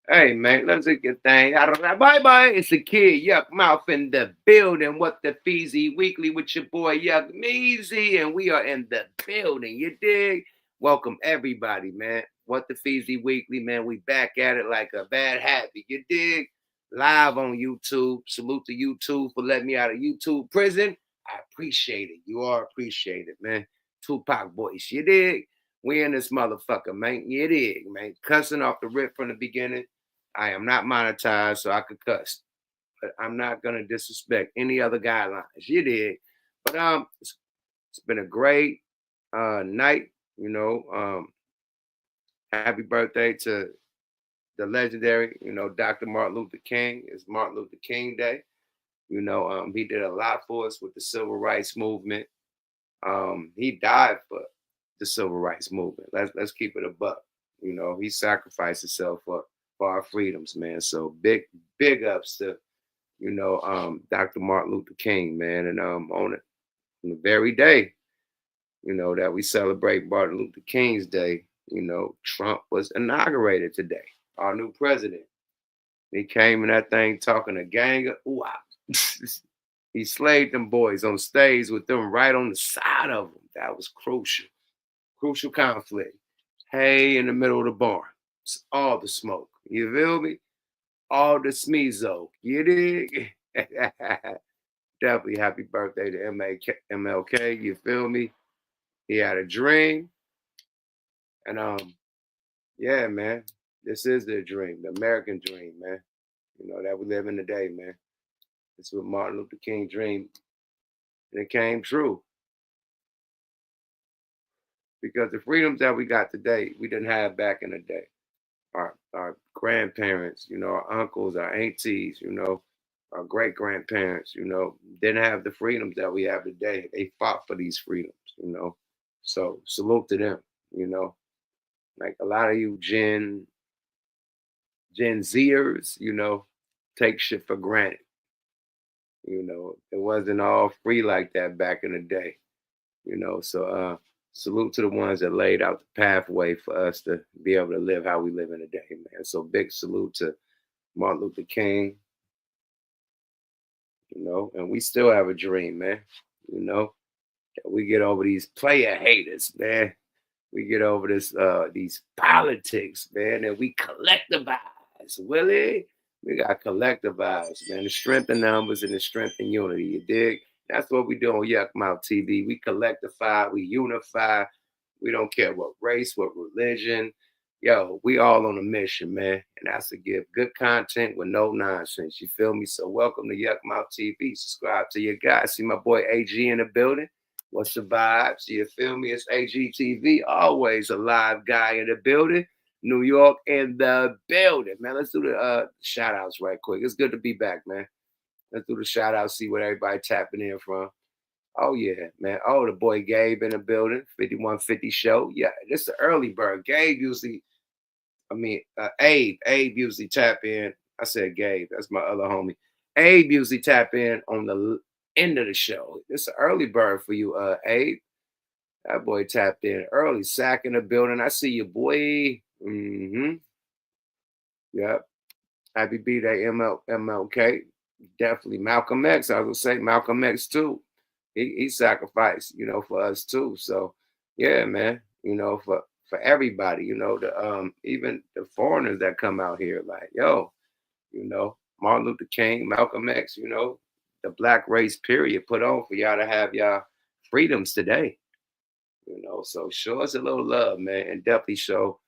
Hey, man, let's get your thing. Bye-bye. It's a kid, Yuck Mouth in the building. What the Feezy Weekly with your boy, Yuck Meezy, and we are in the building. You dig? Welcome, everybody, man. What the Feezy Weekly, man. We back at it like a bad habit. You dig? Live on YouTube. Salute to YouTube for letting me out of YouTube prison. I appreciate it. You all appreciate it, man. Tupac voice. You dig? We in this motherfucker, man. You dig, man. Cussing off the rip from the beginning. I am not monetized, so I could cuss. But I'm not gonna disrespect any other guidelines. You did. But it's been a great night, you know. Happy birthday to the legendary, Dr. Martin Luther King. It's Martin Luther King Day. He did a lot for us with the civil rights movement. He died for the civil rights movement. Let's keep it a buck. He sacrificed himself for our freedoms, man. So big ups to Dr. Martin Luther King, man. And on the very day, that we celebrate Martin Luther King's Day, Trump was inaugurated today, our new president. He came in that thing talking a gang of ooh, he slayed them boys on stage with them right on the side of them. That was crucial. Crucial conflict. Hey, in the middle of the barn. It's all the smoke. You feel me? All the smeezo. You dig? Definitely happy birthday to MLK. You feel me? He had a dream. And yeah, man. This is the dream, the American dream, man. That we live in today, man. It's what Martin Luther King dreamed. And it came true. Because the freedoms that we got today, we didn't have back in the day. Our grandparents, our uncles, our aunties, our great grandparents, didn't have the freedoms that we have today. They fought for these freedoms. So salute to them. Like a lot of you Gen Zers, take shit for granted. It wasn't all free like that back in the day. So salute to the ones that laid out the pathway for us to be able to live how we live in today, man. So big salute to Martin Luther King, and we still have a dream, man. We get over these player haters, man. We get over these politics, man, and we collectivize, Willie. We got collectivize, man. The strength in numbers and the strength in unity. You dig? That's what we do on Yuck Mouth TV. We collectivify, we unify. We don't care what race, what religion. Yo, we all on a mission, man. And that's to give good content with no nonsense. You feel me? So welcome to Yuck Mouth TV. Subscribe to your guy. See my boy AG in the building. What's the vibes? You feel me? It's AGTV, always a live guy in the building. New York in the building, man. Let's do the shout outs right quick. It's good to be back, man. Let's do the shout outs, see what everybody tapping in from. Oh, yeah, man. Oh, the boy Gabe in the building, 5150 show. Yeah, this is the early bird. Abe usually tap in. I said Gabe, that's my other homie. Abe usually tap in on the end of the show. It's an early bird for you, Abe. That boy tapped in early. Sack in the building. I see you, boy. Yep. Happy B-Day, MLK. Definitely. Malcolm X, I would say Malcolm X too. He sacrificed, for us too. So yeah, man, for everybody, the even the foreigners that come out here, like, yo, Martin Luther King, Malcolm X, the black race period put on for y'all to have y'all freedoms today. So show us a little love, man, and definitely show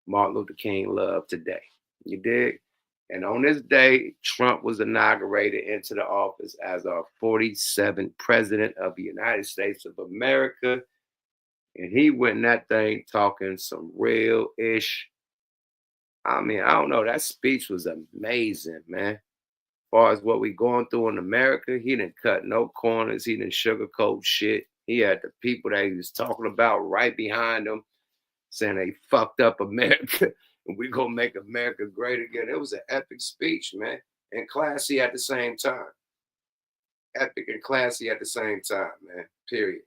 Martin Luther King love today. You dig? And on this day, Trump was inaugurated into the office as our 47th president of the United States of America. And he went in that thing talking some real ish. I mean, I don't know. That speech was amazing, man. As far as what we going through in America, he didn't cut no corners. He didn't sugarcoat shit. He had the people that he was talking about right behind him saying they fucked up America and we gonna make America great again. It was an epic speech, man, and classy at the same time. Epic and classy at the same time, man. Period.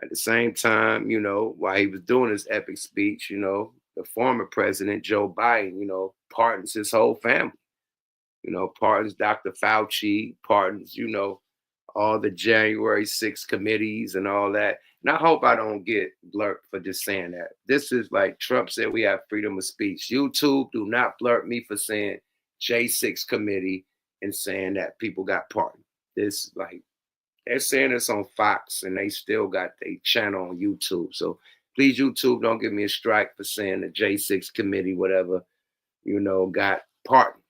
At the same time, while he was doing his epic speech, the former president, Joe Biden, pardons his whole family, pardons Dr. Fauci, pardons, all the January 6th committees and all that. And I hope I don't get blurred for just saying that. This is like Trump said, we have freedom of speech. YouTube, do not blurt me for saying J6 committee and saying that people got pardoned. This, like, they're saying this on Fox and they still got their channel on YouTube. So please, YouTube, don't give me a strike for saying the J6 committee, whatever, got pardoned,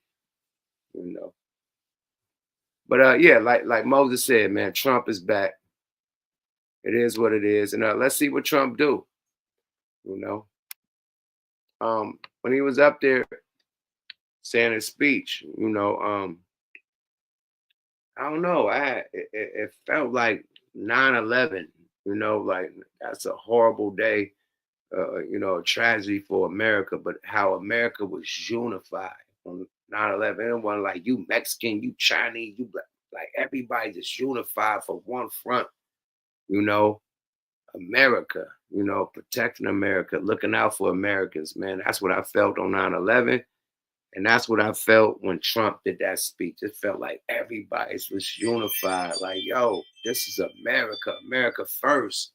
But yeah, like Moses said, man, Trump is back. It is what it is. And let's see what Trump do, you know. When he was up there saying his speech, I don't know. It felt like 9/11, like that's a horrible day, a tragedy for America, but how America was unified on 9/11. It wasn't like you Mexican, you Chinese, you black, like everybody just unified for one front, America, protecting America, looking out for Americans, man. That's what I felt on 9/11. And that's what I felt when Trump did that speech. It felt like everybody was unified. Like, yo, this is America, America first.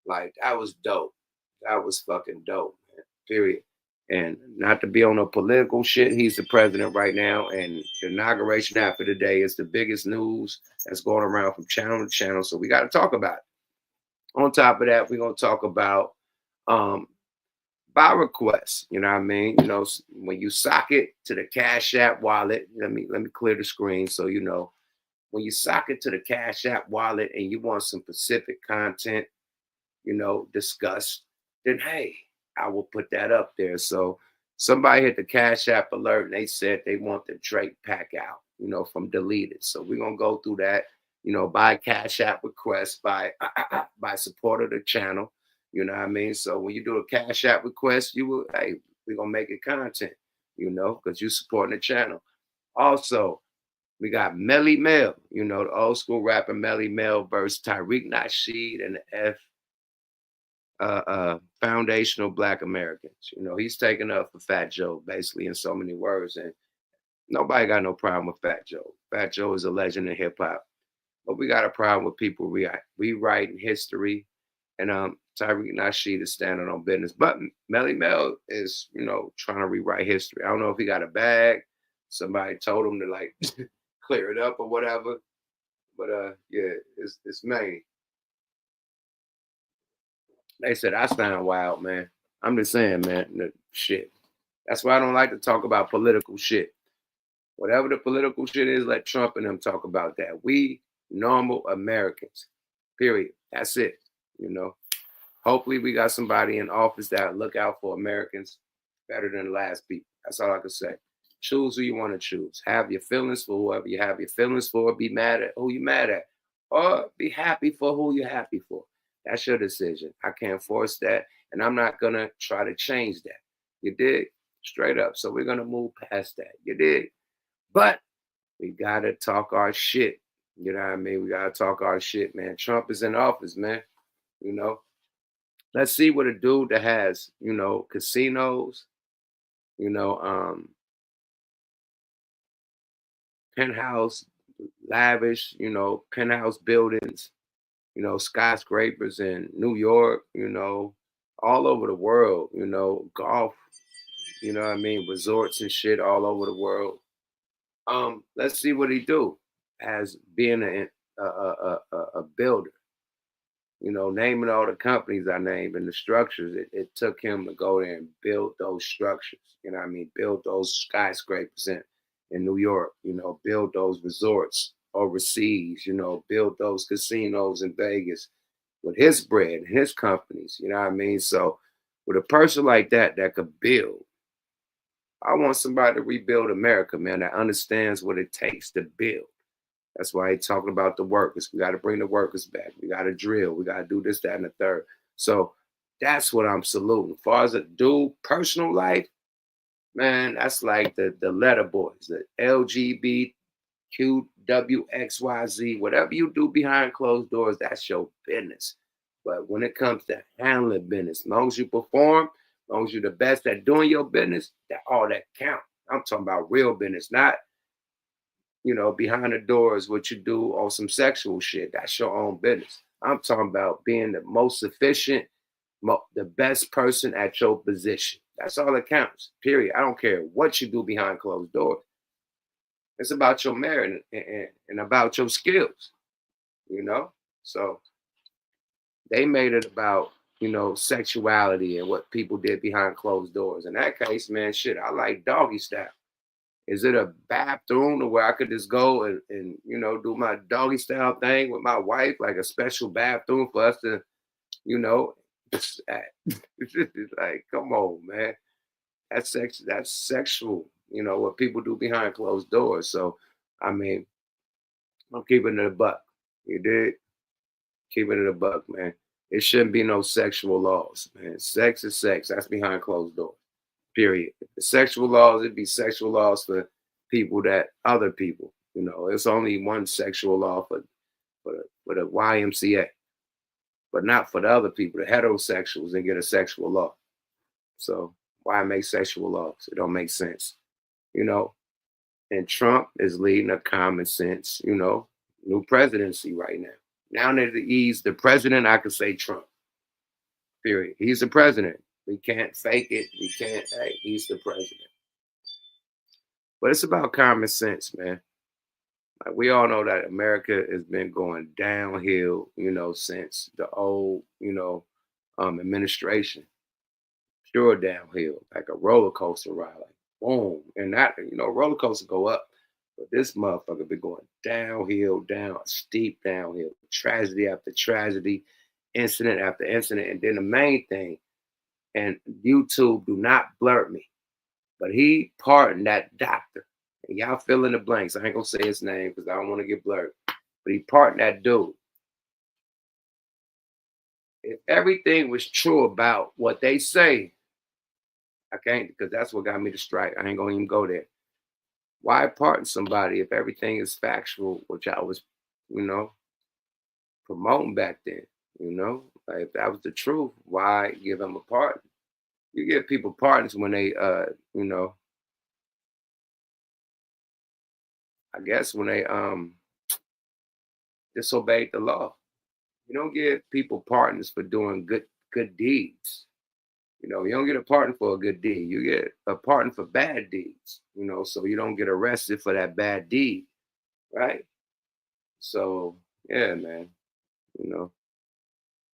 Like, that was dope. That was fucking dope, man. Period. And not to be on no political shit, he's the president right now. And the inauguration after today is the biggest news that's going around from channel to channel. So we got to talk about it. On top of that, we're going to talk about by request, you know what I mean? When you sock it to the Cash App wallet, let me clear the screen so you know. When you sock it to the Cash App wallet and you want some specific content, discussed, then hey, I will put that up there. So somebody hit the Cash App alert and they said they want the Drake pack out, from deleted. So we're gonna go through that, by Cash App request, by support of the channel. You know what I mean? So when you do a Cash App request, we're gonna make it content, because you supporting the channel. Also, we got MEL, the old school rapper MEL versus TARIQ Nasheed and the foundational Black Americans. He's taking up for Fat Joe, basically, in so many words. And nobody got no problem with Fat Joe. Fat Joe is a legend in hip hop. But we got a problem with people rewriting history. And Tyreek Nasheed is standing on business. But MEL is, trying to rewrite history. I don't know if he got a bag. Somebody told him to like clear it up or whatever. But yeah, it's May. They said I sound wild, man. I'm just saying, man, shit. That's why I don't like to talk about political shit. Whatever the political shit is, let Trump and them talk about that. We normal Americans, period. That's it, Hopefully we got somebody in office that look out for Americans better than the last people. That's all I can say. Choose who you want to choose. Have your feelings for whoever you have your feelings for. Be mad at who you mad at. Or be happy for who you're happy for. That's your decision. I can't force that. And I'm not going to try to change that. You dig? Straight up. So we're going to move past that. You dig? But we got to talk our shit. You know what I mean? We got to talk our shit, man. Trump is in office, man. Let's see what a dude that has, casinos, penthouse, lavish, penthouse buildings, skyscrapers in New York, all over the world, golf, what I mean, resorts and shit all over the world. Let's see what he do as being a builder. Naming all the companies I named and the structures, it took him to go there and build those structures. Build those skyscrapers in New York, build those resorts overseas, build those casinos in Vegas with his bread and his companies, So with a person like that could build, I want somebody to rebuild America, man, that understands what it takes to build. That's why he's talking about the workers. We got to bring the workers back. We got to drill. We got to do this, that, and the third. So that's what I'm saluting. As far as a dude, personal life, man, that's like the letter boys, the LGBTQWXYZ. Whatever you do behind closed doors, that's your business. But when it comes to handling business, as long as you perform, as long as you're the best at doing your business, that all that count. I'm talking about real business, not behind the doors, what you do on some sexual shit. That's your own business. I'm talking about being the most efficient, the best person at your position. That's all that counts. Period. I don't care what you do behind closed doors. It's about your merit and about your skills. You know. So they made it about sexuality and what people did behind closed doors. In that case, man, shit, I like doggy style. Is it a bathroom where I could just go and do my doggy style thing with my wife, like a special bathroom for us to, you know, it's like, come on, man. That's sexual, what people do behind closed doors. So, I mean, I'm keeping it a buck. You did? Keeping it a buck, man. It shouldn't be no sexual laws, man. Sex is sex. That's behind closed doors. Period. If the sexual laws, it'd be sexual laws for people that other people. It's only one sexual law for the YMCA, but not for the other people, the heterosexuals, and get a sexual law. So why make sexual laws? It don't make sense, you know. And Trump is leading a common sense, new presidency right now. Now that he's the president, I could say Trump. Period. He's the president. We can't fake it. We can't. Hey, he's the president. But it's about common sense, man. Like we all know that America has been going downhill, since the old, administration. Pure downhill, like a roller coaster ride, like boom, and that roller coaster go up, but this motherfucker been going downhill, down steep downhill, tragedy after tragedy, incident after incident, and then the main thing, and YouTube do not blur me, but he pardoned that doctor, and y'all fill in the blanks. I ain't gonna say his name because I don't want to get blurred, but he pardoned that dude. If everything was true about what they say, I can't, because that's what got me to strike. I ain't gonna even go there. Why pardon somebody if everything is factual, which I was, you know, promoting back then? Like if that was the truth, why give them a pardon? You give people pardons when they, you know, I guess when they disobeyed the law. You don't give people pardons for doing good deeds. You don't get a pardon for a good deed. You get a pardon for bad deeds, so you don't get arrested for that bad deed, right? So, yeah, man, you know.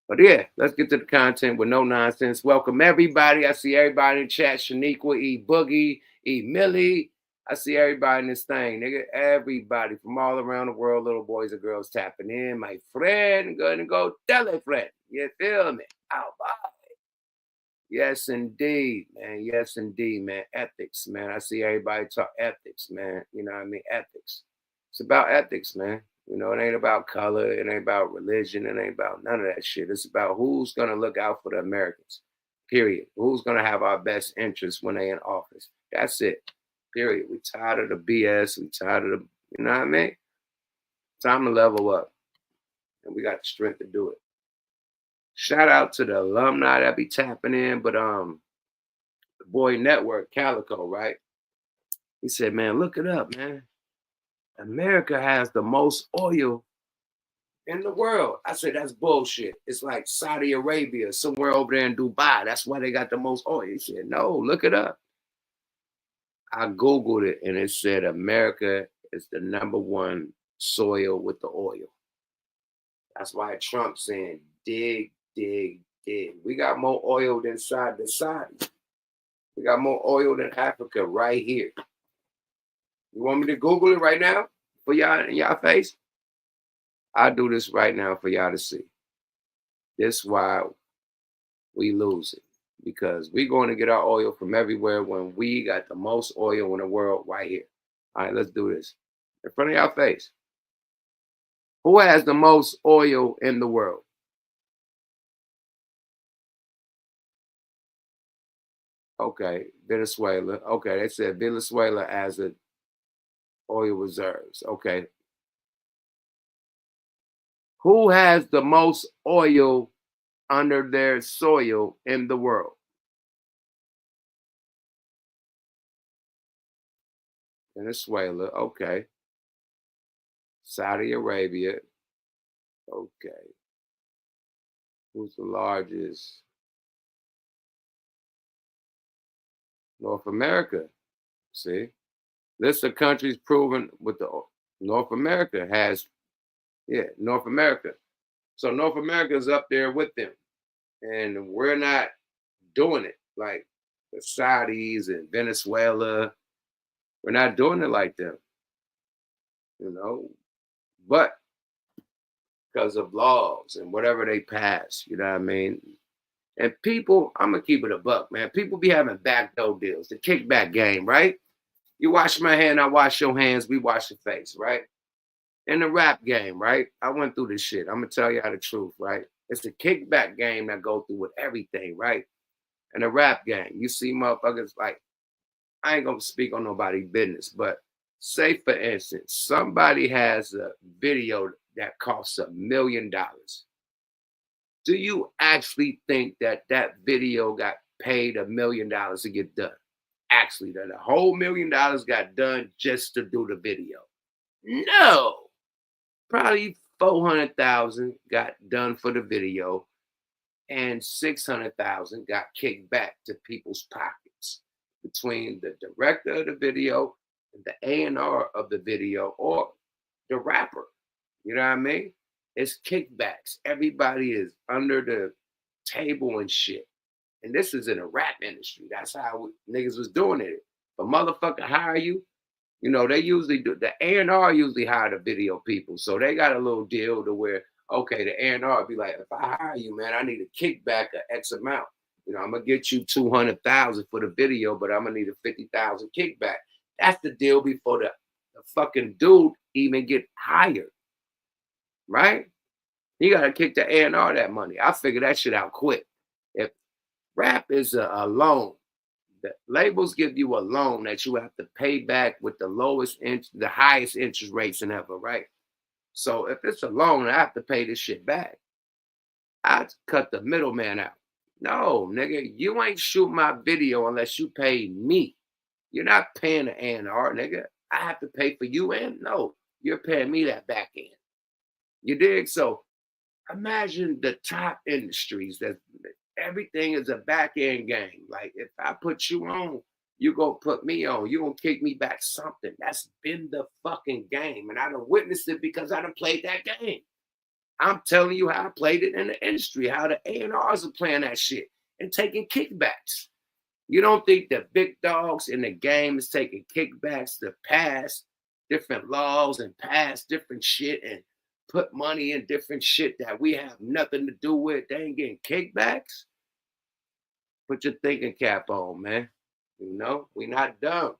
But yeah, let's get to the content with no nonsense. Welcome everybody. I see everybody in the chat. Shaniqua, E Boogie, E Millie. I see everybody in this thing, nigga. Everybody from all around the world, little boys and girls tapping in. My friend, go ahead and go tell a friend. You feel me? Ow, bye. Yes, indeed, man. Yes, indeed, man. Ethics, man. I see everybody talk ethics, man. You know what I mean? Ethics. It's about ethics, man. It ain't about color. It ain't about religion. It ain't about none of that shit. It's about who's going to look out for the Americans, period. Who's going to have our best interests when they in office. That's it, period. We tired of the BS. We tired of the, you know what I mean? Time to level up. And we got the strength to do it. Shout out to the alumni that be tapping in, but the boy network, Calico, right? He said, man, look it up, man. America has the most oil in the world. I said, that's bullshit. It's like Saudi Arabia, somewhere over there in Dubai. That's why they got the most oil. He said, no, look it up. I Googled it and it said America is the #1 soil with the oil. That's why Trump's saying, dig, dig, dig. We got more oil than Saudi. We got more oil than Africa right here. You want me to Google it right now for y'all in y'all face? I'll do this right now for y'all to see. This why we lose it. Because we're going to get our oil from everywhere when we got the most oil in the world right here. All right, let's do this. In front of y'all face. Who has the most oil in the world? Okay, Venezuela. Okay, they said Venezuela as a oil reserves. Okay. Who has the most oil under their soil in the world? Venezuela, okay. Saudi Arabia, okay. Who's the largest? North America. See, list of countries proven with the North America has, yeah, North America. So North America is up there with them, and we're not doing it like the Saudis and Venezuela. We're not doing it like them, you know. But because of laws and whatever they pass, you know what I mean. And people, I'm gonna keep it a buck, man. People be having backdoor deals, the kickback game, right? You wash my hand, I wash your hands, we wash your face, right? In the rap game, right? I went through this shit. I'm gonna tell you how the truth, right? It's a kickback game that go through with everything, right? And the rap game, you see motherfuckers like, I ain't gonna speak on nobody's business, but say for instance, somebody has a video that costs $1 million. Do you actually think that that video got paid $1 million to get done? Actually, that a whole $1 million got done just to do the video? No. Probably 400,000 got done for the video, and 600,000 got kicked back to people's pockets between the director of the video and the A&R of the video or the rapper. You know what I mean? It's kickbacks. Everybody is under the table and shit. And this is in the rap industry. That's how niggas was doing it. If a motherfucker hire you, you know, they usually do, the A&R usually hire the video people. So they got a little deal to where, okay, the A&R be like, if I hire you, man, I need a kickback of X amount. You know, I'm gonna get you 200,000 for the video, but I'm gonna need a 50,000 kickback. That's the deal before the fucking dude even get hired, right? You gotta kick the A&R that money. I figure that shit out quick. If rap is a loan, the labels give you a loan that you have to pay back with the highest interest rates and ever, right? So if it's a loan, I have to pay this shit back. I cut the middleman out. No, nigga, you ain't shoot my video unless you pay me. You're not paying the A&R, nigga. I have to pay for you and no, you're paying me that back end. You dig? So imagine the top industries that everything is a back end game. Like if I put you on, you gonna put me on. You gonna kick me back something. That's been the fucking game, and I done witnessed it because I done played that game. I'm telling you how I played it in the industry, how the A&Rs are playing that shit and taking kickbacks. You don't think the big dogs in the game is taking kickbacks to pass different laws and pass different shit and put money in different shit that we have nothing to do with? They ain't getting kickbacks. Put your thinking cap on, man. You know, we not dumb.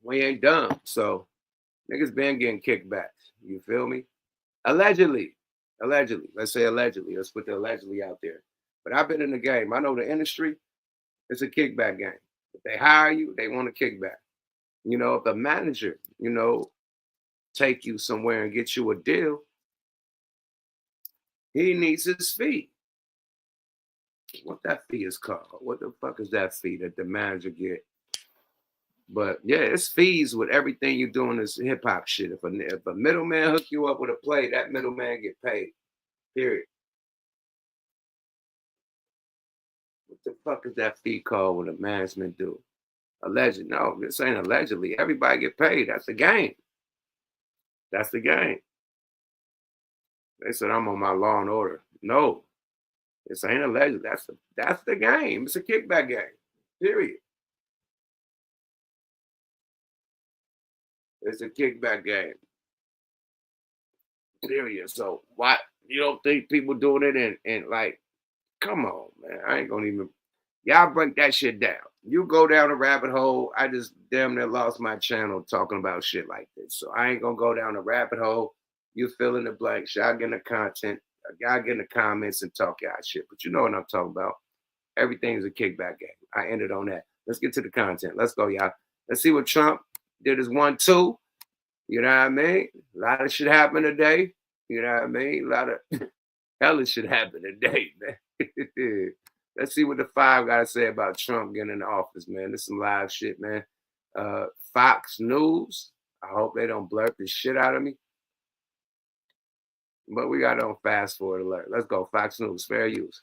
We ain't dumb. So niggas been getting kickbacks. You feel me? Allegedly. Allegedly. Let's say allegedly. Let's put the allegedly out there. But I've been in the game. I know the industry. It's a kickback game. If they hire you, they want a kickback. You know, if a manager, you know, take you somewhere and get you a deal, he needs his fee. What that fee is called? What the fuck is that fee that the manager get? But yeah, it's fees with everything you're doing is hip hop shit. If a middleman hook you up with a play, that middleman get paid. Period. What the fuck is that fee called when a management do? Alleged? No, this ain't allegedly. Everybody get paid. That's the game. That's the game. They said I'm on my law and order. No, this ain't alleged. That's the game. It's a kickback game. Period. It's a kickback game. Period. So why you don't think people doing it and like, come on, man. I ain't gonna even y'all break that shit down. You go down a rabbit hole. I just damn near lost my channel talking about shit like this. So I ain't gonna go down a rabbit hole. You fill in the blanks. Y'all get in the content. Y'all get in the comments and talk y'all shit. But you know what I'm talking about. Everything is a kickback game. I ended on that. Let's get to the content. Let's go, y'all. Let's see what Trump did his 1-2. You know what I mean? A lot of shit happened today. You know what I mean? A lot of hella shit happened today, man. Let's see what the five got to say about Trump getting in office, man. This is some live shit, man. Fox News. I hope they don't blurt the shit out of me. But we got on fast forward alert. Let's go. Fox News. Fair use.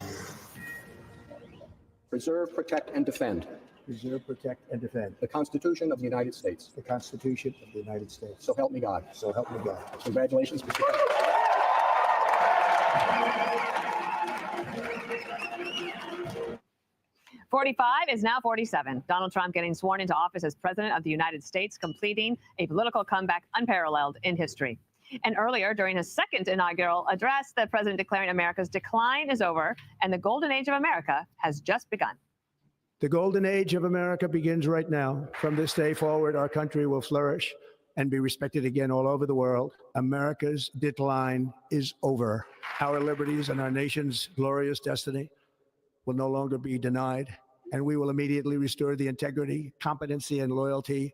Preserve, protect, and defend. Preserve, protect, and defend. The Constitution of the United States. The Constitution of the United States. So help me God. So help me God. Congratulations, Mr. President. 45 is now 47. Donald Trump getting sworn into office as president of the United States, completing a political comeback unparalleled in history. And earlier, during his second inaugural address, the president declaring America's decline is over and the golden age of America has just begun. The golden age of America begins right now. From this day forward, our country will flourish and be respected again all over the world. America's decline is over. Our liberties and our nation's glorious destiny will no longer be denied, and we will immediately restore the integrity, competency, and loyalty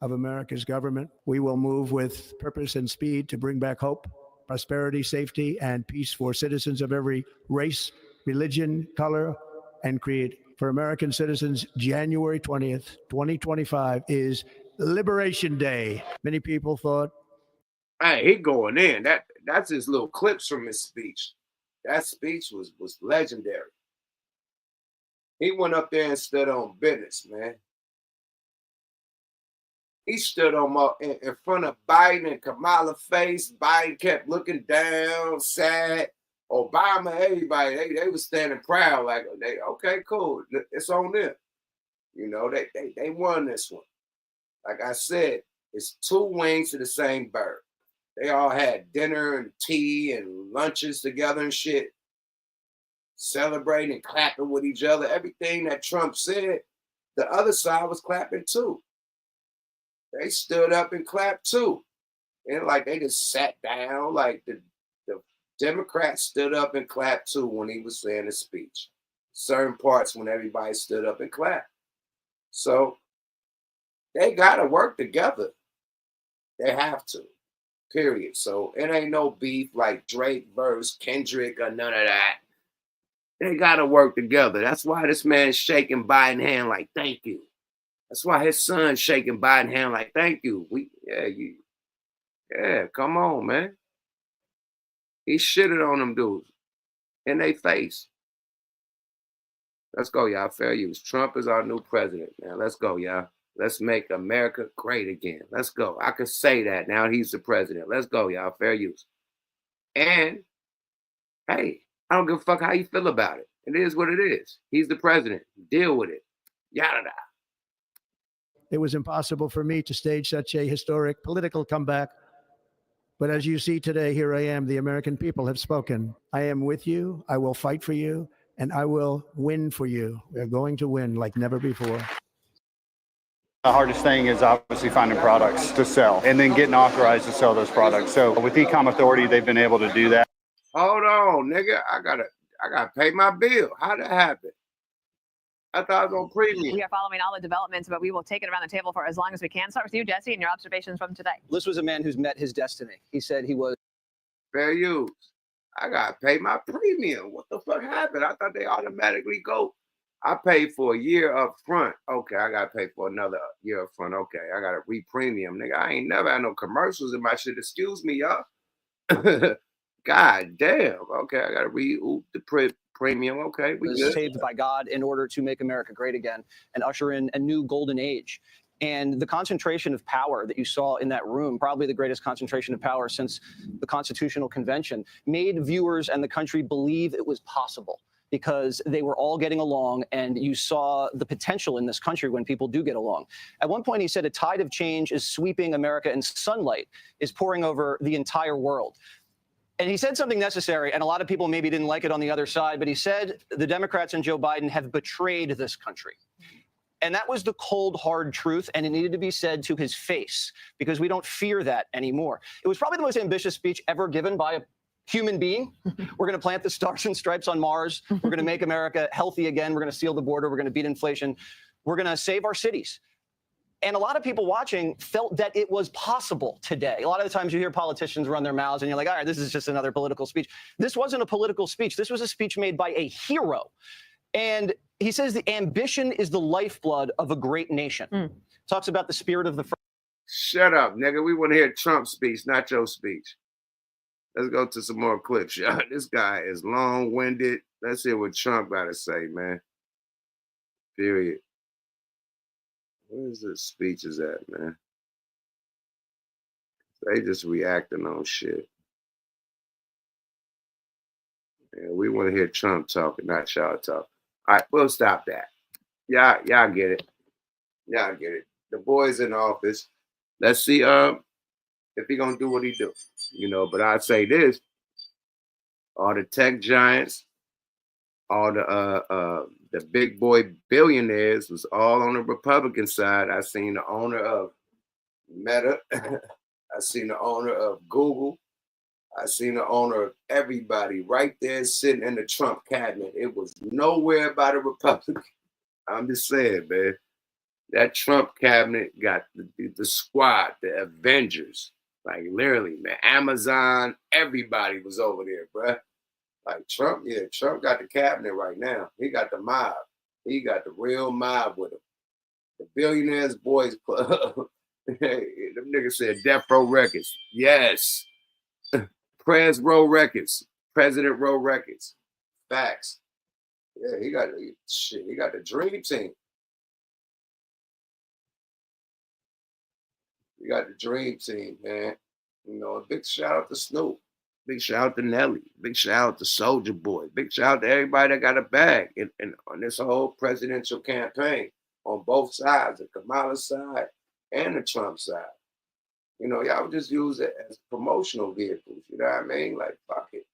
of America's government. We will move with purpose and speed to bring back hope, prosperity, safety, and peace for citizens of every race, religion, color, and creed. For American citizens, January 20th, 2025 is Liberation Day. Many people thought, hey, he going in. That's his little clips from his speech. That speech was legendary. He went up there and stood on business, man. He stood in front of Biden and Kamala face. Biden kept looking down, sad. Obama, everybody, they was standing proud, like, okay, cool, it's on them. You know, they won this one. Like I said, it's two wings to the same bird. They all had dinner and tea and lunches together and shit, celebrating and clapping with each other. Everything that Trump said, the other side was clapping too. They stood up and clapped too. And like they just sat down, like the Democrats stood up and clapped too when he was saying his speech. Certain parts when everybody stood up and clapped. So they got to work together. They have to, period. So it ain't no beef like Drake versus Kendrick or none of that. They got to work together. That's why this man's shaking Biden's hand like, thank you. That's why his son's shaking Biden's hand like, thank you. Yeah, come on, man. He shitted on them dudes in their face. Let's go, y'all. Fair use. Trump is our new president, man. Let's go, y'all. Let's make America great again. Let's go. I can say that now he's the president. Let's go, y'all. Fair use. And, hey, I don't give a fuck how you feel about it. It is what it is. He's the president. Deal with it. Yada da. it was impossible for me to stage such a historic political comeback. But as you see today, here I am. The American people have spoken. I am with you. I will fight for you, and I will win for you. We're going to win like never before. The hardest thing is obviously finding products to sell and then getting authorized to sell those products. So with Ecom Authority, they've been able to do that. Hold on, nigga. I gotta pay my bill. How'd that happen? I thought I was on premium. We are following all the developments, but we will take it around the table for as long as we can. Start with you, Jesse, and your observations from today. This was a man who's met his destiny. He said he was. Fair use. I gotta pay my premium. What the fuck happened? I thought they automatically go. I paid for a year up front. Okay, I gotta pay for another year up front. Okay, I gotta re-premium, nigga. I ain't never had no commercials in my shit. Excuse me, y'all. God damn. Okay, I gotta re-oop the premium. Okay, we good. Saved by God in order to make America great again and usher in a new golden age. And the concentration of power that you saw in that room, probably the greatest concentration of power since the Constitutional Convention, made viewers and the country believe it was possible, because they were all getting along, and you saw the potential in this country when people do get along. At one point, he said a tide of change is sweeping America and sunlight is pouring over the entire world. And he said something necessary, and a lot of people maybe didn't like it on the other side, but he said the Democrats and Joe Biden have betrayed this country. And that was the cold, hard truth, and it needed to be said to his face, because we don't fear that anymore. It was probably the most ambitious speech ever given by a human being. We're going to plant the stars and stripes on Mars. We're going to make America healthy again. We're going to seal the border. We're going to beat inflation. We're going to save our cities. And a lot of people watching felt that it was possible today. A lot of the times you hear politicians run their mouths and you're like, all right, this is just another political speech. This wasn't a political speech. This was a speech made by a hero. And he says the ambition is the lifeblood of a great nation. Talks about the spirit of the. Shut up, nigga. We want to hear Trump's speech, not your speech. Let's go to some more clips, y'all. This guy is long-winded. Let's hear what Trump got to say, man. Period. Where's the speeches at, man? They just reacting on shit. And we want to hear Trump talking, not y'all talk. All right, we'll stop that. Y'all get it. Y'all get it. The boy's in office. Let's see if he gonna do what he do. You know, but I'd say this. All the tech giants, all the big boy billionaires was all on the Republican side. I seen the owner of Meta. I seen the owner of Google. I seen the owner of everybody right there sitting in the Trump cabinet. It was nowhere about a Republican. I'm just saying, man. That Trump cabinet got the squad, the Avengers. Like literally, man. Amazon, everybody was over there, bruh. Like Trump, yeah, Trump got the cabinet right now. He got the mob. He got the real mob with him. The Billionaires Boys Club. Hey, them niggas said Death Row Records. Yes. Prez Row Records. President Row Records. Facts. Yeah, he got shit. He got the dream team. You got the dream team, man. You know, a big shout out to Snoop. Big shout out to Nelly. Big shout out to Soldier Boy. Big shout out to everybody that got a bag in on this whole presidential campaign on both sides, the Kamala side and the Trump side. You know, y'all just use it as promotional vehicles. You know what I mean? Like, fuck it.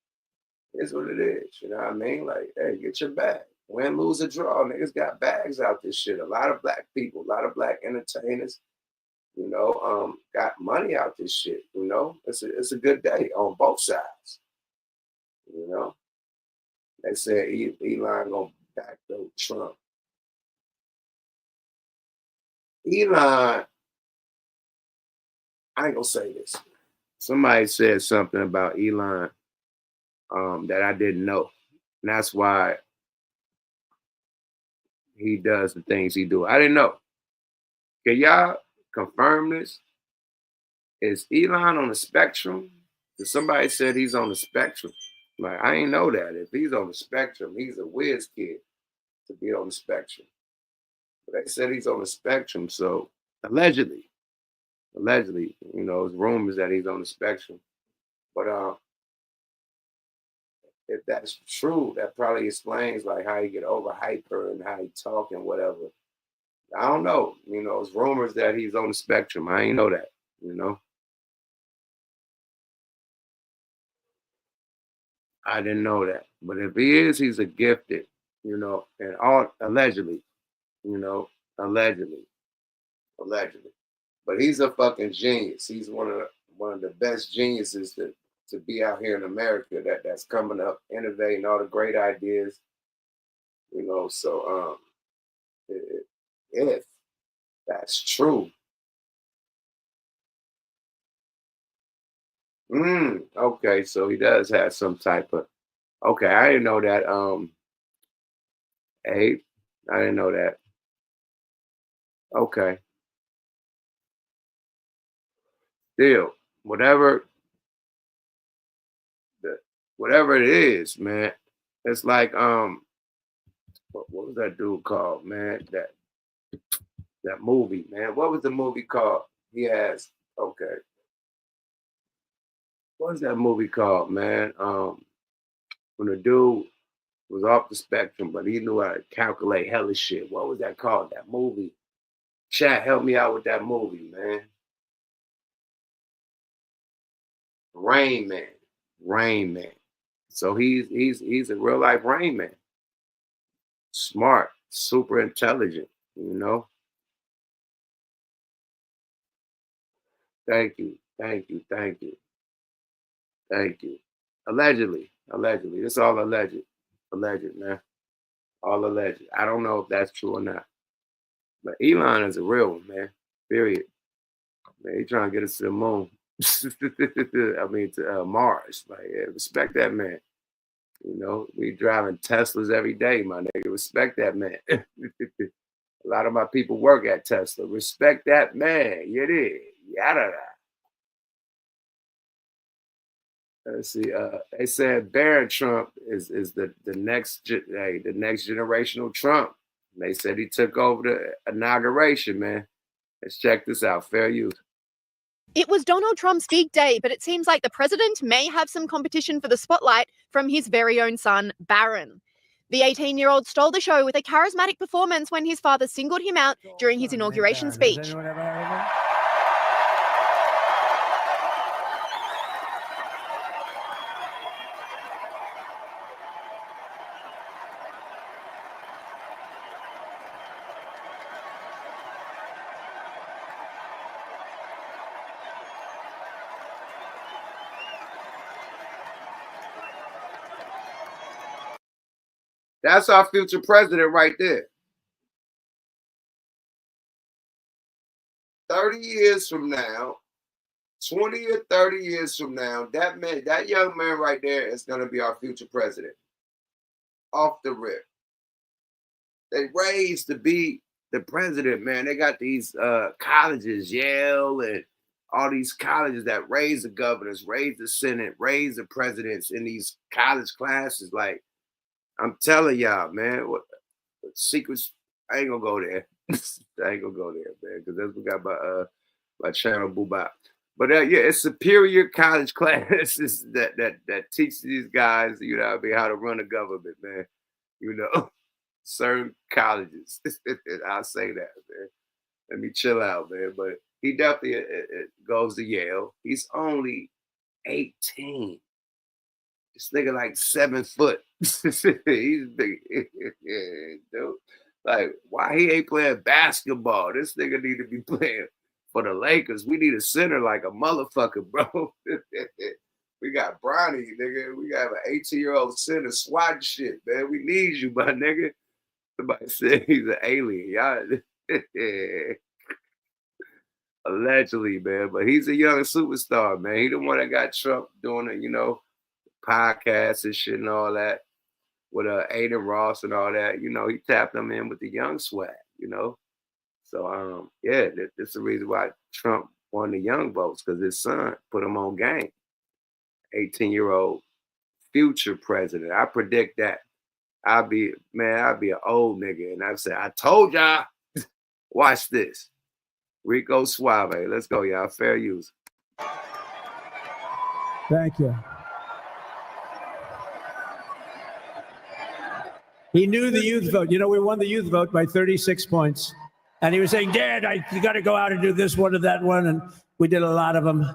Here's what it is. You know what I mean? Like, hey, get your bag. Win, lose, or draw. Niggas got bags out this shit. A lot of black people, a lot of black entertainers, you know, got money out this shit. You know, it's a good day on both sides. You know, they said Elon gonna backdoor Trump. Elon, I ain't gonna say this. Somebody said something about Elon that I didn't know, and that's why he does the things he do. I didn't know. Can y'all confirm this? Is Elon on the spectrum? Because somebody said he's on the spectrum. Like, I ain't know that. If he's on the spectrum, he's a whiz kid to be on the spectrum. But they said he's on the spectrum, so allegedly, you know, it's rumors that he's on the spectrum. But if that's true, that probably explains like how he get over hyper and how he talk and whatever. I don't know. You know, it's rumors that he's on the spectrum. I ain't know that, you know. I didn't know that. But if he is, he's a gifted, you know, and all allegedly, you know, allegedly. But he's a fucking genius. He's one of the best geniuses to be out here in America that's coming up, innovating all the great ideas, you know. So if that's true, okay, so he does have some type of. Okay, I didn't know that. Abe, I didn't know that. Okay, still, whatever it is, man. It's like what was that dude called, man? That movie, man. What was the movie called? He has okay. What was that movie called, man? When the dude was off the spectrum, but he knew how to calculate hella shit. What was that called? That movie. Chat, help me out with that movie, man. Rain Man. So he's a real life Rain Man. Smart, super intelligent, you know. Thank you. Allegedly. It's all alleged. Alleged, man. All alleged. I don't know if that's true or not. But Elon is a real one, man. Period. Man, he trying to get us to the moon. I mean, to Mars. Like, yeah, respect that man. You know, we driving Teslas every day, my nigga. Respect that man. A lot of my people work at Tesla. Respect that man. You did. Yada. Let's see. They said Barron Trump is the next the next generational Trump. They said he took over the inauguration, man. Let's check this out. Fair use. It was Donald Trump's big day, but it seems like the president may have some competition for the spotlight from his very own son, Barron. The 18-year-old stole the show with a charismatic performance when his father singled him out during his inauguration speech. That's our future president right there. 30 years from now, 20 or 30 years from now, that young man right there is going to be our future president. Off the rip. They raised to be the president, man. They got these colleges, Yale and all these colleges that raise the governors, raise the Senate, raise the presidents in these college classes. Like, I'm telling y'all, man, what secrets? I ain't gonna go there. I ain't gonna go there, man, because that's what got my channel Boobop. But yeah, it's superior college classes that teach these guys, you know what I mean, how to run a government, man. You know, certain colleges. I'll say that, man. Let me chill out, man. But he definitely goes to Yale. He's only 18. This nigga like 7 foot. He's big. Dude. Like, why he ain't playing basketball? This nigga need to be playing for the Lakers. We need a center like a motherfucker, bro. We got Bronny, nigga. We got an 18-year-old center swatting shit, man. We need you, my nigga. Somebody said he's an alien. Y'all. Allegedly, man. But he's a young superstar, man. He the one that got Trump doing it, you know, podcasts and shit and all that with Aiden Ross and all that. You know, he tapped them in with the young swag, you know. So yeah, that's the reason why Trump won the young votes, because his son put him on game. 18-year-old future president. I predict that I'll be an old nigga, and I said, I told y'all. Watch this. Rico Suave. Let's go, y'all. Fair use. Thank you. He knew the youth vote. You know, we won the youth vote by 36 points. And he was saying, Dad, you got to go out and do this one and that one. And we did a lot of them.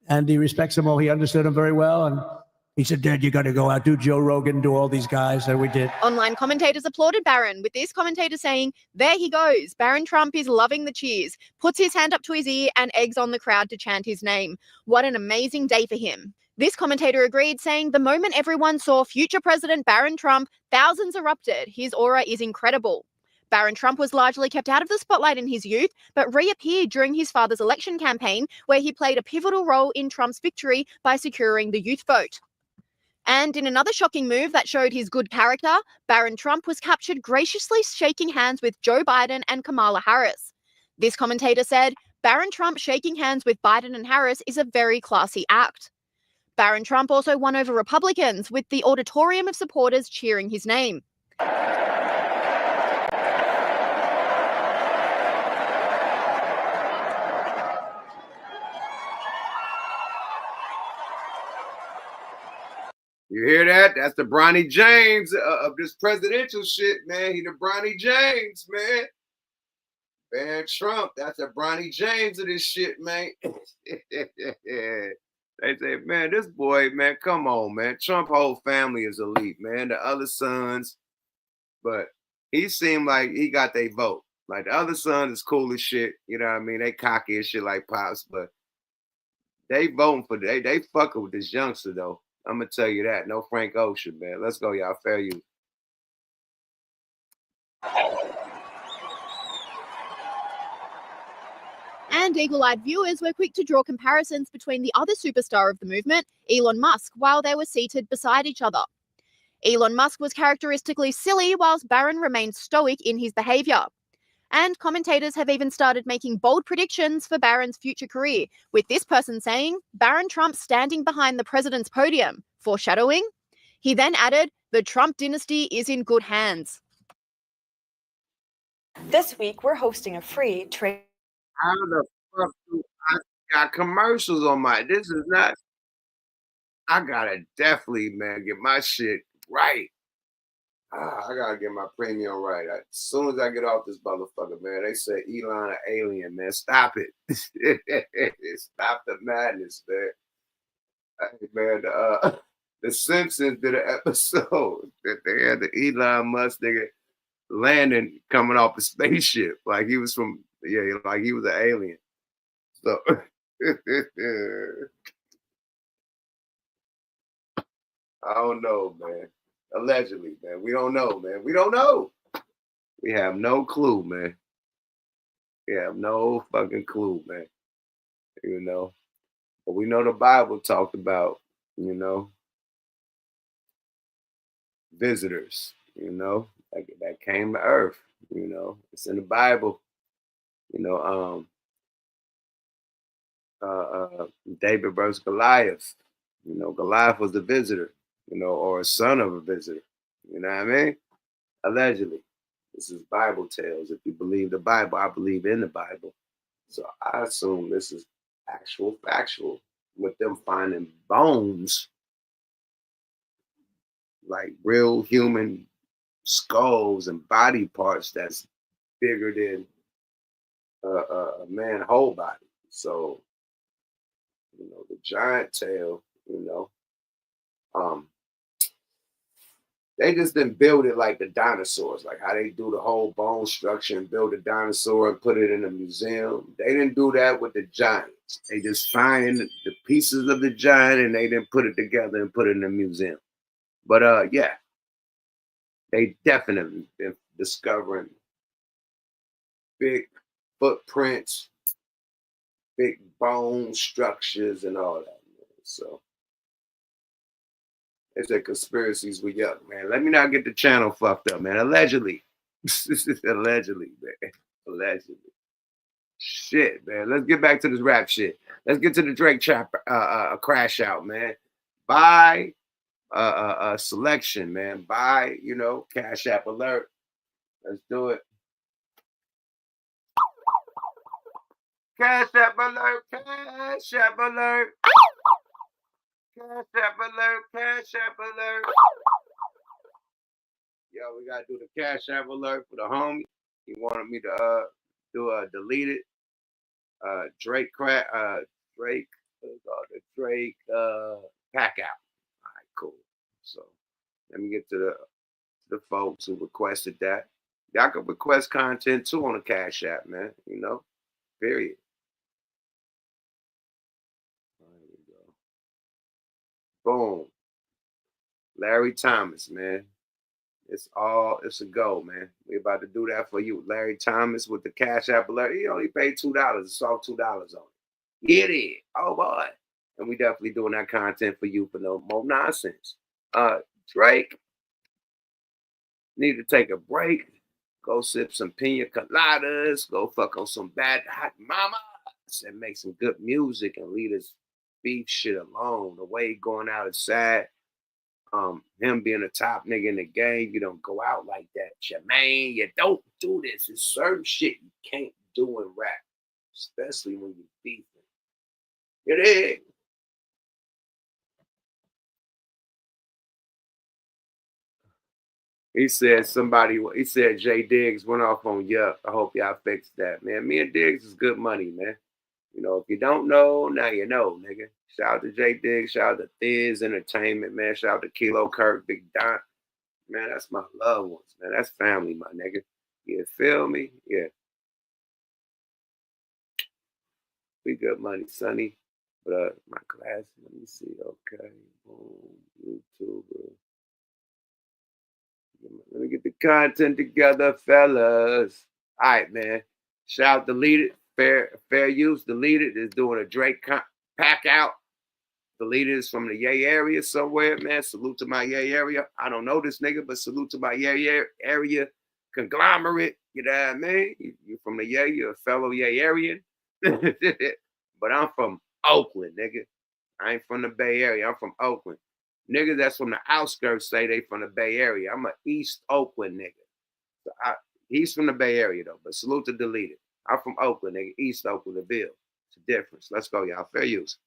And he respects them all. He understood them very well. And he said, Dad, you got to go out, do Joe Rogan, do all these guys. And we did. Online commentators applauded Barron, with this commentator saying, there he goes. Barron Trump is loving the cheers, puts his hand up to his ear and eggs on the crowd to chant his name. What an amazing day for him. This commentator agreed, saying the moment everyone saw future President Barron Trump, thousands erupted. His aura is incredible. Barron Trump was largely kept out of the spotlight in his youth, but reappeared during his father's election campaign, where he played a pivotal role in Trump's victory by securing the youth vote. And in another shocking move that showed his good character, Barron Trump was captured graciously shaking hands with Joe Biden and Kamala Harris. This commentator said, Barron Trump shaking hands with Biden and Harris is a very classy act. Barron Trump also won over Republicans, with the auditorium of supporters cheering his name. You hear that? That's the Bronny James of this presidential shit, man. He the Bronny James, man. Man, Trump, that's the Bronny James of this shit, man. They say, man, this boy, man, come on, man. Trump whole family is elite, man. The other sons, but he seemed like he got their vote. Like, the other sons is cool as shit. You know what I mean? They cocky as shit like Pops, but they voting for, they fucking with this youngster, though. I'm going to tell you that. No Frank Ocean, man. Let's go, y'all. Fair use. And eagle-eyed viewers were quick to draw comparisons between the other superstar of the movement, Elon Musk, while they were seated beside each other. Elon Musk was characteristically silly, whilst Barron remained stoic in his behaviour. And commentators have even started making bold predictions for Barron's future career, with this person saying, Barron Trump standing behind the president's podium, foreshadowing. He then added, the Trump dynasty is in good hands. This week, we're hosting a free trade. How the fuck do I got commercials on my? This is not. I gotta definitely, man, get my shit right. I gotta get my premium right. As soon as I get off this motherfucker, man, they say Elon an alien, man. Stop it. Stop the madness, man. Hey, man, the Simpsons did an episode that they had the Elon Musk nigga landing coming off a spaceship. Like he was from, like he was an alien. So I don't know, man. Allegedly, man. We don't know, man. We don't know. We have no clue, man. We have no fucking clue, man. You know. But we know the Bible talked about, visitors, that came to earth, It's in the Bible. David versus Goliath. Goliath was a visitor, or a son of a visitor. You know what I mean? Allegedly. This is Bible tales. If you believe the Bible, I believe in the Bible. So I assume this is actual factual, with them finding bones, like real human skulls and body parts that's bigger than a man's whole body. So, the giant tail, they just didn't build it like the dinosaurs, like how they do the whole bone structure and build a dinosaur and put it in a museum. They didn't do that with the giants. They just find the pieces of the giant and they didn't put it together and put it in a museum. But yeah, they definitely been discovering big footprints, big bone structures and all that. So it's a conspiracies we up, man. Let me not get the channel fucked up, man. Allegedly. Allegedly, man. Allegedly. Shit, man. Let's get back to this rap shit. Let's get to the Drake crash out, man. Buy selection, man. Buy, Cash App alert. Let's do it. Cash App alert. Cash App alert. Cash App alert, Cash App alert. Yo, we gotta do the Cash App alert for the homie. He wanted me to do a deleted Drake pack out. All right, cool. So let me get to the folks who requested that. Y'all can request content too on the Cash App, man. Period. Boom. Larry Thomas, man. It's a go, man. We about to do that for you. Larry Thomas with the Cash App alert. He only paid $2. It's all $2 on it. Get it. Oh boy. And we definitely doing that content for you for no more nonsense. Drake need to take a break. Go sip some pina coladas. Go fuck on some bad hot mamas and make some good music and leave this beef shit alone. The way he going out is sad. Him being a top nigga in the game, you don't go out like that. Jermaine, you don't do this. It's certain shit you can't do in rap, especially when you're beefing. You dig? He said Jay Diggs went off on Yup. I hope y'all fixed that, man. Me and Diggs is good money, man. If you don't know, now you know, nigga. Shout out to Jay Diggs. Shout out to Thiz Entertainment, man. Shout out to Kilo Kirk, Big Don. Man, that's my loved ones, man. That's family, my nigga. You feel me? Yeah. We good money, Sonny. But my class, let me see. Okay. Boom. YouTuber. Let me get the content together, fellas. All right, man. Shout Deleted. Fair Use Deleted is doing a Drake pack out. Deleted is from the Yay area somewhere, man. Salute to my Yay area. I don't know this nigga, but salute to my Yay area conglomerate. You know what I mean? You're from the Yay, you're a fellow Yay Arian. But I'm from Oakland, nigga. I ain't from the Bay Area. I'm from Oakland. Niggas that's from the outskirts say they from the Bay Area. I'm a East Oakland nigga. So he's from the Bay Area, though, but salute to Deleted. I'm from Oakland, nigga. East Oakland, the Bill. It's a difference. Let's go, y'all. Fair use.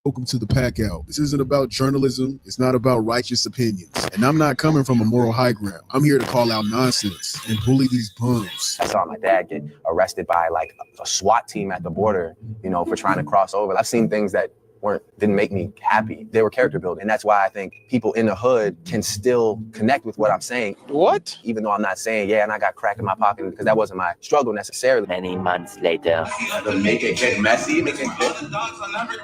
Welcome to the Pack Out. This isn't about journalism. It's not about righteous opinions. And I'm not coming from a moral high ground. I'm here to call out nonsense and bully these bums. I saw my dad get arrested by like a SWAT team at the border, you know, for trying to cross over. I've seen things that didn't make me happy. They were character building. And that's why I think people in the hood can still connect with what I'm saying. What? Even though I'm not saying, yeah, and I got crack in my pocket, because that wasn't my struggle necessarily. Many months later. Make it get messy, make it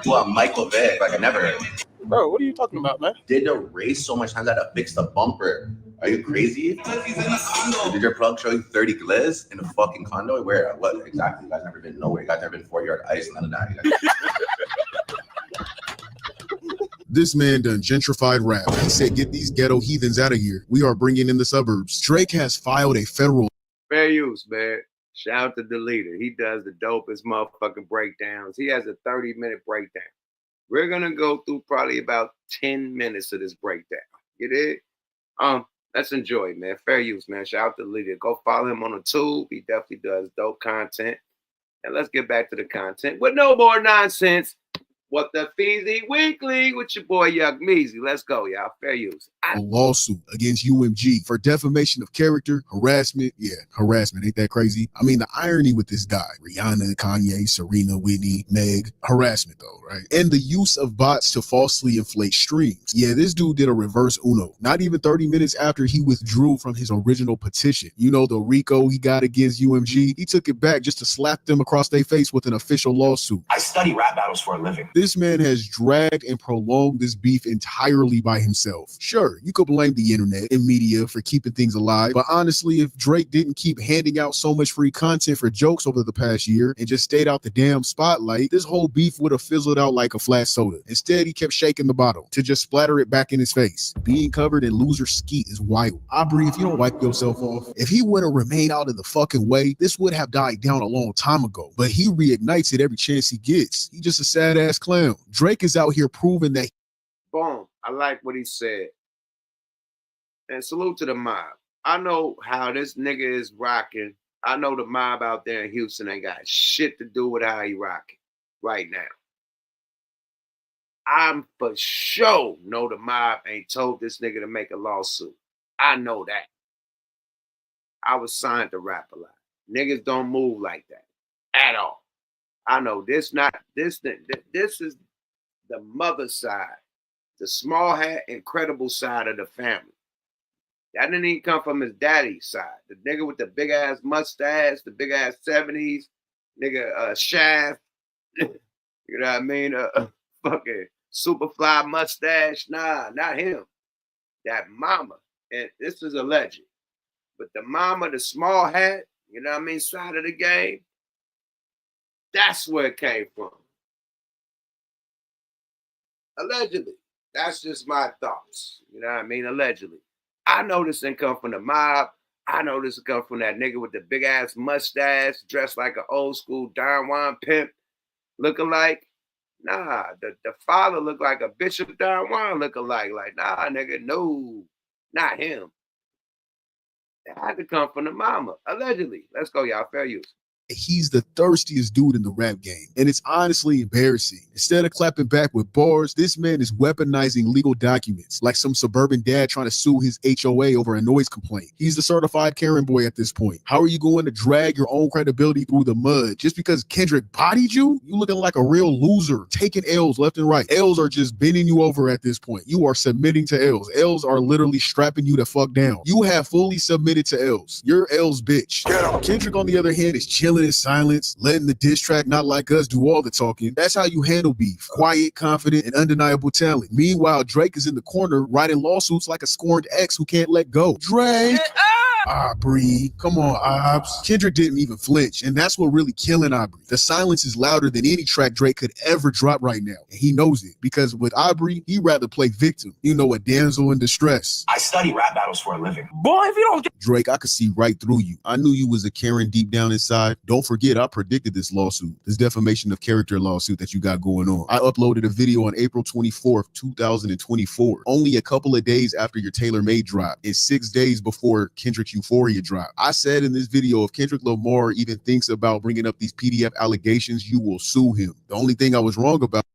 well, Michael Vick, like I never heard. Bro, what are you talking about, man? Did the race so much times that I fixed the bumper. Are you crazy? Did your plug show you 30 gliz in a fucking condo? Where? What exactly? You guys never been nowhere. You guys never been 4-yard ice, none of that. This man done gentrified rap. He said, get these ghetto heathens out of here. We are bringing in the suburbs. Drake has filed a federal... Fair use, man. Shout out to the leader. He does the dopest motherfucking breakdowns. He has a 30-minute breakdown. We're going to go through probably about 10 minutes of this breakdown. You dig? Let's enjoy it, man. Fair use, man. Shout out to the leader. Go follow him on the tube. He definitely does dope content. And let's get back to the content with no more nonsense. What the Feezy Weekly with your boy Young Meezy. Let's go, y'all. Fair use. A lawsuit against UMG for defamation of character, harassment. Yeah, harassment. Ain't that crazy? I mean, the irony with this guy, Rihanna, Kanye, Serena, Whitney, Meg, harassment though, right? And the use of bots to falsely inflate streams. Yeah, this dude did a reverse Uno. Not even 30 minutes after he withdrew from his original petition. You know, the RICO he got against UMG, he took it back just to slap them across their face with an official lawsuit. I study rap battles for a living. This man has dragged and prolonged this beef entirely by himself. Sure, you could blame the internet and media for keeping things alive, but honestly, if Drake didn't keep handing out so much free content for jokes over the past year and just stayed out the damn spotlight, this whole beef would have fizzled out like a flat soda. Instead, he kept shaking the bottle to just splatter it back in his face. Being covered in loser skeet is wild. Aubrey, if you don't wipe yourself off, if he would have remained out of the fucking way, this would have died down a long time ago, but he reignites it every chance he gets. He just a sad ass clown. Drake is out here proving that. Boom. I like what he said. And salute to the mob. I know how this nigga is rocking. I know the mob out there in Houston ain't got shit to do with how he rocking right now. I'm for sure know the mob ain't told this nigga to make a lawsuit. I know that. I was signed to rap a lot. Niggas don't move like that at all. I know this is the mother side, the small hat, incredible side of the family. That didn't even come from his daddy's side. The nigga with the big ass mustache, the big ass 70s, nigga Shaft, you know what I mean? Fucking Superfly mustache. Nah, not him. That mama. And this is alleged. But the mama, the small hat, you know what I mean, side of the game, that's where it came from. Allegedly. That's just my thoughts. You know what I mean? Allegedly. I know this didn't come from the mob. I know this come from that nigga with the big ass mustache, dressed like an old school Don Juan pimp lookalike. Nah, the father looked like a Bishop Don Juan lookalike. Like, nah, nigga, no, not him. It had to come from the mama, allegedly. Let's go, y'all. Fair use. He's the thirstiest dude in the rap game, and it's honestly embarrassing. Instead of clapping back with bars, this man is weaponizing legal documents like some suburban dad trying to sue his HOA over a noise complaint. He's the certified Karen boy at this point. How are you going to drag your own credibility through the mud just because Kendrick bodied you? You looking like a real loser, taking L's left and right. L's are just bending you over at this point. You are submitting to L's. L's are literally strapping you the fuck down. You have fully submitted to L's. You're L's bitch. Kendrick, on the other hand, is chilling in silence, letting the diss track Not Like Us do all the talking. That's how you handle beef. Quiet, confident, and undeniable talent. Meanwhile, Drake is in the corner writing lawsuits like a scorned ex who can't let go. Drake! Aubrey, come on, Obs. Kendrick didn't even flinch, and that's what really killing Aubrey. The silence is louder than any track Drake could ever drop right now, and he knows it, because with Aubrey, he'd rather play victim, a damsel in distress. I study rap battles for a living. Boy, if you don't get Drake, I could see right through you. I knew you was a Karen deep down inside. Don't forget, I predicted this lawsuit, this defamation of character lawsuit that you got going on. I uploaded a video on April 24th, 2024, only a couple of days after your Taylor Made drop, and 6 days before Kendrick's Euphoria drop. I said in this video, if Kendrick Lamar even thinks about bringing up these PDF allegations, you will sue him. The only thing I was wrong about.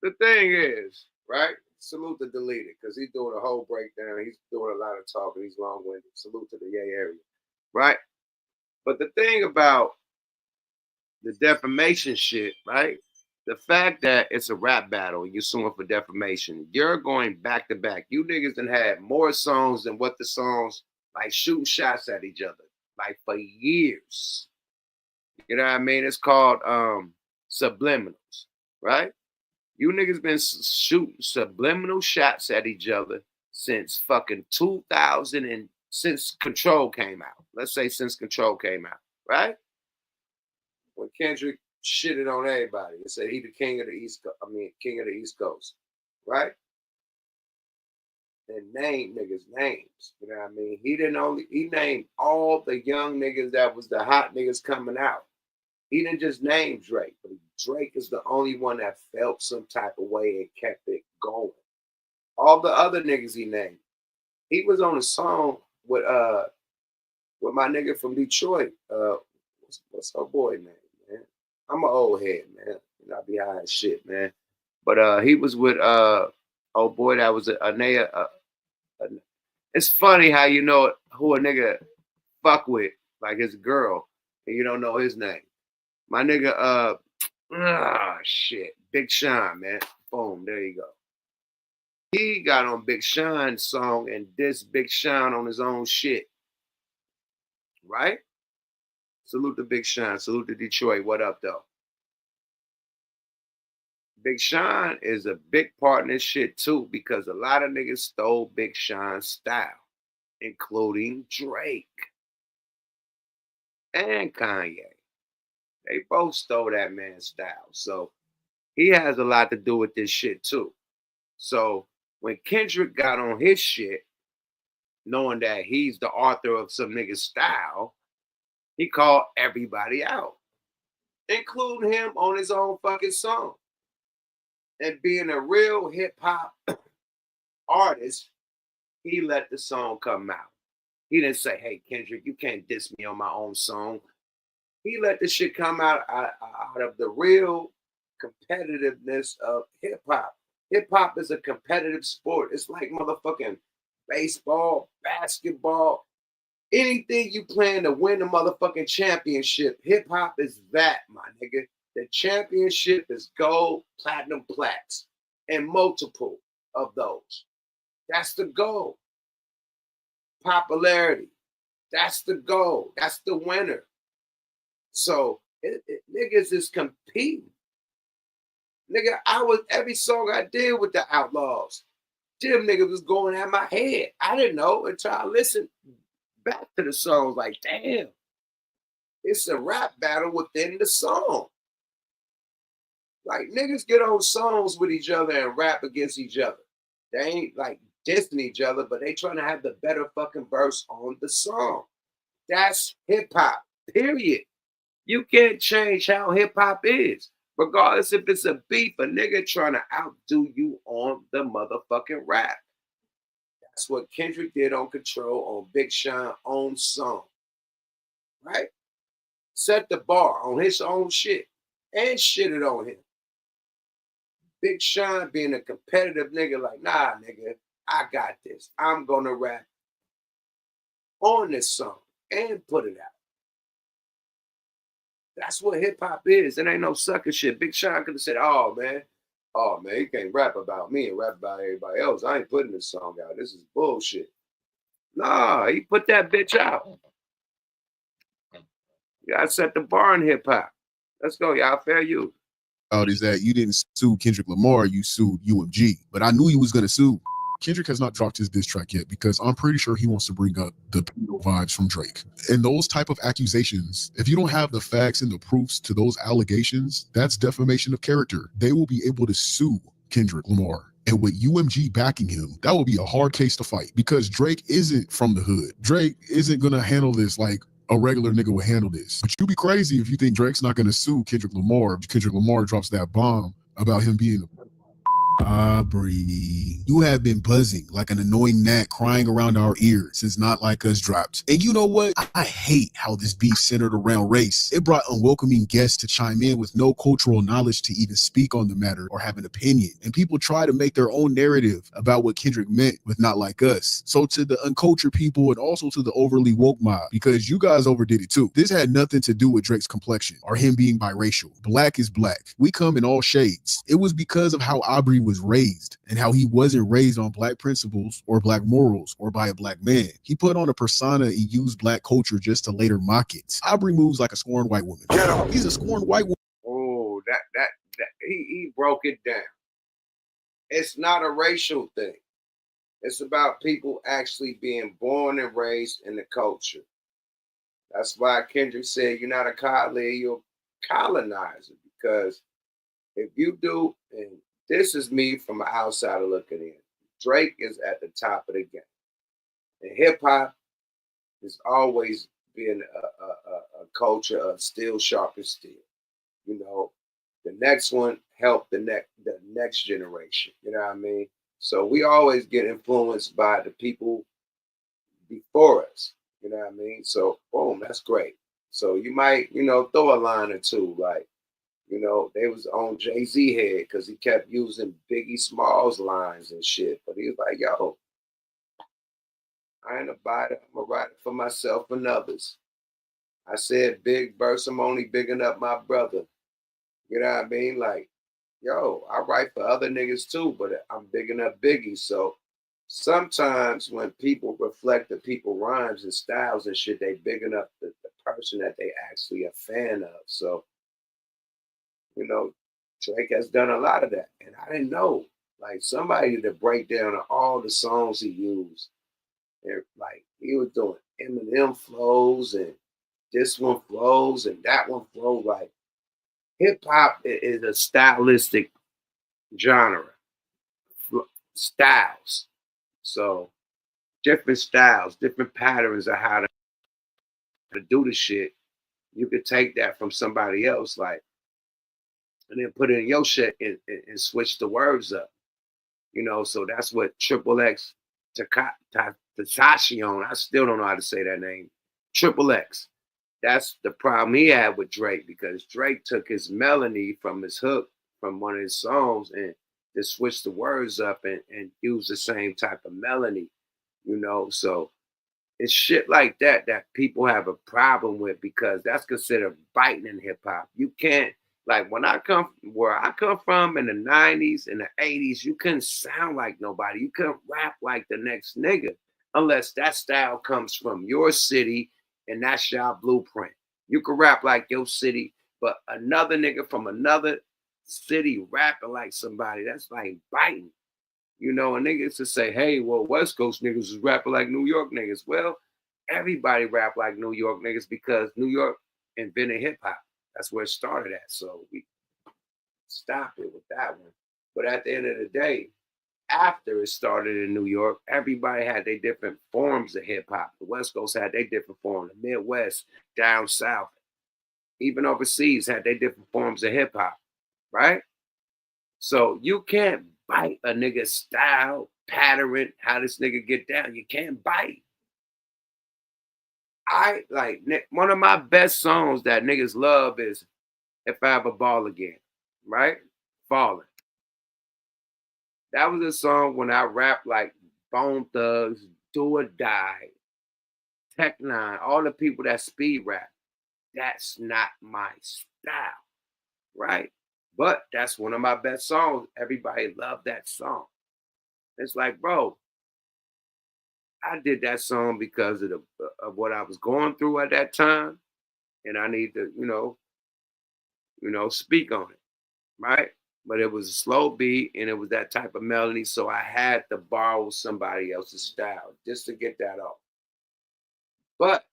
The thing is, right? Salute to Deleted, because he's doing a whole breakdown. He's doing a lot of talking. He's long-winded. Salute to the Yay area, right? But the thing about the defamation shit, right? The fact that it's a rap battle, you're suing for defamation, you're going back to back. You niggas done had more songs than what the songs, like shooting shots at each other, like for years. You know what I mean? It's called subliminals, right? You niggas been shooting subliminal shots at each other since fucking 2000 and since Control came out. Let's say since Control came out, right? When Kendrick shitted on everybody and said he the king of the East Coast, king of the East Coast, right? And named niggas names. You know what I mean? He named all the young niggas that was the hot niggas coming out. He didn't just name Drake, but Drake is the only one that felt some type of way and kept it going. All the other niggas he named. He was on a song with my nigga from Detroit. What's her boy name, man? I'm an old head, man. I be high as shit, man. But he was with old boy that was a nigga. It's funny how you know who a nigga fuck with, like his girl, and you don't know his name. My nigga, shit, Big Sean, man. Boom, there you go. He got on Big Sean's song and dissed Big Sean on his own shit, right? Salute to Big Sean. Salute to Detroit. What up, though? Big Sean is a big part in this shit, too, because a lot of niggas stole Big Sean's style, including Drake and Kanye. They both stole that man's style. So he has a lot to do with this shit, too. So when Kendrick got on his shit, knowing that he's the author of some nigga's style, he called everybody out, including him on his own fucking song. And being a real hip-hop artist, he let the song come out. He didn't say, hey, Kendrick, you can't diss me on my own song. He let the shit come out of the real competitiveness of hip-hop. Hip-hop is a competitive sport. It's like motherfucking baseball, basketball, anything you playing to win the motherfucking championship. Hip-hop is that, my nigga. The championship is gold, platinum, plaques, and multiple of those. That's the goal. Popularity. That's the goal. That's the winner. So niggas is competing. Nigga, every song I did with the Outlaws, them niggas was going at my head. I didn't know until I listened back to the songs like, damn, it's a rap battle within the song. Like, niggas get on songs with each other and rap against each other. They ain't like dissing each other, but they trying to have the better fucking verse on the song. That's hip-hop, period. You can't change how hip-hop is. Regardless if it's a beef, a nigga trying to outdo you on the motherfucking rap. That's what Kendrick did on Control on Big Sean's own song. Right? Set the bar on his own shit and shitted on him. Big Sean being a competitive nigga like, nah, nigga, I got this. I'm going to rap on this song and put it out. That's what hip-hop is. It ain't no sucker shit. Big Sean could have said, oh, man, you can't rap about me and rap about everybody else. I ain't putting this song out. This is bullshit. Nah, he put that bitch out. You gotta set the bar in hip-hop. Let's go, y'all. Fair use. Is that you didn't sue Kendrick Lamar, you sued UMG. But I knew you was going to sue. Kendrick has not dropped his diss track yet because I'm pretty sure he wants to bring up the pedo vibes from Drake. And those type of accusations, if you don't have the facts and the proofs to those allegations, that's defamation of character. They will be able to sue Kendrick Lamar. And with UMG backing him, that will be a hard case to fight because Drake isn't from the hood. Drake isn't going to handle this like a regular nigga would handle this. But you'd be crazy if you think Drake's not going to sue Kendrick Lamar if Kendrick Lamar drops that bomb about him being Aubrey, you have been buzzing like an annoying gnat crying around our ears since Not Like Us dropped. And you know what? I hate how this beef centered around race. It brought unwelcoming guests to chime in with no cultural knowledge to even speak on the matter or have an opinion. And people try to make their own narrative about what Kendrick meant with Not Like Us. So to the uncultured people and also to the overly woke mob, because you guys overdid it too. This had nothing to do with Drake's complexion or him being biracial. Black is black. We come in all shades. It was because of how Aubrey was raised and how he wasn't raised on black principles or black morals or by a black man. He put on a persona and used black culture just to later mock it. Aubrey moves like a scorned white woman. He's a scorned white woman. Oh, he broke it down. It's not a racial thing. It's about people actually being born and raised in the culture. That's why Kendrick said, you're not a colonizer, you're a colonizer. Because if you do, and this is me from an outsider looking in, Drake is at the top of the game. And hip-hop has always been a culture of steel sharpens steel. You know, the next one helped the next generation. You know what I mean? So we always get influenced by the people before us. You know what I mean? So, boom, that's great. So you might, throw a line or two, like, they was on Jay-Z head because he kept using Biggie Smalls lines and shit. But he was like, yo, I ain't about it. I'm going to write it for myself and others. I said big verse, I'm only bigging up my brother. You know what I mean? Like, yo, I write for other niggas too, but I'm bigging up Biggie. So sometimes when people reflect the people rhymes and styles and shit, they bigging up the person that they actually a fan of. So, Drake has done a lot of that. And I didn't know. Like, somebody to break down all the songs he used. And, like, he was doing Eminem flows and this one flows and that one flows. Like, hip-hop is a stylistic genre. Styles. So, different styles, different patterns of how to do the shit. You could take that from somebody else, like, and then put it in your shit and switch the words up. So that's what Triple X Tentacion, I still don't know how to say that name. Triple X. That's the problem he had with Drake, because Drake took his melody from his hook from one of his songs and just switched the words up and used the same type of melody, So it's shit like that people have a problem with, because that's considered biting in hip hop. You can't, like, where I come from in the 90s and the 80s, you couldn't sound like nobody. You couldn't rap like the next nigga unless that style comes from your city and that's your blueprint. You could rap like your city, but another nigga from another city rapping like somebody, that's like biting. And niggas to say, hey, well, West Coast niggas is rapping like New York niggas. Well, everybody rap like New York niggas because New York invented hip hop. That's where it started at. So we stop it with that one. But at the end of the day, after it started in New York, everybody had their different forms of hip hop. The West Coast had their different forms. The Midwest, down south, even overseas had their different forms of hip hop, right? So you can't bite a nigga's style, pattern, how this nigga get down. You can't bite. I like one of my best songs that niggas love is If I Ever Ball Again, right? Falling. That was a song when I rap like Bone Thugs, Do or Die, Tech Nine, all the people that speed rap. That's not my style, right? But that's one of my best songs. Everybody loved that song. It's like, bro, I did that song because of what I was going through at that time, and I need to, speak on it, right? but it was a slow beat and it was that type of melody. So I had to borrow somebody else's style just to get that off. But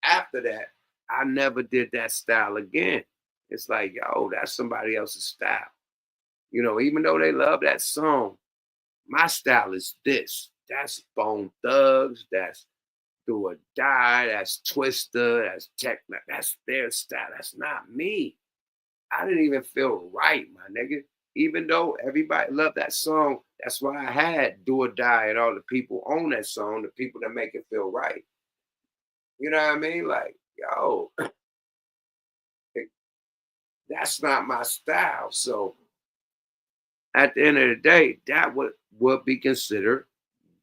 after that, I never did that style again. It's like, yo, that's somebody else's style. You know, even though they love that song, my style is this. That's Bone Thugs, that's Do or Die, that's Twister, that's Techno. That's their style. That's not me. I didn't even feel right, my nigga. Even though everybody loved that song, that's why I had Do or Die and all the people on that song, the people that make it feel right. You know what I mean? Like, yo, that's not my style. So at the end of the day, that would be considered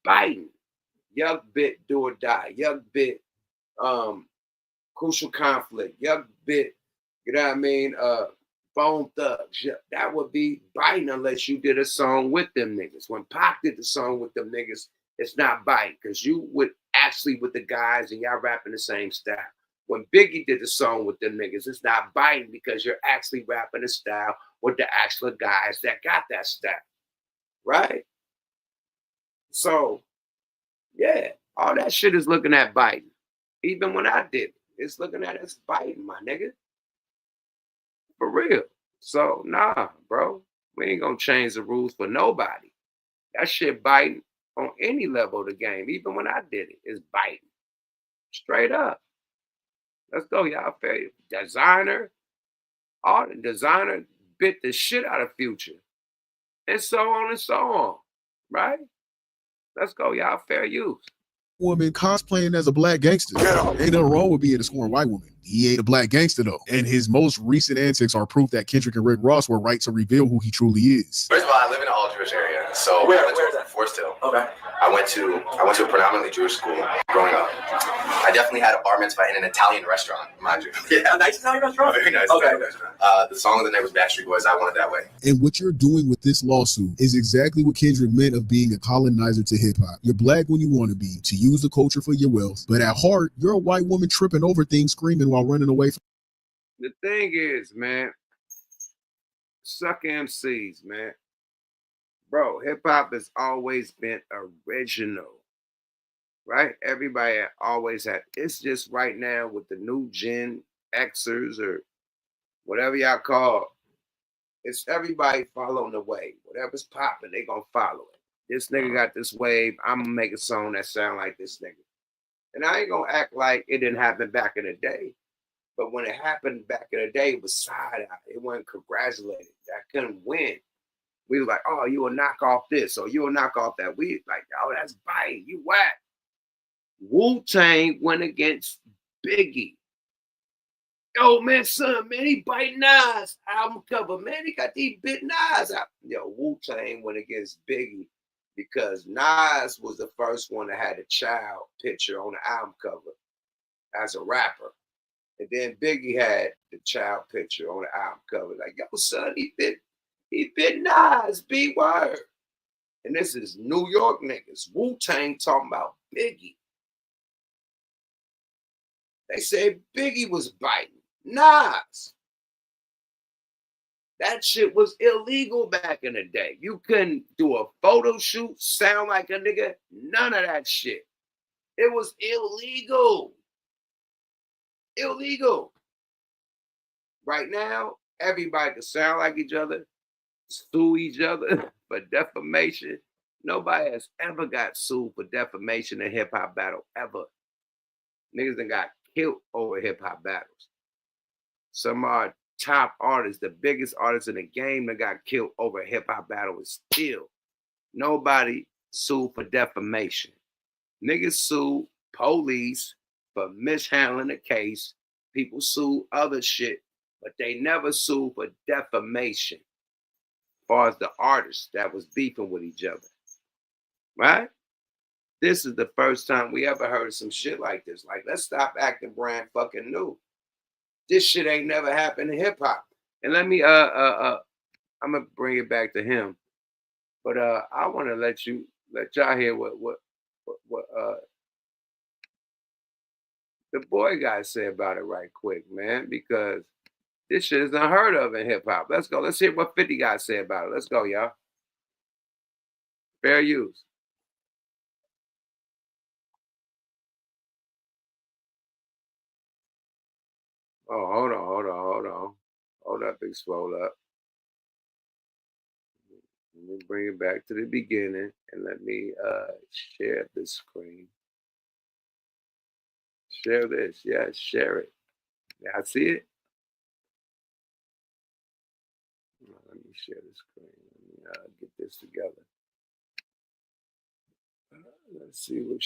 biting. Yuck bit Do or Die. Yuck bit Crucial Conflict. Yuck bit, you know what I mean? Bone Thugs. Yeah, that would be biting unless you did a song with them niggas. When Pac did the song with them niggas, it's not biting because you would actually with the guys and y'all rapping the same style. When Biggie did the song with them niggas, it's not biting because you're actually rapping the style with the actual guys that got that style. Right? So, yeah, all that shit is looking at biting. Even when I did it, it's looking at us biting, my nigga. For real. So, nah, bro. We ain't gonna change the rules for nobody. That shit biting on any level of the game. Even when I did it, it's biting. Straight up. Let's go, y'all. Fair. Designer, all the designer bit the shit out of Future. And so on and so on. Right? Let's go, y'all. Fair use. Woman cosplaying as a black gangster. Ain't nothing wrong with being a scorned white woman. He ain't a black gangster though. And his most recent antics are proof that Kendrick and Rick Ross were right to reveal who he truly is. First of all, I live in an all-Jewish area, so Where I is went that? to Forest Hill. Okay. I went to a predominantly Jewish school growing up. I definitely had a bar mitzvah in an Italian restaurant, mind you. Yeah. A nice Italian restaurant? Very nice Italian restaurant. The song of the night was Backstreet Boys, I Want It That Way. And what you're doing with this lawsuit is exactly what Kendrick meant of being a colonizer to hip-hop. You're black when you want to be, to use the culture for your wealth, but at heart, you're a white woman tripping over things, screaming while running away from. The thing is, man, suck MCs, man. Bro, hip-hop has always been original. Right? Everybody always had. It's just right now with the new Gen Xers or whatever y'all call it, it's everybody following the wave. Whatever's popping, they gonna follow it. This nigga got this wave. I'm gonna make a song that sound like this nigga. And I ain't gonna act like it didn't happen back in the day. But when it happened back in the day, it was side eye. It wasn't congratulated. I couldn't win. We was like, oh, you will knock off this or you will knock off that. We like, oh, that's biting. You whack. Wu-Tang went against Biggie. Yo, man, son, man, he biting Nas album cover. Man, he got these bit Nas out. Yo, Wu-Tang went against Biggie because Nas was the first one that had a child picture on the album cover as a rapper. And then Biggie had the child picture on the album cover. Like, yo, son, he bit Nas, B-word. And this is New York niggas. Wu-Tang talking about Biggie. They said Biggie was biting Nas. That shit was illegal back in the day. You couldn't do a photo shoot, sound like a nigga. None of that shit. It was illegal. Illegal. Right now, everybody can sound like each other, sue each other for defamation. Nobody has ever got sued for defamation in hip-hop battle, ever. Niggas done got killed over hip-hop battles. Some of our top artists, the biggest artists in the game that got killed over a hip-hop battle is still nobody sued for defamation. Niggas sue police for mishandling the case. People sue other shit, but they never sue for defamation as far as the artists that was beefing with each other. Right? This is the first time we ever heard of some shit like this. Like, let's stop acting brand fucking new. This shit ain't never happened in hip hop. And let me I'm gonna bring it back to him. But I want to let y'all hear what the boy guy say about it right quick, man, because This shit is unheard of in hip hop. Let's go. Let's hear what 50 got to say about it. Let's go, y'all. Fair use. Oh, hold on. Hold up, big swole up. Let me bring it back to the beginning and let me share the screen. Share this. Yes, share it. Yeah, I see it. Let me share the screen. Let me get this together. Let's see what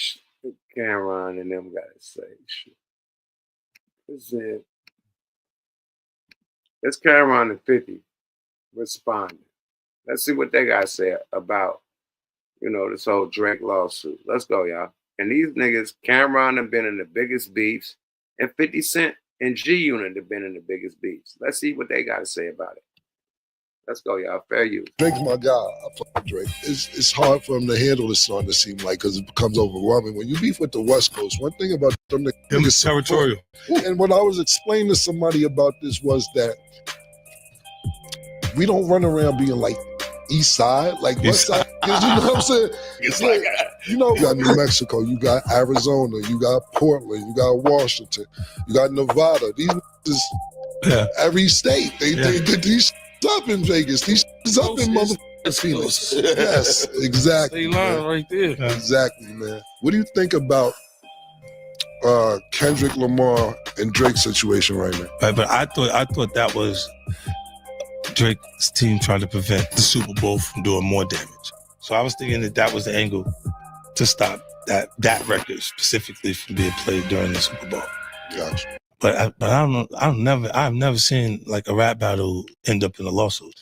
Cameron and them got to say. That's it. It's Cameron and 50 responding. Let's see what they got to say about, this whole Drake lawsuit. Let's go, y'all. And these niggas, Cameron have been in the biggest beefs, and 50 Cent and G-Unit have been in the biggest beefs. Let's see what they got to say about it. Let's go, y'all. Fair use. Drake's my guy. I fuck with Drake. It's hard for him to handle this song, to seem like, because it becomes overwhelming. When you beef with the West Coast, one thing about them niggas territorial. And what I was explaining to somebody about this was that we don't run around being like East Side, like West Side. You know what I'm saying? It's like, you got New Mexico, you got Arizona, you got Portland, you got Washington, you got Nevada. These is every state. They these up in Vegas. These up in motherfucking Phoenix. Yes, exactly. They line right there. Exactly, man. What do you think about Kendrick Lamar and Drake's situation right now? Right, but I thought that was Drake's team trying to prevent the Super Bowl from doing more damage. So I was thinking that was the angle to stop that record specifically from being played during the Super Bowl. Gotcha. But I don't know. I've never seen like a rap battle end up in a lawsuit.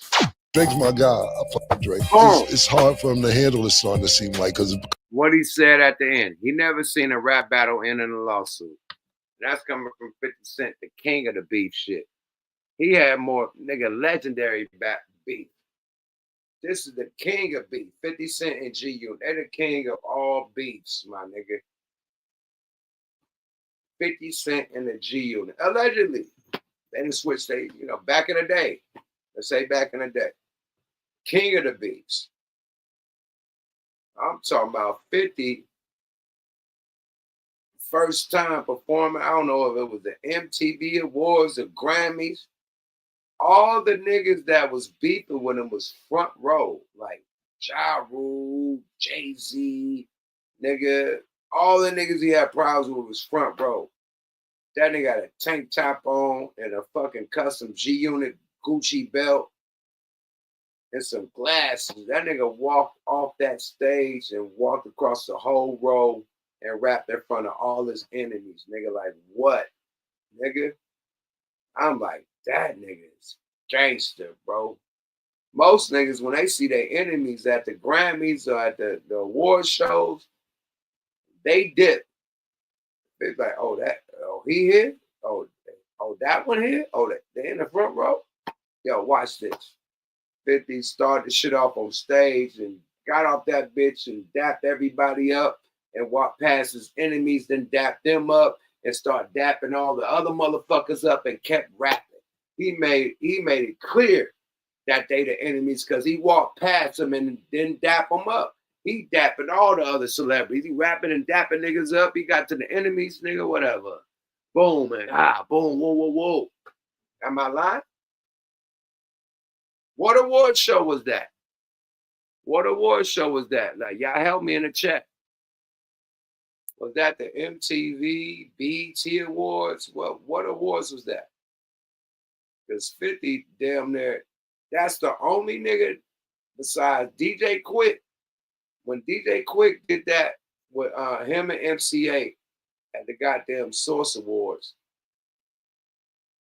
Drake's my guy. I fuck with Drake. It's hard for him to handle this song, to seem like, because what he said at the end. He never seen a rap battle end in a lawsuit. That's coming from 50 Cent, the king of the beef shit. He had more legendary beef. This is the king of beef. 50 Cent and G-Unit. They're the king of all beefs, my nigga. 50 Cent and the G-Unit. Allegedly. They didn't switch. Back in the day. Let's say back in the day. King of the beefs. I'm talking about 50. First time performing. I don't know if it was the MTV Awards, the Grammys. All the niggas that was beefing with him was front row. Like Ja Rule, Jay-Z, nigga. All the niggas he had problems with was front row. That nigga got a tank top on and a fucking custom G-Unit Gucci belt and some glasses. That nigga walked off that stage and walked across the whole row and rapped in front of all his enemies. Nigga, like, what? Nigga? I'm like, that nigga is gangster, bro. Most niggas, when they see their enemies at the Grammys or at the award shows, they dip. It's like, he here? Oh, that one here? Oh, they in the front row? Yo, watch this. 50 started the shit off on stage and got off that bitch and dapped everybody up and walked past his enemies, then dapped them up and started dapping all the other motherfuckers up and kept rapping. He made it clear that they the enemies because he walked past them and didn't dap them up. He dapping all the other celebrities. He rapping and dapping niggas up. He got to the enemies, nigga, whatever. Boom, and boom, whoa. Am I lying? What award show was that? What award show was that? Like, y'all help me in the chat. Was that the MTV, BET Awards? What awards was that? Because 50 damn near, that's the only nigga besides DJ Quick. When DJ Quick did that with him and MCA at the goddamn Source Awards,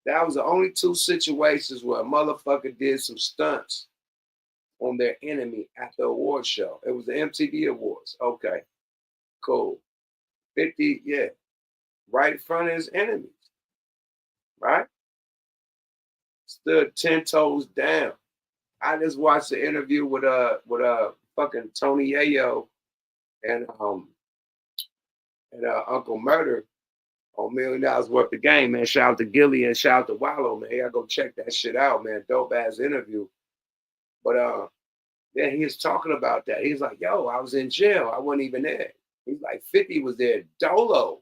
that was the only two situations where a motherfucker did some stunts on their enemy at the award show. It was the MTV Awards. Okay, cool. 50, yeah, right in front of his enemies, right? Stood 10 toes down. I just watched the interview with fucking Tony Yayo and Uncle Murder, on $1 million worth of game, man. Shout out to Gilly and shout out to Wallow, man. Y'all go check that shit out, man. Dope ass interview. But yeah, he was talking about that. He's like, yo, I was in jail. I wasn't even there. He's like, 50 was there dolo.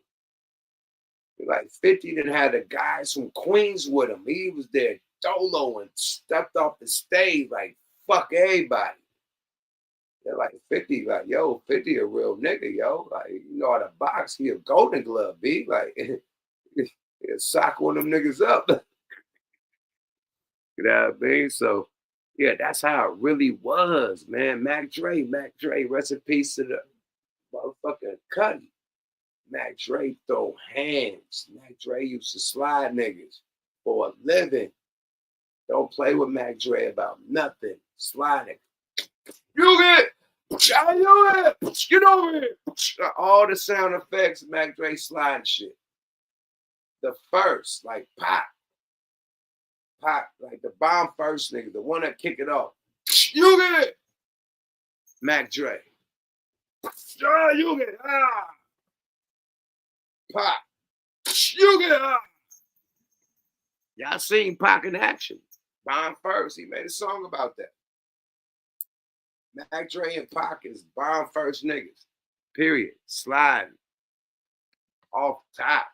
He's like, 50 didn't have the guys from Queens with him. He was there dolo and stepped off the stage like, fuck everybody. They're like, 50, like, yo, 50 a real nigga, yo. Like, you know how to box, he a Golden Glove, B. Like, he'll sock one of them niggas up. You know what I mean? So, yeah, that's how it really was, man. Mac Dre, rest in peace to the motherfucking Cuddy. Mac Dre throw hands. Mac Dre used to slide niggas for a living. Don't play with Mac Dre about nothing. Sliding. You get get over here. All the sound effects, Mac Dre sliding shit. The first, like pop, like the bomb first nigga, the one that kick it off. You get it. Mac Dre. You get it. Pop. You get it. Y'all seen Pac in action. Bomb first. He made a song about that. Mac Dre and Pac is bomb first niggas. Period. Sliding. Off top.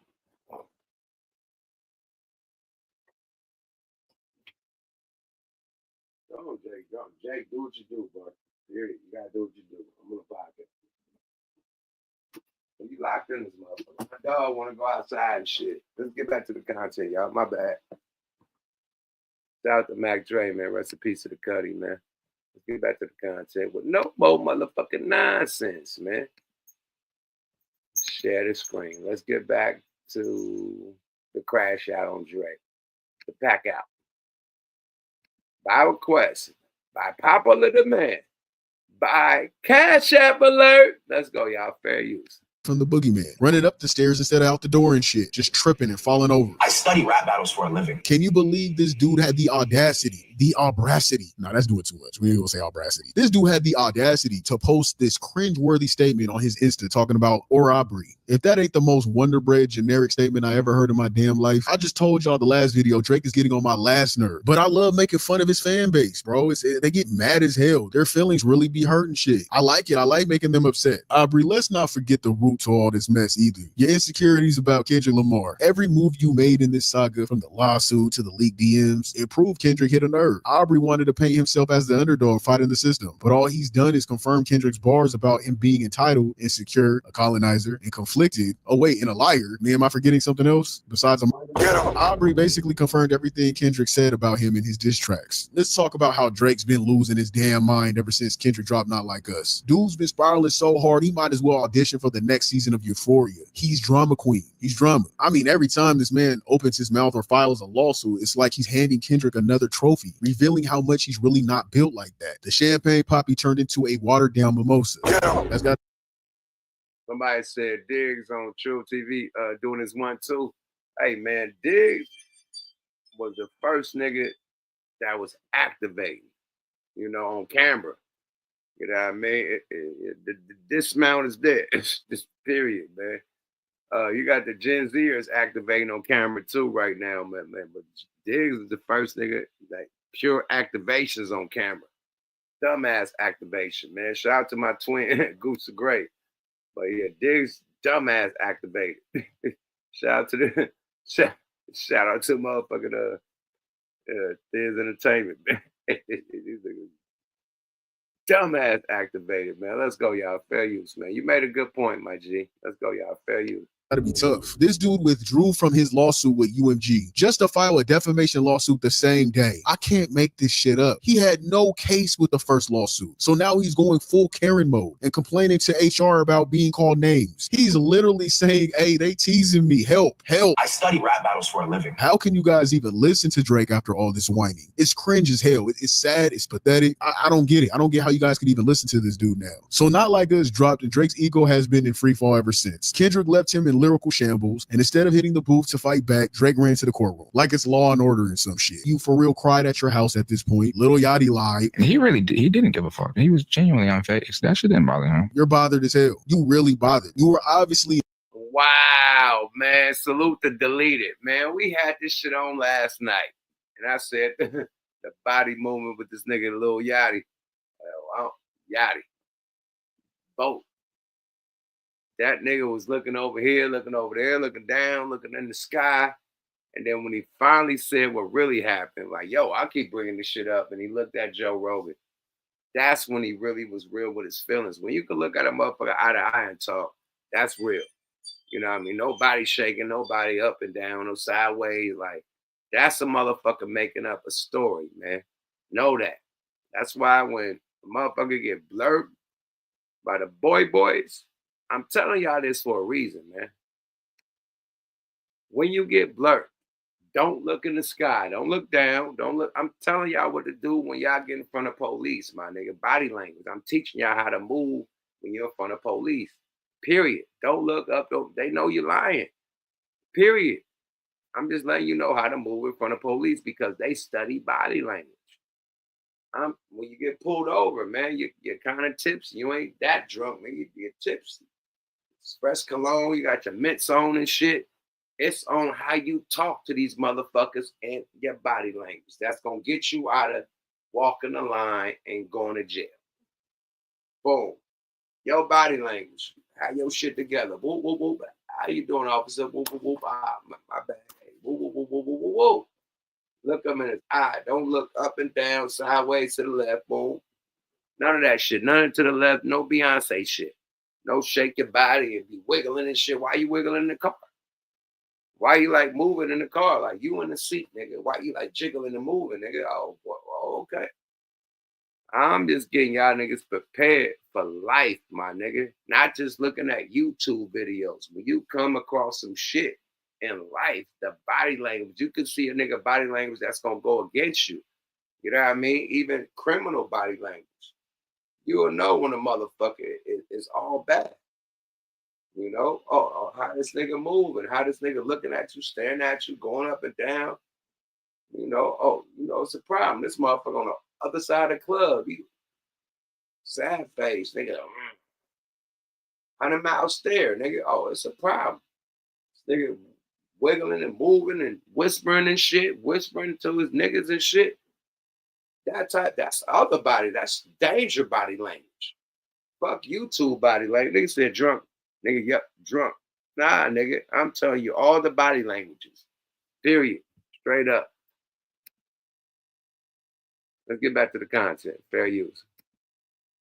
Go, Jake. Go. Jake, do what you do, bro. Period. You gotta do what you do. I'm gonna block it. You locked in this motherfucker. My dog wanna go outside and shit. Let's get back to the content, y'all. My bad. Shout out to Mac Dre, man. Rest in peace to the Cuddy, man. Let's get back to the content with no more motherfucking nonsense, man. Share the screen. Let's get back to the crash out on Dre. The pack out. By request, by popular demand, by Cash App alert. Let's go, y'all. Fair use. From the boogeyman, running up the stairs instead of out the door and shit, just tripping and falling over. I study rap battles for a living. Can you believe this dude had the audacity? No, that's doing too much. We ain't gonna say audacity. This dude had the audacity to post this cringeworthy statement on his Insta talking about Aubrey. If that ain't the most wonder bread generic statement I ever heard in my damn life, I just told y'all the last video, Drake is getting on my last nerve. But I love making fun of his fan base, bro. They get mad as hell. Their feelings really be hurting shit. I like it. I like making them upset. Aubrey, let's not forget the root to all this mess either. Your insecurities about Kendrick Lamar. Every move you made in this saga, from the lawsuit to the leaked DMs, it proved Kendrick hit a nerve. Aubrey wanted to paint himself as the underdog fighting the system, but all he's done is confirm Kendrick's bars about him being entitled, insecure, a colonizer, and conflicted. Oh wait, and a liar. Man, am I forgetting something else? Besides Aubrey basically confirmed everything Kendrick said about him in his diss tracks. Let's talk about how Drake's been losing his damn mind ever since Kendrick dropped Not Like Us. Dude's been spiraling so hard, he might as well audition for the next season of Euphoria. He's drama queen. He's drama. I mean, every time this man opens his mouth or files a lawsuit, it's like he's handing Kendrick another trophy, revealing how much he's really not built like that. The champagne poppy turned into a watered down mimosa. That's got. Somebody said Diggs on True TV doing his 1-2. Hey man, Diggs was the first nigga that was activating, you know, on camera. You know what I mean? The dismount is there. This period, man. You got the Gen Zers activating on camera too right now, man. But Diggs is the first nigga, like pure activations on camera. Dumbass activation, man. Shout out to my twin, Goose of Gray. But yeah, Diggs dumbass activated. Shout out to the shout out to motherfucking Thiz Entertainment, man. Dumbass activated, man. Let's go, y'all. Fair use, man. You made a good point, my G. Let's go, y'all. Fair use. Gotta be tough. This dude withdrew from his lawsuit with UMG just to file a defamation lawsuit the same day. I can't make this shit up. He had no case with the first lawsuit. So now he's going full Karen mode and complaining to HR about being called names. He's literally saying, hey, they teasing me. Help, help. I study rap battles for a living. How can you guys even listen to Drake after all this whining? It's cringe as hell. It's sad. It's pathetic. I don't get it. I don't get how you guys could even listen to this dude now. So Not Like Us dropped and Drake's ego has been in free fall ever since. Kendrick left him in lyrical shambles, and instead of hitting the booth to fight back, Drake ran to the courtroom like it's Law and Order and some shit. You for real cried at your house at this point. Lil Yachty lied. He didn't give a fuck. He was genuinely unfazed. That shit didn't bother him. You're bothered as hell. You really bothered. You were obviously. Wow, man. Salute to Deleted. Man, we had this shit on last night. And I said, the body movement with this nigga, Lil Yachty. Yachty. Both. That nigga was looking over here, looking over there, looking down, looking in the sky. And then when he finally said what really happened, like, yo, I keep bringing this shit up. And he looked at Joe Rogan. That's when he really was real with his feelings. When you can look at a motherfucker eye to eye and talk, that's real. You know what I mean? Nobody shaking, nobody up and down, no sideways. Like, that's a motherfucker making up a story, man. Know that. That's why when a motherfucker get blurred by the boys, I'm telling y'all this for a reason, man. When you get blurred, don't look in the sky. Don't look down. Don't look. I'm telling y'all what to do when y'all get in front of police, my nigga. Body language. I'm teaching y'all how to move when you're in front of police. Period. Don't look up. They know you're lying. Period. I'm just letting you know how to move in front of police because they study body language. When you get pulled over, man, you're kind of tipsy. You ain't that drunk, man. You get tipsy. Fresh cologne, you got your mints on and shit. It's on how you talk to these motherfuckers and your body language. That's going to get you out of walking the line and going to jail. Boom. Your body language. Have your shit together. Whoop, whoop, whoop. How you doing, officer? Whoop, whoop, whoop. Ah, my bad. Hey, whoop, whoop, whoop, whoop, whoop, whoop, whoop. Look him in his eye. Don't look up and down, sideways to the left. Boom. None of that shit. None to the left. No Beyonce shit. No shake your body and be wiggling and shit. Why you wiggling in the car? Why you like moving in the car? Like you in the seat, nigga. Why you like jiggling and moving, nigga? Oh, okay. I'm just getting y'all niggas prepared for life, my nigga. Not just looking at YouTube videos. When you come across some shit in life, the body language, you can see a nigga body language that's going to go against you. You know what I mean? Even criminal body language. You will know when a motherfucker is all bad. You know, how this nigga moving, how this nigga looking at you, staring at you, going up and down. You know, it's a problem. This motherfucker on the other side of the club, he sad face, nigga. 100-mile stare, nigga. Oh, it's a problem. This nigga wiggling and moving and whispering and shit, whispering to his niggas and shit. That's other body. That's danger body language. Fuck YouTube body language. Nigga said drunk. Nigga, yep, drunk. Nah, nigga, I'm telling you all the body languages. Period. Straight up. Let's get back to the content. Fair use.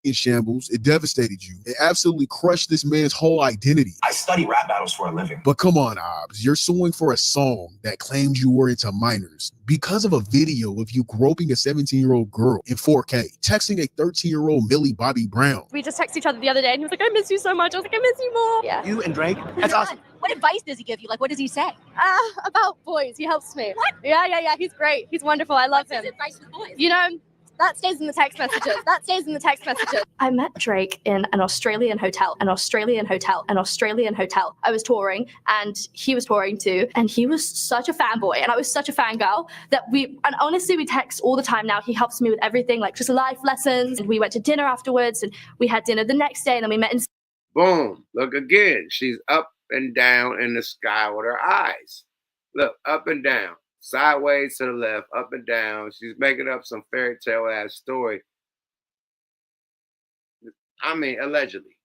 In shambles, it devastated you. It absolutely crushed this man's whole identity. I study rap battles for a living. But come on, Obbs, you're suing for a song that claimed you were into minors because of a video of you groping a 17-year-old girl in 4K, texting a 13-year-old Millie Bobby Brown. We just texted each other the other day and he was like, I miss you so much. I was like, I miss you more. Yeah. You and Drake? That's awesome. What advice does he give you? Like, what does he say? About boys. He helps me. What? Yeah. He's great. He's wonderful. I love him. What's his advice with boys? You know, that stays in the text messages. I met Drake in an Australian hotel. I was touring and he was touring too. And he was such a fanboy and I was such a fangirl that honestly, we text all the time now. He helps me with everything, like just life lessons. And we went to dinner afterwards and we had dinner the next day and then we met in... Boom. Look again. She's up and down in the sky with her eyes. Look, up and down. Sideways to the left, up and down. She's making up some fairy tale ass story. I mean, allegedly.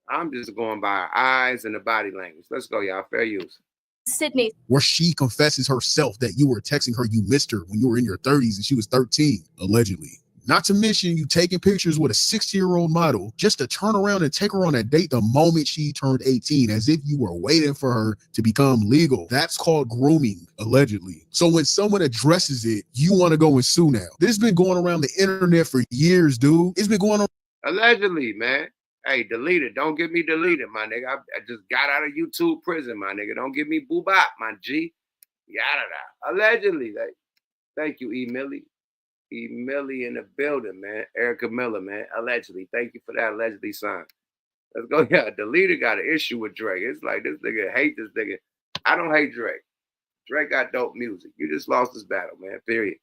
I'm just going by her eyes and the body language. Let's go, y'all. Fair use. Sydney. Where she confesses herself that you were texting her you missed her when you were in your 30s and she was 13, allegedly. Not to mention you taking pictures with a 60-year-old model just to turn around and take her on a date the moment she turned 18, as if you were waiting for her to become legal. That's called grooming, allegedly. So when someone addresses it, you want to go and sue now. This has been going around the internet for years, dude. It's been going on. Allegedly, man. Hey, deleted. Don't get me deleted, my nigga. I just got out of YouTube prison, my nigga. Don't give me boo-bop, my G. Yada. Allegedly. Thank you, E-Millie. E-Millie in the building, man. Erica Miller, man. Allegedly. Thank you for that allegedly sign. Let's go. Yeah, Deleted got an issue with Drake. It's like this nigga hate this nigga. I don't hate Drake. Drake got dope music. You just lost this battle, man. Period.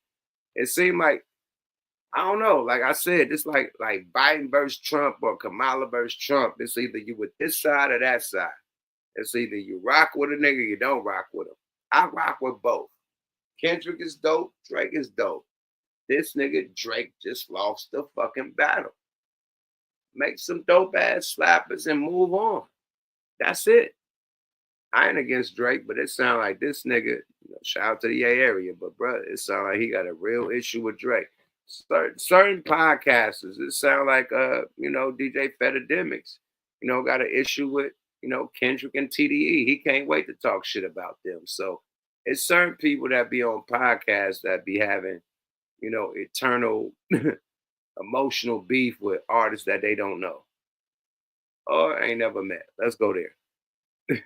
It seemed like, I don't know. Like I said, it's like Biden versus Trump or Kamala versus Trump. It's either you with this side or that side. It's either you rock with a nigga, you don't rock with him. I rock with both. Kendrick is dope. Drake is dope. This nigga Drake just lost the fucking battle. Make some dope ass slappers and move on. That's it. I ain't against Drake, but it sound like this nigga, shout out to the Bay Area, but bro, it sound like he got a real issue with Drake. Certain podcasters, it sound like DJ Fetademics, got an issue with, Kendrick and TDE. He can't wait to talk shit about them. So it's certain people that be on podcasts that be having, eternal emotional beef with artists that they don't know or ain't never met. Let's go there.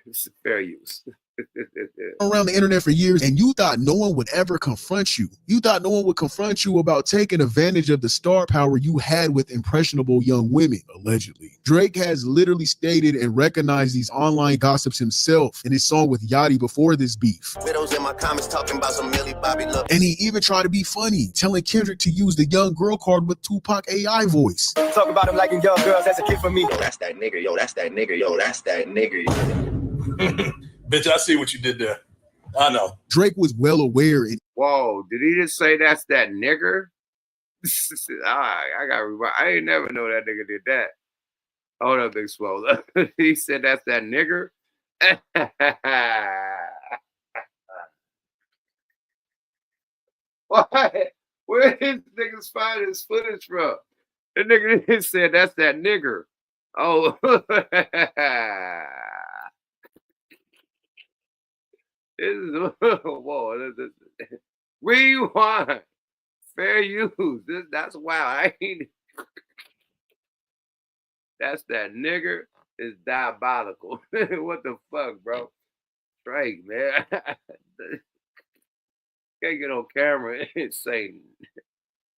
It's fair use. Around the internet for years, and you thought no one would ever confront you. You thought no one would confront you about taking advantage of the star power you had with impressionable young women, allegedly. Drake has literally stated and recognized these online gossips himself in his song with Yachty before this beef. Widows in my comments talking about some Millie Bobby love. And he even tried to be funny, telling Kendrick to use the young girl card with Tupac AI voice. Talk about him liking young girls, that's a kid for me. Yo, that's that nigga, yo, that's that nigga, yo, that's that nigga. Bitch, I see what you did there. I know. Drake was well aware. Whoa, did he just say that's that nigger? I got rewind. I ain't never know that nigga did that. Hold up, Big Swole. He said that's that nigger? Why? Where his niggas find his footage from? The nigga said that's that nigger. Oh. This is whoa. Rewind. Fair use. That's wild. I ain't. That's that nigger is diabolical. What the fuck, bro? Drake, man. Can't get on camera and say,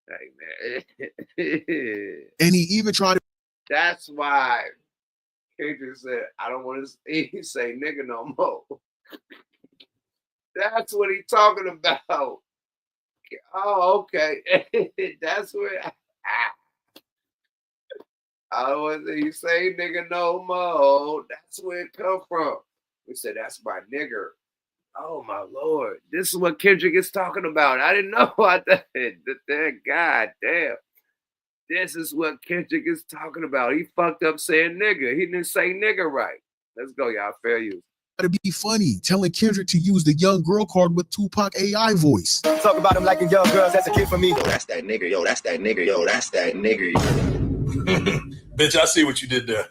hey, man. And he even tried to. That's why Kendrick said, I don't want to say nigga no more. That's what he's talking about. Oh, okay. That's what I don't want to say nigga no more. That's where it come from. We said that's my nigger. Oh my Lord. This is what Kendrick is talking about. I didn't know about that. God damn. This is what Kendrick is talking about. He fucked up saying nigga. He didn't say nigga right. Let's go, y'all. Fair use. To be funny, telling Kendrick to use the young girl card with Tupac AI voice. Talk about him liking young girls, that's a kid for me. Yo, that's that nigga, yo, that's that nigga, yo, that's that nigga. Bitch, I see what you did there.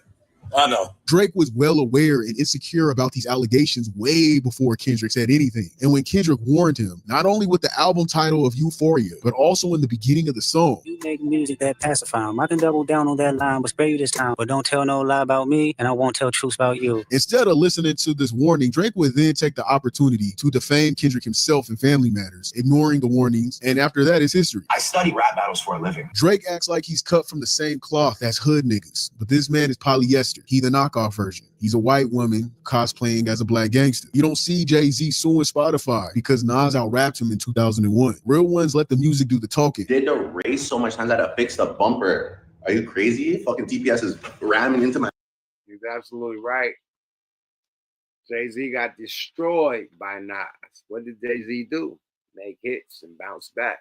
I know. Drake was well aware and insecure about these allegations way before Kendrick said anything. And when Kendrick warned him, not only with the album title of Euphoria, but also in the beginning of the song. You make music that pacify him. I can double down on that line, but spare you this time. But don't tell no lie about me, and I won't tell truths about you. Instead of listening to this warning, Drake would then take the opportunity to defame Kendrick himself in Family Matters, ignoring the warnings. And after that is history. I study rap battles for a living. Drake acts like he's cut from the same cloth as hood niggas, but this man is polyester. He the knockoff version. He's a white woman cosplaying as a black gangster. You don't see Jay-Z suing Spotify because Nas out-rapped him in 2001. Real ones let the music do the talking. Did the race so much time that I fixed the bumper. Are you crazy? Fucking TPS is ramming into my. He's absolutely right. Jay-Z got destroyed by Nas. What did Jay-Z do? Make hits and bounce back.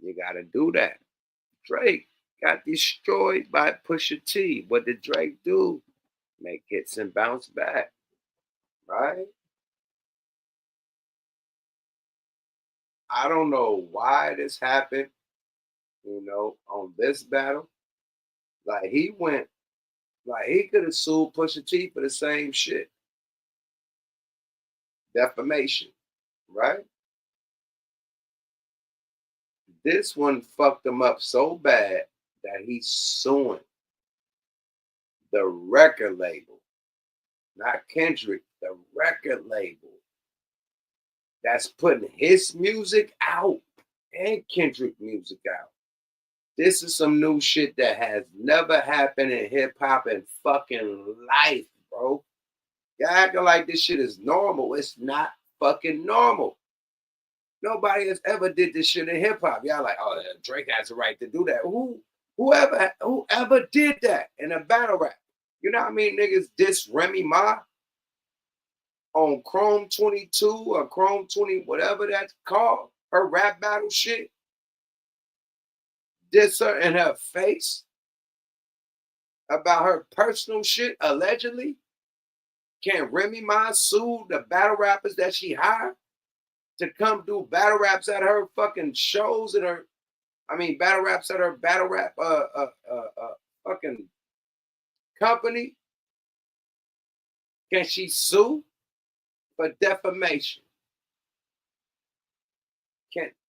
You got to do that. Drake got destroyed by Pusha T. What did Drake do? Make hits and bounce back. Right? I don't know why this happened, on this battle. Like, he could have sued Pusha T for the same shit. Defamation. Right? This one fucked him up so bad that he's suing the record label, not Kendrick, the record label that's putting his music out and Kendrick music out. This is some new shit that has never happened in hip hop in fucking life, bro. Y'all acting like this shit is normal. It's not fucking normal. Nobody has ever did this shit in hip hop. Y'all like, oh, Drake has a right to do that. Whoever did that in a battle rap? You know what I mean? Niggas diss Remy Ma on Chrome 22 or Chrome 20, whatever that's called, her rap battle shit. Diss her in her face about her personal shit, allegedly. Can Remy Ma sue the battle rappers that she hired to come do battle raps at her fucking shows and her, battle raps at her battle rap fucking company? Can she sue for defamation?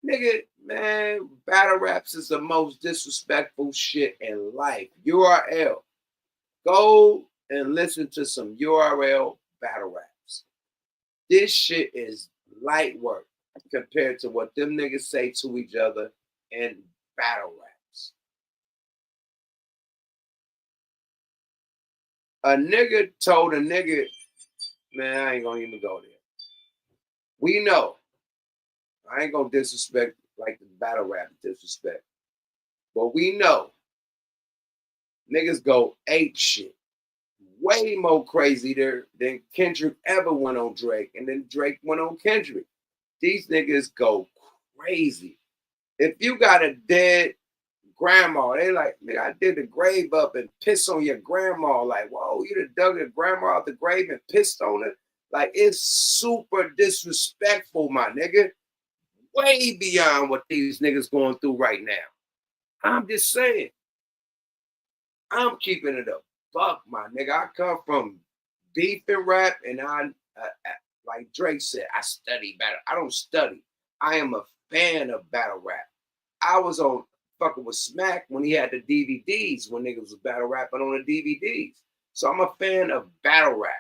Nigga, man, battle raps is the most disrespectful shit in life. URL. Go and listen to some URL battle raps. This shit is light work compared to what them niggas say to each other in battle raps. A nigga told a nigga, man, I ain't gonna even go there. We know. I ain't gonna disrespect like the battle rap disrespect. But we know niggas go ape shit. Way more crazy there than Kendrick ever went on Drake, and then Drake went on Kendrick. These niggas go crazy. If you got a dead grandma, they like, nigga, I did the grave up and piss on your grandma. Like, whoa, you done dug your grandma out the grave and pissed on her? Like, it's super disrespectful, my nigga. Way beyond what these niggas going through right now. I'm just saying. I'm keeping it a buck, my nigga. I come from beef and rap, and like Drake said, I study battle. I don't study. I am a fan of battle rap. I was on fucking with Smack when he had the DVDs, when niggas was battle rapping on the DVDs. So I'm a fan of battle rap.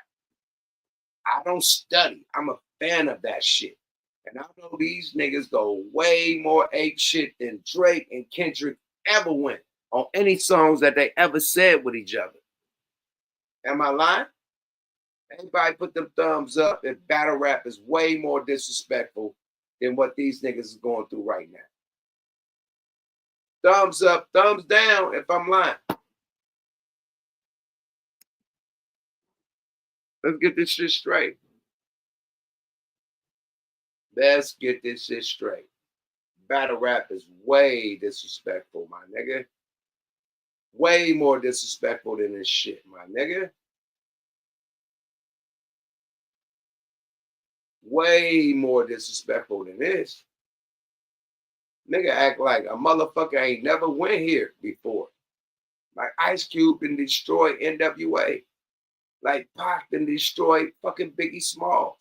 I don't study. I'm a fan of that shit. And I know these niggas go way more ape shit than Drake and Kendrick ever went on any songs that they ever said with each other. Am I lying? Anybody put them thumbs up if battle rap is way more disrespectful than what these niggas is going through right now. Thumbs up, thumbs down if I'm lying. Let's get this shit straight. Let's get this shit straight. Battle rap is way disrespectful, my nigga. Way more disrespectful than this shit, my nigga. Way more disrespectful than this. Nigga act like a motherfucker ain't never went here before. Like Ice Cube and destroyed NWA. Like Pac and destroyed fucking Biggie Smalls.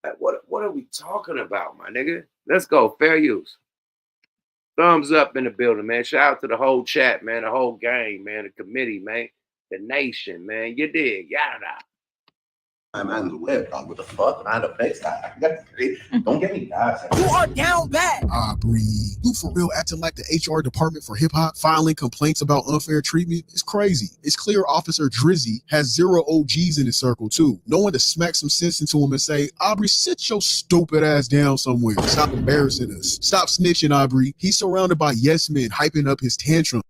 Like what are we talking about, my nigga? Let's go. Fair use. Thumbs up in the building, man. Shout out to the whole chat, man. The whole gang, man. The committee, man. The nation, man. You dig? Yada. I'm on the web, dog. What the fuck? I'm on the place. Don't get me that. You are down bad. Aubrey, you for real acting like the HR department for hip hop, filing complaints about unfair treatment? It's crazy. It's clear Officer Drizzy has 0 OGs in his circle too. No one to smack some sense into him and say, Aubrey, sit your stupid ass down somewhere. Stop embarrassing us. Stop snitching, Aubrey. He's surrounded by yes men hyping up his tantrum.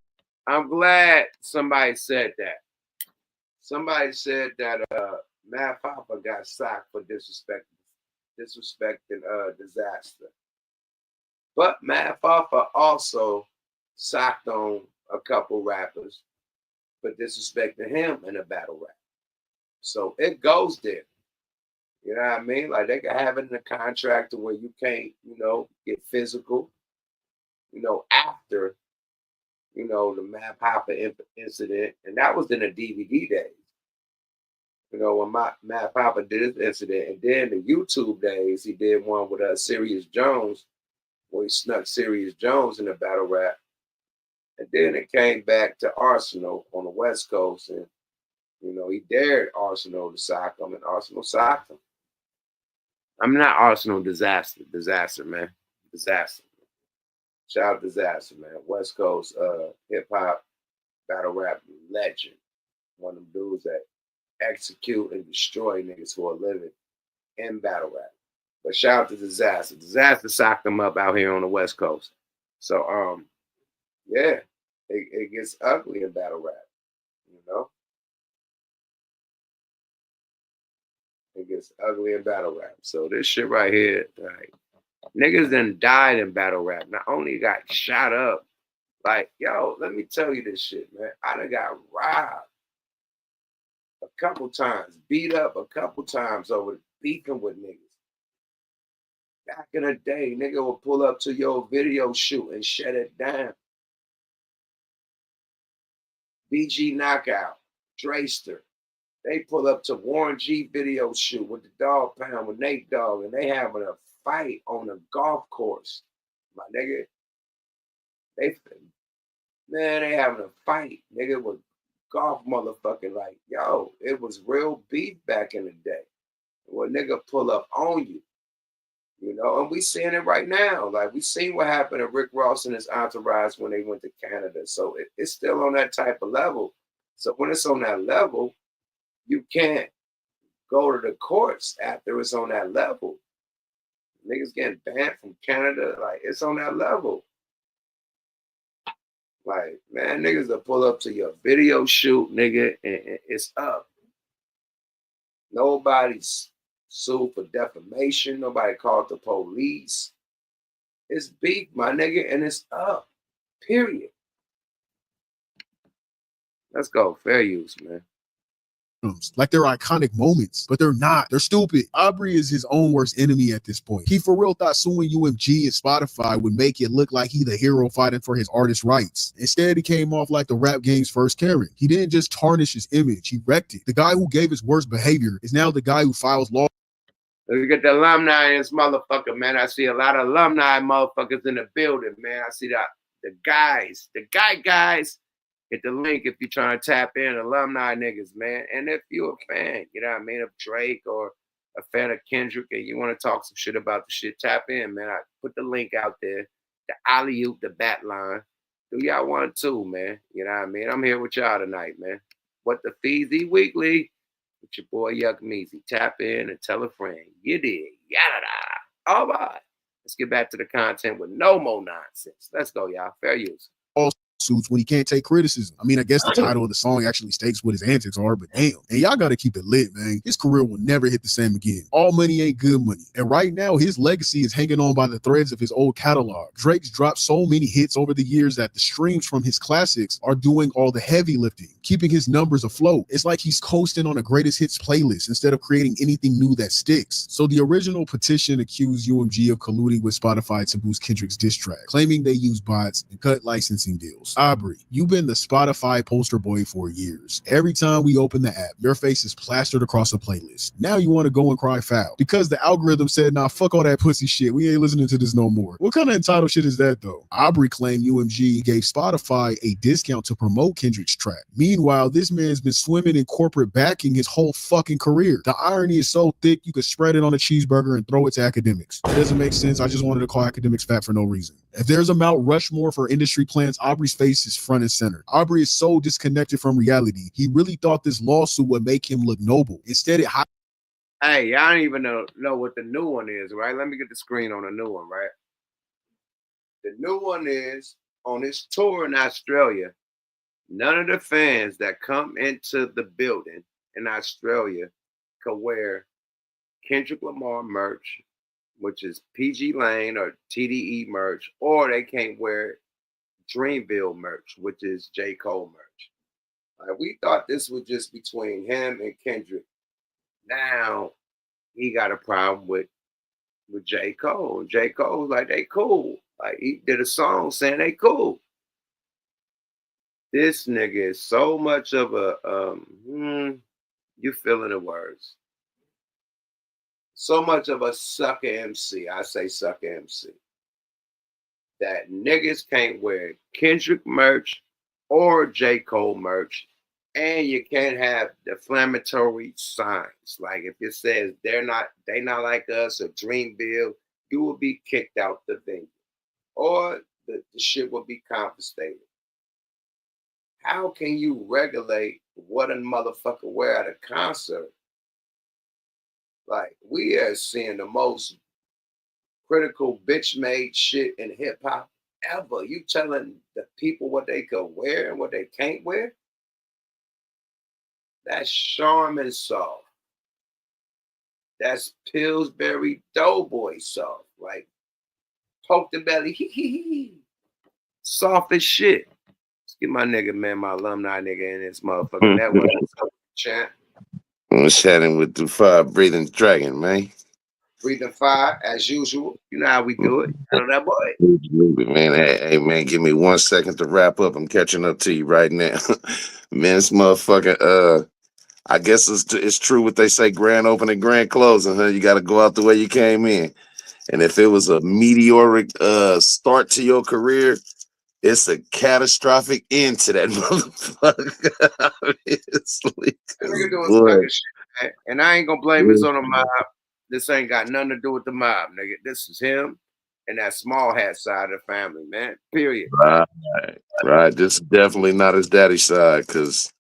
I'm glad somebody said that. Somebody said that Mad Papa got socked for disrespecting Disaster. But Mad Papa also socked on a couple rappers for disrespecting him in a battle rap. So it goes there. You know what I mean? Like they can have it in the contract to where you can't, get physical, after, the Mad Papa incident. And that was in the DVD days. When Mad Papa did this incident, and then the YouTube days, he did one with Serious Jones, where he snuck Serious Jones in a battle rap. And then it came back to Arsenal on the West Coast, and he dared Arsenal to sock him, and Arsenal socked him. I'm not Arsenal, Disaster, man. Disaster. Shout out Disaster, man. West Coast hip hop battle rap legend. One of them dudes that execute and destroy niggas for a living in battle rap. But shout out to Disaster. Disaster socked them up out here on the West Coast. So yeah, it gets ugly in battle rap. know? It gets ugly in battle rap. So this shit right here, like, niggas done died in battle rap. Not only got shot up, like, yo, let me tell you this shit, man. I done got robbed a couple times, beat up a couple times over beefing with niggas. Back in the day, nigga would pull up to your video shoot and shut it down. BG Knockout, Drayster. They pull up to Warren G video shoot with the Dog Pound with Nate Dogg, and they having a fight on a golf course. My nigga, they having a fight, nigga, with golf motherfucking, like, yo, it was real beef back in the day. When nigga pull up on you, you know, and we seeing it right now. Like, we seen what happened to Rick Ross and his entourage when they went to Canada. So it's still on that type of level. So when it's on that level, you can't go to the courts after it's on that level. Niggas getting banned from Canada, like, it's on that level. Like, man, niggas will pull up to your video shoot, nigga, and it's up. Nobody's sued for defamation. Nobody called the police. It's beef, my nigga, and it's up. Period. Let's go. Fair use, man. Like they're iconic moments, but they're not. They're stupid. Aubrey is his own worst enemy at this point. He for real thought suing UMG and Spotify would make it look like he the hero fighting for his artist rights. Instead, he came off like the rap game's first Karen. He didn't just tarnish his image, he wrecked it. The guy who gave his worst behavior is now the guy who files law. Let's get the alumni in this motherfucker, man. I see a lot of alumni motherfuckers in the building, man. I see that the guys. Hit the link if you're trying to tap in, alumni niggas, man. And if you're a fan, you know what I mean, of Drake or a fan of Kendrick and you want to talk some shit about the shit, tap in, man. I put the link out there, the alley-oop, the bat line. Do y'all want to, man? You know what I mean? I'm here with y'all tonight, man. What the Feezy Weekly with your boy Yuck Meezy. Tap in and tell a friend. You did. Yada. All right. Let's get back to the content with no more nonsense. Let's go, y'all. Fair use. Suits when he can't take criticism. I mean, I guess the title of the song actually states what his antics are, but damn. And y'all gotta keep it lit, man. His career will never hit the same again. All money ain't good money. And right now, his legacy is hanging on by the threads of his old catalog. Drake's dropped so many hits over the years that the streams from his classics are doing all the heavy lifting, keeping his numbers afloat. It's like he's coasting on a greatest hits playlist instead of creating anything new that sticks. So the original petition accused UMG of colluding with Spotify to boost Kendrick's diss track, claiming they use bots and cut licensing deals. Aubrey, you've been the Spotify poster boy for years. Every time we open the app, your face is plastered across a playlist. Now you want to go and cry foul because the algorithm said, nah, fuck all that pussy shit. We ain't listening to this no more. What kind of entitled shit is that though? Aubrey claimed UMG gave Spotify a discount to promote Kendrick's track. Meanwhile, this man's been swimming in corporate backing his whole fucking career. The irony is so thick, you could spread it on a cheeseburger and throw it to academics. It doesn't make sense. I just wanted to call academics fat for no reason. If there's a Mount Rushmore for industry plans, Aubrey's face is front and center. Aubrey is so disconnected from reality. He really thought this lawsuit would make him look noble. Instead, it Hey, y'all don't even know what the new one is, right? Let me get the screen on the new one, right? The new one is on his tour in Australia. None of the fans that come into the building in Australia can wear Kendrick Lamar merch, which is PG Lane or TDE merch, or they can't wear Dreamville merch, which is J. Cole merch. Like, we thought this was just between him and Kendrick. Now he got a problem with J. Cole. And J. Cole's like, they cool. Like, he did a song saying they cool. This nigga is so much of a you feeling the words. So much of a sucker MC. I say sucker MC. That niggas can't wear Kendrick merch or J. Cole merch, and you can't have defamatory signs. Like if it says they not like us or Dreamville, you will be kicked out the venue, or the shit will be confiscated. How can you regulate what a motherfucker wear at a concert? Like, we are seeing the most critical bitch-made shit in hip-hop ever. You telling the people what they could wear and what they can't wear? That's Charmin soft. That's Pillsbury Doughboy soft. Like poke the belly. Soft as shit. Let's get my nigga, man, my alumni nigga in this motherfucking network. Champ. I'm chatting with the fire breathing dragon, man. Breathing fire as usual. You know how we do it. Hello, that boy. Man, hey, man, give me 1 second to wrap up. I'm catching up to you right now. Man, this motherfucker, I guess it's true what they say, grand opening, grand closing, huh? You got to go out the way you came in. And if it was a meteoric start to your career, it's a catastrophic end to that motherfucker. Obviously. Nigga doing Boy. sucker shit, man. And I ain't gonna blame this on the mob. This ain't got nothing to do with the mob, nigga. This is him and that small hat side of the family, man. Period. Right. This is definitely not his daddy's side, because,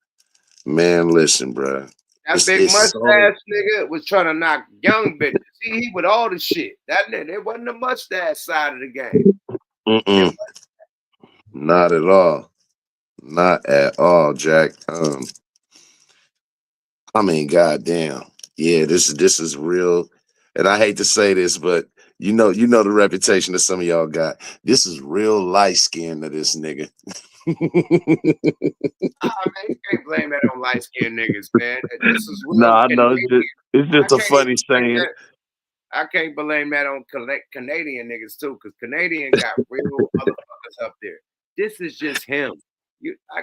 man, listen, bro. That big mustache nigga was trying to knock young bitches. See, he with all the shit. That nigga, it wasn't the mustache side of the game. Not at all. Not at all, Jack. I mean, goddamn. Yeah, this is real. And I hate to say this, but you know the reputation that some of y'all got. This is real light skin to this nigga. Man, you can't blame that on light skinned niggas, man. This is real. No, I know it's just a funny saying. I can't blame that on Canadian niggas too, because Canadian got real motherfuckers up there. This is just him.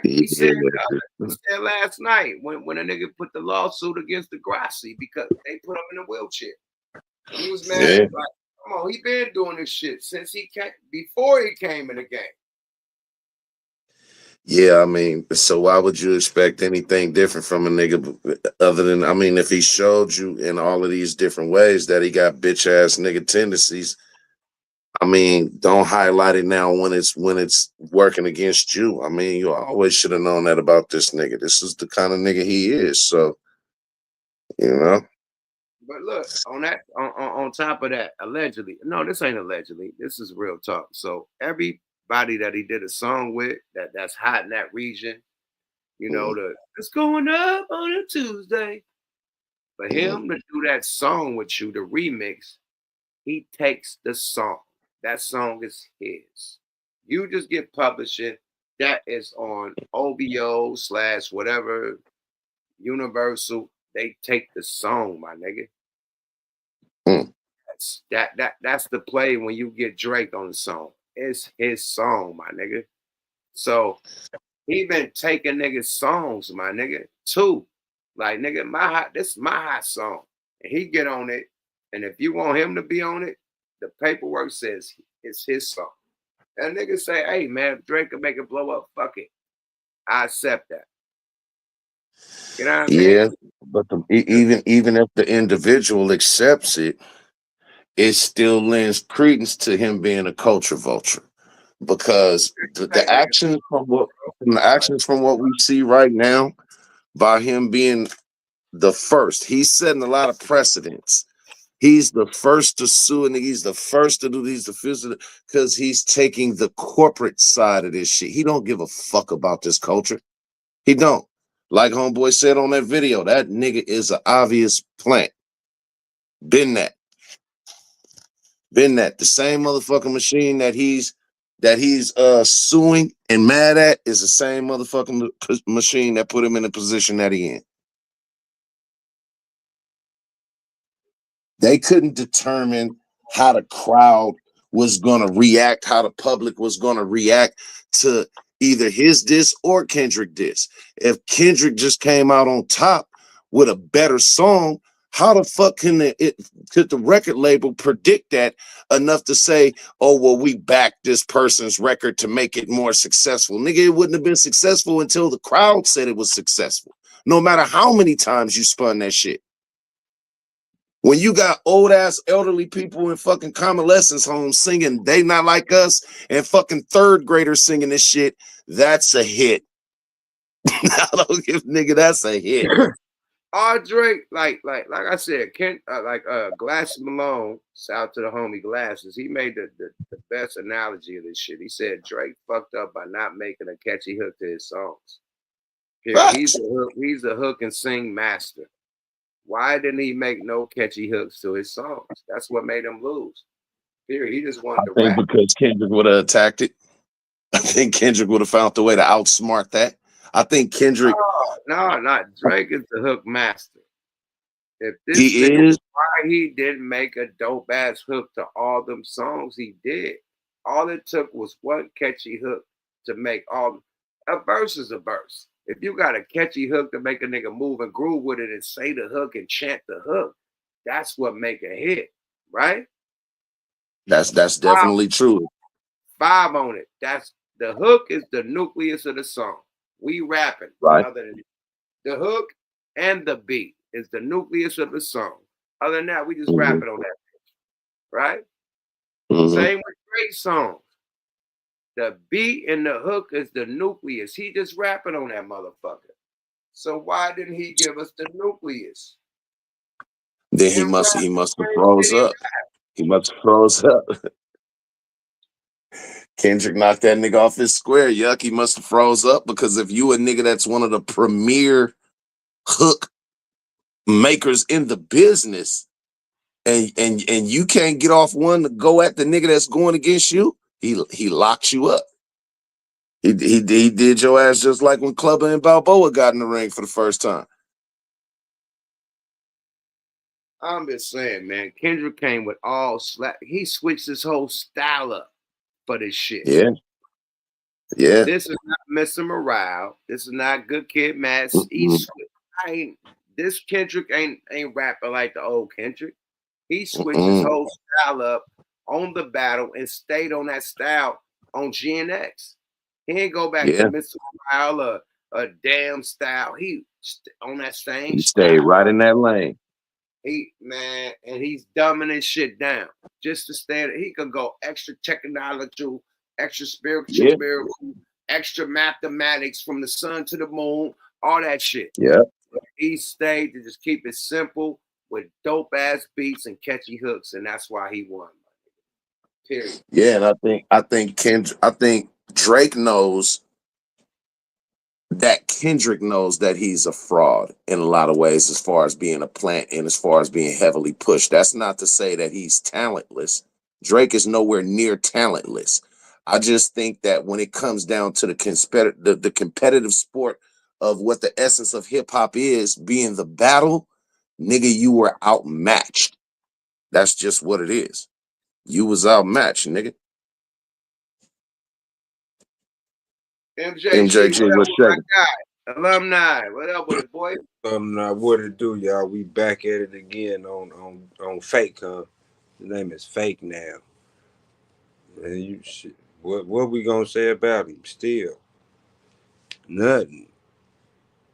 We said last night when a nigga put the lawsuit against Degrassi because they put him in a wheelchair. He was mad. Like, come on, he been doing this shit since he came, before he came in the game. Yeah, I mean, so why would you expect anything different from a nigga other than, I mean, if he showed you in all of these different ways that he got bitch ass nigga tendencies, I mean, don't highlight it now when it's working against you. I mean, you always should have known that about this nigga. This is the kind of nigga he is. So, you know. But look, on top of that, allegedly, no, this ain't allegedly. This is real talk. So everybody that he did a song with that's hot in that region, you know, it's going up on a Tuesday. For him to do that song with you, the remix, he takes the song. That song is his. You just get publishing. That is on OBO / whatever, Universal. They take the song, my nigga. That's the play when you get Drake on the song. It's his song, my nigga. So he been taking niggas' songs, my nigga, too. Like, nigga, this is my hot song. And he get on it. And if you want him to be on it, the paperwork says it's his song. And niggas say, hey, man, if Drake can make it blow up, fuck it. I accept that. You know what I mean? Yeah, but even if the individual accepts it, it still lends credence to him being a culture vulture, because the actions from what we see right now, by him being the first, he's setting a lot of precedents. He's the first to sue, and he's the first to do these because he's taking the corporate side of this shit. He don't give a fuck about this culture. He don't. Like homeboy said on that video, that nigga is an obvious plant. Been that. The same motherfucking machine that he's suing and mad at is the same motherfucking machine that put him in the position that he in. They couldn't determine how the crowd was going to react, how the public was going to react to either his diss or Kendrick diss. If Kendrick just came out on top with a better song, how the fuck could the record label predict that enough to say, oh, well, we backed this person's record to make it more successful? Nigga, it wouldn't have been successful until the crowd said it was successful, no matter how many times you spun that shit. When you got old ass elderly people in fucking convalescence homes singing They Not Like Us and fucking third graders singing this shit, that's a hit. I don't give nigga, that's a hit. Drake, like I said, Glasses Malone, shout to the homie Glasses, he made the best analogy of this shit. He said Drake fucked up by not making a catchy hook to his songs. Period. He's a hook and sing master. Why didn't he make no catchy hooks to his songs? That's what made him lose. Period. He just wanted to I think rap. because Kendrick would have attacked it. I think Kendrick would have found the way to outsmart that. I think Kendrick. No, not Drake is the hook master. If this He nigga, is. why he didn't make a dope ass hook to all them songs he did. All it took was one catchy hook to make all a verse is a verse. If you got a catchy hook to make a nigga move and groove with it and say the hook and chant the hook, that's what make a hit, right? That's definitely true. 5 on it. That's the hook is the nucleus of the song. We rapping. Right. Other than the hook and the beat is the nucleus of the song. Other than that, we just rapping on that bitch, right? Same with Drake songs. The beat and the hook is the nucleus. He just rapping on that motherfucker. So why didn't he give us the nucleus? Then he must have froze up. He must have froze up. Kendrick knocked that nigga off his square. Yuck, he must have froze up, because if you a nigga that's one of the premier hook makers in the business, and you can't get off one to go at the nigga that's going against you, he locked you up. He did your ass just like when Clubber and Balboa got in the ring for the first time. I'm just saying, man. Kendrick came with all slap. He switched his whole style up for this shit. Yeah. Yeah. This is not Mr. Morale. This is not Good Kid, Mad East. This Kendrick ain't rapping like the old Kendrick. He switched his whole style up on the battle and stayed on that style on GNX. He ain't go back to Mr. Morale or a damn style. He on that same He style. stayed right in that lane. And he's dumbing his shit down just to stay. He could go extra technological, extra spiritual, miracle, extra mathematics from the sun to the moon, all that shit. Yeah. He stayed to just keep it simple with dope ass beats and catchy hooks, and that's why he won. Period. Yeah, and I think Drake knows that Kendrick knows that he's a fraud in a lot of ways, as far as being a plant and as far as being heavily pushed. That's not to say that he's talentless. Drake is nowhere near talentless. I just think that when it comes down to the competitive sport of what the essence of hip hop is, being the battle, nigga, you were outmatched. That's just what it is. You was outmatched, nigga. MJG, what's shaking? Alumni, what up with it, boy? What it do, y'all? We back at it again on Fake, huh? His name is Fake now. And what we gonna say about him? Still nothing.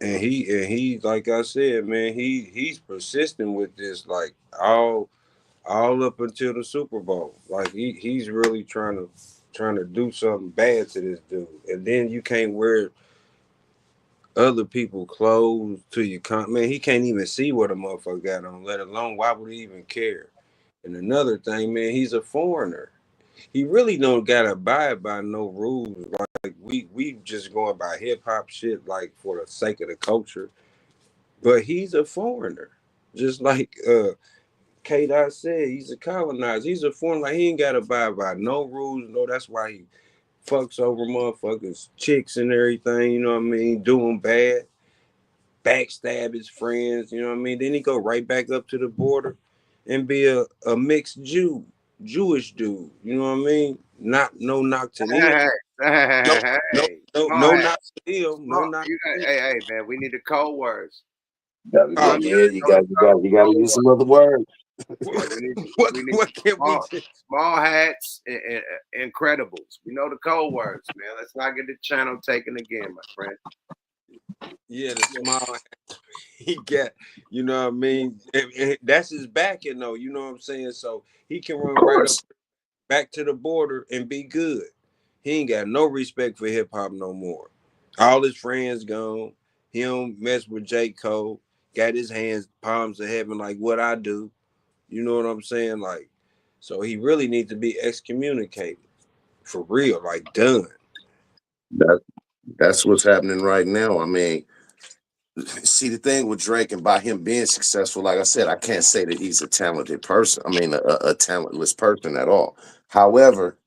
And he like I said, man, he's persistent with this, like all up until the Super Bowl. Like he's really trying to do something bad to this dude. And then you can't wear other people clothes to your man, he can't even see what a motherfucker got on, let alone why would he even care? And another thing, man, he's a foreigner. He really don't gotta abide by no rules. Like we just going by hip hop shit, like for the sake of the culture. But he's a foreigner. Just like K-Dot said, he's a colonizer. He's a foreigner. Like he ain't gotta abide by no rules. No, that's why he fucks over motherfuckers, chicks and everything, you know what I mean, doing bad, backstab his friends, you know what I mean. Then he go right back up to the border and be a mixed Jewish dude, you know what I mean. No knock to him. No knock to him. No knock. Hey, man, we need the code words. You gotta use some other words. What can we do? Small hats and incredibles. We know the code words, man. Let's not get the channel taken again, my friend. Yeah, the small hat he got, you know what I mean? That's his backing though, you know what I'm saying? So he can run right up back to the border and be good. He ain't got no respect for hip hop no more. All his friends gone. He don't mess with J. Cole. Got his hands palms of heaven like what I do. You know what I'm saying? Like, so he really needs to be excommunicated for real, like done. That's what's happening right now. I mean, See, the thing with Drake, and by him being successful, like I said, I can't say that he's a talented person. I mean, a talentless person at all. However,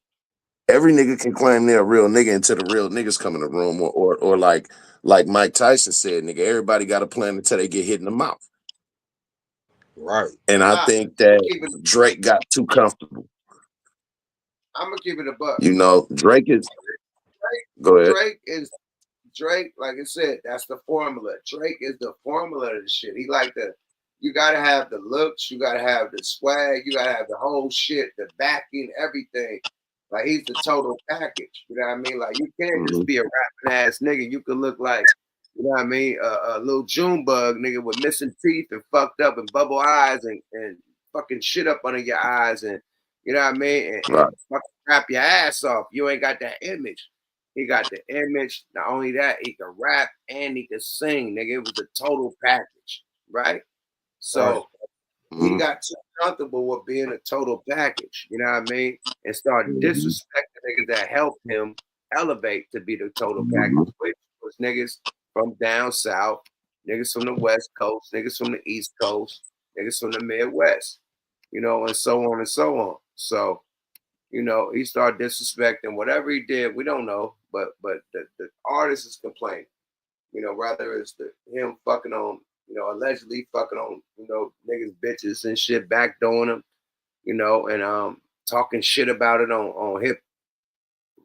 every nigga can claim they're a real nigga until the real niggas come in the room, or like Mike Tyson said, nigga, everybody got a plan until they get hit in the mouth. Right. And I think that Drake got too comfortable. I'm gonna keep it a buck. You know, Drake is. Go ahead. Drake, like I said, that's the formula. Drake is the formula of the shit. He like you gotta have the looks, you gotta have the swag, you gotta have the whole shit, the backing, everything. Like he's the total package. You know what I mean? Like you can't just be a rapping ass nigga. You can look like, you know what I mean, a little June bug nigga with missing teeth and fucked up and bubble eyes and fucking shit up under your eyes and you know what I mean, and fucking rap your ass off. You ain't got that image. He got the image. Not only that, he can rap and he can sing, nigga. It was a total package, right? So he got too comfortable with being a total package, you know what I mean? And started disrespecting niggas that helped him elevate to be the total package, which was niggas from down south, niggas from the West Coast, niggas from the East Coast, niggas from the Midwest, you know, and so on and so on. So, you know, he started disrespecting whatever he did. We don't know, but the artist is complaining. You know, rather it's him fucking on, you know, allegedly fucking on, you know, niggas, bitches and shit, backdooring them, you know, and talking shit about it on hip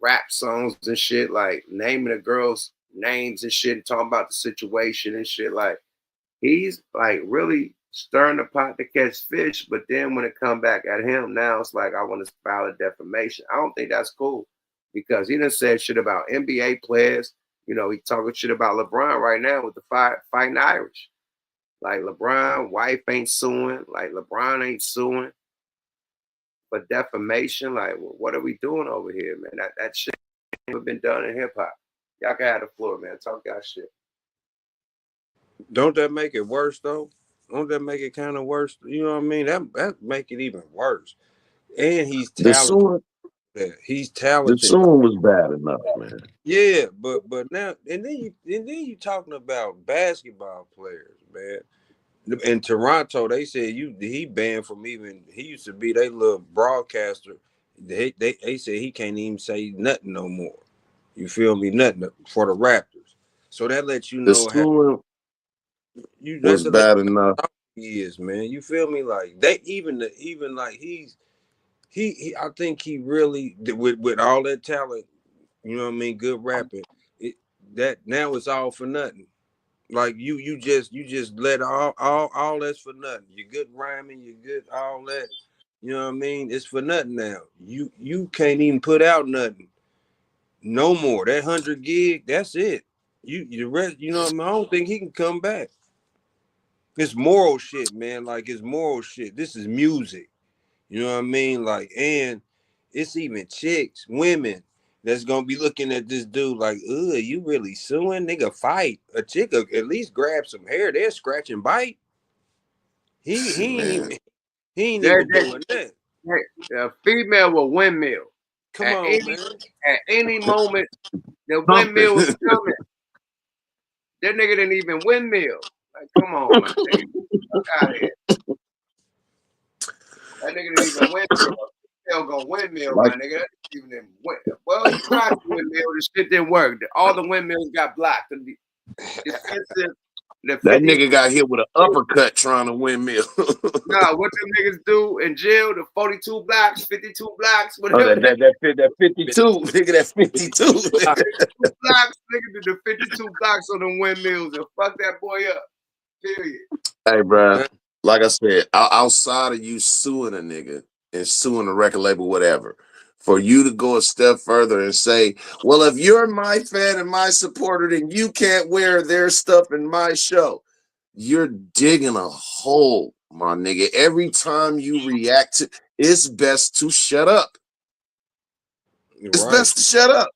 rap songs and shit, like naming the girls' names and shit, and talking about the situation and shit. Like he's like really stirring the pot to catch fish, but then when it come back at him, now it's like I want to file a defamation. I don't think that's cool because he done said shit about NBA players. You know, he talking shit about LeBron right now with the fighting Irish. Like LeBron, wife ain't suing. Like LeBron ain't suing. But defamation, like what are we doing over here, man? That shit never been done in hip hop. Y'all can have the floor, man. Talk y'all shit. Don't that make it worse though? Don't that make it kind of worse? You know what I mean? That make it even worse. And he's talented. He's talented. The song was bad enough, man. Yeah, but now and then you talking about basketball players, man. In Toronto, they said he banned from even. He used to be their little broadcaster. They said he can't even say nothing no more. You feel me? Nothing for the Raptors. So that lets you know how was bad enough. He is, man. You feel me? Like they even like he I think he really with all that talent. You know what I mean? Good rapping. That now it's all for nothing. Like you just let all that's for nothing. You're good rhyming, you're good all that. You know what I mean? It's for nothing now. You can't even put out nothing. No more. That 100 gig, that's it. The rest, you know what I mean? I don't think he can come back. It's moral shit, man. Like it's moral shit. This is music. You know what I mean? Like, and it's even chicks, women that's gonna be looking at this dude like, ugh, you really suing? Nigga, fight. A chick at least grab some hair. They'll scratch and bite. He ain't even doing that. A female will windmill. Come on, man. At any moment, the windmill was coming. That nigga didn't even windmill. Like, come on, my nigga. Fuck out of here. That nigga didn't even windmill. Hell gonna windmill, my nigga. That even didn't win. Well, he tried to windmill. The shit didn't work. All the windmills got blocked. That nigga got hit with an uppercut trying to windmill. Nah, what them niggas do in jail? The 42 blocks, 52 blocks, whatever. Oh, that 52, nigga. That 52. 52 blocks, nigga. Did the 52 blocks on them windmills and fuck that boy up. Period. Hey, bro. Like I said, outside of you suing a nigga and suing a record label, whatever, for you to go a step further and say, well, if you're my fan and my supporter, then you can't wear their stuff in my show. You're digging a hole, my nigga. Every time you react to, it's best to shut up. It's best to shut up.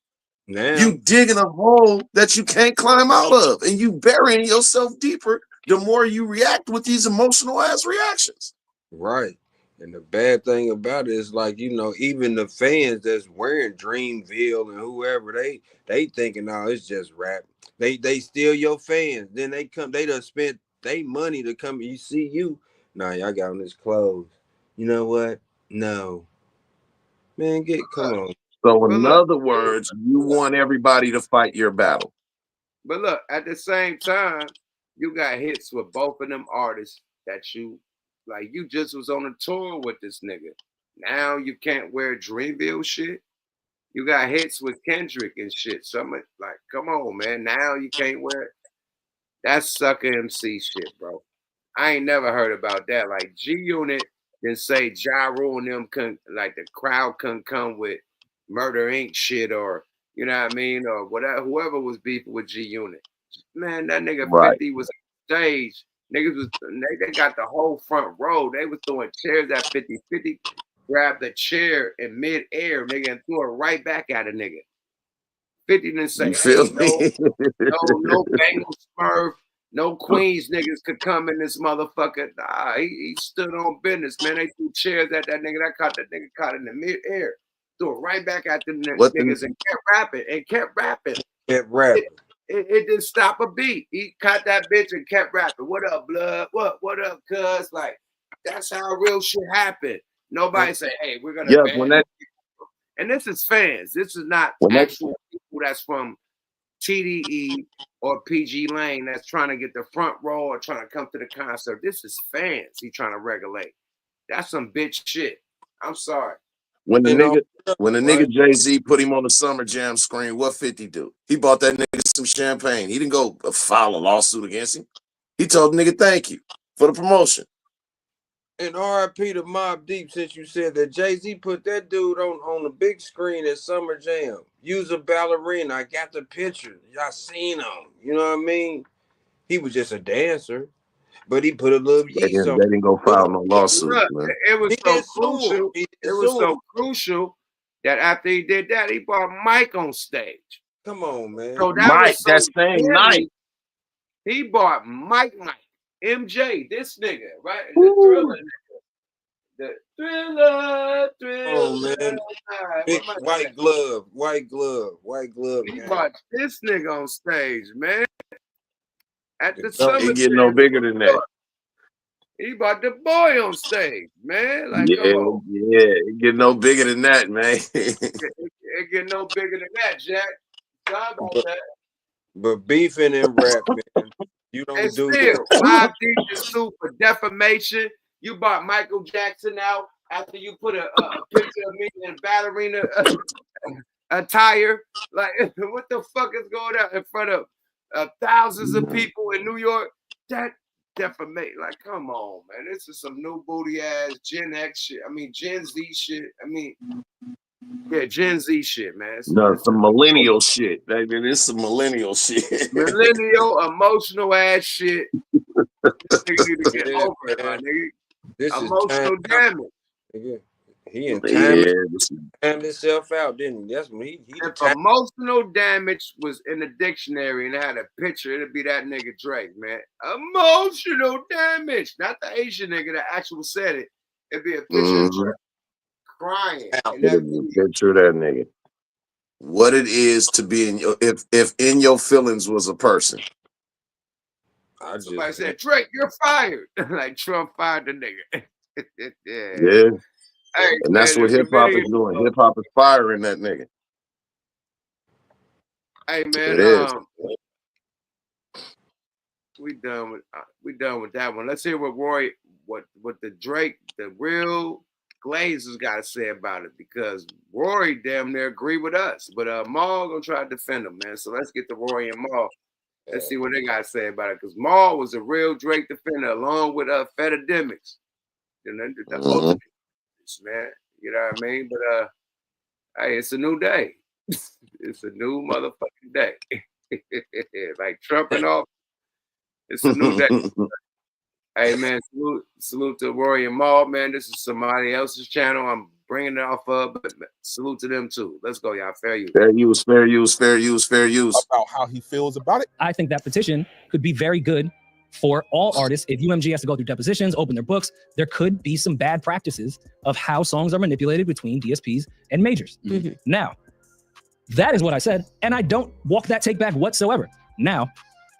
Now, you digging a hole that you can't climb out of, and you burying yourself deeper the more you react with these emotional ass reactions. Right. And the bad thing about it is, like, you know, even the fans that's wearing Dreamville and whoever, they thinking, oh, it's just rap. They steal your fans. Then they come, they done spent they money to come and see you. Nah, y'all got on this clothes. You know what? No. Man, come on. So But in look, other words, you want everybody to fight your battle. but look, at the same time, you got hits with both of them artists that you like. You just was on a tour with this nigga. Now you can't wear Dreamville shit. You got hits with Kendrick and shit. Some like, come on, man. Now you can't wear it. That's sucker MC shit, bro. I ain't never heard about that. Like G Unit then say Ja Rule and them like the crowd couldn't come with Murder Inc. shit or you know what I mean or whatever. Whoever was beefing with G Unit, man, that nigga Right. 50 was on stage. Niggas was they got the whole front row. They was throwing chairs at 50. 50 grabbed the chair in midair, nigga, and threw it right back at a nigga. 50 didn't say, You feel hey, no me? Bengal Smurf, no Queens niggas could come in this motherfucker. Nah, he stood on business, man. They threw chairs at that nigga. That nigga caught in the midair. Threw it right back at them niggas and kept rapping. Kept rapping. It didn't stop a beat. He caught that bitch and kept rapping. What up, blood? What up, cuz? Like, that's how real shit happened. Nobody say, hey, we're gonna ban. And this is fans. This is not actual people that's from TDE or PG Lane that's trying to get the front row or trying to come to the concert. This is fans he trying to regulate. That's some bitch shit. I'm sorry. When the nigga Jay-Z put him on the Summer Jam screen, what 50 do? He bought that nigga some champagne. He didn't go file a lawsuit against him. He told the nigga thank you for the promotion. And RIP to Mobb Deep, since you said that Jay-Z put that dude on the big screen at Summer Jam. Use a ballerina. I got the picture. Y'all seen him. You know what I mean? He was just a dancer, but he put a little yeast on. They didn't go file no lawsuit, man. It was so crucial. It was so crucial that after he did that, he brought Mike on stage. Come on, man. So that Mike, was so that same night. He bought Mike, MJ, this nigga, right? The Thriller nigga. The Thriller. Oh, man. Big white glove. He brought this nigga on stage, man. At the It Summer get no bigger than that. He brought the boy on stage, man. Like, come on. Yeah, it get no bigger than that, man. It get no bigger than that, Jack. Sorry about that. But beefing and rap, man, you don't and do still, that. 5 deep in suit for defamation. You bought Michael Jackson out after you put a picture of me in ballerina attire. Like, what the fuck is going on in front of thousands of people in New York? That defamation. Like, come on, man. This is some new booty ass Gen X shit. I mean, Gen Z shit. I mean, yeah, Gen Z shit, man. No, some millennial shit. It's some millennial shit. Millennial, emotional ass shit. This nigga need to get over it, my nigga. This emotional damage. Nigga. He timed himself out, didn't he? That's when he if emotional damage was in the dictionary and it had a picture, it'd be that nigga Drake, man. Emotional damage. Not the Asian nigga that actually said it. It'd be a picture of Drake crying. It'd be a picture of that nigga. What it is to be in your if in your feelings was a person. Somebody said, Drake, you're fired. Like Trump fired the nigga. Yeah. Hey, and that's what hip hop is doing. Hip hop is firing that nigga. Hey man, it is. We done with that one. Let's hear what Roy, what the Drake, the real Glazers got to say about it, because Rory damn near agree with us, but Maul gonna try to defend him, man. So let's get to Rory and Maul. Let's see what they got to say about it, because Maul was a real Drake defender along with Fedademics. The ultimate, man. You know what I mean? But hey, it's a new day. It's a new motherfucking day. Like Trump and all. It's a new day. Hey man, salute to Rory and Maul, man. This is somebody else's channel. I'm bringing it off of, but salute to them too. Let's go, y'all. Fair use. Fair use, fair use, fair use, fair use. About how he feels about it. I think that petition could be very good for all artists, if UMG has to go through depositions, open their books, there could be some bad practices of how songs are manipulated between DSPs and majors. Now, that is what I said, and I don't walk that take back whatsoever. Now,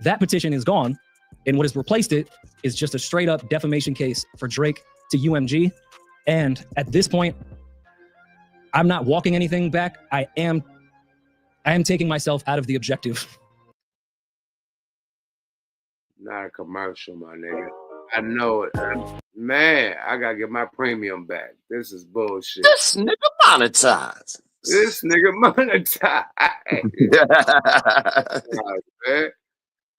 that petition is gone, and what has replaced it is just a straight up defamation case for Drake to UMG. And at this point, I'm not walking anything back. I am taking myself out of the objective. Not a commercial, my nigga. I know it. Man, I gotta get my premium back. This is bullshit. This nigga monetized. This nigga monetized. Man.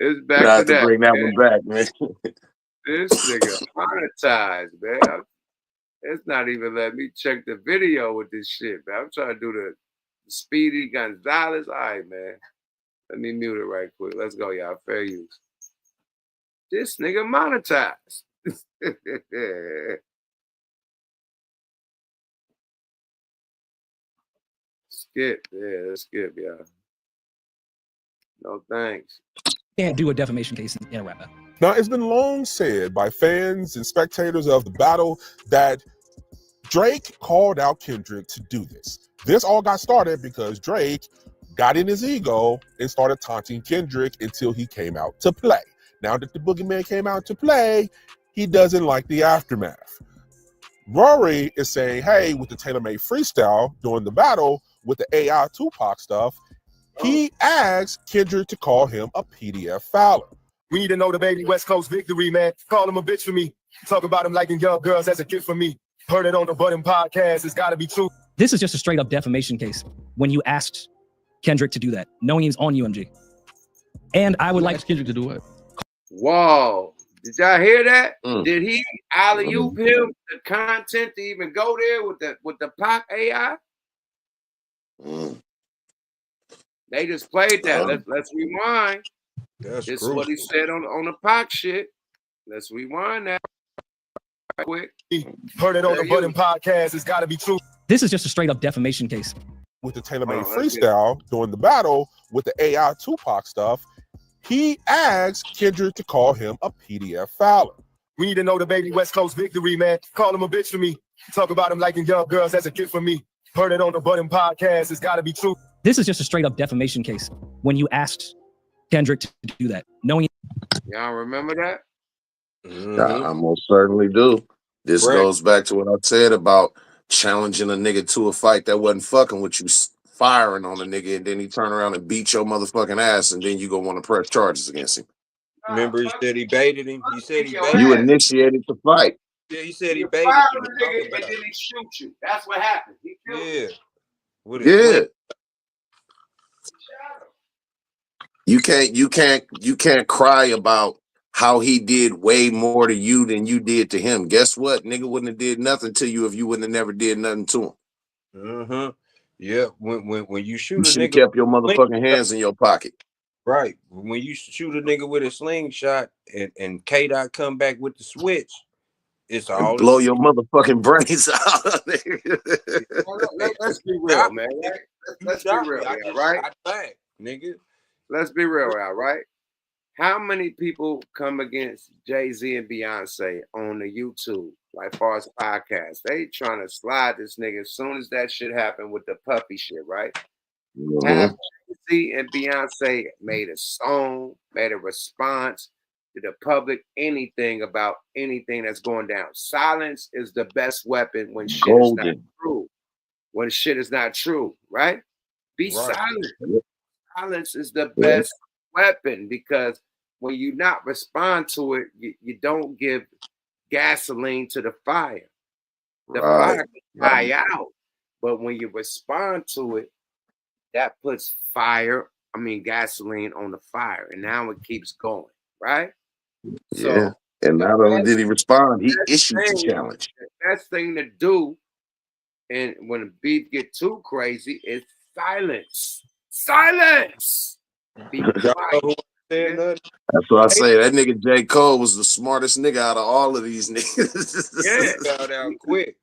It's back I have to to that, bring that man. one back, man. This nigga monetized, man. It's not even letting me check the video with this shit, man. I'm trying to do the Speedy Gonzalez. All right, man. Let me mute it right quick. Let's go, y'all. Fair use. This nigga monetized. Skip. Yeah, let's skip, y'all. No thanks. Can't do a defamation case in a rap battle. Now, it's been long said by fans and spectators of the battle that Drake called out Kendrick to do this. This all got started because Drake got in his ego and started taunting Kendrick until he came out to play. Now that the boogeyman came out to play, he doesn't like the aftermath. Rory is saying, hey, with the tailor-made freestyle during the battle with the AI Tupac stuff, he asked Kendrick to call him a PDF fouler. We need to know the baby West Coast victory, man. Call him a bitch for me. Talk about him liking young girls as a gift for me. Heard it on the Button podcast. It's got to be true. This is just a straight up defamation case when you asked Kendrick to do that, knowing he was on UMG. And I would like Kendrick to do it. Whoa. Did y'all hear that? Did he alley-oop him the content to even go there with the Pac AI? They just played that. Let's rewind. This is what he said on the Pac shit. Let's rewind that quick. Heard it on the Button podcast. It's got to be true. This is just a straight up defamation case. With the tailor-made freestyle during the battle with the AI Tupac stuff, he asked Kendrick to call him a PDF fouler. We need to know the baby West Coast victory, man. Call him a bitch for me. Talk about him liking young girls as a gift for me. Heard it on the Button podcast. It's got to be true. This is just a straight up defamation case when you asked Kendrick to do that, knowing. Y'all remember that? I most certainly do. This goes back to what I said about challenging a nigga to a fight that wasn't fucking with you, firing on a nigga, and then he turn around and beat your motherfucking ass, and then you gonna want to press charges against him. Remember, he said he baited him. He said he baited You him. initiated the fight. Yeah, he said he You baited fire him. the nigga and then he shoot you. That's what happened. He killed Yeah. you. With his Yeah. whip. You can't cry about how he did way more to you than you did to him. Guess what? Nigga wouldn't have did nothing to you if you wouldn't have never did nothing to him. Yeah. When you shoot You a should have nigga, kept your motherfucking hands in your pocket. right. When you shoot a nigga with a slingshot and K-Dot come back with the switch, it's And all blow your motherfucking brains out. Let's be real, man. Let's be real, right? Nigga. Let's be real, right? How many people come against Jay-Z and Beyonce on the YouTube, like far as podcasts? They trying to slide this nigga as soon as that shit happened with the puppy shit, right? Have Jay-Z and Beyonce made a song, made a response to the public, anything about anything that's going down? Silence is the best weapon when shit is not true. When shit is not true, right? Be silent. Silence is the best weapon, because when you not respond to it, you don't give gasoline to the fire. The fire can die out, but when you respond to it, that puts gasoline on the fire, and now it keeps going, right? Yeah. And not only did he respond, he issued the challenge. The best thing to do, and when the beef get too crazy, is silence. Silence. Be quiet. That's what I say. That nigga J. Cole was the smartest nigga out of all of these niggas. Yeah. Bow down quick.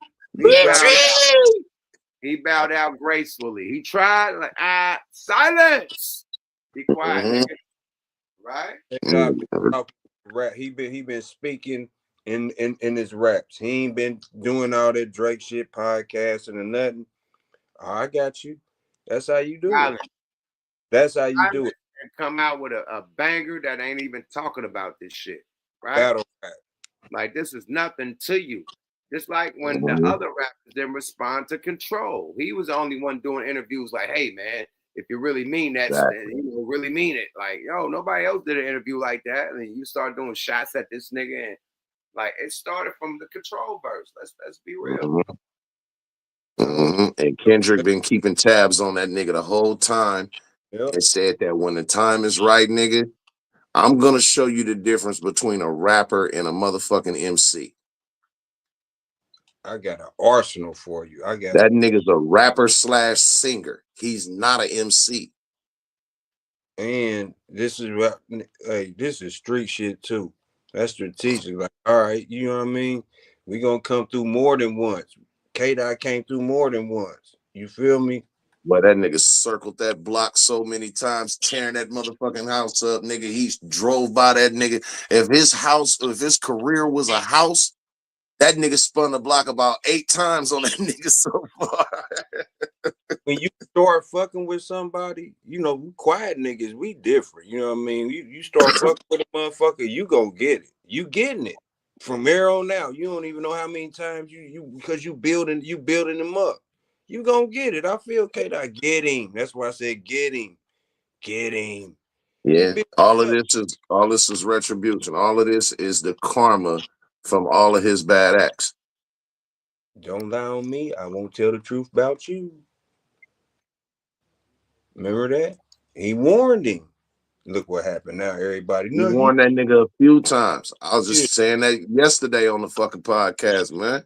He bowed out gracefully. He tried like silence. Be quiet, nigga. Right? rap. He been speaking in his raps. He ain't been doing all that Drake shit, podcasting or nothing. Oh, I got you. That's how you do it. That's how you do it. And come out with a banger that ain't even talking about this shit, right? Battle rap. Like this is nothing to you. Just like when the other rappers didn't respond to Control. He was the only one doing interviews like, hey man, if you really mean that, then you really mean it. Like, yo, nobody else did an interview like that. And you start doing shots at this nigga, and like it started from the Control verse. Let's be real. And Kendrick been keeping tabs on that nigga the whole time. And said that when the time is right, nigga, I'm gonna show you the difference between a rapper and a motherfucking MC. I got an arsenal for you. I got that nigga's a rapper / singer. He's not an MC. And this is what, hey, this is street shit too. That's strategic. Like, all right, you know what I mean? We gonna come through more than once. K-Dot came through more than once. You feel me? But that nigga circled that block so many times, tearing that motherfucking house up, nigga. He drove by that nigga. If his career was a house, that nigga spun the block about 8 times on that nigga so far. When you start fucking with somebody, you know, we quiet niggas, we different. You know what I mean? You start fucking with a motherfucker, you gonna get it. You getting it. From here on out, you don't even know how many times because you building them up. You gonna get it. I feel K-Dot. Get him. That's why I said get him. Get him. Yeah. All this is retribution. All of this is the karma from all of his bad acts. Don't lie on me. I won't tell the truth about you. Remember that? He warned him. Look what happened now, everybody. He warned that nigga a few times. I was just saying that yesterday on the fucking podcast, man.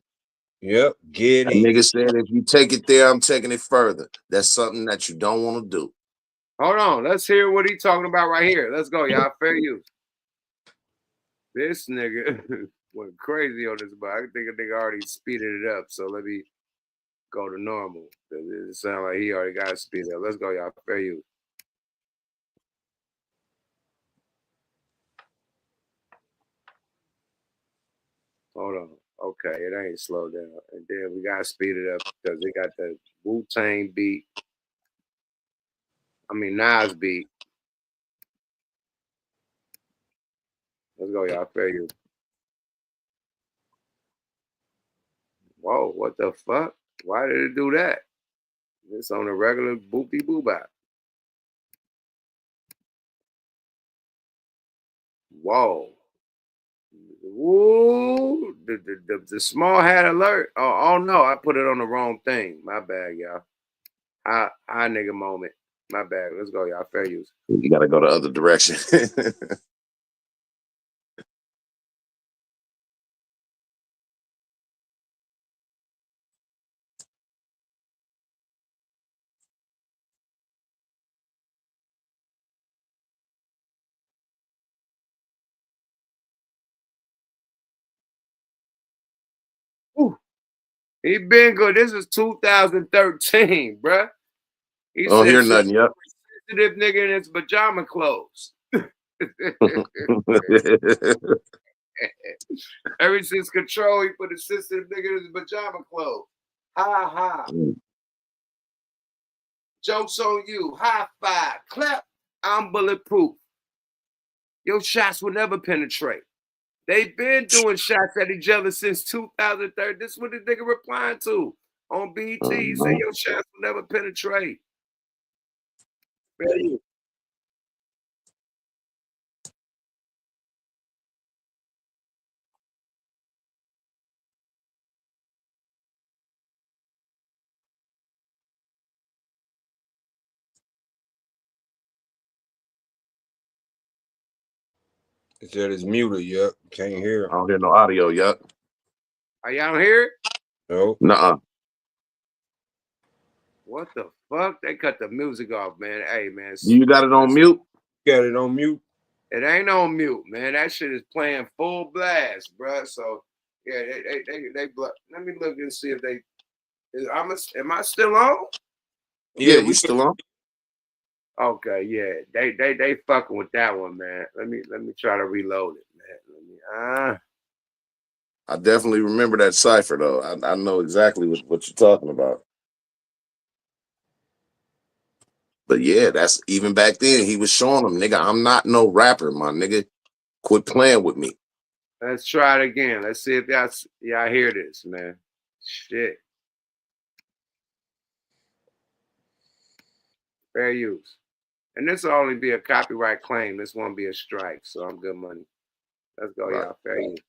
Yep, get that him. Nigga said if you take it there, I'm taking it further. That's something that you don't want to do. Hold on, let's hear what he's talking about right here. Let's go, y'all. Fair use. This nigga went crazy on this, but I think a nigga already speeded it up. So let me go to normal. It sounds like he already got to speed up. Let's go, y'all. Fair use. Hold on. Okay, it ain't slow down. And then we got to speed it up because they got the Wu-Tang beat. I mean, Nas beat. Let's go, y'all. Fair use. Whoa, what the fuck? Why did it do that? It's on a regular boopy boobop. Whoa. Woo. The small hat alert. Oh no, I put it on the wrong thing. My bad, y'all. High nigga moment. My bad. Let's go, y'all. Fair use. You gotta go the other direction. Ooh. He been good. This is 2013, bruh. He Don't said hear nothing, yep. sensitive nigga in his pajama clothes. Ever since Control, he put a sensitive nigga in his pajama clothes. Ha ha. Joke's on you. High five. Clap. I'm bulletproof. Your shots will never penetrate. They've been doing shots at each other since 2003. This is what the nigga replying to on BT. He said your shots will never penetrate. Ready? It said it's muted, yep. Can't hear. I don't hear no audio, yep. Are y'all here? No. Nuh-uh. What the fuck? They cut the music off, man. Hey, man. You got it on mute? Got it on mute? It ain't on mute, man. That shit is playing full blast, bro. So, yeah, they let me look and see if they. Am I still on? Yeah, you still on? Okay, yeah. They fucking with that one, man. Let me try to reload it, man. Ah. I definitely remember that cipher though. I know exactly what you're talking about. But yeah, that's even back then. He was showing them, nigga, I'm not no rapper, my nigga. Quit playing with me. Let's try it again. Let's see if y'all hear this, man. Shit. Fair use. And this will only be a copyright claim. This won't be a strike, so I'm good money. Let's go, y'all. Fair use.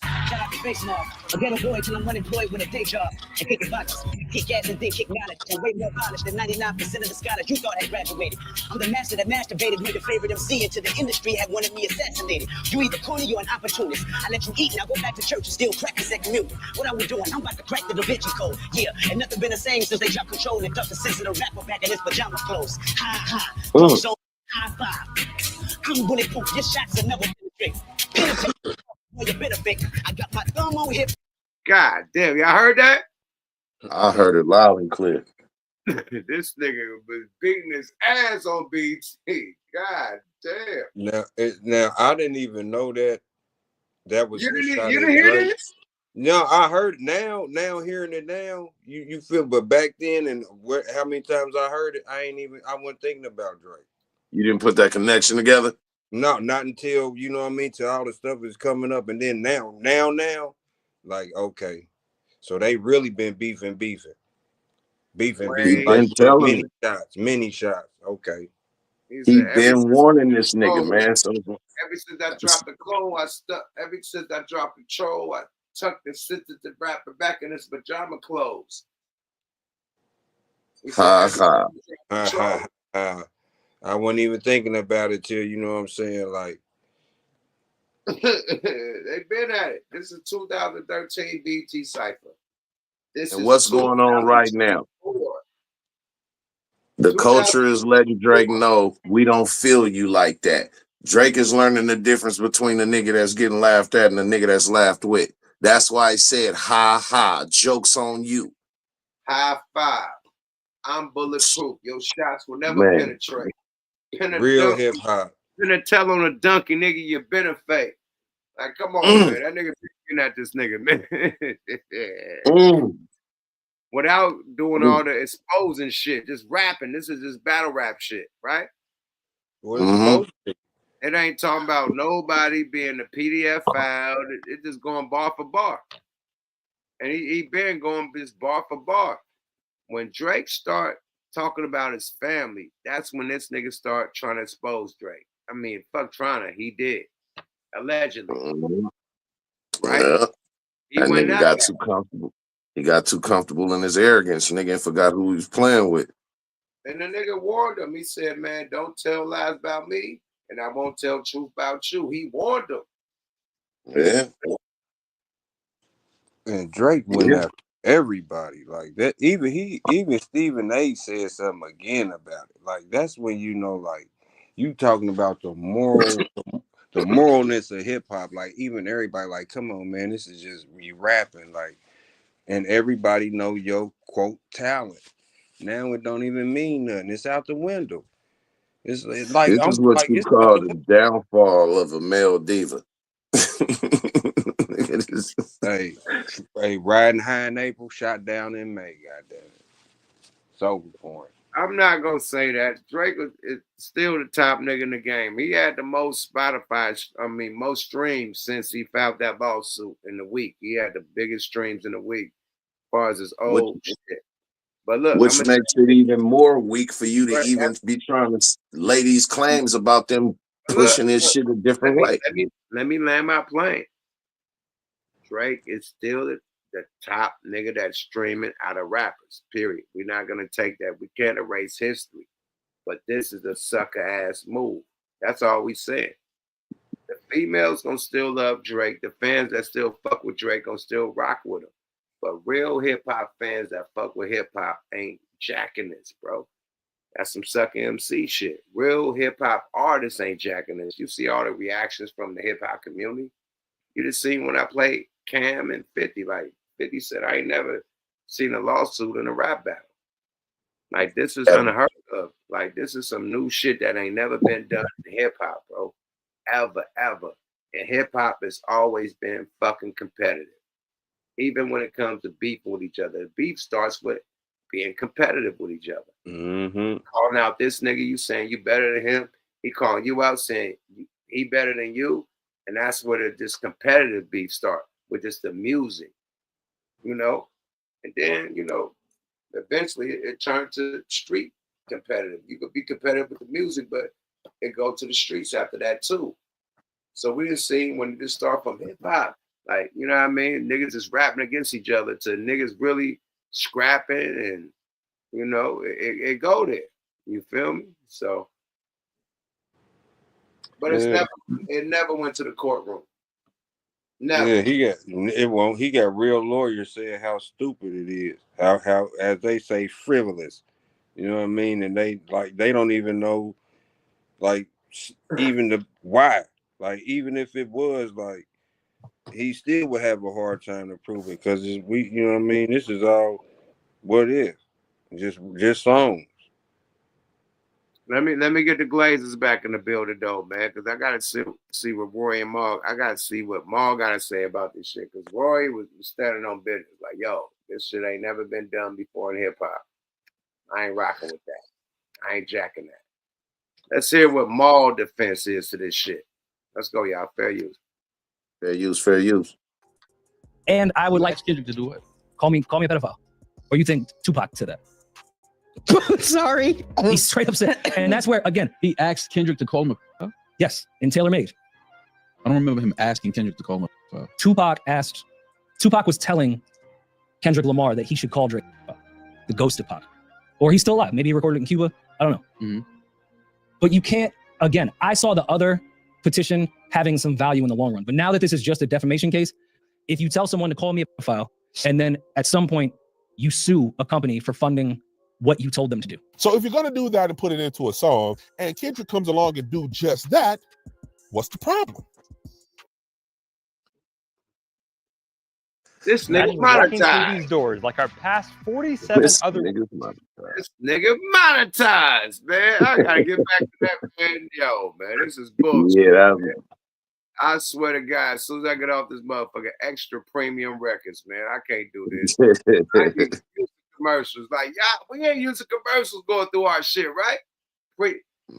Shout out to Face Mob. A ghetto boy till I'm unemployed with a day job. And kicking boxes, kick ass and then kick knowledge. And way more polished than 99% of the scholars you thought had graduated. I'm the master that masturbated, made a favorite MC into the industry, had wanted me assassinated. You either corny or an opportunist. I let you eat, now go back to church and still practice that communion. What are we doing? I'm about to crack the Da Vinci Code. Yeah, and nothing been the same since they dropped control and ducked the sense of the rapper back in his pajama clothes. Ha ha. So high five. I'm bulletproof, your shots will never penetrate. You better fake. I got my thumb on hip. God damn, y'all heard that? I heard it loud and clear. This nigga was beating his ass on BT. God damn. Now I didn't even know that was You a shot didn't at hear Drake. this? No, I heard it now. Now hearing it now, you feel. But back then, and how many times I heard it, I wasn't thinking about Drake. You didn't put that connection together? No, not until, you know what I mean, till all the stuff is coming up. And then now, like, okay. So they really been beefing. He Like been telling many shots. Okay. He been warning this nigga, man. So ever since I dropped the clothes, ever since I dropped Control, I tucked the sister to rapper back in his pajama clothes. Ha. I wasn't even thinking about it till, you know what I'm saying, like. They've been at it. This is 2013 BT Cypher. And what's going on right now? The culture is letting Drake know we don't feel you like that. Drake is learning the difference between the nigga that's getting laughed at and the nigga that's laughed with. That's why he said, ha ha, joke's on you. High five. I'm bulletproof. Your shots will never penetrate. Real hip hop. Gonna tell on a donkey, nigga, you better fake. Like, come on, man. That nigga picking at this nigga, man. Without doing all the exposing shit, just rapping. This is just battle rap shit, right? What is supposed to be? It ain't talking about nobody being a PDF file. It just going bar for bar. And he been going this bar for bar. When Drake start talking about his family, that's when this nigga start trying to expose Drake. I mean, fuck trying to, he did. Allegedly. Right? Yeah. He That went nigga out got there. too comfortable. He got too comfortable in his arrogance, nigga, and forgot who he was playing with. And the nigga warned him. He said, man, don't tell lies about me, and I won't tell truth about you. He warned him. Yeah. And Drake went after everybody like that. Even Stephen A said something again about it. Like, that's when you know, like, you talking about the moralness of hip hop. Like, even everybody, like, come on, man, this is just me rapping, like, and everybody know your quote talent. Now it don't even mean nothing. It's out the window. It's like, This is what you call the downfall of a male diva. Hey, riding high in April, shot down in May. Goddamn it, it's over for him. I'm not gonna say that. Drake is still the top nigga in the game. He had the most most streams since he filed that lawsuit in the week. He had the biggest streams in the week, as far as his old shit. But look, which makes it even more weak for you to even be trying to lay these claims about them pushing this shit a different way. Let me land my plane. Drake is still the top nigga that's streaming out of rappers, period. We're not going to take that. We can't erase history. But this is a sucker-ass move. That's all we said. The females going to still love Drake. The fans that still fuck with Drake going to still rock with him. But real hip-hop fans that fuck with hip-hop ain't jacking this, bro. That's some sucker MC shit. Real hip-hop artists ain't jacking this. You see all the reactions from the hip-hop community. You just seen when I played Cam and 50, like 50 said, I ain't never seen a lawsuit in a rap battle. Like, this is unheard of. Like, this is some new shit that ain't never been done in hip hop, bro. ever. And hip hop has always been fucking competitive. Even when it comes to beefing with each other, the beef starts with being competitive with each other. Calling out this nigga, you saying you better than him. He calling you out saying he better than you. And that's where this competitive beef start with just the music, you know? And then, you know, eventually it turned to street competitive. You could be competitive with the music, but it go to the streets after that too. So we just seen when it just start from hip hop, like, you know what I mean? Niggas is rapping against each other to niggas really scrapping, and you know, it go there. You feel me? So, but it never went to the courtroom. Never. Yeah, he got real lawyers saying how stupid it is, how as they say frivolous. You know what I mean? And they don't even know, like, even the why. Like, even if it was like, he still would have a hard time to prove it, because you know what I mean? This is all what it is. Just songs. Let me get the Glazers back in the building though, man, because I gotta see what Roy and Maul. I gotta see what Maul gotta say about this shit. Because Roy was standing on business, like, yo, this shit ain't never been done before in hip hop. I ain't rocking with that. I ain't jacking that. Let's hear what Maul defense is to this shit. Let's go, y'all. Fair use. Fair use. And I would like Kendrick to do it. Call me a pedophile. Or you think Tupac said that? Sorry. He's straight up said, and that's where, again, he asked Kendrick to call him a pedophile? Yes, in Taylor Made. I don't remember him asking Kendrick to call him a pedophile. Tupac was telling Kendrick Lamar that he should call Drake the ghost of Pac. Or he's still alive. Maybe he recorded it in Cuba. I don't know. But you can't, again, I saw the other petition having some value in the long run. But now that this is just a defamation case, if you tell someone to call me a pedophile, and then at some point you sue a company for funding what you told them to do. So if you're going to do that and put it into a song, and Kendrick comes along and do just that, what's the problem? This nigga walking through monetized. these doors like our past 47 other. This nigga monetized, man. I gotta get back to that, man. Yo, man, this is bullshit. Yeah, I swear to God, as soon as I get off this motherfucker, extra premium records, man. I can't do this. I use commercials. Like, y'all, we ain't using commercials going through our shit, right?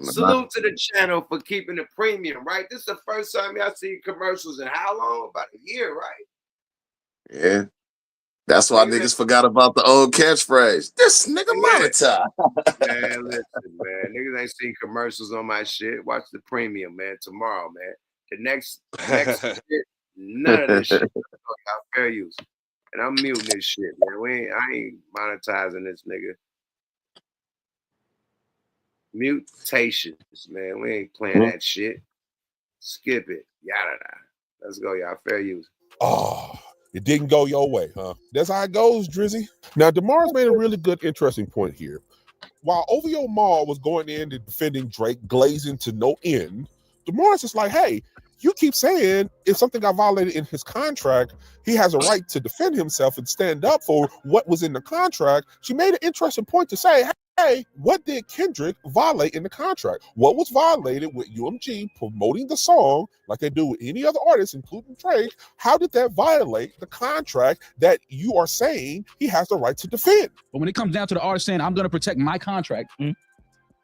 Salute to the channel for keeping the premium, right? This is the first time y'all see commercials in how long? About a year, right? Yeah. That's why niggas forgot about the old catchphrase. This nigga monetized. Man, listen, man. Niggas ain't seen commercials on my shit. Watch the premium, man, tomorrow, man. The next shit, none of this shit. Y'all fair use. And I'm muting this shit, man. I ain't monetizing this nigga. Mutations, man. We ain't playing that shit. Skip it. Yada. Let's go, y'all. Fair use. Oh, it didn't go your way, huh? That's how it goes, Drizzy. Now, DeMar's made a really good, interesting point here. While OVO Maul was going in and defending Drake, glazing to no end, DeMar's just like, hey, you keep saying if something got violated in his contract, he has a right to defend himself and stand up for what was in the contract. She made an interesting point to say, hey, what did Kendrick violate in the contract? What was violated with UMG promoting the song like they do with any other artist, including Drake? How did that violate the contract that you are saying he has the right to defend? But when it comes down to the artist saying, I'm going to protect my contract,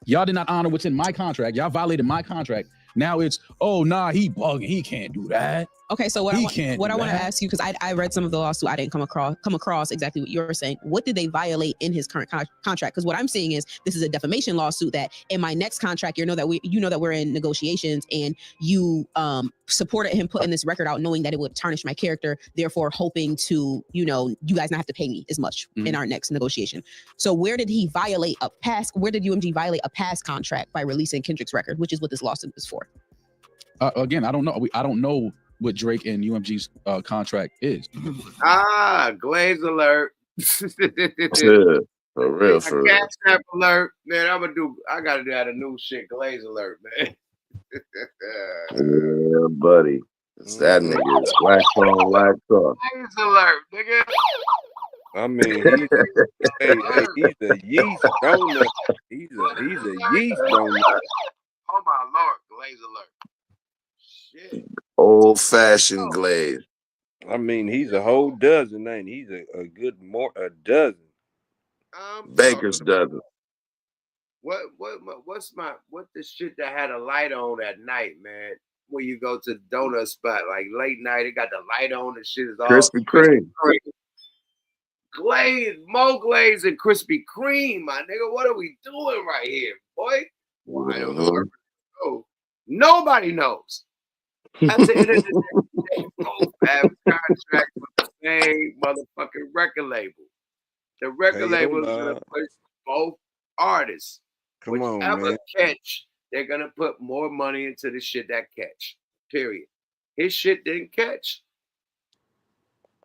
y'all did not honor what's in my contract. Y'all violated my contract. Now it's, oh, nah, he bugging. He can't do that. Okay, so what I want to ask you, because I read some of the lawsuit, I didn't come across exactly what you're saying. What did they violate in his current contract? Because what I'm seeing is this is a defamation lawsuit that in my next contract, you know that we're in negotiations, and you supported him putting this record out, knowing that it would tarnish my character, therefore hoping to, you guys not have to pay me as much in our next negotiation. So where did UMG violate a past contract by releasing Kendrick's record, which is what this lawsuit is for? Again, I don't know. I don't know what Drake and UMG's contract is. Glaze alert. For real. Cash app alert, man. I gotta do that new shit. Glaze alert, man. Yeah, buddy. It's that nigga. It's wax on, wax off. Glaze alert, nigga. I mean, he's a yeast donut. He's a yeast donut. Oh my lord, glaze alert. shit. Old fashioned glaze. I mean, he's a whole dozen, ain't he? He's a good a dozen. Baker's dozen. What's the shit that had a light on at night, man? When you go to the donut spot, like late night, it got the light on and shit is all Krispy Kreme. Glaze, Mo Glaze and Krispy Kreme, my nigga. What are we doing right here, boy? Well, I don't know. Oh, nobody knows. At the end of the day, they both have contracts with the same motherfucking record label. The record label is gonna push both artists. Come on, Whichever man. catch, they're gonna put more money into the shit that catch. Period. His shit didn't catch.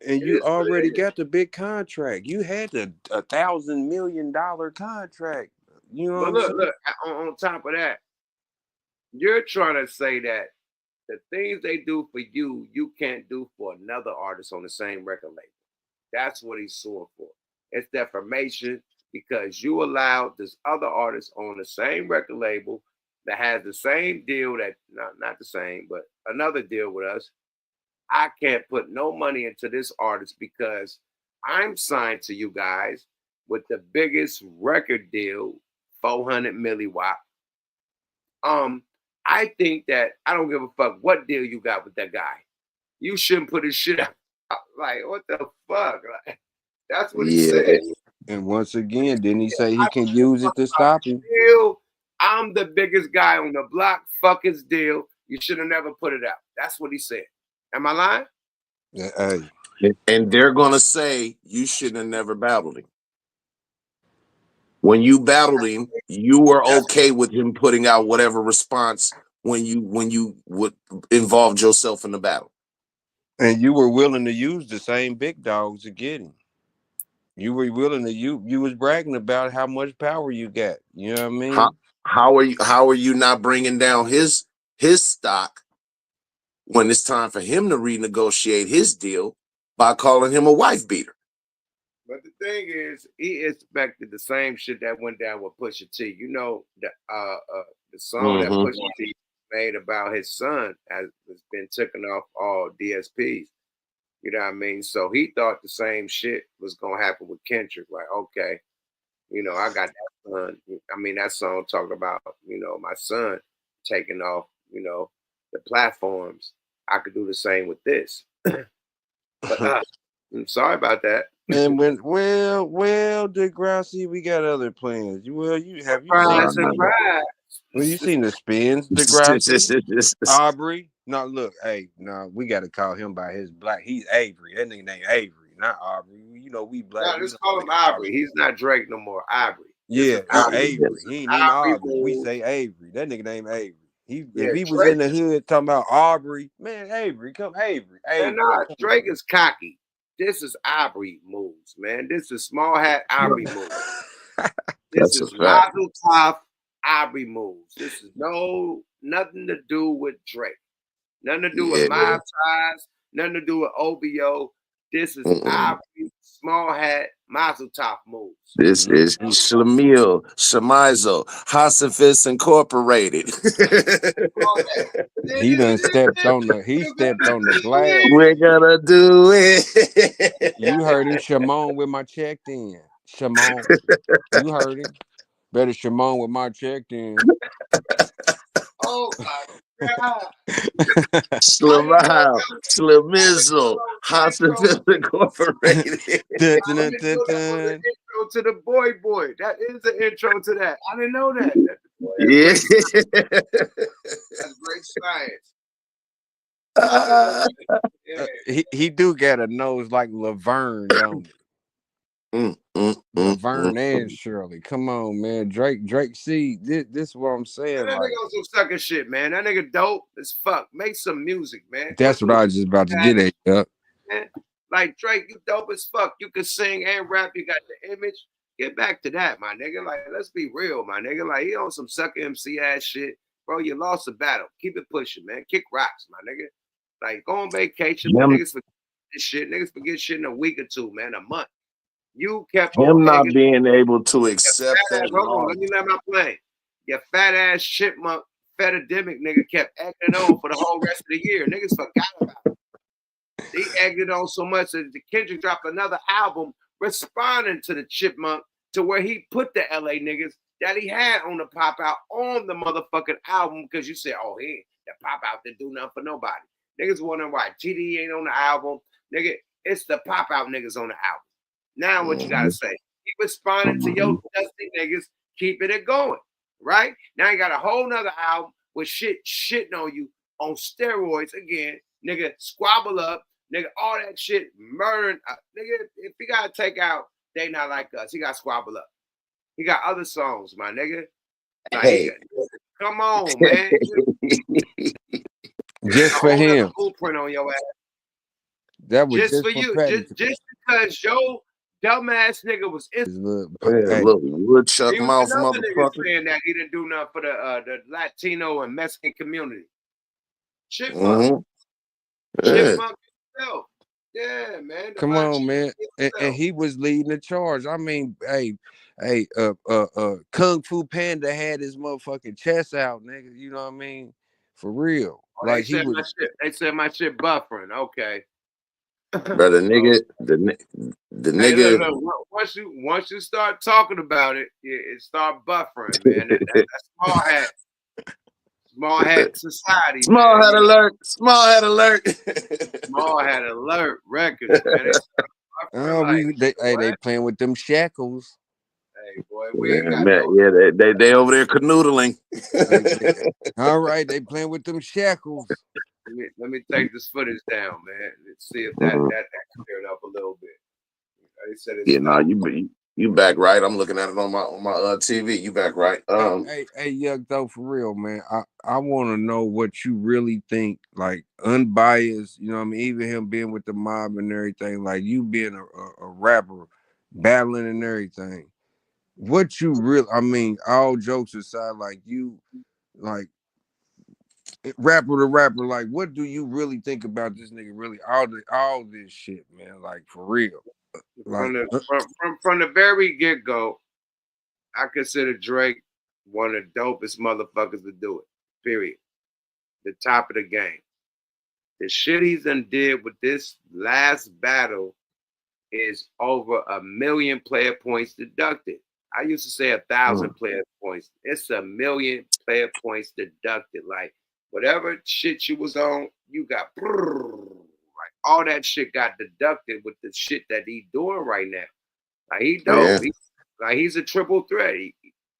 And you already got the big contract. You had the $1,000 million contract. You know But what I'm saying? look, on top of that, you're trying to say that the things they do for you, you can't do for another artist on the same record label. That's what he's suing for. It's defamation because you allowed this other artist on the same record label that has the same deal that, not the same, but another deal with us. I can't put no money into this artist because I'm signed to you guys with the biggest record deal, 400 milliwatt. I think that I don't give a fuck what deal you got with that guy. You shouldn't put his shit out. Like, what the fuck? Like, that's what he said. And once again, didn't he say he can use it to stop him? Deal. I'm the biggest guy on the block. Fuck his deal. You should have never put it out. That's what he said. Am I lying? Hey. And they're gonna say you shouldn't have never battled him. When you battled him, you were okay with him putting out whatever response when you would involve yourself in the battle. And you were willing to use the same big dogs to get him. You were willing to you was bragging about how much power you got. You know what I mean? How are you not bringing down his stock when it's time for him to renegotiate his deal by calling him a wife beater? But the thing is, he expected the same shit that went down with Pusha T. You know, the song that Pusha T made about his son has been taken off all DSPs. You know what I mean? So he thought the same shit was gonna happen with Kendrick. Like, okay, you know, I got that son. I mean, that song talk about, you know, my son taking off, you know, the platforms. I could do the same with this. But I'm sorry about that. And when Degrassi, we got other plans. Well, you seen the spins, Degrassi, Aubrey? No, look, hey, no, we got to call him by his black. He's Avery. That nigga named Avery, not Aubrey. You know we black. No, just call him Aubrey. He's not Drake no more. Aubrey. Yeah, Avery. He ain't named Aubrey. We say Avery. That nigga named Avery. If he was Drake, in the hood talking about Aubrey, man, Avery, come Avery. And Drake is cocky. This is Aubrey moves, man. This is small hat Aubrey moves. This is Mazel Tov Aubrey moves. This is nothing to do with Drake. Nothing to do with Mob Ties. Nothing to do with OVO. This is Aubrey small hat Mazel Tov moves. This is Shamil, Shamizo, Hasafis Incorporated. He done stepped on the glass. We're gonna do it. You heard him, Shimon, with my checked in. Shimon. You heard him. Better Shimon with my checked in. Oh my God. Slamizzle, Hasafis Incorporated. Intro to the boy. That is the intro to that. I didn't know that. That's great science. He do got a nose like Laverne, don't he? Laverne and Shirley. Come on, man. Drake. See, this is what I'm saying. That nigga on some sucker shit, man. That nigga dope as fuck. Make some music, man. That's what I was just about to get at. Yep. Man. Like Drake, you dope as fuck. You can sing and rap. You got the image. Get back to that, my nigga. Like, let's be real, my nigga. Like, he on some sucker MC ass shit. Bro, you lost the battle. Keep it pushing, man. Kick rocks, my nigga. Like, go on vacation. Man. Niggas forget this shit. Niggas forget shit in a week or two, man. A month. You kept him not being able to accept that. Hold on, let me land my plane. Your fat ass chipmunk Fedidemic nigga kept acting on for the whole rest of the year. Niggas forgot about it. He acted on so much that Kendrick dropped another album responding to the Chipmunk to where he put the LA niggas that he had on the pop out on the motherfucking album because you said, oh, he the pop out didn't do nothing for nobody. Niggas wondering why TD ain't on the album. Nigga, it's the pop out niggas on the album. Now what you gotta say? He responded to your dusty niggas, keeping it going, right? Now you got a whole nother album with shitting on you on steroids again, nigga, squabble up, nigga, all that shit, murdering, nigga, if he gotta take out They Not Like Us, he got squabble up. He got other songs, my nigga. Like, Hey. Come on, man. Just for him. Blueprint on your ass. That was just for you. Just because your dumbass nigga was Look, woodchuck mouth motherfucker. saying that he didn't do nothing for the Latino and Mexican community. Chipmunk. Chipmunk himself. Yeah, man. Come on, man. And he was leading the charge. I mean, Kung Fu Panda had his motherfucking chest out, nigga. You know what I mean? For real. Oh, like they said my shit buffering. Okay. Brother, nigga, the nigga. Look, once you start talking about it, it start buffering, man. That small hat. Small hat society. Small hat alert. Small hat alert. Small hat alert records, man. They playing with them shackles. Hey, boy, we ain't got they over there canoodling. All right, they playing with them shackles. Let me take this footage down, man. Let's see if that cleared up a little bit. They said it's you back right. I'm looking at it on my TV. You back right. Hey, Yuck, though, for real, man. I want to know what you really think, like unbiased. You know what I mean? Even him being with the mob and everything, like you being a rapper, battling and everything. What you really? I mean, all jokes aside, like you, like rapper to rapper, like what do you really think about this nigga? Really, all this shit, man. Like for real. Like, from the very get-go, I consider Drake one of the dopest motherfuckers to do it. Period. The top of the game. The shit he's done did with this last battle is over 1 million player points deducted. I used to say 1,000 player points. It's 1 million player points deducted. Like whatever shit you was on, you got all that shit got deducted with the shit that he doing right now. Like he dope. Yeah. He's a triple threat.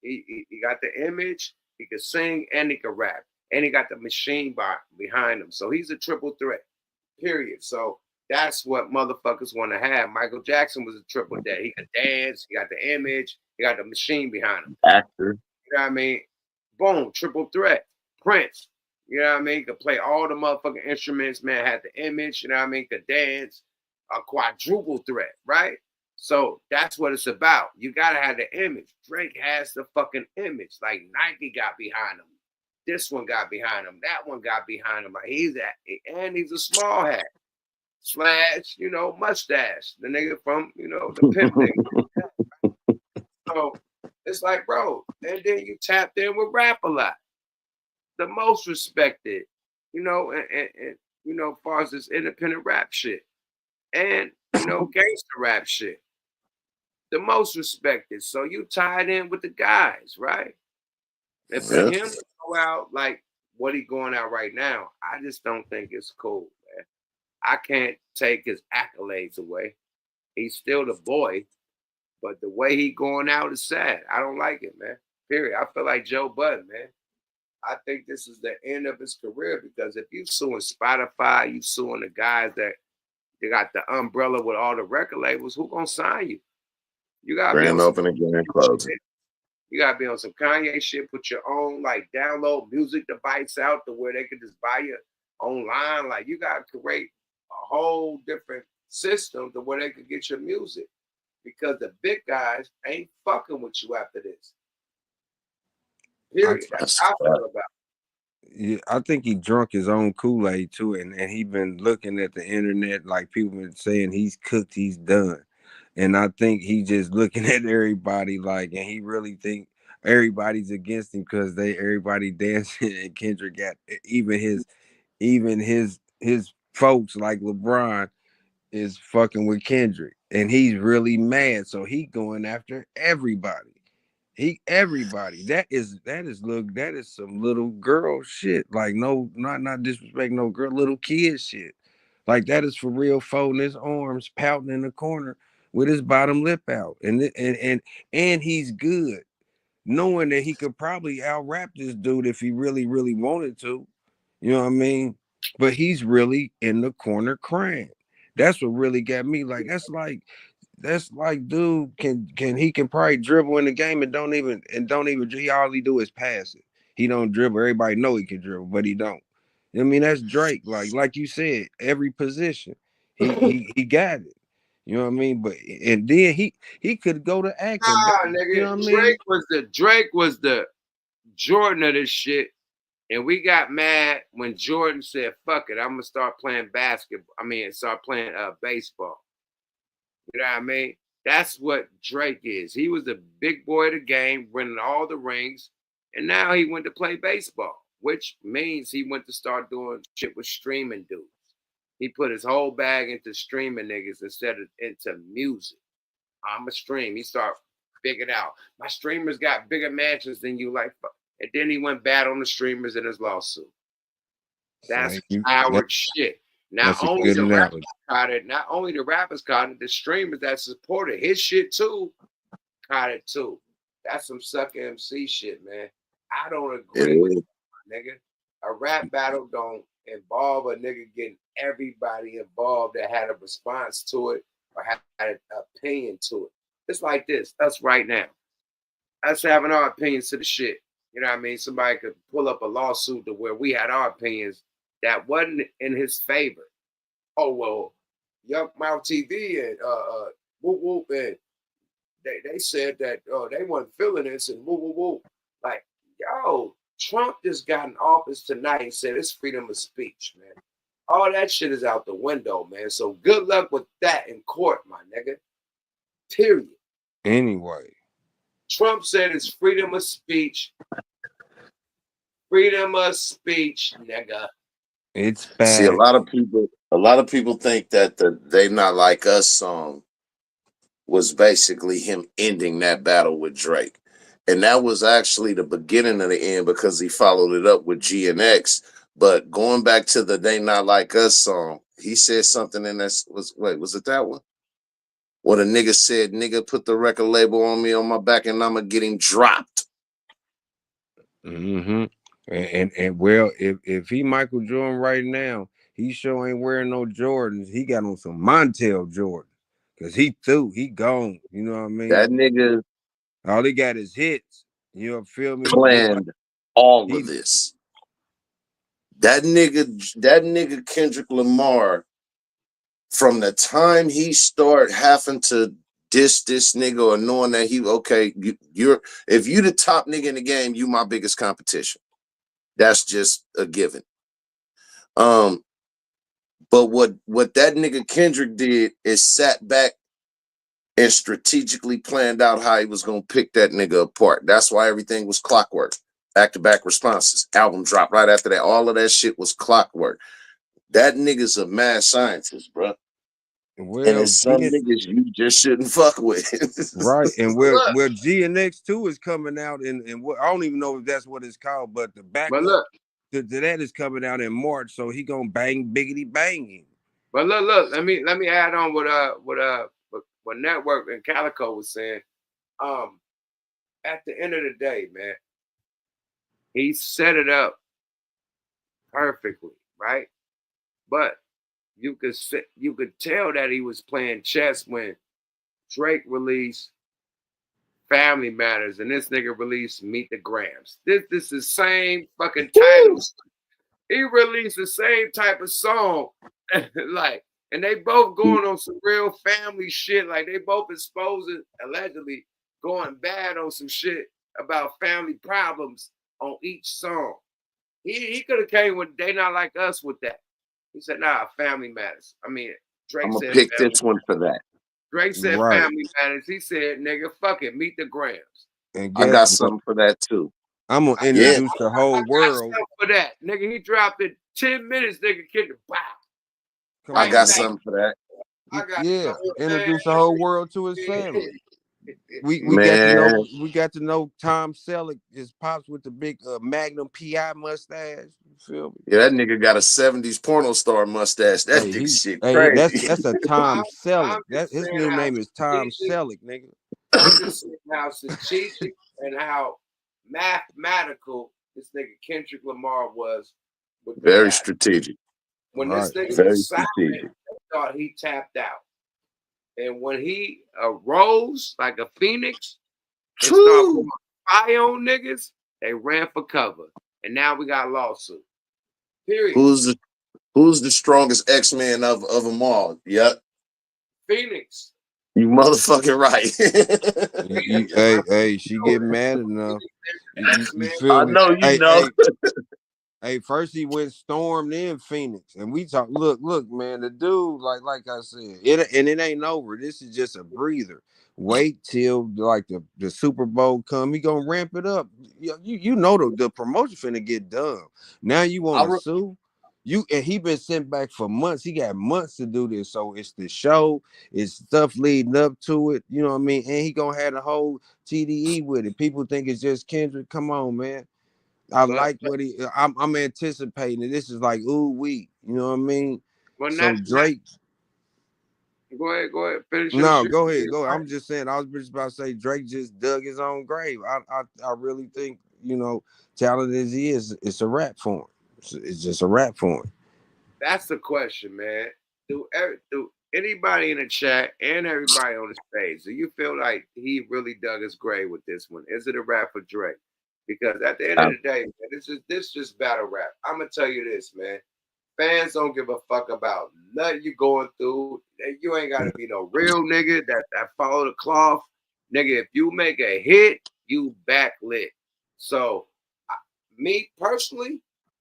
He got the image, he can sing, and he can rap. And he got the machine behind him. So he's a triple threat. Period. So that's what motherfuckers want to have. Michael Jackson was a triple threat. He could dance, he got the image, he got the machine behind him. Actor. You know what I mean? Boom, triple threat. Prince. You know what I mean? Could play all the motherfucking instruments, man, had the image, you know what I mean? Could dance, a quadruple threat, right? So that's what it's about. You gotta have the image. Drake has the fucking image. Like Nike got behind him. This one got behind him. That one got behind him. Like he's a small hat. Slash, mustache. The nigga from, the pimp nigga. So it's like, bro, and then you tapped in with rap a lot. The most respected, and as far as this independent rap shit and, gangster rap shit, the most respected. So you tied in with the guys, right? And for him to go out like what he going out right now, I just don't think it's cool, man. I can't take his accolades away. He's still the boy, but the way he going out is sad. I don't like it, man. Period. I feel like Joe Budden, man. I think this is the end of his career because if you suing Spotify, you suing the guys that they got the umbrella with all the record labels, who gonna sign you? You gotta grand opening, grand closing. You gotta be on some Kanye shit. Put your own download music device out to where they can just buy you online. Like you gotta create a whole different system to where they can get your music because the big guys ain't fucking with you after this. Period. That's how I feel about it. Yeah, I think he drunk his own Kool-Aid too, and he been looking at the internet like people been saying he's cooked, he's done. And I think he just looking at everybody and he really think, everybody's against him because everybody dancing, and Kendrick got even his folks like LeBron is fucking with Kendrick, and he's really mad, so he going after everybody. Everybody. That is some little girl shit. Like no, not disrespect no girl, little kid shit. Like that is for real, folding his arms, pouting in the corner with his bottom lip out, and he's good, knowing that he could probably out rap this dude if he really wanted to. You know what I mean? But he's really in the corner crying. That's what really got me. Like that's like, dude, he can probably dribble in the game and don't even he all he do is pass it. He don't dribble. Everybody know he can dribble, but he don't. I mean, that's Drake. Like you said, every position he got it. You know what I mean? But and then he could go to acting. Nigga, You know what I mean? Drake was the Jordan of this shit. And we got mad when Jordan said, fuck it, I'm gonna start playing start playing baseball. You know what I mean? That's what Drake is. He was the big boy of the game, winning all the rings, and now he went to play baseball, which means he went to start doing shit with streaming dudes. He put his whole bag into streaming niggas instead of into music. I'm a stream. He started figuring out my streamers got bigger mansions than you, like, and then he went bad on the streamers in his lawsuit. That's Howard shit. Not only the rappers caught it, the streamers that supported his shit too caught it too. That's some sucker MC shit, man. I don't agree with it, nigga. A rap battle don't involve a nigga getting everybody involved that had a response to it or had an opinion to it. It's like this, us right now. Us having our opinions to the shit. You know what I mean? Somebody could pull up a lawsuit to where we had our opinions that wasn't in his favor. Oh, well, Young Mouth TV and whoop whoop, and they said that they weren't feeling this and whoop whoop whoop. Like, yo, Trump just got in office tonight and said it's freedom of speech, man. All that shit is out the window, man. So good luck with that in court, my nigga. Period. Anyway. Trump said it's freedom of speech. Freedom of speech, nigga. It's bad. See, a lot of people think that the "They Not Like Us" song was basically him ending that battle with Drake. And that was actually the beginning of the end because he followed it up with GNX. But going back to the "They Not Like Us" song, he said something in that was it that one? When a nigga said, "Nigga, put the record label on me on my back and I'ma get him dropped." Mm-hmm. And well, if he Michael Jordan right now, he sure ain't wearing no Jordans. He got on some Montel Jordan. Cause he gone. You know what I mean? That nigga all he got is hits. You feel me? Planned all of this. That nigga Kendrick Lamar, from the time he start having to diss this nigga or knowing that you're if you the top nigga in the game, you my biggest competition. That's just a given. But what that nigga Kendrick did is sat back and strategically planned out how he was gonna pick that nigga apart. That's why everything was clockwork. Back-to-back responses. Album dropped right after that. All of that shit was clockwork. That nigga's a mad scientist, bro. Well, and it's some niggas you just shouldn't fuck with. Right. And well, GNX 2 is coming out and what I don't even know if that's what it's called, but the backup to that is coming out in March, so he gonna bang biggity banging. But look, let me add on what Network and Calico was saying. At the end of the day, man, he set it up perfectly, right? But you could tell that he was playing chess when Drake released Family Matters and this nigga released Meet the Grams. This is the same fucking titles. He released the same type of song, like, and they both going on some real family shit. Like they both exposing, allegedly going bad on some shit about family problems on each song. He could have came with "They Not Like Us" with that. He said, "Nah, Family Matters." I mean, Drake I'm said, gonna pick this one for that. Drake said, Right. Family Matters. He said, "Nigga, fuck it, Meet the Grams." And I guess got what? something for that too. I'm gonna Yeah. introduce the whole I got world. something for that, nigga. He dropped it 10 minutes, nigga. Kid, wow. Come I on, got man. something for that. I got Yeah, something, introduce the man. whole world to his family. We Man. got to know Tom Selleck, his pops with the big Magnum PI mustache. You feel me? Yeah, that nigga got a 70s porno star mustache. That nigga shit crazy. That's a Tom Selleck. I'm That just his saying new how name is Tom strategic. Selleck, nigga. I'm just saying how strategic and how mathematical this nigga Kendrick Lamar was with the Very rap. strategic. When Right. this nigga Very was silent, strategic. they thought he tapped out. And when he arose like a phoenix and started putting fire on niggas, they ran for cover. And now we got a lawsuit. Period. Who's the strongest X-Men of them all? Yep. Phoenix. You motherfucking right. Hey, she get mad enough. You feel I me? know you know. Hey, first he went stormed in Phoenix, and we talk. Look, man, the dude, like I said, it ain't over. This is just a breather. Wait till like the Super Bowl come. He gonna ramp it up. You know the promotion finna get done. Now you want to sue? And he been sent back for months. He got months to do this. So it's the show, it's stuff leading up to it. You know what I mean? And he gonna have the whole TDE with it. People think it's just Kendrick. Come on, man. I like what I'm anticipating it. This is like ooh wee, you know what I mean? Well, So Drake. Go ahead. Finish your No, shit. go ahead. I'm just saying. I was just about to say Drake just dug his own grave. I really think talented as he is, it's a rap for him. It's just a rap for him. That's the question, man. Do anybody in the chat and everybody on the stage, do you feel like he really dug his grave with this one? Is it a rap for Drake? Because at the end of the day, man, this just battle rap. I'm gonna tell you this, man. Fans don't give a fuck about nothing you going through. You ain't gotta be no real nigga that follow the cloth. Nigga, if you make a hit, you backlit. So me personally,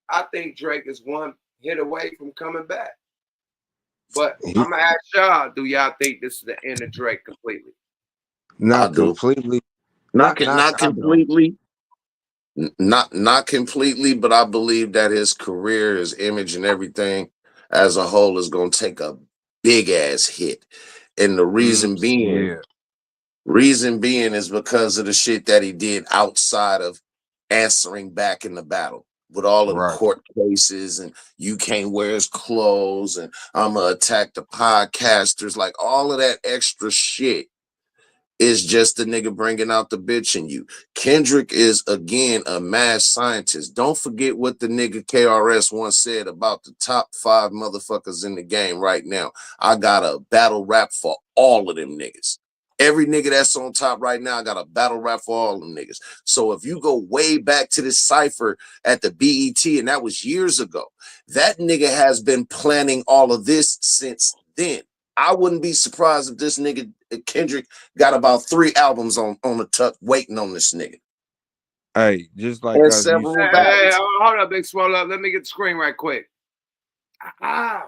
I think Drake is one hit away from coming back. But I'm gonna ask y'all, do y'all think this is the end of Drake completely? Not completely. Not completely. Not completely, but I believe that his career, his image, and everything as a whole is gonna take a big ass hit. And the reason being is because of the shit that he did outside of answering back in the battle. With all of the court cases and you can't wear his clothes and I'm gonna attack the podcasters, like all of that extra shit is just the nigga bringing out the bitch in you. Kendrick is again a mad scientist. Don't forget what the nigga KRS once said about the top 5 motherfuckers in the game right now. I got a battle rap for all of them niggas. Every nigga that's on top right now, I got a battle rap for all of them niggas. So if you go way back to this cypher at the BET, and that was years ago, that nigga has been planning all of this since then. I wouldn't be surprised if this nigga Kendrick got about 3 albums on the tuck waiting on this nigga. Hey, just like us. Several battles. Hold up, Big Swallow up. Let me get the screen right quick. I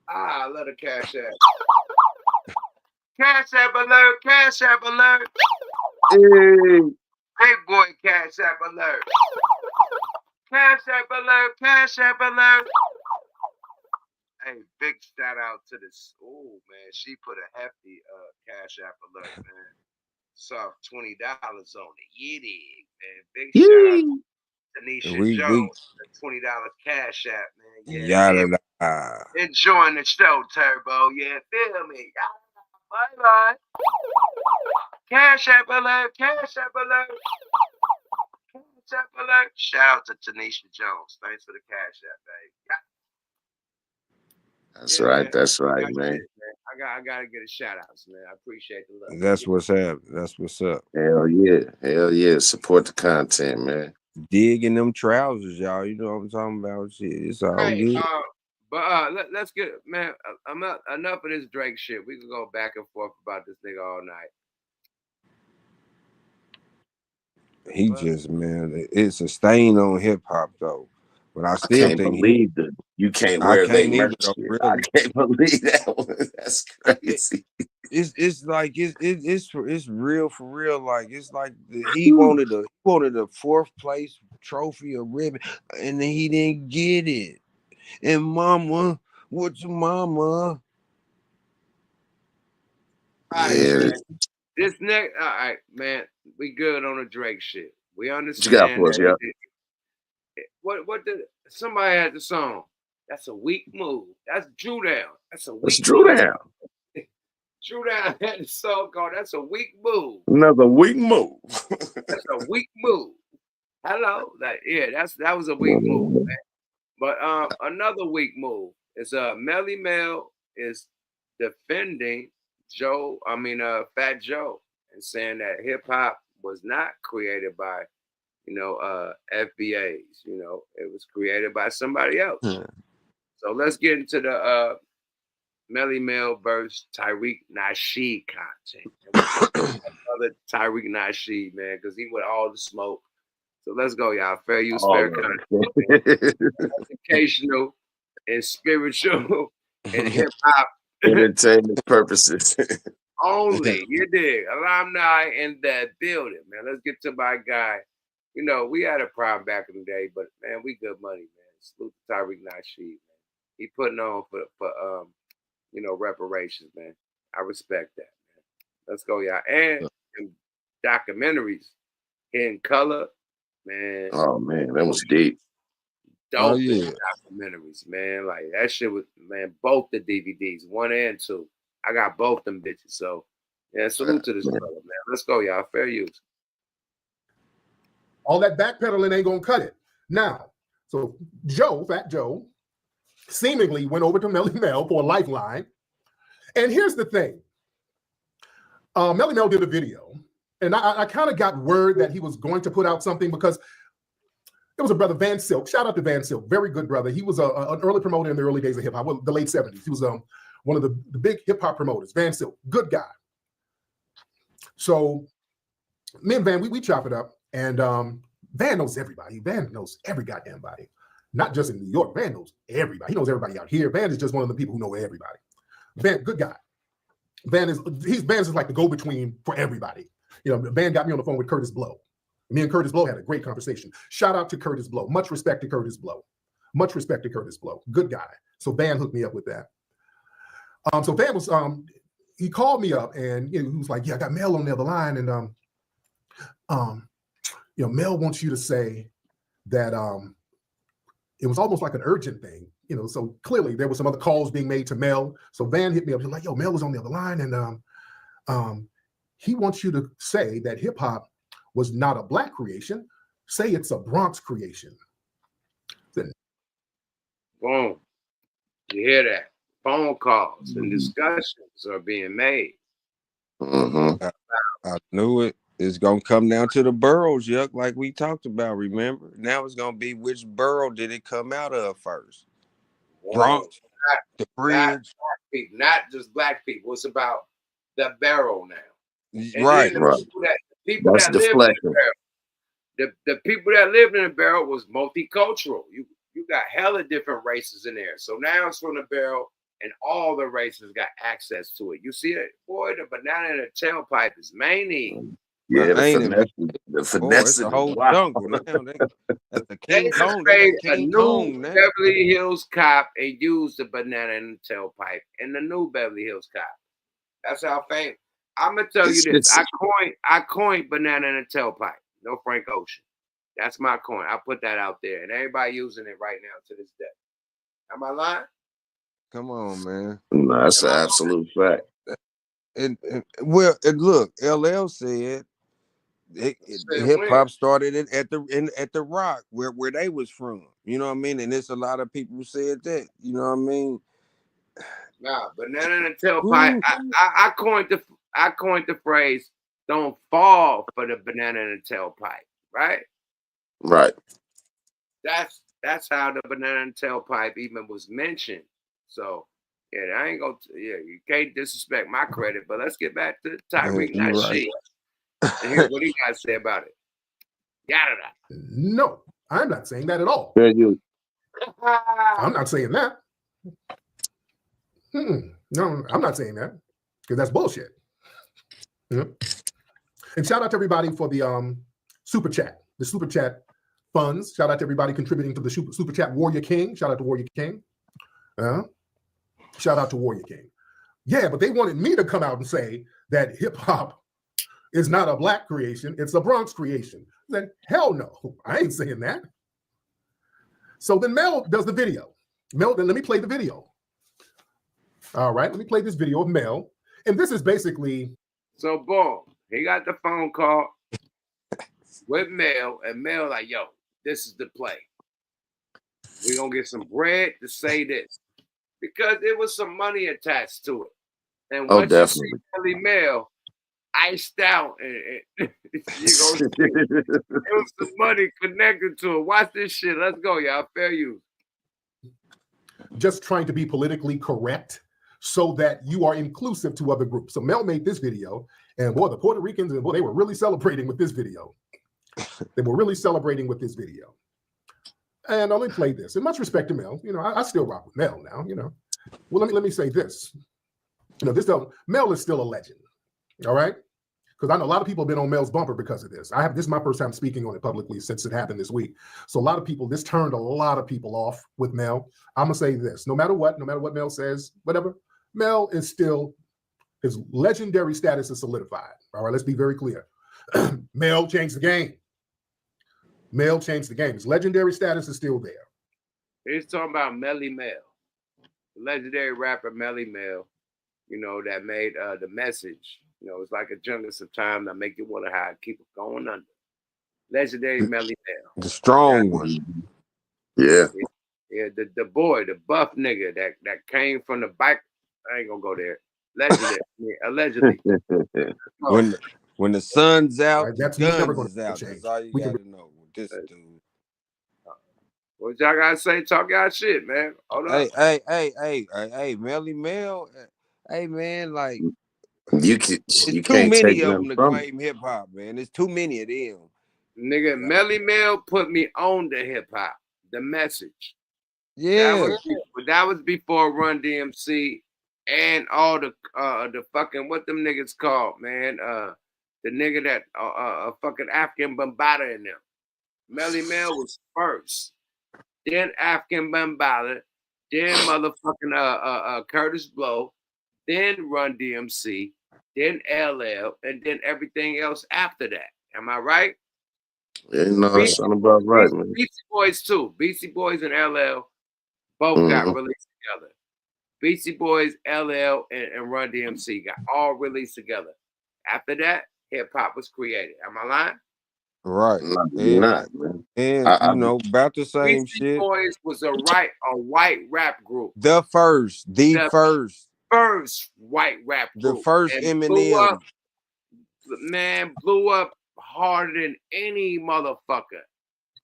love the Cash App. Cash App alert, Cash App alert. Hey. Big boy Cash App alert. Cash App alert, Cash App alert. Hey, big shout out to this. Oh man, she put a hefty Cash App alert, man. Soft $20 on it. Yiddy, man. Big shout out to Tanisha Jones, the $20 Cash App, man. Yeah. Enjoying the show, Turbo. Yeah, feel me. Bye bye. Cash App alert, Cash App alert. Cash App alert. Shout out to Tanisha Jones. Thanks for the Cash App, babe. That's right, man. I gotta get a shout outs, man. I appreciate the love. That's what's happening. That's what's up. Hell yeah. Support the content, man. Dig in them trousers, y'all. You know what I'm talking about? Shit, it's all good. Let's get man. Enough of this Drake shit. We can go back and forth about this nigga all night. He just, man, it's a stain on hip hop though. But I still can't think believe you can't wear they merch. Though, really. I can't believe that one. That's crazy. it's like it's real for real. Like it's like he wanted a fourth place trophy or ribbon, and then he didn't get it. And mama, what's your mama? All right, Yeah. man. This next, all right, man. We good on the Drake shit. We What you got understand for us, that. yeah? What did somebody had the song? That's a weak move. That's Drew Down. That's a Let's weak Drew move. down. Drew Down had the song called "That's a Weak Move." Another weak move. That's a weak move. Hello, that was a weak move, man. But another weak move is MELLE is defending Fat Joe, and saying that hip hop was not created by FBAs. It was created by somebody else. So let's get into the MEL versus TARIQ Nasheed content. Another TARIQ Nasheed, man, because he with all the smoke. So let's go, y'all. Fair use, fair content. Educational and spiritual and hip hop Entertainment purposes. only. You dig? Alumni in the building, man. Let's get to my guy. We had a problem back in the day, but man, we good money, man. Salute to TARIQ Nasheed, man. He putting on for reparations, man. I respect that, man. Let's go, y'all. And documentaries in color, man. Oh man, that was deep. Dope documentaries, man. Like that shit was, man, both the DVDs, 1 and 2. I got both them bitches. So yeah, salute to this brother, man. Let's go, y'all. Fair use. All that backpedaling ain't gonna cut it. Now, so Fat Joe, seemingly went over to MEL for a lifeline. And here's the thing. MEL did a video, and I kind of got word that he was going to put out something because there was a brother, Van Silk. Shout out to Van Silk. Very good brother. He was an early promoter in the early days of hip hop, well, the late 70s. He was one of the big hip hop promoters. Van Silk, good guy. So me and Van, we chop it up, and Van knows everybody. Van knows every goddamn body. Not just in New York. Van knows everybody. He knows everybody out here. Van is just one of the people who know everybody. Van, good guy. Van is like the go-between for everybody. Van got me on the phone with Curtis Blow. Me and Curtis Blow had a great conversation. Shout out to Curtis Blow. Much respect to Curtis Blow. Much respect to Curtis Blow. Good guy. So Van hooked me up with that. So Van was he called me up, and he was like, "Yeah, I got MEL on the other line, and MEL wants you to say that it was almost like an urgent thing, so clearly there was some other calls being made to MEL. So Van hit me up. He's like, yo, MEL is on the other line, and he wants you to say that hip hop was not a Black creation. Say it's a Bronx creation." Boom. You hear that? Phone calls and discussions are being made. I knew it. It's gonna come down to the boroughs, yuck, like we talked about. Remember, now it's gonna be which borough did it come out of first? Bronx, the bridge, not just Black people. It's about the barrel now. And right? The people that lived in the barrel, the people that lived in the barrel was multicultural. You got hella different races in there. So now it's from the barrel, and all the races got access to it. You see it, boy. The banana in the tailpipe is mania. Yeah, the finesse. It's a whole jungle now. That's the King Kong. A new Beverly Hills Cop and use the banana in the tailpipe in the new Beverly Hills Cop. That's how famous. I'm gonna tell you this. I coined banana in the tailpipe. No Frank Ocean. That's my coin. I put that out there, and everybody using it right now to this day. Am I lying? Come on, man. No, that's an absolute fact. And look, LL said hip hop started it at the Rock, where they was from. You know what I mean? And there's a lot of people who said that. You know what I mean? Nah, banana in the tailpipe. I coined the phrase "don't fall for the banana in the tailpipe." Right. Right. That's how the banana in the tailpipe even was mentioned. So yeah, I ain't gonna. Yeah, you can't disrespect my credit. But let's get back to TARIQ Nasheed. And here's what he got to say about it. No, I'm not saying that at all. I'm not saying that. No, I'm not saying that. because that's bullshit. Yeah. And shout out to everybody for the super chat, funds. Shout out to everybody contributing to the super chat. Warrior King, shout out to Warrior King. Shout out to Warrior King. Yeah, but they wanted me to come out and say that hip hop is not a black creation, it's a Bronx creation. Then hell no, I ain't saying that. So then Mel does the video. Mel, then let me play the video. All right, let me play this video of Mel. And this is basically. So boom, he got the phone call with Mel, and Mel like, yo, this is the play. We're gonna get some bread to say this. Because there was some money attached to it. And once you see Melly Mel iced out, and you go see, there was some money connected to it. Watch this shit. Let's go, y'all. Fair use. Just trying to be politically correct so that you are inclusive to other groups. So Mel made this video, and boy, the Puerto Ricans, and boy, they were really celebrating with this video. They were really celebrating with this video. And let me play this. In much respect to Mel, you know, I still rock with Mel now, you know. Well, let me say this. You know, Mel is still a legend, all right? Because I know a lot of people have been on Mel's bumper because of this. This is my first time speaking on it publicly since it happened this week. So a lot of people, this turned a lot of people off with Mel. I'm gonna say this: no matter what Mel says, whatever, Mel is still, his legendary status is solidified. All right, let's be very clear. Mel changed the game. Mel changed the game. His legendary status is still there. He's talking about Melly Mel, the legendary rapper Melly Mel, you know, that made The Message. You know, it's like a Jungus of Time that make you wonder how I keep it going under. Legendary Melly Mel. The strong one. Yeah. Yeah, the boy, the buff nigga that came from the bike. I ain't gonna go there. Allegedly. When the sun's out, right, that's the guns never gonna is out. change. That's all you gotta know. This dude. What y'all gotta say? Talk y'all shit, man. Hold up. Hey, Melly Mel. Hey, man, like you it's too can't many take of them them to from claim hip hop, man. It's too many of them. Nigga, Melly Mel put me on the hip hop. The Message. Yeah. That was before Run DMC and all the fucking, what them niggas called, man. The nigga that fucking African Bambaataa in them. Melly Mel was first. Then African Bambaataa. Then motherfucking Curtis Blow. Then Run DMC. Then LL. And then everything else after that. Am I right? Yeah, no, that sound about right, man. Beastie Boys too. Beastie Boys and LL both got released together. Beastie Boys, LL, and Run DMC got all released together. After that, hip hop was created. Am I lying? Right. Not, man. And you know, about the same Beastie shit. Boys was a white rap group. The first white rap group. The first Eminem. Blew up harder than any motherfucker.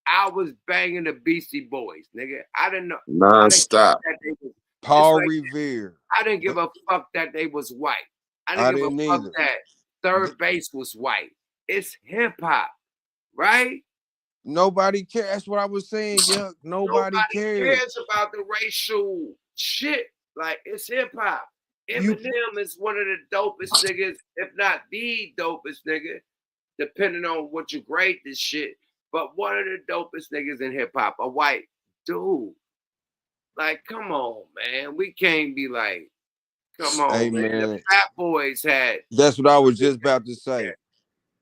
I was banging the Beastie Boys, nigga. I didn't know. Non-stop. Paul Revere. I didn't give a fuck that they was white. I didn't give a fuck that third base was white. It's hip hop, right? Nobody cares. That's what I was saying. Yeah, nobody cares about the racial shit. Like, it's hip hop. Eminem is one of the dopest niggas, if not the dopest nigga, depending on what you grade this shit. But one of the dopest niggas in hip hop, a white dude. Like, come on, man. We can't be like, come on, hey, man. The Fat Boys had. That's what I was just about to say.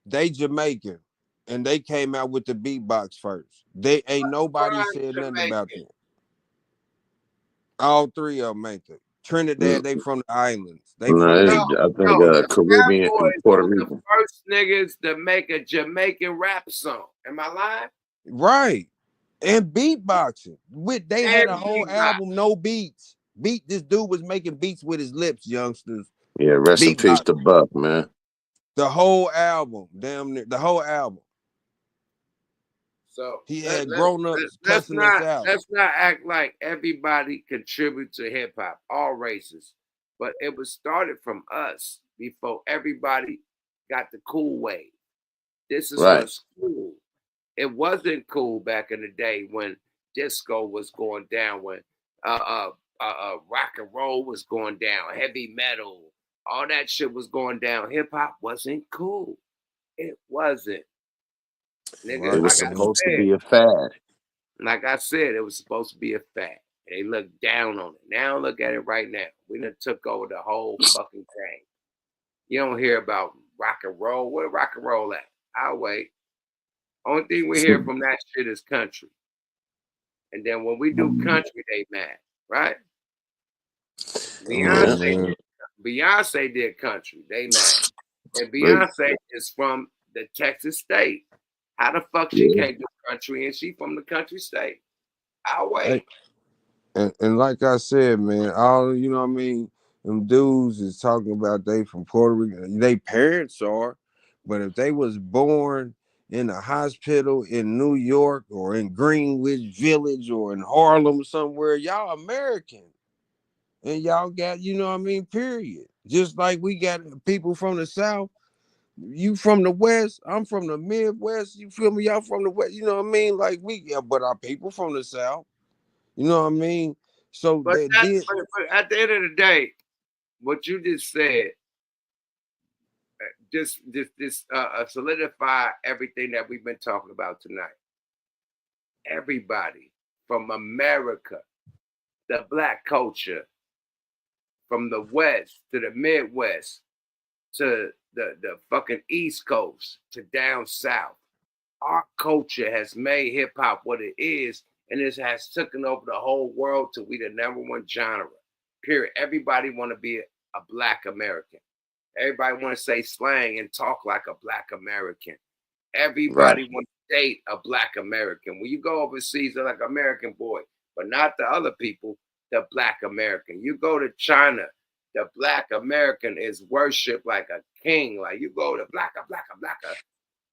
They Jamaican, and they came out with the beatbox first. They ain't nobody said nothing about them. All three of them ain't they? Trinidad, they from the islands. They I think Caribbean and Puerto Rico. The first niggas to make a Jamaican rap song. Am I lying? Right. And beatboxing. They had a whole album, no beats. This dude was making beats with his lips, youngsters. Yeah, rest in peace to Buck, man. The whole album, damn near the whole album. So he had grown-ups cussing us out. Let's not act like everybody contributes to hip hop, all races. But it was started from us before everybody got the cool wave. This is what's cool. It wasn't cool back in the day when disco was going down, when rock and roll was going down, heavy metal, all that shit was going down. Hip hop wasn't cool. It wasn't. Nigga, It was supposed to be a fad. like I said, it was supposed to be a fad. They look down on it. Now look at it right now. We done took over the whole fucking thing. You don't hear about rock and roll. Where rock and roll at? I'll wait. Only thing we hear from that shit is country. And then when we do country, they mad, right? Beyonce did country. They mad. And Beyonce is from the Texas state. How the fuck she can't do country and she from the country state? I'll wait. And like I said, man, all you know what I mean, them dudes is talking about they from Puerto Rico. They parents are, but if they was born in a hospital in New York or in Greenwich Village or in Harlem somewhere, y'all American. And y'all got, you know what I mean, period. Just like we got people from the South. You from the West, I'm from the Midwest. You feel me? Y'all from the West. You know what I mean? Like but our people from the South. You know what I mean? So but at the end of the day, what you just said, just solidify everything that we've been talking about tonight. Everybody from America, the Black culture, from the West to the Midwest to the fucking East Coast to down South, our culture has made hip hop what it is, and it has taken over the whole world to be the #1 genre. Period. Everybody want to be a Black American. Everybody want to say slang and talk like a Black American. Everybody want to date a Black American. When you go overseas, they're like American boy, but not the other people, the Black American. You go to China, the Black American is worshipped like a king. Like you go to Black.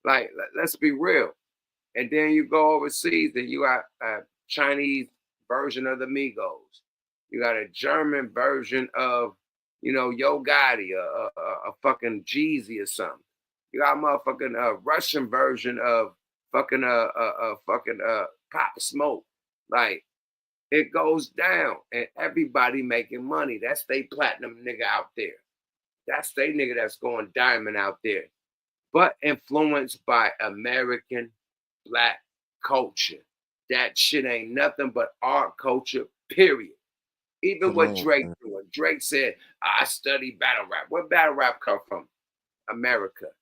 Like, let's be real. And then you go overseas and you got a Chinese version of the Migos. You got a German version of, Yo Gotti, a fucking Jeezy or something. You got a motherfucking Russian version of fucking Pop Smoke. Like, it goes down and everybody making money. That's they platinum nigga out there. That's they nigga that's going diamond out there. But influenced by American Black culture. That shit ain't nothing but our culture, period. Even what Drake doing. Drake said, I study battle rap. Where battle rap come from? America.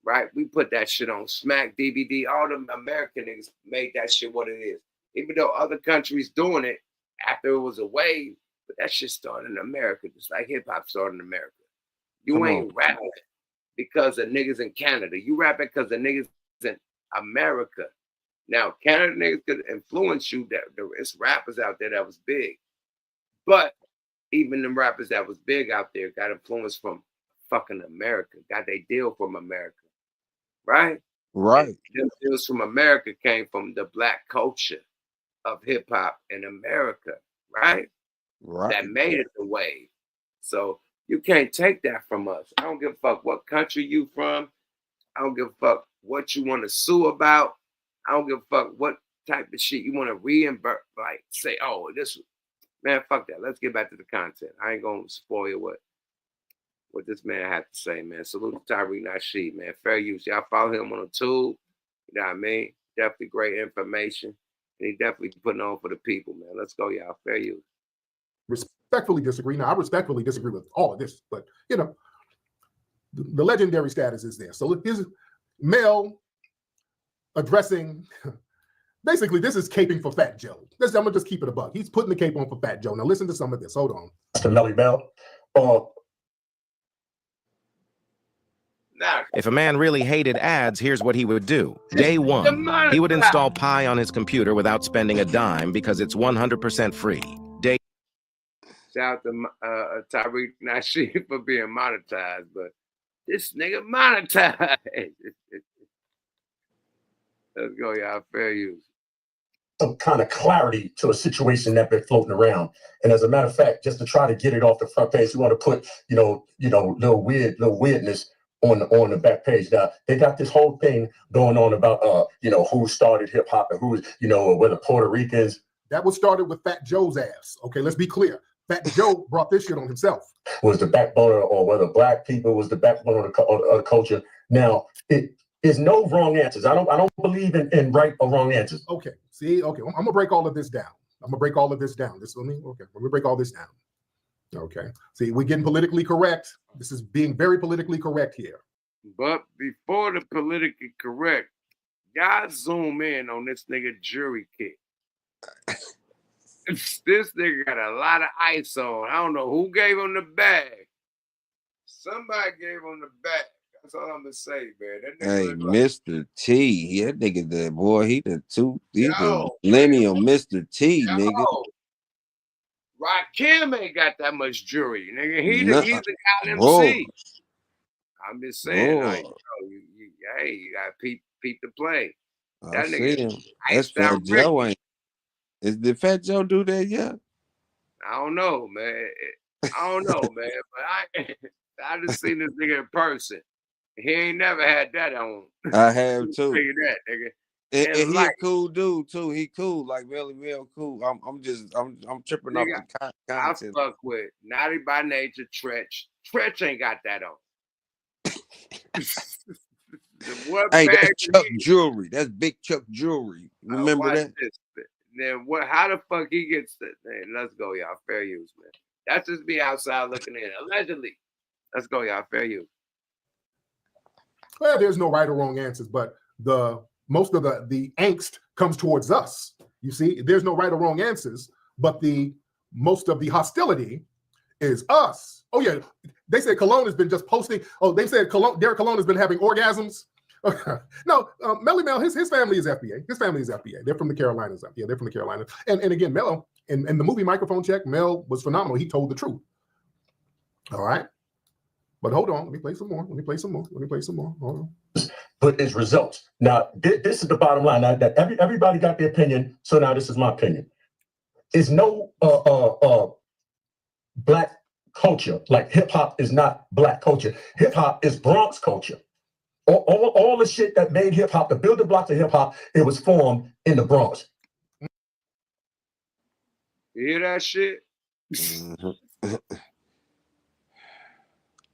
Right? We put that shit on Smack, DVD. All them American niggas made that shit what it is. Even though other countries doing it after it was a wave, but that shit started in America, just like hip hop started in America. You ain't rapping because of niggas in Canada. You rapping because of niggas in America. Now, Canada niggas could influence you. It's rappers out there that was big. But even them rappers that was big out there got influence from fucking America. Got their deal from America. Right? Right. Them deals from America came from the Black culture of hip hop in America. Right? That made it the wave. So you can't take that from us. I don't give a fuck what country you from. I don't give a fuck what you want to sue about. I don't give a fuck what type of shit you want to reimburse. Like, say, oh, this, man, fuck that. Let's get back to the content. I ain't going to spoil what this man had to say, man. Salute to Tariq Nasheed, man. Fair use. Y'all follow him on the tube. You know what I mean? Definitely great information. And he definitely putting on for the people, man. Let's go, y'all. Fair use. Respectfully disagree. Now, I respectfully disagree with all of this, but, the legendary status is there. So look, this is MEL addressing, basically, this is caping for Fat Joe. I'm going to just keep it a buck. He's putting the cape on for Fat Joe. Now, listen to some of this. Hold on. Mr. MEL. If a man really hated ads, here's what he would do. Day one, he would install Pi on his computer without spending a dime because it's 100% free. Shout out to Tariq Nasheed for being monetized, but this nigga monetized. Let's go, y'all. Fair use. Some kind of clarity to a situation that's been floating around. And as a matter of fact, just to try to get it off the front page, you want to put, little weirdness on the back page. Now, they got this whole thing going on about, who started hip hop and who's, whether Puerto Ricans. That was started with Fat Joe's ass. Okay, let's be clear. Fat Joe brought this shit on himself. Was the backbone, or whether black people was the backbone of the culture. Now, it is no wrong answers. I don't believe in right or wrong answers. Okay. See, okay, I'm gonna break all of this down. Let me break all this down. Okay. See, we're getting politically correct. This is being very politically correct here. But before the politically correct, y'all zoom in on this nigga jury kit. This nigga got a lot of ice on. I don't know who gave him the bag. Somebody gave him the bag. That's all I'm gonna say, man. That nigga Hey, look like, Mr. T, that nigga, the boy, he the millennial Mr. T, nigga. Rakim ain't got that much jury, nigga. He's the guy Boy. MC. I'm just saying, like, hey, you gotta peep the play. I see him. That's Fat Joe. Did Fat Joe do that yet? I don't know, man. But I just seen this nigga in person. He ain't never had that on. I have too. Tell you that, nigga. And he a cool dude too. He cool, like Mel cool. I'm tripping off Nigga, the I content. fuck with Naughty by Nature, Tretch. Tretch ain't got that on. Hey, that's Chuck jewelry. That's big Chuck jewelry. Remember that? Then what? How the fuck he gets that? Man, let's go, y'all. Fair use, man. That's just me outside looking in. Allegedly. Let's go, y'all. Fair use. Well, there's no right or wrong answers, but most of the angst comes towards us. You see, there's no right or wrong answers, but most of the hostility is us. Oh yeah, they said Cologne has been just posting. Oh, they said Derek Cologne has been having orgasms. No, Mel, his family is FBA. His family is FBA. They're from the Carolinas. Yeah, they're from the Carolinas. And again, Mel, in the movie Microphone Check, Mel was phenomenal. He told the truth. All right. But hold on, let me play some more. Hold on. But it's results. Now, this is the bottom line. Now, that everybody got their opinion, so now this is my opinion. There's no black culture. Like hip-hop is not black culture. Hip-hop is Bronx culture. All the shit that made hip-hop, the building blocks of hip-hop, it was formed in the Bronx. You hear that shit?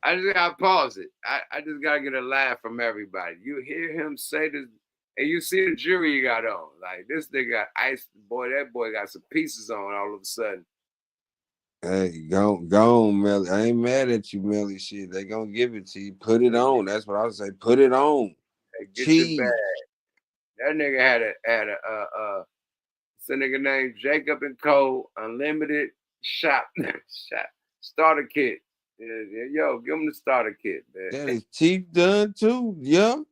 I just gotta pause it. I just gotta get a laugh from everybody. You hear him say this, and you see the jury he got on. Like, this nigga got ice. Boy, that boy got some pieces on all of a sudden. Hey, go on, Melly. I ain't mad at you, Melly. Shit, they gonna give it to you. Put it on. That's what I would say. Put it on. Hey, get your bag. That nigga had a it's a nigga named Jacob and Co. Unlimited shop starter kit. Yo, give him the starter kit, man. That is Chief done too, yeah.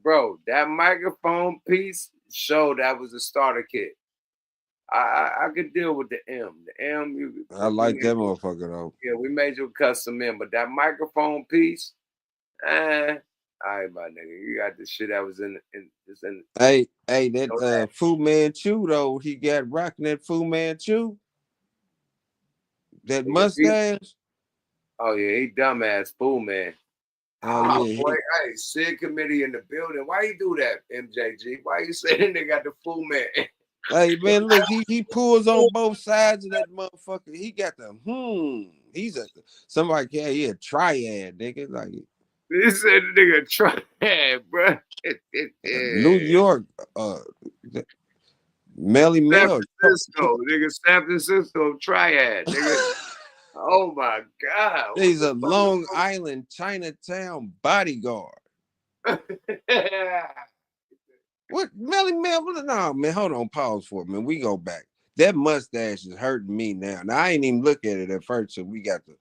Bro, that microphone piece showed that was a starter kit. I could deal with the M. The M, I like that motherfucker though. Yeah, we made you a custom M, but that microphone piece, all right, my nigga, you got the shit that was in. Hey, that Fu Manchu though, he got rocking that Fu Manchu. That mustache. Oh yeah, he dumbass fool, man. Oh yeah, boy, hey, Sid committee in the building. Why you do that, MJG? Why you saying they got the fool man? Hey man, look, he pulls on both sides of that motherfucker. He got the He's he a triad, nigga. Like he said the nigga triad, bro. New York, Melly Mel. San Francisco, nigga, San Francisco triad, nigga. Oh my God. He's a Long Island Chinatown bodyguard. What Melly Mel? No, man, hold on, pause for a minute. We go back. That mustache is hurting me now. Now I ain't even look at it at first, so we got to.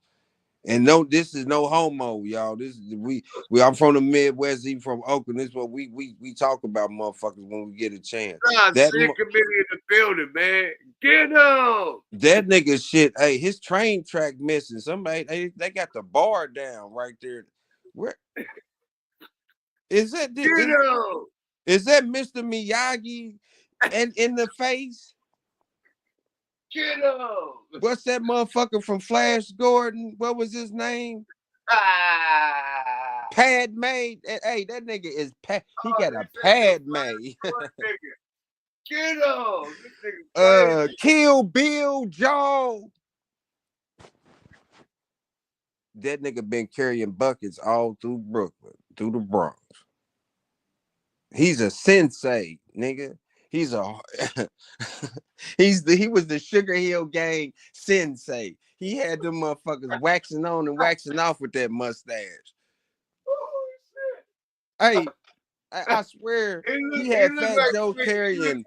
And no, this is no homo, y'all. This is we. I'm from the Midwest, even from Oakland. This is what we talk about, motherfuckers, when we get a chance. That committee in the building, man. Get him. That nigga shit. Hey, his train track missing. Somebody they got the bar down right there. Where is that? Get him. Is that Mr. Miyagi and in the face? Get him. What's that motherfucker from Flash Gordon? What was his name? Padme. Hey, that nigga is he got a Padme. Get him. Kill Bill Joe. that nigga been carrying buckets all through Brooklyn, through the Bronx. He's a sensei, nigga. He's a he was the Sugar Hill Gang sensei. He had them motherfuckers waxing on and waxing off with that mustache. Hey, I swear he had Fat like Joe carrying.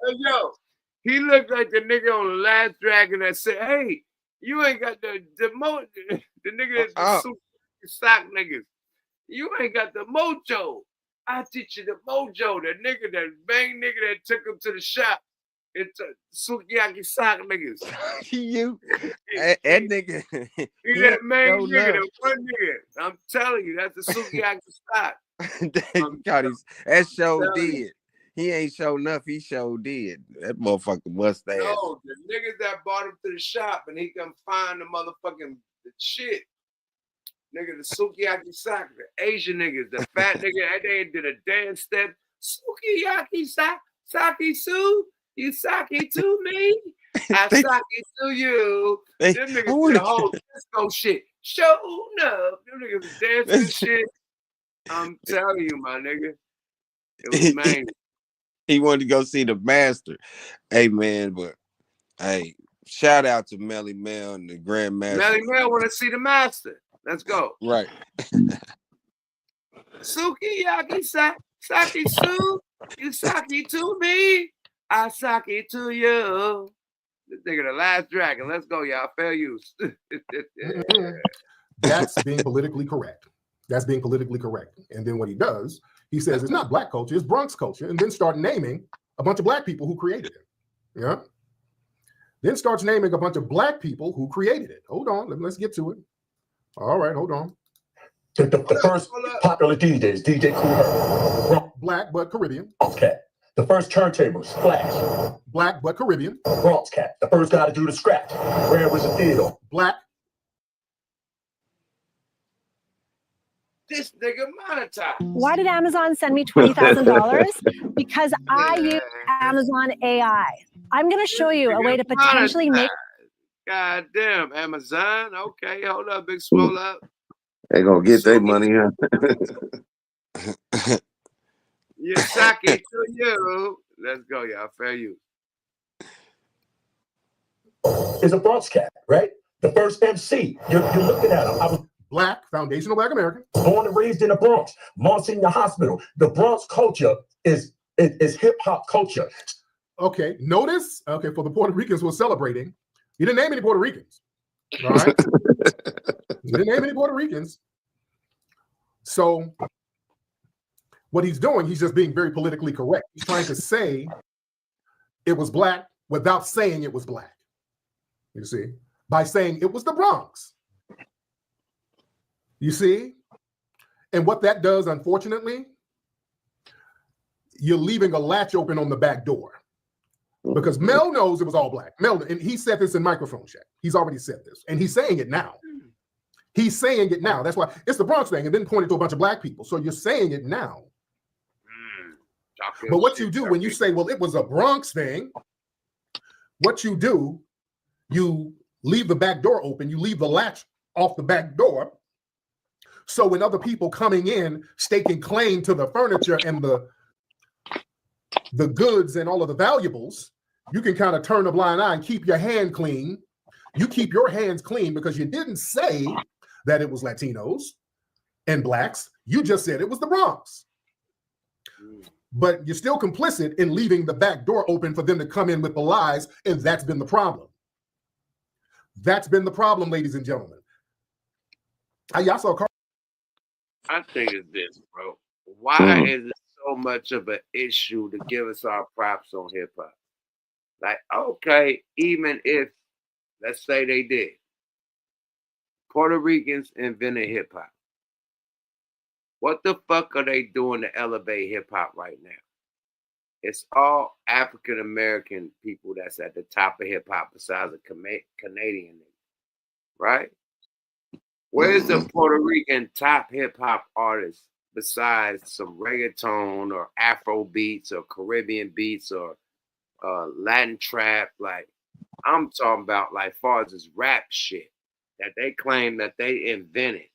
He looked like the nigga on the Last Dragon that said, "Hey, you ain't got the nigga that's the sock niggas. You ain't got the mojo. I teach you the mojo." The nigga, that bang nigga that took him to the shop. It's sukiyaki sock niggas. That nigga. He that main nigga, that one nigga. I'm telling you, that's the sukiyaki sock. That show did. He ain't show enough. He show did. That motherfucker mustache. No, the niggas that brought him to the shop and he come find the motherfucking shit. Nigga, the sukiyaki sock, the Asian niggas, the fat nigga, they did a dance step. Sukiyaki sock, sake su, you sake to me, I sake to you. Them niggas did the whole disco shit. Show up. Them niggas was dancing and shit. I'm telling you, my nigga. It was man. He wanted to go see the master. Hey, man, but hey, shout out to MELLE and the Grandmaster. MELLE want to see the master. Let's go. Right. Sukiyaki sake su, you sake to me, I sake to you. This nigga the Last Dragon. Let's go, y'all. Fair use. That's being politically correct. That's being politically correct. And then what he does, he says it's not black culture, it's Bronx culture, and then start naming a bunch of black people who created it. Yeah. Then starts naming a bunch of black people who created it. Hold on, let's get to it. All right, hold on. The first popular DJ is DJ Kool Herc. Black but Caribbean. Bronx Cat. The first turntable, Splash. Black but Caribbean. Bronx Cat. The first guy to do the scratch. Where was the theater? Black. This nigga monetized. Why did Amazon send me $20,000? Because I use Amazon AI. I'm going to show you a way to potentially make. God damn, Amazon. Okay, hold up, big swole up. They gonna get their money, huh? You sake to you. Let's go, y'all. Fair use. Is a Bronx Cat, right? The first MC. You're looking at him. I was Black, foundational Black American. Born and raised in the Bronx, Monsignor Hospital. The Bronx culture is hip hop culture. Okay, notice. Okay, for the Puerto Ricans who are celebrating, he didn't name any Puerto Ricans. All right, he didn't name any Puerto Ricans. So what he's doing, he's just being very politically correct. He's trying to say it was black without saying it was black. You see, by saying it was the Bronx. You see? And what that does, unfortunately, you're leaving a latch open on the back door. Because Mel knows it was all black. Mel, and he said this in Microphone Check. He's already said this. And he's saying it now. He's saying it now. That's why it's the Bronx thing, and then pointed to a bunch of black people. So you're saying it now. But what you do when you say, well, it was a Bronx thing, what you do, you leave the back door open, you leave the latch off the back door. So when other people coming in, staking claim to the furniture and the goods and all of the valuables, you can kind of turn a blind eye and keep your hand clean. You keep your hands clean because you didn't say that it was Latinos and blacks. You just said it was the Bronx. But you're still complicit in leaving the back door open for them to come in with the lies, and that's been the problem. That's been the problem, ladies and gentlemen. Y'all saw Carl. I think it's this, bro. Why is it so much of an issue to give us our props on hip hop? Like, okay, even if, let's say they did, Puerto Ricans invented hip hop. What the fuck are they doing to elevate hip hop right now? It's all African American people that's at the top of hip hop besides a Canadian nigga, right? Where's the Puerto Rican top hip hop artist besides some reggaeton or Afro beats or Caribbean beats or Latin trap? Like, I'm talking about like far as this rap shit that they claim that they invented.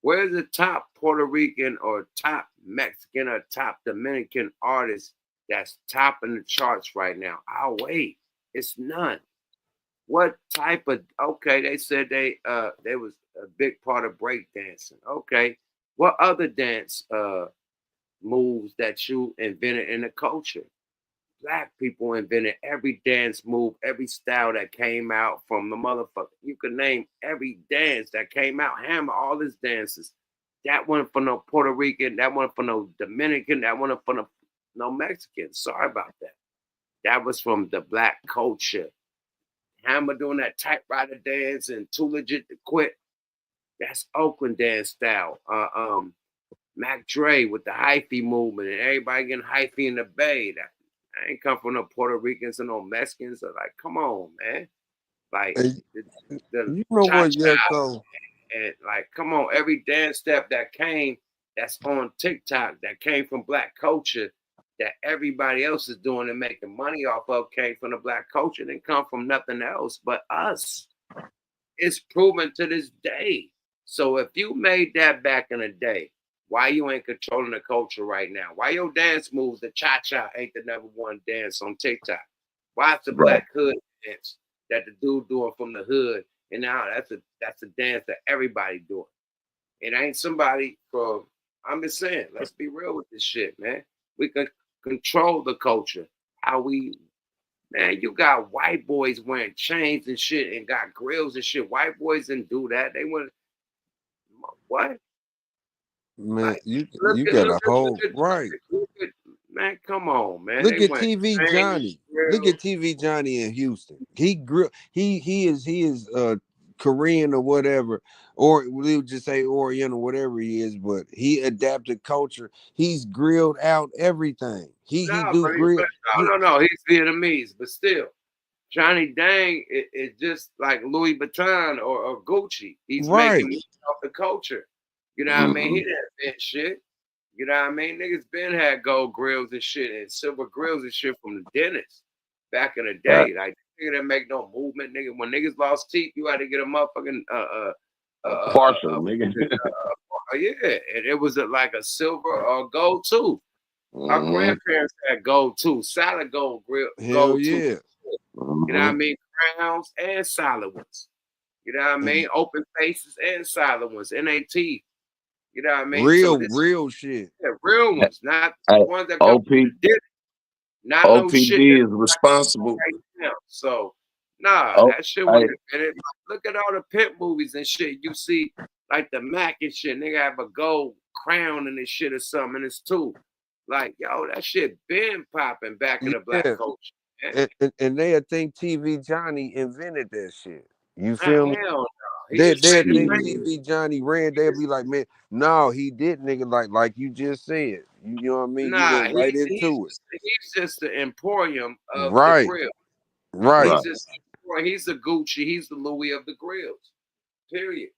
Where's the top Puerto Rican or top Mexican or top Dominican artist that's topping the charts right now? I'll wait. It's none. What type of they said they was a big part of breakdancing. Okay. What other dance moves that you invented in the culture? Black people invented every dance move, every style that came out from the motherfucker. You could name every dance that came out, hammer all his dances. That one for no Puerto Rican, that one for no Dominican, that one for no Mexican. Sorry about that. That was from the black culture. Hammer doing that typewriter dance and Too Legit to Quit. That's Oakland dance style. Mac Dre with the hyphy movement and everybody getting hyphy in the Bay. That I ain't come from no Puerto Ricans and no Mexicans. So like, come on, man. Like Hey, the you know what, cha-cha Yucko? and like, come on, every dance step that's on TikTok that came from black culture that everybody else is doing and making money off of came from the black culture. Didn't come from nothing else but us. It's proven to this day. So if you made that back in the day, why you ain't controlling the culture right now? Why your dance moves, the cha-cha, ain't the number one dance on TikTok? Why it's the black hood dance that the dude doing from the hood? And now that's a dance that everybody doing. It ain't somebody from, I'm just saying, let's be real with this shit, man. We can control the culture. Man, you got white boys wearing chains and shit and got grills and shit. White boys didn't do that. They went, what? Man, Like, you got a whole right. Man, come on, man. Look They at went TV chains, Johnny. Look grills. at TV Johnny in Houston. He is Korean or whatever, or we would just say Oriental, whatever he is, but he adapted culture. He's grilled out everything. He No, do but grill. no. He's Vietnamese, but still, Johnny Dang is just like Louis Vuitton or Gucci. He's Right. making money off the culture. You know what I mean? He didn't invent shit. You know what I mean? Niggas been had gold grills and shit and silver grills and shit from the dentist back in the day. Like nigga didn't make no movement, nigga. When niggas lost teeth, you had to get a motherfucking partial, nigga. yeah, and it was like a silver or gold tooth. Our Mhm. grandparents had gold tooth, solid gold grill, Hell gold tooth. yeah. You know what I mean? Crowns and solid ones. You know what I mean? Open faces and solid ones. NAT. You know what I mean? Real shit. Yeah, real ones, not Hey, ones that come from the dip. Not no shit OPD that's is responsible. right now. So, nah, Oh, that shit wasn't invented. Look at all the pimp movies and shit. You see, like the Mac and shit, nigga have a gold crown and this shit or something in his tooth. Like, yo, that shit been popping back in the black Yeah. culture. Man. And they'll think TV Johnny invented that shit. You Nah, feel me? hell no. He They'll just made it think famous. TV Johnny ran. They'll be like, man, no, he didn't, nigga. Like you just said. You know what I mean? You Nah, went right into it. he's just the emporium of the Right. grill. Right. He's the Gucci, he's the Louis of the grills. Period.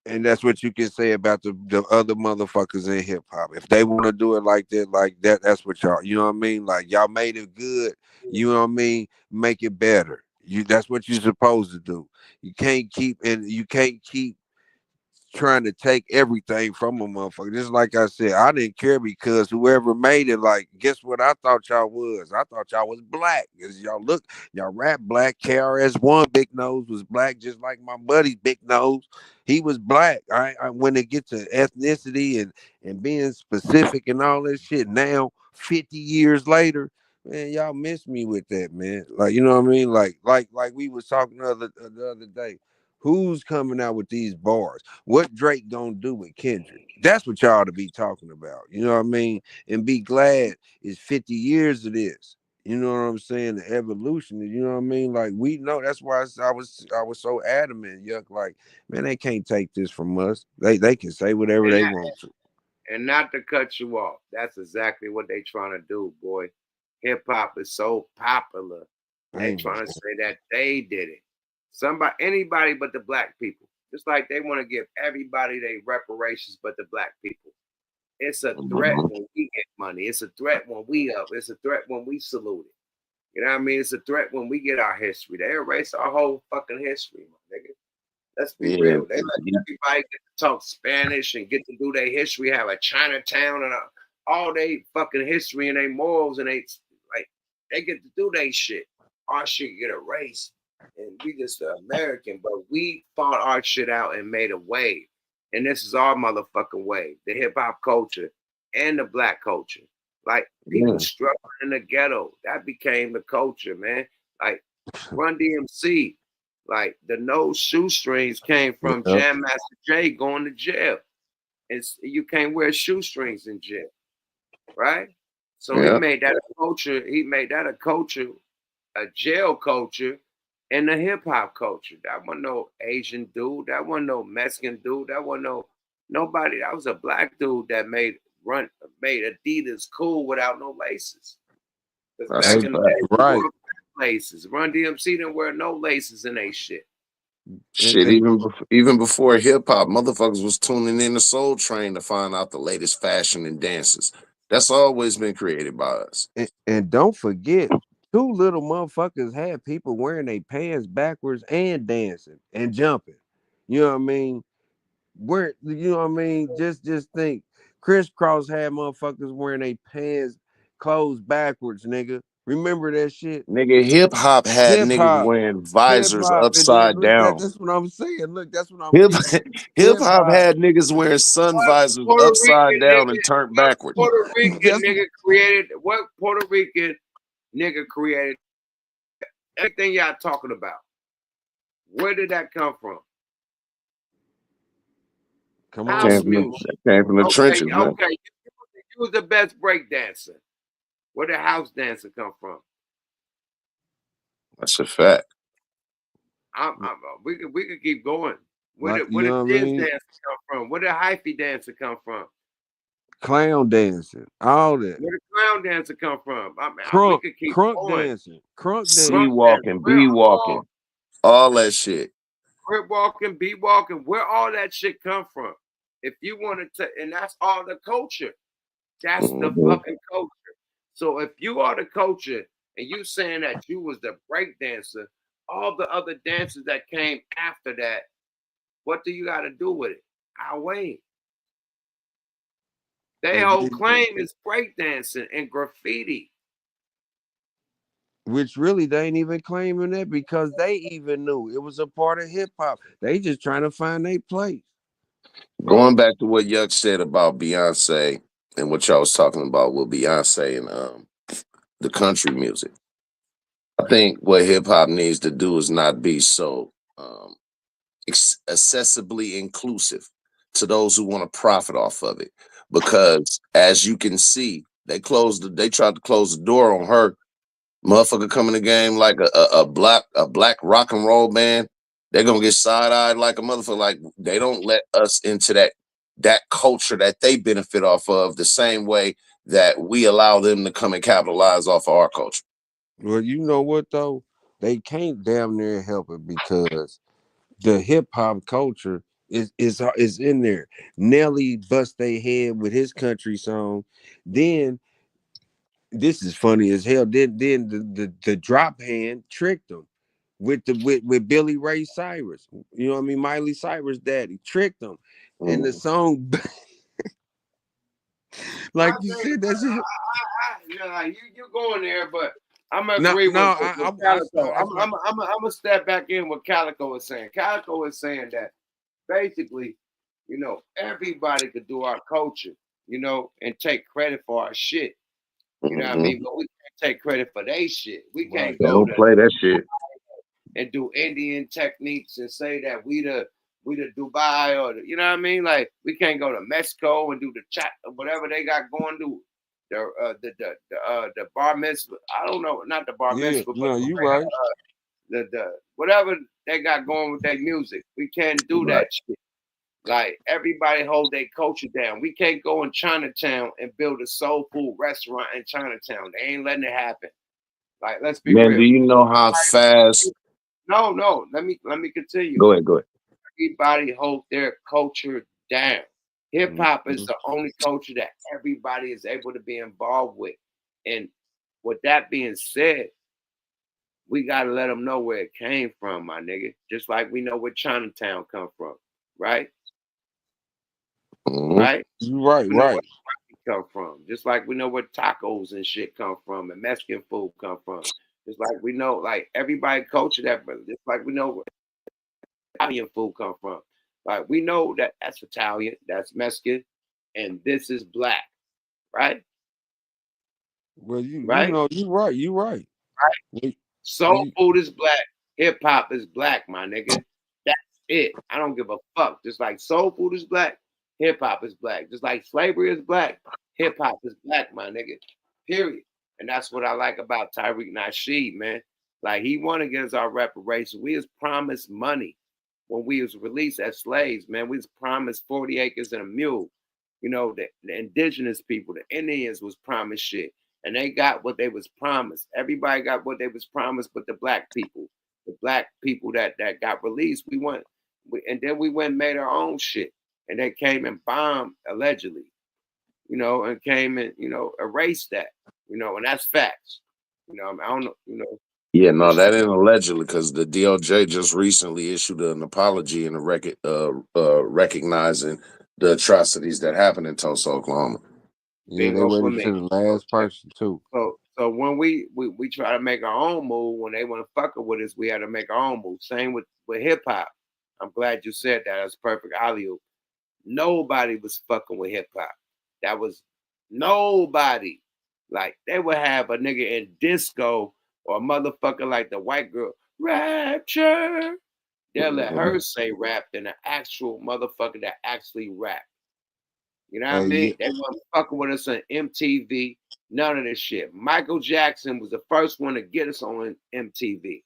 And that's what you can say about the other motherfuckers in hip hop. If they want to do it like that, that's what y'all, you know what I mean? Like y'all made it good, you know what I mean? Make it better. That's what you're supposed to do. You can't keep trying to take everything from a motherfucker. Just like I said, I didn't care because whoever made it, like, guess what I thought y'all was? I thought y'all was black. Because y'all rap black. KRS-One Big Nose was black, just like my buddy Big Nose. He was black. When it gets to ethnicity and being specific and all that shit, now 50 years later, man, y'all miss me with that, man. Like, you know what I mean? Like we was talking the other day. Who's coming out with these bars? What Drake gonna do with Kendrick? That's what y'all to be talking about. You know what I mean? And be glad it's 50 years of this. You know what I'm saying? The evolution. You know what I mean? Like we know. That's why I was so adamant. Yuck, like man, they can't take this from us. They can say whatever they want to. And not to cut you off, that's exactly what they trying to do, boy. Hip hop is so popular. They trying to say that they did it. Anybody but the black people. Just like they want to give everybody their reparations but the black people. It's a threat when we get money. It's a threat when we up. It's a threat when we salute it. You know what I mean? It's a threat when we get our history. They erase our whole fucking history, my nigga. Let's be real. They let everybody get to talk Spanish and get to do their history, have a Chinatown and all they fucking history and their morals, and they get to do their shit. Our shit get erased. And we just American, but we fought our shit out and made a wave. And this is our motherfucking wave. The hip hop culture and the black culture. Like people struggling in the ghetto. That became the culture, man. Like Run DMC. Like the no shoestrings came from Jam Master Jay going to jail. You can't wear shoestrings in jail, right? So he made that a culture. He made that a culture, a jail culture, and the hip hop culture. That wasn't no Asian dude. That wasn't no Mexican dude. That wasn't nobody. That was a black dude that made Adidas cool without no laces. Back in the day, right. Laces. Run DMC didn't wear no laces in they shit. Shit, even before hip hop, motherfuckers was tuning in to Soul Train to find out the latest fashion and dances. That's always been created by us. And don't forget, two little motherfuckers had people wearing their pants backwards and dancing and jumping. You know what I mean? You know what I mean? Just think, Crisscross had motherfuckers wearing their pants closed backwards, nigga. Remember that shit? Nigga, hip hop had niggas wearing visors upside down. That's what I'm saying. Look, that's what I'm saying. Hip hop had niggas wearing sun visors upside down and turned backwards. Puerto Rican nigga created what Puerto Rican nigga created everything y'all talking about. Where did that come from? Come on, came from the trenches, man. Okay, you was the best break dancer. Where did house dancer come from? That's a fact. We could keep going. Where did dance dancer come from? Where did hyphy dancer come from? Clown dancing, all that. Where did clown dancer come from? Crunk, we could keep crunk going. dancing, crunk C dancing, walking, B walking, all that shit. Crip walking, B walking, where all that shit come from? If you wanted to, and that's all the culture. That's the fucking culture. So if you are the culture and you saying that you was the break dancer, all the other dancers that came after that, what do you got to do with it? I'll wait. Their whole claim is breakdancing and graffiti. Which really they ain't even claiming that because they even knew it was a part of hip hop. They just trying to find their place. Going back to what Yuck said about Beyonce and what y'all was talking about with Beyonce and the country music. I think what hip hop needs to do is not be so accessibly inclusive to those who want to profit off of it. Because as you can see, they tried to close the door on her. Motherfucker come in the game like a black rock and roll band. They're gonna get side-eyed like a motherfucker. Like they don't let us into that culture that they benefit off of the same way that we allow them to come and capitalize off of our culture. Well, you know what though? They can't damn near help it because the hip hop culture is in there. Nelly bust their head with his country song. Then this is funny as hell. Then the drop hand tricked them with Billy Ray Cyrus. You know what I mean? Miley Cyrus daddy tricked them. And the song like you said, that's it. You going there, but I'm gonna agree with Calico. I'm gonna step back in what Calico is saying. Calico is saying that basically, everybody could do our culture, and take credit for our shit. You know what I mean? But we can't take credit for their shit. We can't go don't play that shit and do Indian techniques and say that we the Dubai or you know what I mean? Like we can't go to Mexico and do the chat or whatever they got going to the bar mitzvah. I don't know, not the bar mitzvah, but you right. The whatever they got going with their music. We can't do that shit. Like everybody hold their culture down. We can't go in Chinatown and build a soul food restaurant in Chinatown. They ain't letting it happen. Like let's be real. Do you know how fast? No. Let me continue. Go ahead. Everybody hold their culture down. Hip hop is the only culture that everybody is able to be involved with. And with that being said, we gotta let them know where it came from, my nigga. Just like we know where Chinatown come from, right? Right? You right, We know where right. come from. Just like we know where tacos and shit come from and Mexican food come from. Just like we know, like everybody culture that, but just like we know where Italian food come from. Like we know that that's Italian, that's Mexican, and this is black, right? Well, you Right? know, you right, you right. Right? Soul food is black. Hip hop is black, my nigga. That's it. I don't give a fuck. Just like soul food is black, hip hop is black. Just like slavery is black, hip hop is black, my nigga. Period. And that's what I like about Tariq Nasheed, man. Like he won against our reparations. We was promised money when we was released as slaves, man. We was promised 40 acres and a mule. You know, the indigenous people, the Indians was promised shit. And they got what they was promised. Everybody got what they was promised, but the black people that got released, and then we went and made our own shit. And they came and bombed allegedly, you know, and came and, you know, erased that, you know, and that's facts. You know, I don't know, you know. Yeah, no, that ain't allegedly because the DOJ just recently issued an apology and a record recognizing the atrocities that happened in Tulsa, Oklahoma. Yeah, they waited to the last person too. So when we try to make our own move, when they want to fuck with us, we had to make our own move. Same with hip hop. I'm glad you said that. That's perfect. Alley-oop. Nobody was fucking with hip hop. That was nobody. Like they would have a nigga in disco or a motherfucker like the white girl, Rapture. They'll let her say rap than an actual motherfucker that actually rap. You know what I mean? They weren't fucking with us on MTV. None of this shit. Michael Jackson was the first one to get us on MTV.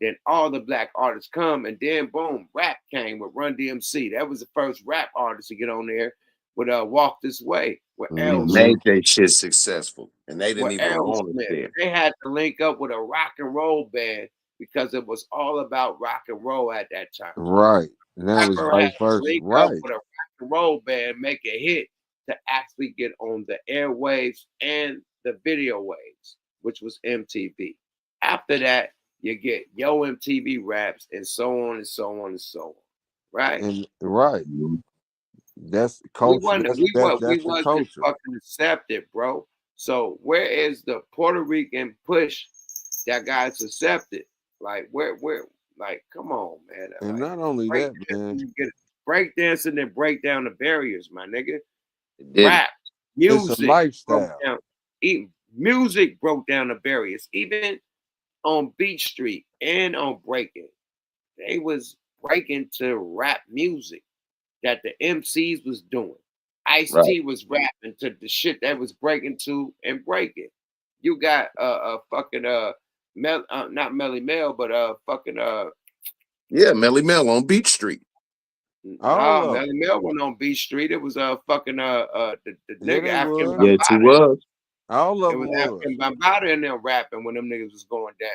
Then all the black artists come, and then boom, rap came with Run DMC. That was the first rap artist to get on there with Walk This Way with Made that shit successful, and they didn't even want it there. They had to link up with a rock and roll band because it was all about rock and roll at that time. Right. And that was vice versa. Link up with a rock and roll band, make a hit to actually get on the airwaves and the video waves, which was MTV. After that, you get Yo MTV Raps and so on and so on and so on. Right? And right. That's culture. That's the culture. Fucking accepted, bro. So where is the Puerto Rican push that got us accepted? Like where like come on, man. And like, not only that, man. Break dancing and break down the barriers, my nigga. Yeah. Rap, music, it's a lifestyle. Music broke down the barriers. Even on Beach Street and on Breaking, they was breaking to rap music that the MCs was doing. Ice-T was rapping to the shit that was breaking to and breaking. You got fucking Mel, not Melly Mel, but fucking yeah, Melly Mel on Beach Street. No, Melly Mel went on Beach Street. It was fucking the nigga African Bambaataa. Yes, he was. All of it was them African Bambaataa in there rapping when them niggas was going down.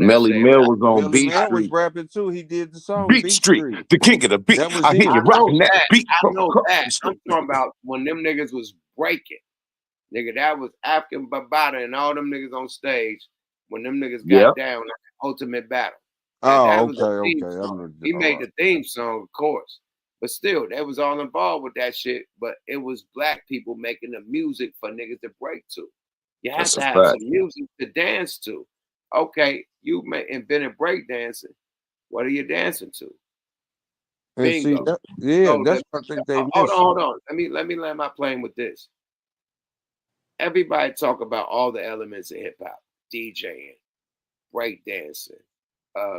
Melly Mel was on Beach Mel Street. was rapping too. He did the song Beach Street, the king of the beat. I hear you rocking that beat. I know that. I'm talking about when them niggas was breaking. Nigga, that was African Bambaataa and all them niggas on stage when them niggas got down like ultimate battle. Oh, that okay. He made the theme song, of course. But still, they was all involved with that shit. But it was black people making the music for niggas to break to. You have to have some music to dance to. Okay, you invented breakdancing. What are you dancing to? Bingo. See, that's what I think they missed. Hold on. Let me land my plane with this. Everybody talk about all the elements of hip hop: DJing, breakdancing,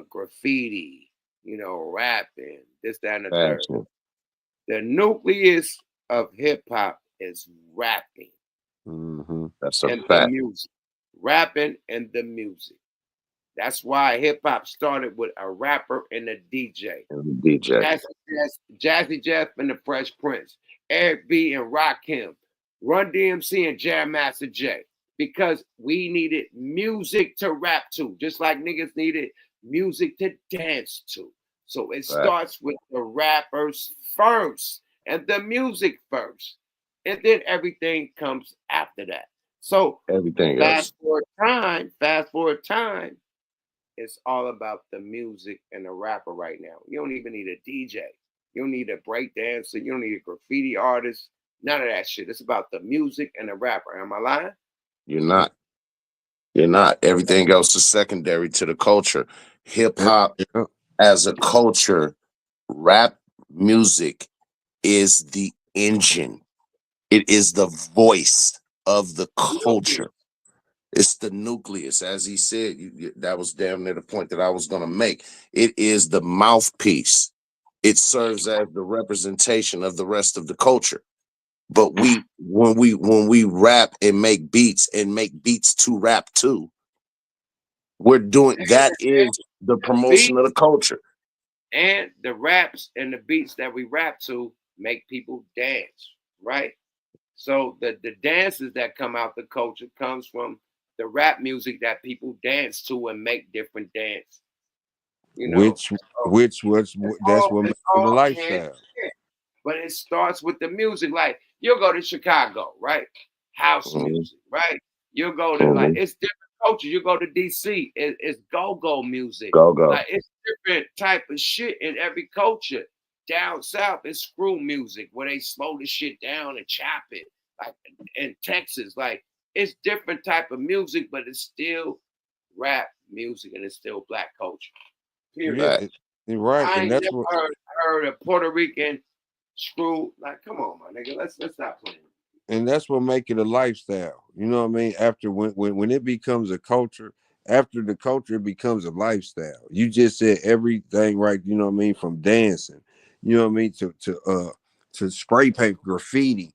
graffiti, you know, rapping, this, that, and the third. The nucleus of hip hop is rapping. That's a and fact. The music. Rapping and the music. That's why hip hop started with a rapper and a DJ. Jazzy Jeff and the Fresh Prince, Eric B and Rakim, Run DMC and Jam Master Jay. Because we needed music to rap to, just like niggas needed music to dance to. So it starts with the rappers first and the music first. And then everything comes after that. So everything fast forward time, it's all about the music and the rapper right now. You don't even need a DJ. You don't need a break dancer. You don't need a graffiti artist. None of that shit. It's about the music and the rapper. Am I lying? You're not. You're not. Everything else is secondary to the culture. Hip hop as a culture, rap music is the engine. It is the voice of the culture. It's the nucleus, as he said. That was damn near the point that I was going to make. It is the mouthpiece. It serves as the representation of the rest of the culture. But when we rap and make beats to rap to, we're doing that is the promotion of the culture. And the raps and the beats that we rap to make people dance, right? So the dances that come out the culture comes from the rap music that people dance to and make different dance. You know, that's what makes it a lifestyle. But it starts with the music. Like you'll go to Chicago, right? House music, right? You'll go to like it's different culture. You go to DC, it's go-go music. Go-go. Like it's different type of shit in every culture. Down south, it's screw music where they slow the shit down and chop it. Like in Texas, like it's different type of music, but it's still rap music and it's still black culture. Period. Yeah, right. I And ain't that's never what heard a Puerto Rican screw. Like, come on, my nigga, let's stop playing. and that's what make it a lifestyle. You know what I mean? After when it becomes a culture, after the culture it becomes a lifestyle. You just said everything right, you know what I mean, from dancing, you know what I mean, to spray paint, graffiti,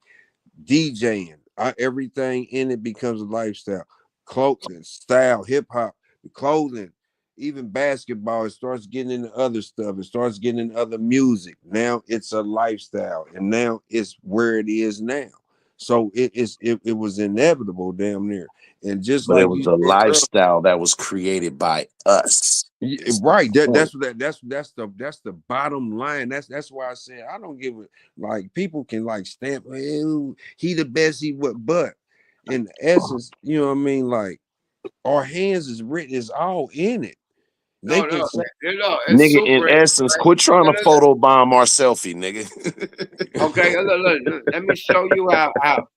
DJing, everything in it becomes a lifestyle. Clothing, style, hip hop, clothing, even basketball, it starts getting into other stuff. It starts getting into other music. Now it's a lifestyle, and now it's where it is now. So it was inevitable, damn near. And just But it like was you a said earlier, lifestyle that was created by us. right. That's the bottom line. That's why I said I don't give it. Like people can like stamp, "Oh, he the best, he what," but in essence, you know what I mean. Like our hands is written, is all in it. They No, can say, it's Nigga, in super. essence, Like, quit trying to photobomb our selfie, nigga. okay, look, let me show you how.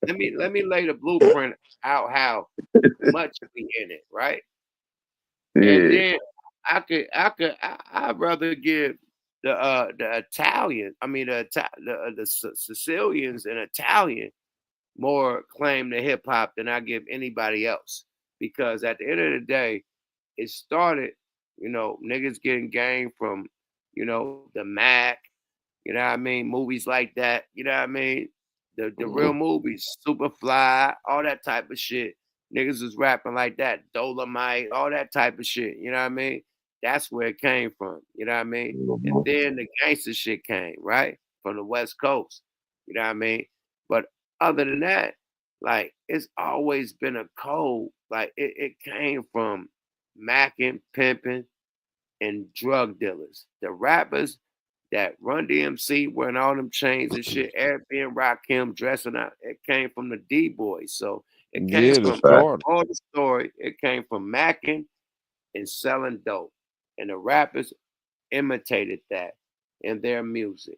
Let me lay the blueprint out how much we in it, right? And then I'd rather give the Italian, I mean the Sicilians and Italian more claim to hip hop than I give anybody else. Because at the end of the day, it started, niggas getting game from, the Mac, you know what I mean, movies like that, you know what I mean? The real movies, Superfly, all that type of shit. Niggas was rapping like that, Dolomite, all that type of shit, you know what I mean? That's where it came from, you know what I mean? And then the gangster shit came, right? From the West Coast, you know what I mean? But other than that, like it's always been a code. Like it came from macking, pimping, and drug dealers. The rappers that Run DMC wearing all them chains and shit, Eric B and Rakim dressing up, it came from the D boys. So it came yeah, the from start. all the story. It came from macking and selling dope. And the rappers imitated that in their music.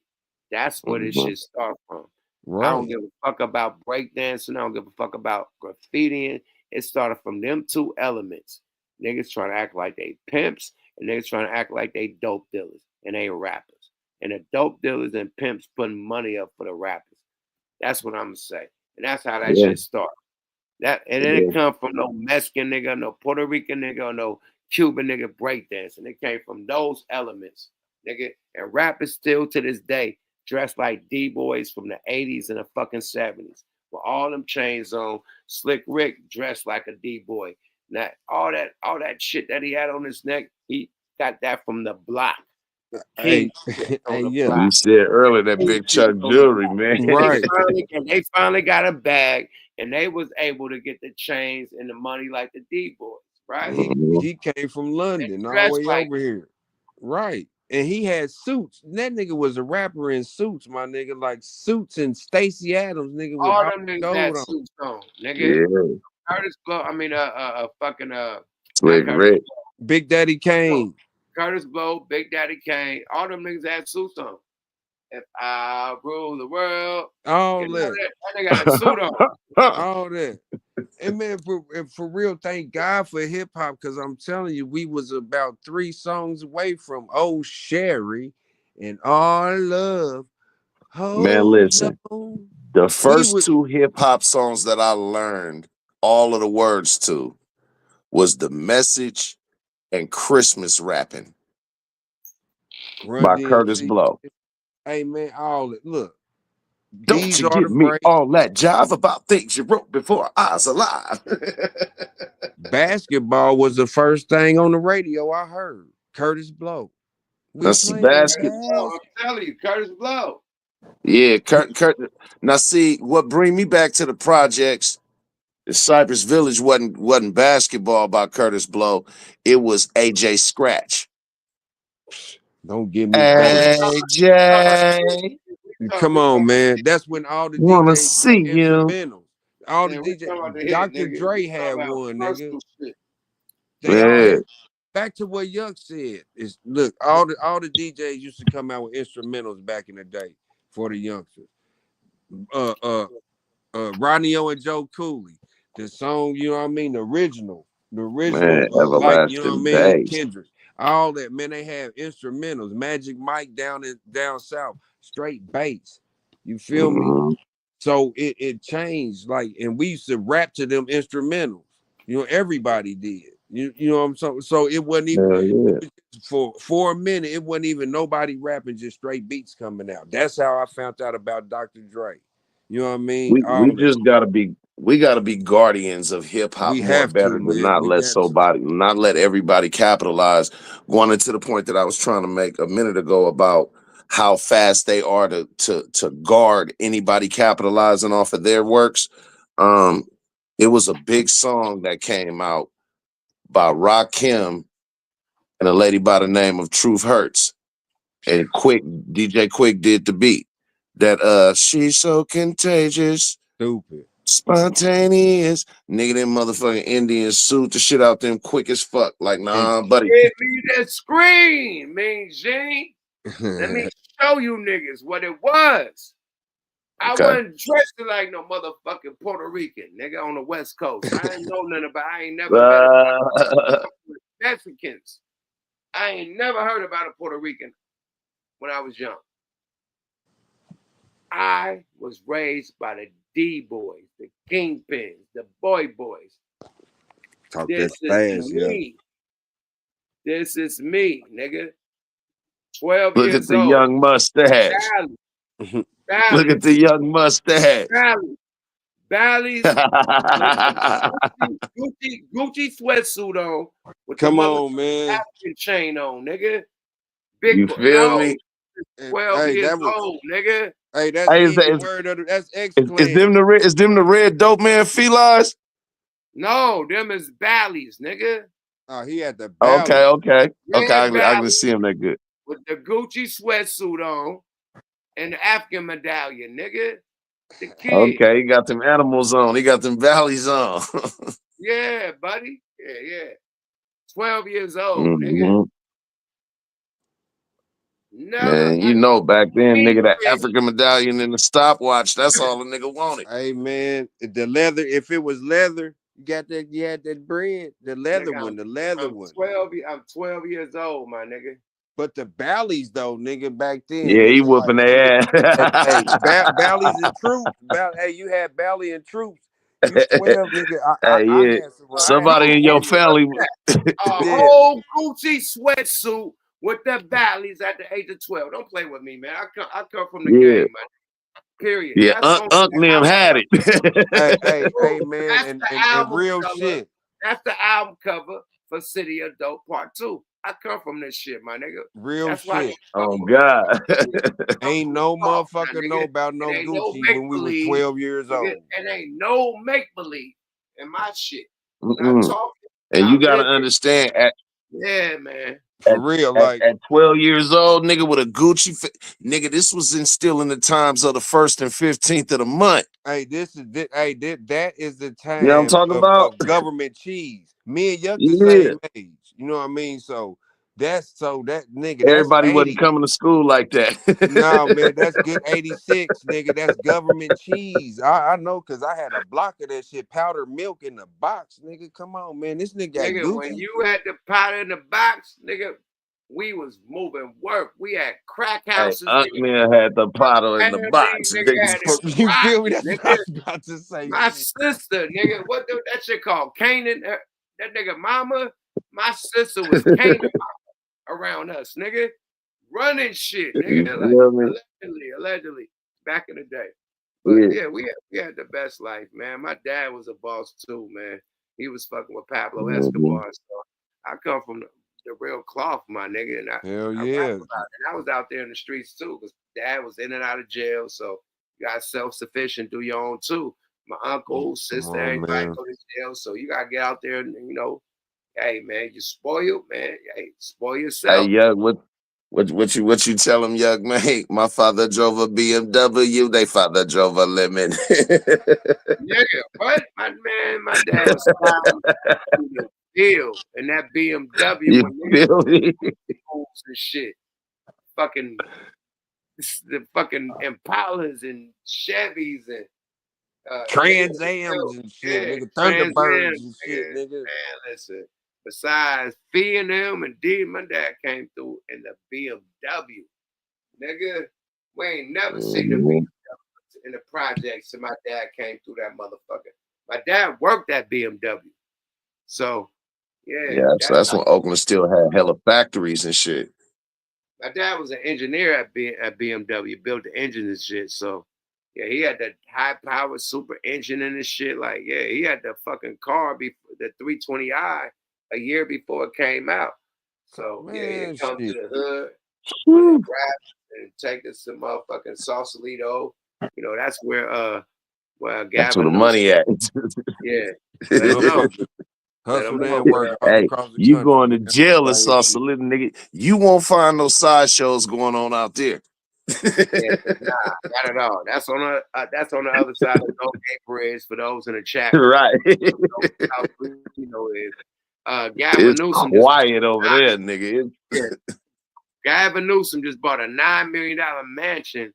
That's where this shit start from. I don't Right. give a fuck about breakdancing. I don't give a fuck about graffitiing. It started from them two elements. Niggas trying to act like they pimps and niggas trying to act like they dope dealers and they rappers. And the dope dealers and pimps putting money up for the rappers. That's what I'm gonna say. And that's how that shit started. That and it didn't come from no Mexican nigga, no Puerto Rican nigga, or no Cuban nigga breakdancing. It came from those elements, nigga. And rappers still to this day dressed like D-boys from the 80s and the fucking 70s. With all them chains on, Slick Rick dressed like a D-boy. Now all that shit that he had on his neck, he got that from the block. Hey, On the yeah, block. You said earlier that Big Chuck jewelry, man. right. They finally got a bag, and they was able to get the chains and the money like the D boys, right? He came from London all the Dressed way like over here. Right. And he had suits. That nigga was a rapper in suits, my nigga. Like suits and Stacey Adams, nigga, with all all them niggas gold had on. suits on, nigga. Yeah. Curtis Blow, I mean, fucking, not Slick Curtis Rick. Blow, Big Daddy Kane. Curtis Blow, Big Daddy Kane, all them niggas had suits on. If I rule the world, All you know that. that nigga got a suit on. All that. And man, for real, thank God for hip hop, because I'm telling you, we was about 3 songs away from Oh Sherry and Our Love. Man, Hold listen. on. The We first would 2 hip hop songs that I learned all of the words to was The Message and Christmas Rapping Run by Curtis DMC. Blow. Hey man, all it. Look, Don't these you are give the me breaks. all that jive about things you wrote before I was alive. Basketball was the first thing on the radio I heard. Curtis Blow. We Now see, playing basketball. I'm telling you, Curtis Blow. Yeah, Kurt. Now see, what bring me back to the projects, the Cypress Village wasn't basketball by Curtis Blow. It was AJ Scratch. Don't get me started. AJ, Come on, man. That's when all the wanna DJs see had you. instrumentals. All the Man, we talking about the DJs. hit, Dr. nigga. Dre We had talking about one, nigga. personal shit. They all Yeah. had. Back to what Yuck said is, look, all the DJs used to come out with instrumentals back in the day for the youngsters. Rodney O and Joe Cooley, the song, you know what I mean, the original, Man, like, you know what I everlasting mean, days. Kendrick, all that, man. They have instrumentals. Magic Mike down south, straight bass. You feel me? Mhm. So it changed, like, and we used to rap to them instrumentals. You know, everybody did. You know what I'm saying? So it wasn't even Hell yeah. it was for a minute. It wasn't even nobody rapping, just straight beats coming out. That's how I found out about Dr. Dre. You know what I mean? We just gotta be guardians of hip hop We more have to, better than man. not We let got to. not let everybody capitalize. Going into the point that I was trying to make a minute ago about how fast they are to guard anybody capitalizing off of their works. It was a big song that came out by Rakim and a lady by the name of Truth Hurts. And DJ Quick did the beat. That she's so contagious. Stupid. Spontaneous. Nigga, them motherfucking Indians sued the shit out them quick as fuck. Like, nah, buddy. Give me the screen, Mean Gene. Let me show you niggas what it was. I Okay. wasn't dressed like no motherfucking Puerto Rican nigga on the West Coast. I ain't know nothing about. I ain't never met about Mexicans. I ain't never heard about a Puerto Rican when I was young. I was raised by the D boys, the Kingpins, the Boys. Talk This that is fast, yeah. me. This is me, nigga. 12 Look years at the old. young mustache. Look at the young mustache. Bally's Gucci sweatsuit on with Come the on, man. African chain on, nigga. Big You feel me? 12 Hey, years that was- old, nigga. Hey, that's Hey, any word of that's is X-Clan. them the red dope man felines? No, them is Bally's, nigga. Oh, he had the Okay. Red I can Bally's see him that good. with the Gucci sweatsuit on and the African medallion, nigga. The kid. Okay, he got them animals on. He got them valleys on. Yeah, buddy. Yeah. 12 years old, nigga. Mhm. Never. Man, you know back then, nigga, the African medallion and the stopwatch, that's all a nigga wanted. Hey, man, the leather, if it was leather, you had that bread. The leather Nigga, one, the leather I'm one. 12 years old, my nigga. But the Bally's, though, nigga, back then. Yeah, he nigga, whooping their ass. hey, Bally's and Troops. Hey, you had Bally and Troops. You 12, nigga. I Yeah. had some. Somebody in your family. A whole Gucci sweatsuit with the Bally's at the age of 12. Don't play with me, man. I come from the game, man. Period. Yeah, Unc them had it. hey, man, and real cover. shit. That's the album cover for City of Dope Part 2. I come from this shit, my nigga. Real That's shit. Oh, God. Ain't no motherfucker know about no Gucci when we was 12 years old. And ain't no make-believe in my shit. Mm-mm. And you got to understand, yeah, man. For real, like at 12 years old, nigga, with a Gucci nigga, this was still in the times of the 1st and 15th of the month. Hey, that is the time You know what I'm talking about? of government cheese. Me and Yuck the Yeah. same age. You know what I mean? So that nigga, that's Everybody 80. wasn't coming to school like that. No, man, that's good 86, nigga. That's government cheese. I know, cause I had a block of that shit, powdered milk in the box, nigga. Come on, man. This nigga got Nigga, when Gucci. you had the powder in the box, nigga, we was moving work. We had crack Hey, houses. Unc Nigga. Man had the bottle in the Every box. nigga had a You feel me? garage, That's what I nigga. was about to say. My Shit. sister, nigga, what that shit called? Canaan. That nigga mama. My sister was Canaan mama around us, nigga. Running shit, You nigga. feel me? Like allegedly, back in the day. But yeah, we had the best life, man. My dad was a boss too, man. He was fucking with Pablo Escobar. So I come from the real cloth, my nigga, and Hell I yeah. rap about it. And I was out there in the streets too, because dad was in and out of jail. So you got self-sufficient, do your own too. My uncle, sister, on, everybody man. go to jail. So you gotta get out there and hey man, you spoiled, man. Hey, spoil Hey, yourself. Young, what you tell him, Young man? My father drove a BMW. They father drove a lemon. Nigga, what? My dad was sliding through the field in that BMW You when feel me? schools and shit. Fucking the fucking Impalas and Chevys and Trans nigga, Ams and shit, yeah, nigga. Trans Thunderbirds Am, and shit, nigga. Man, listen. Besides Fee and them and D, my dad came through in the BMW. Nigga, we ain't never seen a BMW in the projects till my dad came through that motherfucker. My dad worked at BMW. So, yeah. Yeah, so that's when Oakland still had hella factories and shit. My dad was an engineer at BMW, built the engines and shit. So, yeah, he had that high-powered super engine and this shit. Like, yeah, he had the fucking car, the 320i, a year before it came out. So, yeah, Man, he'd come to shit. the hood, and rap, and take us to motherfucking Sausalito. You know, that's where That's Gavin where the money at. yeah. Let him know. Let Hustle him know. and work all Hey, across the you country. going to That's jail the in same Sausalito, nigga. You won't find no sideshows going on out there. Yeah, nah, not at all. That's on the other side of the Gate Bridge for those in the chat. Right. Gavin It's Newsom quiet over there, nigga. Gavin Newsom just bought a $9 million mansion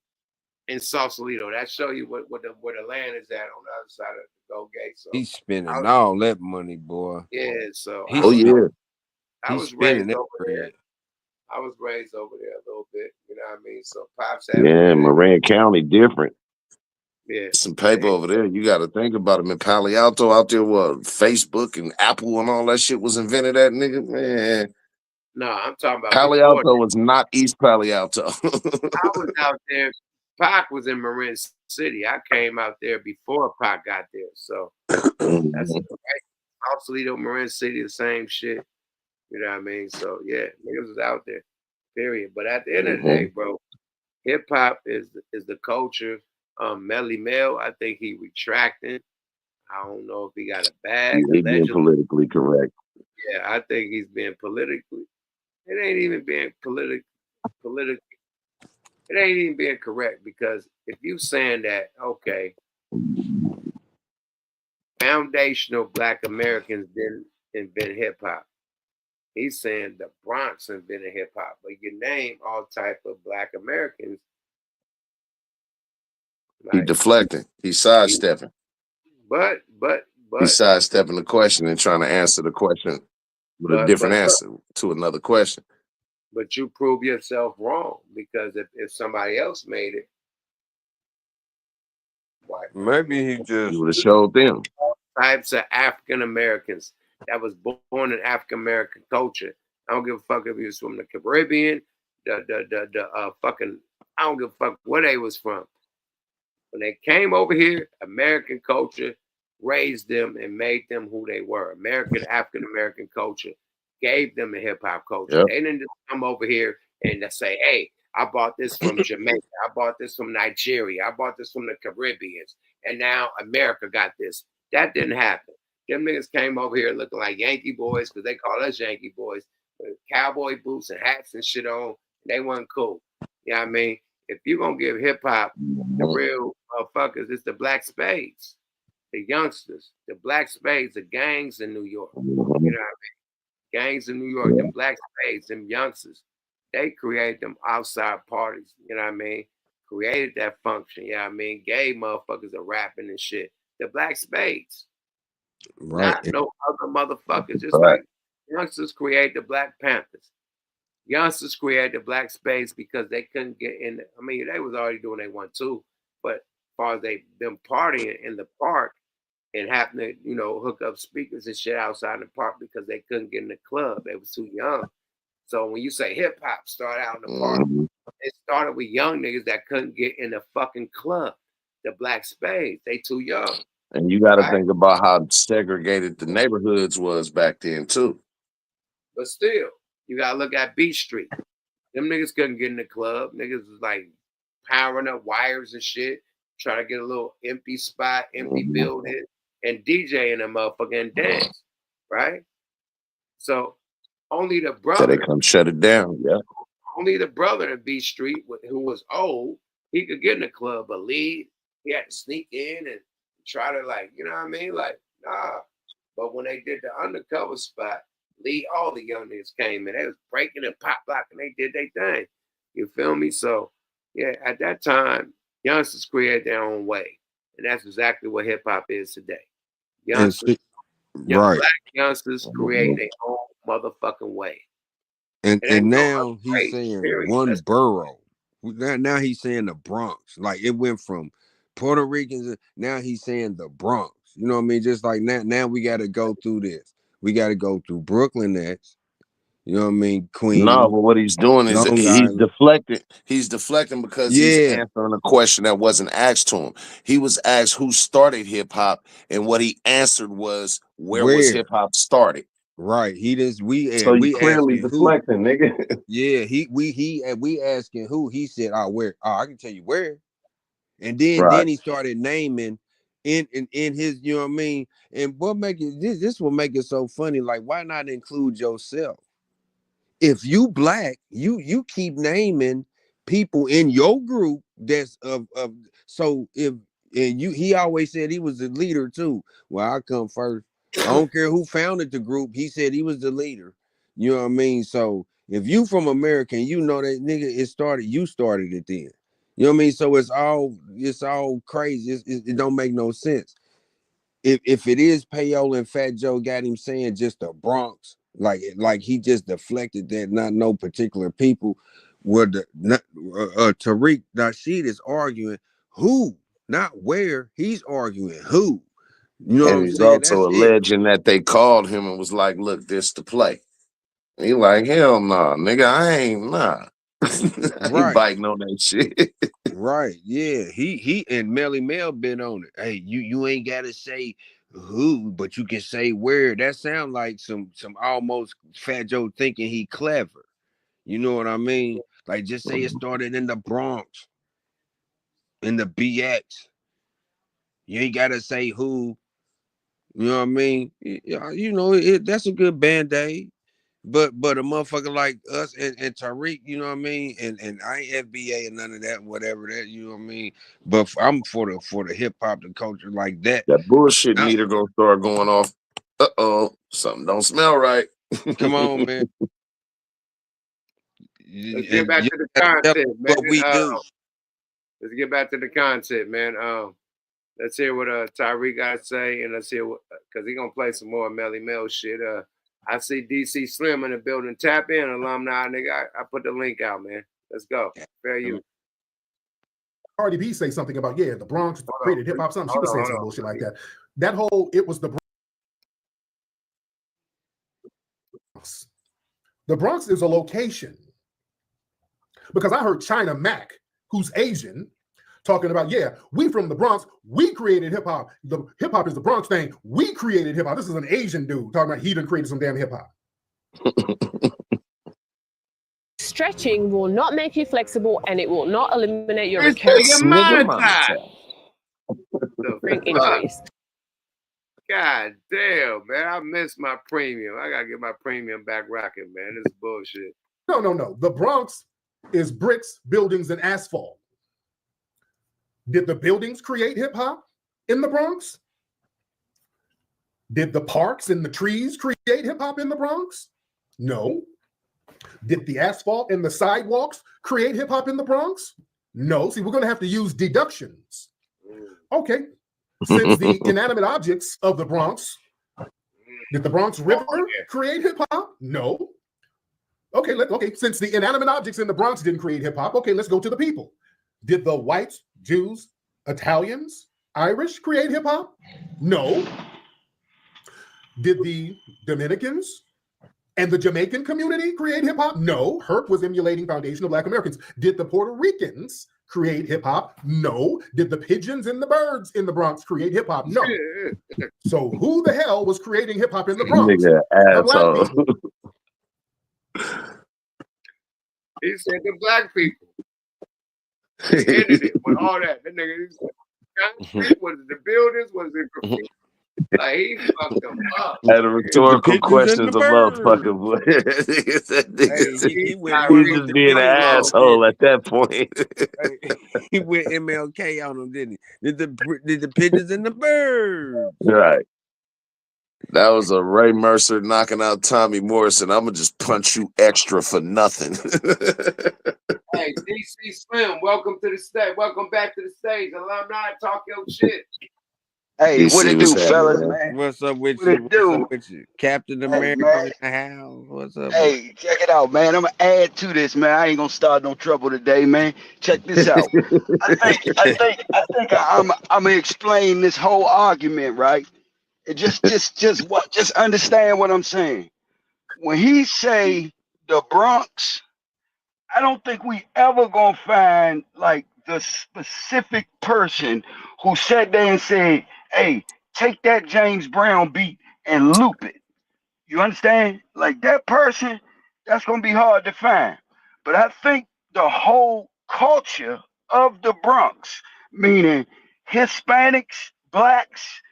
in Sausalito. That show you where the land is at on the other side of the Gold Gate. So He's spending all that money, boy. yeah, so He's I was spending raised that over there. bread. I was raised over there a little bit. You know what I mean? So Pops had Yeah, Marin County different. yeah. Some paper over there. You got to think about it. In Palo Alto out there, what Facebook and Apple and all that shit was invented at, nigga. Man, No, I'm talking about Palo before Alto was not East Palo Alto. I was out there. Pac was in Marin City. I came out there before Pac got there. So that's right. Sausalito, Marin City, the same shit. You know what I mean? So yeah, niggas was out there. Period. But at the end of the day, bro, hip hop is the culture. MELLE, I think he retracting. I don't know if he got a bag. He being Allegedly. politically correct. Yeah, I think he's being politically. It ain't even being politically. It ain't even being correct because if you saying that, okay, foundational Black Americans didn't invent hip hop. He's saying the Bronx invented hip hop, but you name all type of Black Americans. He deflecting. He's sidestepping. But He's sidestepping the question and trying to answer the question with a different answer to another question. But you prove yourself wrong because if somebody else made it, why? Maybe he just would have showed them. All types of African Americans that was born in African American culture. I don't give a fuck if he was from the Caribbean, the fucking. I don't give a fuck where they was from. When they came over here, American culture raised them and made them who they were. African American culture gave them a hip hop culture. Yep. They didn't just come over here and say, "Hey, I bought this from Jamaica. I bought this from Nigeria. I bought this from the Caribbeans, and now America got this." That didn't happen. Them niggas came over here looking like Yankee boys because they call us Yankee boys, with cowboy boots and hats and shit on. They wasn't cool. You know what I mean? If you're gonna give hip hop the real motherfuckers, it's the Black Spades, the youngsters, the Black Spades, the gangs in New York. You know what I mean? gangs in New York, them black spades, them youngsters, they create them outside parties, you know what I mean? Created that function, you know what I mean? Gay motherfuckers are rapping and shit. The black spades. Right. Not no other motherfuckers. Just like youngsters create the Black Panthers. Youngsters created the black space because they couldn't get in. I mean, they was already doing they want to, but as far as them partying in the park and having to, you know, hook up speakers and shit outside the park because they couldn't get in the club. They was too young. So when you say hip hop started out in the park, it started with young niggas that couldn't get in the fucking club. The black spades, they too young. And you got to think about how segregated the neighborhoods was back then too. But still, you gotta look at Beach Street. Them niggas couldn't get in the club. Niggas was like powering up wires and shit, trying to get a little empty spot, empty building, and DJ in a motherfucker and dance, right? So only the brother. So they come shut it down, yeah. Only the brother in Beach Street, who was old, he could get in the club, but Lee, he had to sneak in and try to, like, you know what I mean? Like, nah. But when they did the undercover spot, Lee, all the young niggas came in. They was breaking and pop locking. They did their thing. You feel me? So, yeah, at that time, youngsters created their own way. And that's exactly what hip hop is today. Youngsters, black youngsters create their own motherfucking way. And now he's saying one borough. Now he's saying the Bronx. Like it went from Puerto Ricans. Now he's saying the Bronx. You know what I mean? Just like now we got to go through this. We got to go through Brooklyn next. You know what I mean? Queens. No, but what he's doing is he's deflecting. He's deflecting because he's answering a question that wasn't asked to him. He was asked who started hip hop, and what he answered was where was hip hop started. Right. He just we clearly deflecting, nigga. Yeah, we asking who. He said, where? I can tell you where. And then he started naming in his, you know what I mean? And what make it this will make it so funny. Like, why not include yourself? If you black, you keep naming people in your group that's of so if and he always said he was the leader too. Well, I come first. I don't care who founded the group. He said he was the leader. You know what I mean? So if you from America and you know that nigga, you started it then. You know what I mean? So it's all crazy. It don't make no sense. If it is Payola and Fat Joe got him saying just the Bronx, like he just deflected that, not no particular people. Where Tariq Nasheed is arguing who, not where. He's arguing who. You know and what I'm he's saying? also alleging that they called him and was like, "Look, this to play." And he like, "Hell nah, nigga, I ain't nah." He biting on that shit. Right, yeah. He and MEL been on it. Hey, you ain't gotta say who, but you can say where. That sound like some almost Fat Joe thinking he clever. You know what I mean? Like just say it started in the Bronx, in the BX. You ain't gotta say who. You know what I mean? You know, that's a good band-aid. But a motherfucker like us and Tariq, you know what I mean? And I ain't FBA and none of that, whatever that, you know what I mean? But I'm for the hip hop, the culture like that. That bullshit meter gonna start going off. Something don't smell right. Come on, man. Let's get back to the content, man. What we do. Let's get back to the content, man. Let's hear what Tariq got to say, and let's hear what, because he's gonna play some more MEL shit. I see DC Slim in the building. Tap in, alumni, nigga. I put the link out, man. Let's go. Fair you. Cardi B say something about, the Bronx created hip hop, something. She was saying some bullshit like that. That whole, it was the Bronx. The Bronx is a location. Because I heard China Mac, who's Asian, talking about, we from the Bronx, we created hip hop. The hip hop is the Bronx thing. We created hip hop. This is an Asian dude talking about he done created some damn hip hop. Stretching will not make you flexible, and it will not eliminate your recurrent injuries. God damn, man. I missed my premium. I gotta get my premium back rocking, man. This is bullshit. No. The Bronx is bricks, buildings, and asphalt. Did the buildings create hip hop in the Bronx? Did the parks and the trees create hip hop in the Bronx? No. Did the asphalt and the sidewalks create hip hop in the Bronx? No. See, we're going to have to use deductions. Okay. Since the inanimate objects of the Bronx, did the Bronx River create hip hop? No. Okay, since the inanimate objects in the Bronx didn't create hip hop, okay, let's go to the people. Did the whites, Jews, Italians, Irish create hip hop? No. Did the Dominicans and the Jamaican community create hip hop? No. Herc was emulating foundational Black Americans. Did the Puerto Ricans create hip hop? No. Did the pigeons and the birds in the Bronx create hip hop? No. So who the hell was creating hip hop in the Bronx? Nigga, The Black asshole. people. He said the black people. He ended it with all that. That nigga, he said, concrete, was it the buildings? Was it graffiti? Like, he fucked them up. Had a rhetorical questions, a motherfucker. He's just being an asshole at that point. He went MLK on him, didn't he? Did the pigeons and the birds? Right. That was a Ray Mercer knocking out Tommy Morrison. I'm gonna just punch you extra for nothing. Hey, DC Slim, welcome to the stage. Welcome back to the stage. Alumni, talk your shit. Hey, what it do, what's fellas, happening, man? What's up with What you? it What's do? up with you? Captain Hey, America man. in the house. What's up? Hey, check it out, man. I'm gonna add to this, man. I ain't gonna start no trouble today, man. Check this out. I think I'm gonna explain this whole argument, right? It just understand what I'm saying. When he say the Bronx, I don't think we ever gonna find like the specific person who sat there and said, "Hey, take that James Brown beat and loop it." You understand? Like that person, that's gonna be hard to find. But I think the whole culture of the Bronx, meaning Hispanics, blacks,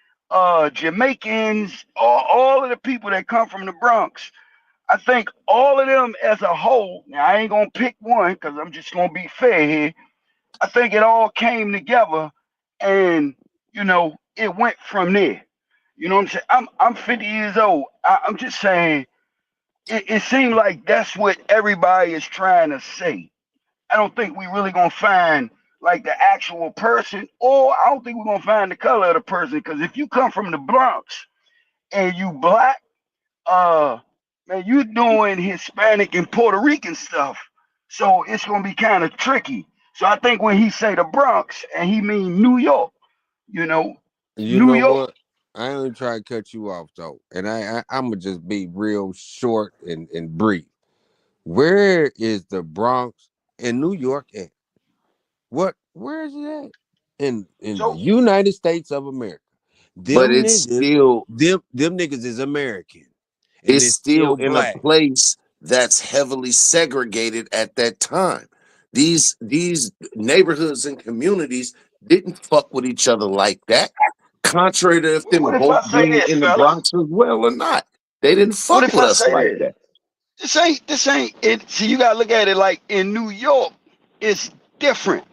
Jamaicans, all of the people that come from the Bronx, I think all of them as a whole, now I ain't gonna pick one because I'm just gonna be fair here. I think it all came together and it went from there. You know what I'm saying? I'm 50 years old. I'm just saying it seems like that's what everybody is trying to say. I don't think we really gonna find like the actual person, or I don't think we're gonna find the color of the person. Because if you come from the Bronx and you black, man, you doing Hispanic and Puerto Rican stuff, so it's gonna be kind of tricky. So I think when he say the Bronx and he mean New York, You New know York. what? I ain't try to cut you off though, and I'm gonna just be real short and brief. Where is the Bronx in New York at? Where is it at? In the United States of America. But Them it's niggas, still them niggas is American. And it's it's still still in a black. place that's heavily segregated at that time. These neighborhoods and communities didn't fuck with each other like that. Contrary to if them What if I both say being this, in the fellas? Bronx as well or not. They didn't What fuck if with I us say like this? that. This ain't it. See, you gotta look at it like in New York, it's different.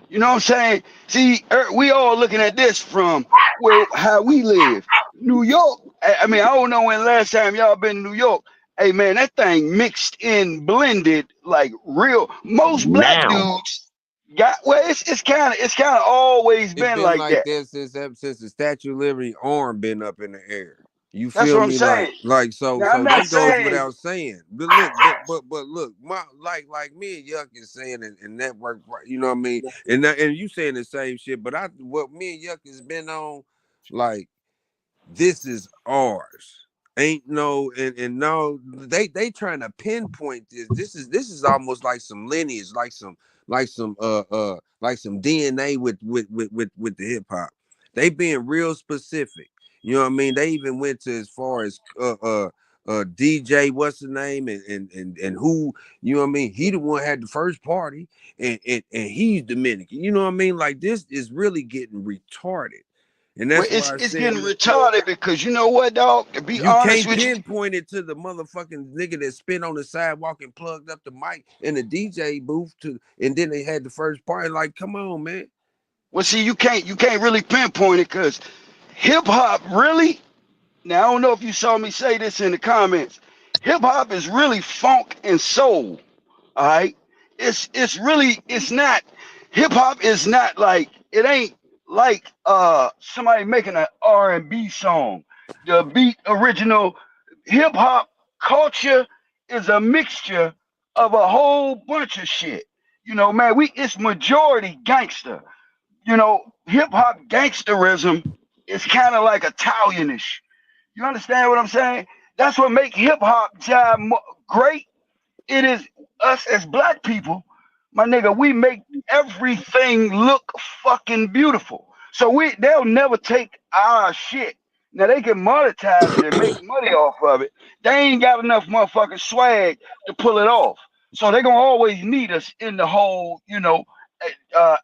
You know what I'm saying? See, we all looking at this from how we live. New York. I mean, I don't know when last time y'all been to New York. Hey man, that thing mixed in, blended like real. Most black Now. dudes got it's kind of always It's been been like like that. that since the Statue of Liberty arm been up in the air. You That's feel what I'm me? saying. So Now I'm not that goes saying. without saying. But look, like me and Yuck is saying and network, you know what I mean? And you saying the same shit, but what me and Yuck has been on, like, this is ours. Ain't no and no, they trying to pinpoint this. This is almost like some lineage, like some DNA with the hip hop. They being real specific. You know what I mean? They even went to as far as DJ, what's the name, and who, you know what I mean? He the one had the first party, and he's Dominican. You know what I mean? Like, this is really getting retarded. And Well, that's why I it's said, getting retarded because you know what, dog? To be you honest can't with you, pinpoint it to the motherfucking nigga that spit on the sidewalk and plugged up the mic in the DJ booth and then they had the first party. Like, come on, man. well, see, you can't really pinpoint it because hip hop really. Now I don't know if you saw me say this in the comments. Hip hop is really funk and soul. All right. It's not hip hop is not like it ain't like somebody making an R&B song. The beat original hip hop culture is a mixture of a whole bunch of shit. You know, man, it's majority gangster. You know, hip hop gangsterism is kind of like Italianish. You understand what I'm saying? That's what make hip hop job great. It is us as black people, my nigga. We make everything look fucking beautiful. So they'll never take our shit. Now they can monetize it and make money off of it. They ain't got enough motherfucking swag to pull it off. So they're gonna always need us in the whole,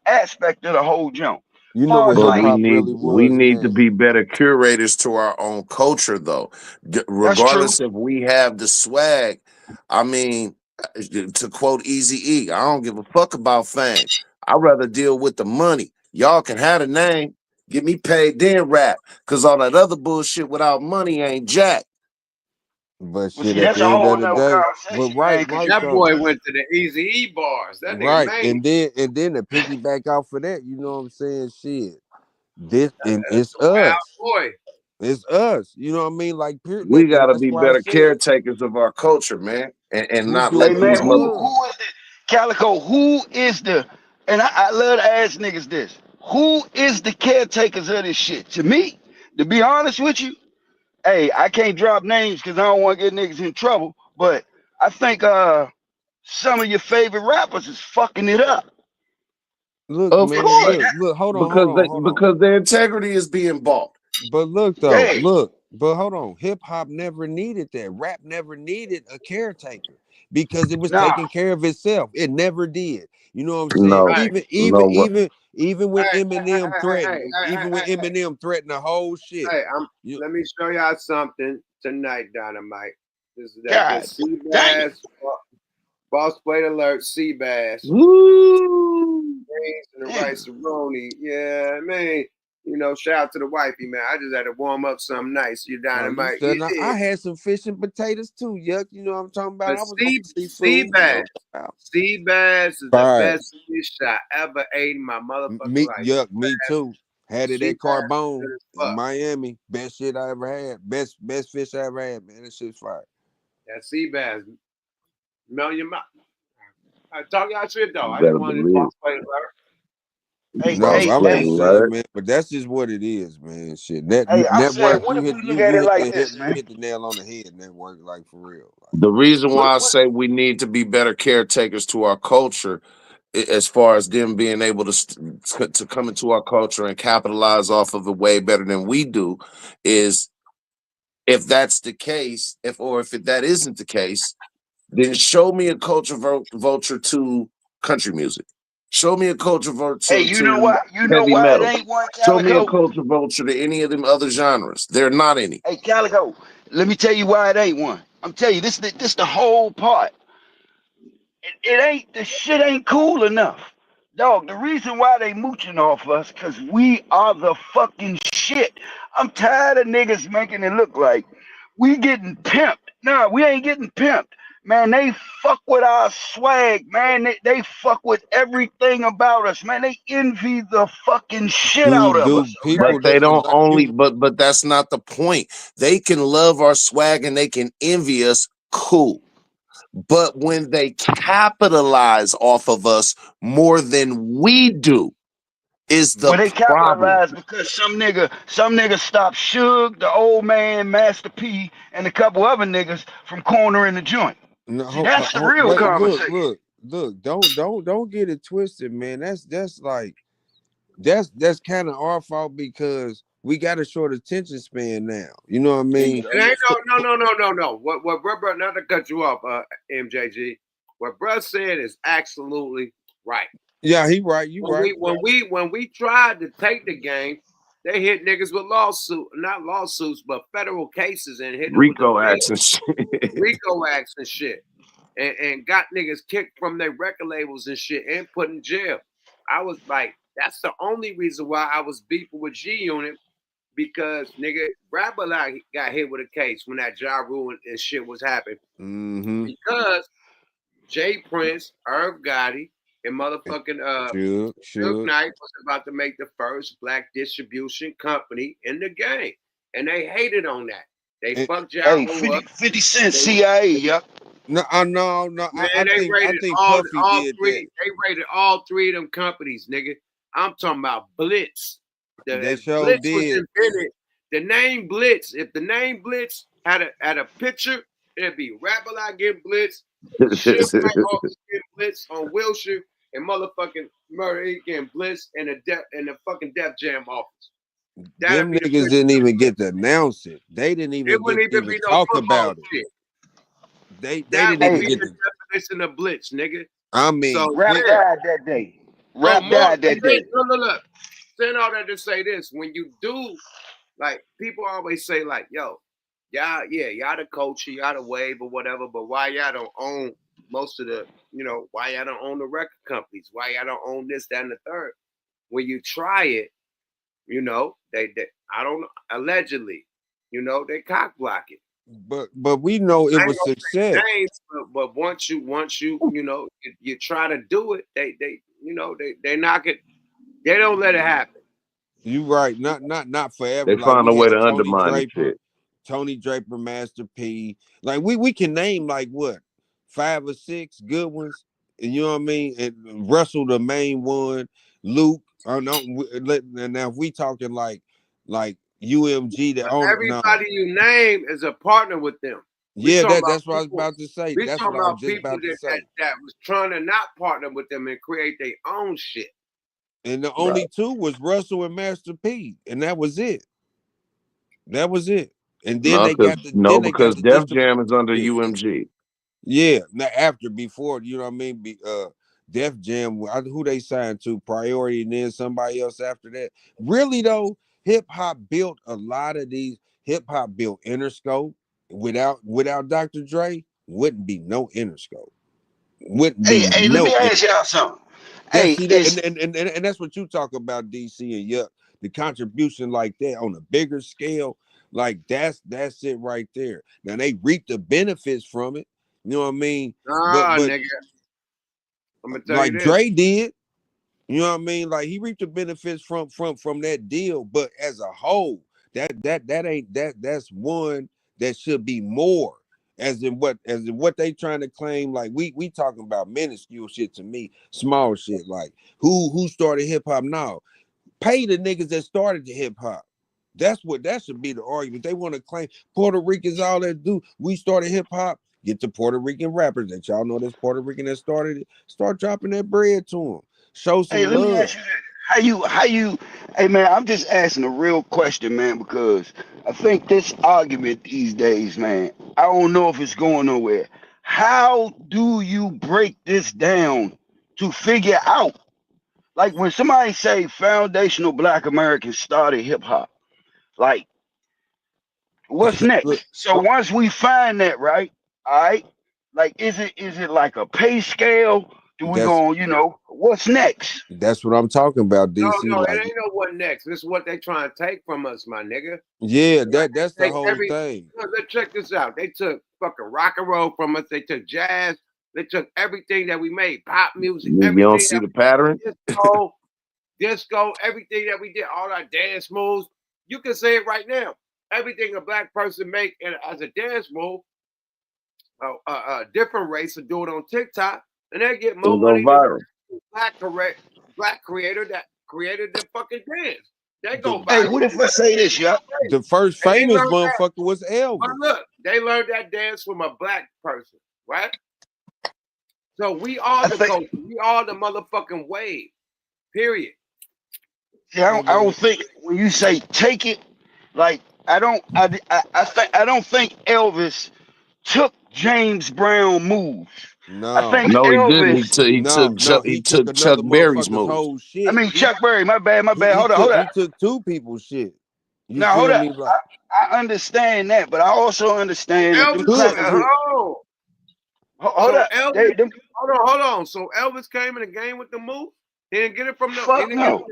aspect of the whole jump. You know what hip hop really was, we need to be better curators to our own culture, though. Regardless if we have the swag. I mean, to quote Eazy-E, I don't give a fuck about fame. I'd rather deal with the money. Y'all can have the name, get me paid, then rap. Cause all that other bullshit without money ain't jack. But Well, shit, see, at that's the a end whole of the nother day, conversation, but right, man. That boy went to the Eazy-E bars. That nigga right, made. and then to piggyback off for that, you know what I'm saying? Shit, this and That's it's a wild us. boy. It's us. You know what I mean? Like, We and gotta that's be why I better said caretakers of our culture, man, and we not do Hey let what man, these we mother. who is the Calico? Who is the? And I love to ask niggas this: who is the caretakers of this shit? To me, to be honest with you, hey, I can't drop names because I don't want to get niggas in trouble. But I think some of your favorite rappers is fucking it up. Look, Of man, course, look, hold on. because their integrity is being bought. But look though, Yeah. but hold on. Hip hop never needed that. Rap never needed a caretaker because it was Nah. taking care of itself. It never did. You know what I'm saying? No, Even when Eminem Hey, threatened the whole shit. let me show y'all something tonight, Dynamite. This is that God good sea dang it. bass. Boss plate alert, sea bass. Woo! Greens and the Damn. rice roni. Yeah, man. You know, shout out to the wifey, man. I just had to warm up something nice. You No, you Dynamite. said You I did. had some fish and potatoes too, yuck. You know what I'm talking about? But I was on sea seafood, you know. sea bass is the Fire. best fish I ever ate in my motherfucking life. Yuck, me too. Had it Sea at bass is Carbone good as in fuck. Miami. Best shit I ever had. Best fish I ever had, man. That shit's fire. That sea bass. Melt your mouth. I talk y'all shit though. You I just better wanted to believe. boss plate alert. No, Boss I'm plate just saying, alert. man. But that's just what it is, man. Shit, I said, network. what You if hit we look at it like this, you man? hit the nail on the head. Network, like for real. The reason why I What? say we need to be better caretakers to our culture, as far as them being able to come into our culture and capitalize off of it way better than we do, is if that's the case, if that isn't the case, then show me a culture vulture to country music. Show me a culture Hey, vulture you know to why? You know heavy why it metal. ain't one, Show me a Calico? culture vulture to any of them other genres. There are not any. Hey, Calico, let me tell you why it ain't one. I'm telling you, this the whole part. It ain't, the shit ain't cool enough. Dog, the reason why they mooching off us, cause we are the fucking shit. I'm tired of niggas making it look like we getting pimped. Nah, we ain't getting pimped. Man, they fuck with our swag, man. They fuck with everything about us, man. They envy the fucking shit out of us. But People they that don't like only you, but that's not the point. They can love our swag and they can envy us, cool. But when they capitalize off of us more than we do is the Well, they problem. capitalized because some nigga stopped Suge, the old man, Master P, and a couple other niggas from cornering the joint. no, See, that's the real wait, conversation. look. Don't get it twisted, man. That's like that's kind of our fault because we got a short attention span now. You know what I mean? It ain't no. What bro, not to cut you off, MJG. What bro said is absolutely right. Yeah, he right. You right. When we tried to take the game, they hit niggas with not lawsuits, but federal cases and hit them with the Rico big acts and shit. Rico acts and shit. And got niggas kicked from their record labels and shit and put in jail. I was like, that's the only reason why I was beefing with G Unit, because nigga, Rapper got hit with a case when that Ja Rule and shit was happening. Mm-hmm. Because Jay Prince, Irv Gotti, and motherfucking Suge Knight was about to make the first black distribution company in the game. And they hated on that. They fucked Ja Rule up. 50 Cent CIA, yup. No, no. Man, I they think rated Puffy all did three. that. They rated all three of them companies, nigga. I'm talking about Blitz. They sure Blitz was did. invented. The name Blitz. If the name Blitz had a picture, it'd be Rapper Like getting Blitz, Shit Mike Hawkins getting Blitz on Wilshire, and motherfucking Murray getting Blitz in the fucking Def Jam office. Them niggas didn't even get to announce it. They didn't even It wouldn't even be no talk football about it. shit. They That didn't would even be get the definition of Blitz, nigga. I mean, So Rap died that day. Rap died that day. Look. Saying all that to say this, when you do, like, people always say, like, yo, y'all the culture, y'all the wave or whatever, but why y'all don't own most of the, why y'all don't own the record companies? Why y'all don't own this, that, and the third? When you try it, they I don't know, allegedly, they cock block it. But we know it was success. Names, but once you you try to do it, they knock it. They don't let it happen. You right, not forever. They Like find a we way had to undermine it. Tony Draper, Master P. Like we can name like what 5 or 6 good ones. And you know what I mean? And Russell, the main one, Luke. I know. And now if we talking like UMG, the owner. Everybody you name is a partner with them. Yeah, that's what I was about to say. We That's talking what I was about just people about to say. that was trying to not partner with them and create their own shit. And the only two was Russell and Master P, and that was it. That was it. And then because Def Jam is under UMG. Yeah, before, you know what I mean? Def Jam, who they signed to, Priority, and then somebody else after that. Really though, hip hop built a lot of these. Hip hop built Interscope. Without Dr. Dre, wouldn't be no Interscope. Wouldn't be let me ask y'all something. And that's what you talk about, DC and Yuck. The contribution like that on a bigger scale, like that's it right there. Now they reap the benefits from it. You know what I mean? But nigga, I'm gonna tell like you this. Dre did. You know what I mean? Like he reaped the benefits from that deal. But as a whole, that's one that should be more. As in what they trying to claim, like we talking about minuscule shit to me, small shit, like who started hip hop now? Pay the niggas that started the hip hop. That should be the argument. They want to claim Puerto Ricans all that do. We started hip hop. Get the Puerto Rican rappers that y'all know that's Puerto Rican that started it. Start dropping that bread to them. Show some love. Let me ask you this. How you hey man, I'm just asking a real question, man, because I think this argument these days, man, I don't know if it's going nowhere. How do you break this down to figure out? Like when somebody say foundational Black Americans started hip hop, like what's next? So once we find that, right? All right, like is it like a pay scale? Do we what's next? That's what I'm talking about, DC. No, like, it ain't no what next. This is what they trying to take from us, my nigga. Yeah, that's the whole thing. Let's check this out. They took fucking rock and roll from us. They took jazz. They took everything that we made, pop music. You don't see the pattern? Disco, everything that we did, all our dance moves. You can say it right now. Everything a black person make as a dance move, a different race will do it on TikTok, and they get more money than the black creator that created the fucking dance. They go viral. Hey, what if I say this, y'all? The first famous motherfucker was Elvis. But look, they learned that dance from a black person, right? So we are the culture. We are the motherfucking wave. Period. Yeah, I don't think when you say take it, like I don't think Elvis took James Brown moves. No, I think no, Elvis, he didn't. He took Chuck Berry's moves. Whole shit. I mean Chuck Berry. My bad. Hold on. He took two people's shit. Now hold on. I understand that, but I also understand that Hold on. Elvis, hold on. So Elvis came in the game with the move. He didn't get it from the. Fuck no.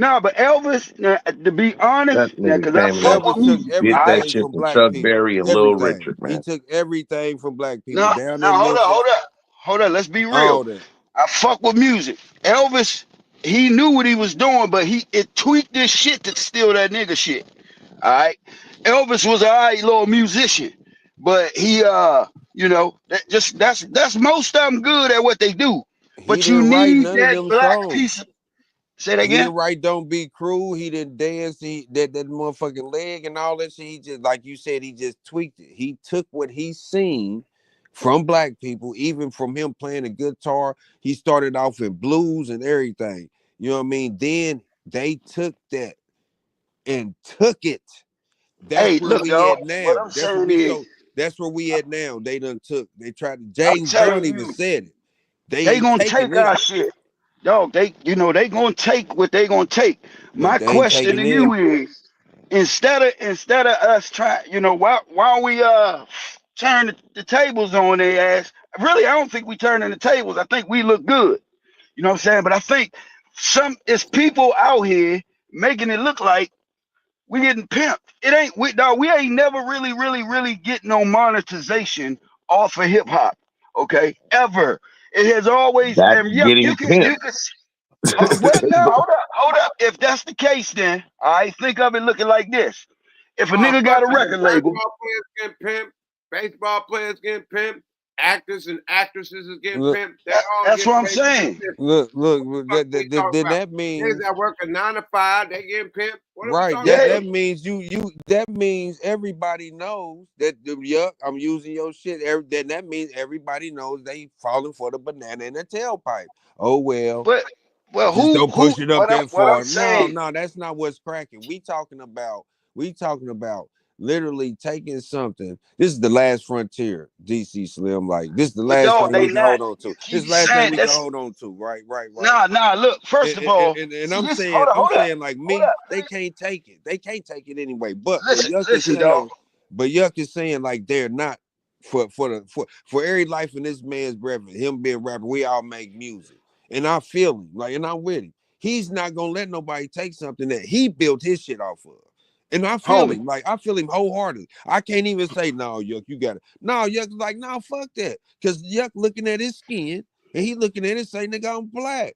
No, but Elvis, now, to be honest, That now, nigga because I came in there fuck and with Elvis took music, did that everything shit from from black Chuck people. Berry and Little Everything. Richard, He man. took everything from black people. no, Down no, in hold up, Memphis, hold up. Let's be all real. that. I fuck with music. Elvis, he knew what he was doing, but it tweaked this shit to steal that nigga shit. All right. Elvis was an all right little musician, but he you know, that's most of them good at what they do. He But you didn't write need none of that them black songs. piece of, say that He again? didn't write "Don't Be Cruel." He didn't dance. That motherfucking leg and all that shit. He just, like you said, he just tweaked it. He took what he seen from black people, even from him playing the guitar. He started off in blues and everything. You know what I mean? Then they took that and took it. That's Hey, where look, we dog, at what now. I'm saying is, That's where we at now. They tried to. I'm James Brown telling even you, said it. They they ain't gonna taking take it, our shit. Dog, they gonna take what they gonna take. but My they ain't question taking to it. you is, instead of us trying, while we turn the tables on their ass, really I don't think we turning the tables. I think we look good. You know what I'm saying? But I think it's people out here making it look like we getting pimped. It ain't we ain't never really getting no monetization off of hip hop. Okay? Ever. It has always, That's and yeah, getting you pimped. can well, no, hold up. If that's the case, then I think of it looking like this. If a nigga got a record label, Basketball players getting pimped, baseball players getting pimped, actors and actresses is getting Look, pimped. They all that's getting what I'm paid for saying. this. look. What we talking Then about? that Niggas means that work a 9 to 5, they getting pimped. What are we right. talking That about? that means that means everybody knows that yuck. I'm using your shit. Then that means everybody knows they falling for the banana in the tailpipe. Oh well. But Just don't who push it up that what I'm far. saying, No, that's not what's cracking. We talking about literally taking something. This is the last frontier, DC Slim. Like this is the but last dog, thing we they can not. hold on You to. This is keep the last thing saying we can that's hold on to. Right. nah. Look, first of all, And see I'm this. saying, Hold up, like hold me, up. they can't take it. They can't take it anyway. But Listen, dog. Yuck is saying like they're not for every life in this man's breath, him being rapper, we all make music. And I feel him, like, and I'm with him. He's not gonna let nobody take something that he built his shit off of. And I feel Homie. him, like I feel him wholeheartedly. I can't even say, no, Yuck, you got it. No, Yuck's like, no, fuck that. Because Yuck looking at his skin and he looking at it saying, nigga, I'm black.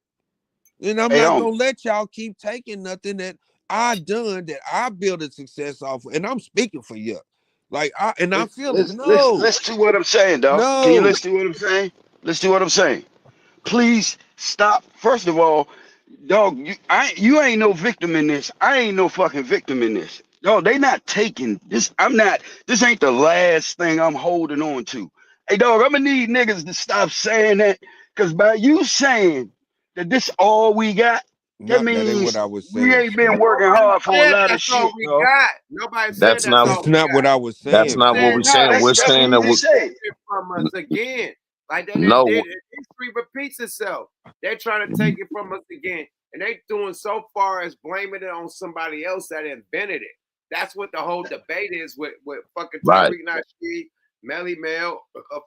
And I'm Hey, not homie. gonna let y'all keep taking nothing that I done, that I built a success off of. And I'm speaking for Yuck. Like I feel it. Listen to what I'm saying, dog. Can you listen to what I'm saying? Listen to what I'm saying. Please stop. First of all, dog, you ain't no victim in this. I ain't no fucking victim in this. Dog, they not taking this. This ain't the last thing I'm holding on to. Hey, dog, I'm gonna need niggas to stop saying that. Cause by you saying that this all we got, that No, that ain't what means I was we saying, ain't been Slim. working Nobody hard for a said lot of that's all shit, we dog. got. Nobody said That's that's not all That's we not got. what I was that's saying, not what Said we're Slim. no, saying. they We're That's saying what that you we just said. taking from us again. Like they did. no History repeats itself. They're trying to take it from us again. And they doing so far as blaming it on somebody else that invented it. That's what the whole debate is with fucking right. Tariq Nasheed, MEL,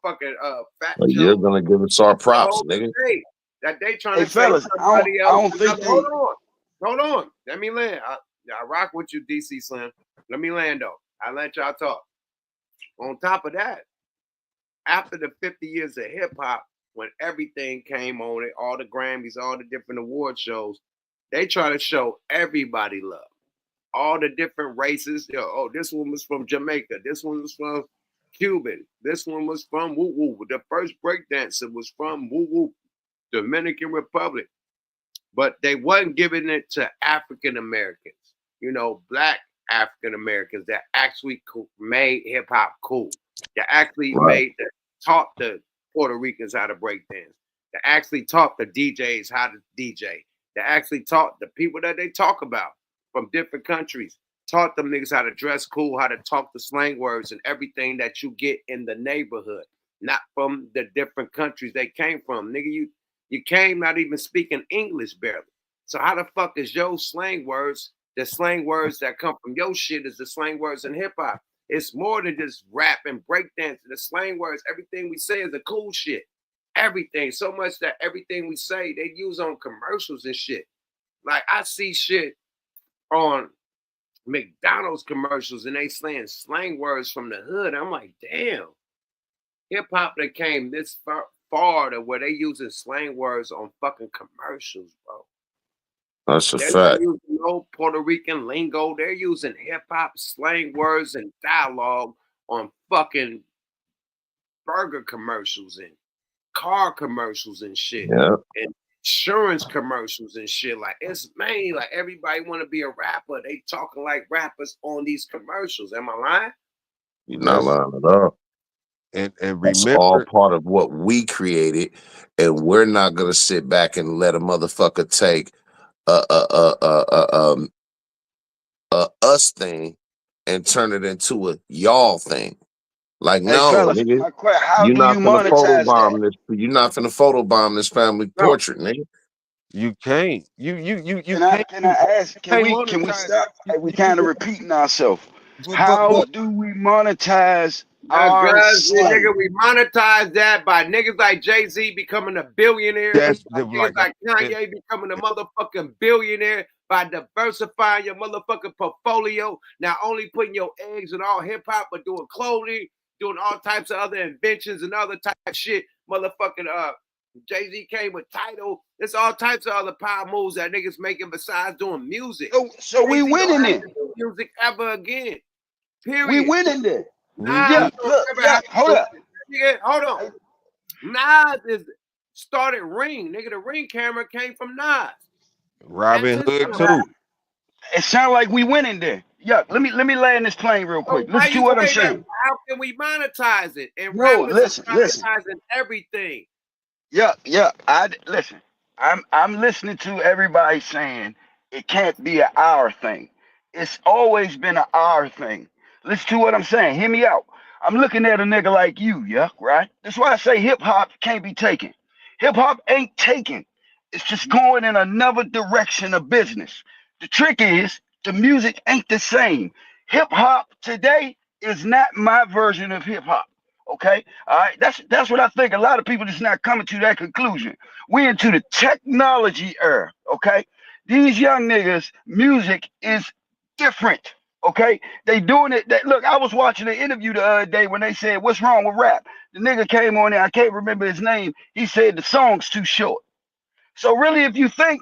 fucking Fat Well, you're Joe. gonna give us our The props, whole nigga. debate that they trying Hey, to say fellas, somebody I else. don't think they. Hold on. Let me land. I rock with you, DC Slim. Let me land though. I let y'all talk. On top of that, after the 50 years of hip hop, when everything came on it, all the Grammys, all the different award shows, they try to show everybody love. All the different races. Oh, this one was from Jamaica. This one was from Cuban. This one was from woo woo. The first breakdancer was from woo woo, Dominican Republic. But they wasn't giving it to African Americans. Black African Americans that actually made hip hop cool. That actually taught the Puerto Ricans how to break dance. That actually taught the DJs how to DJ. That actually taught the people that they talk about from different countries. Taught them niggas how to dress cool, how to talk the slang words and everything that you get in the neighborhood. Not from the different countries they came from. Nigga, you came not even speaking English barely. So how the fuck is your slang words, the slang words that come from your shit is the slang words in hip hop? It's more than just rap and breakdance. The slang words, everything we say is a cool shit. Everything. So much that everything we say, they use on commercials and shit. Like I see shit on McDonald's commercials and they slang words from the hood. I'm like, damn, hip hop that came this far to where they using slang words on fucking commercials, bro. That's a They're not fact. using no Puerto Rican lingo. They're using hip hop slang words and dialogue on fucking burger commercials and car commercials and shit. Yeah. And insurance commercials and shit. Like it's mainly like everybody want to be a rapper. They talking like rappers on these commercials. Am I lying? You're not lying at all. And That's all remember, part of what we created, and we're not gonna sit back and let a motherfucker take a us thing and turn it into a y'all thing. Like, Hey, no, fellas, nigga, my question: how you're do you not gonna monetize that? photobomb this. You're not gonna photobomb this family No. portrait, nigga. you can't. You Can I ask? Can we monetize. stop? Like, we kind of repeating ourselves. But How do we monetize our Because slang? nigga, we monetize that by niggas like Jay-Z becoming a billionaire, that's by niggas like that- Kanye becoming a motherfucking billionaire, by diversifying your motherfucking portfolio, not only putting your eggs in all hip hop, but doing clothing, doing all types of other inventions and other type of shit. Motherfucking Jay-Z came with Tidal. There's all types of other power moves that niggas making besides doing music. So we Jay-Z winning don't have it. to do music ever again. Period. We winning there. Nah, Yeah, look, yeah, hold up. Nigga, hold on. Nas is started Ring. Nigga, the Ring camera came from Nas. Robin That's his Hood camera. too. It sounds like we winning there. Yeah, let me land this plane real So quick. why Listen to you what I'm say that? saying. How can we monetize it? And No, rappers listen. is monetizing everything. Yeah. Listen. I'm listening to everybody saying it can't be an our thing. It's always been an our thing. Listen to what I'm saying. Hear me out. I'm looking at a nigga like you, yeah, right? That's why I say hip hop can't be taken. Hip hop ain't taken. It's just going in another direction of business. The trick is the music ain't the same. Hip hop today is not my version of hip hop. Okay, all right. That's what I think. A lot of people just not coming to that conclusion. We into the technology era. Okay, these young niggas' music is different. Okay, they doing it. Look, I was watching an interview the other day when they said, "What's wrong with rap?" The nigga came on there. I can't remember his name. He said the song's too short. So really, if you think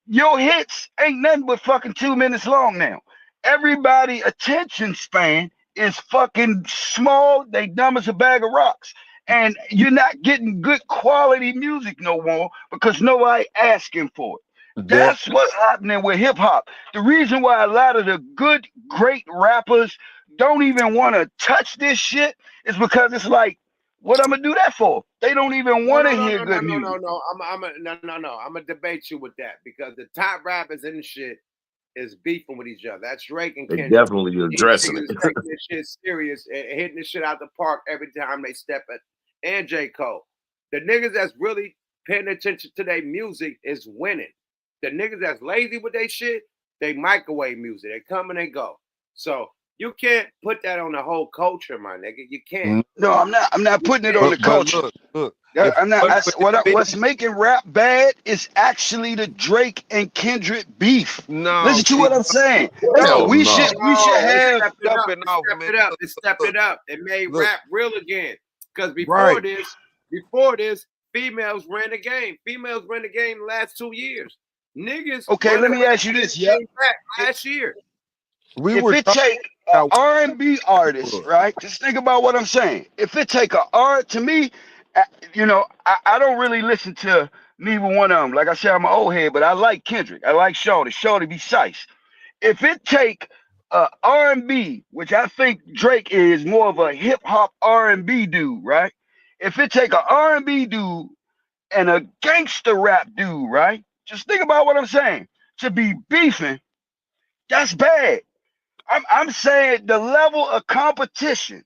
your hits ain't nothing but fucking 2 minutes long now, everybody attention span is fucking small. They dumb as a bag of rocks. And you're not getting good quality music no more because nobody asking for it. That's what's happening with hip hop. The reason why a lot of the good, great rappers don't even want to touch this shit is because it's like, what I'm gonna do that for? They don't even want to hear good music. I'm gonna debate you with that because the top rappers in the shit is beefing with each other. That's Drake and They Kendrick. definitely addressing These it. niggas taking this shit serious and hitting this shit out the park every time they step it. And J. Cole. The niggas that's really paying attention to their music is winning. The niggas that's lazy with their shit, they microwave music. They come and they go. So you can't put that on the whole culture, my nigga. You can't. No, I'm not putting it on the culture. Look. I'm not. What's making rap bad is actually the Drake and Kendrick beef. Listen to what I'm saying. No, we should have. It stepped it up. It made rap real again. Because before this, females ran the game. Females ran the game the last 2 years. Niggas. Okay, let me ask you this. Yeah. Last year. If it take an R&B artist, right? Just think about what I'm saying. If it take to me, I don't really listen to neither one of them. Like I said, I'm an old head, but I like Kendrick. I like Shorty. Shorty be sice. If it take R&B, which I think Drake is more of a hip hop R&B dude, right? If it take a R&B dude and a gangster rap dude, right? Just think about what I'm saying. To be beefing, that's bad. I'm saying the level of competition.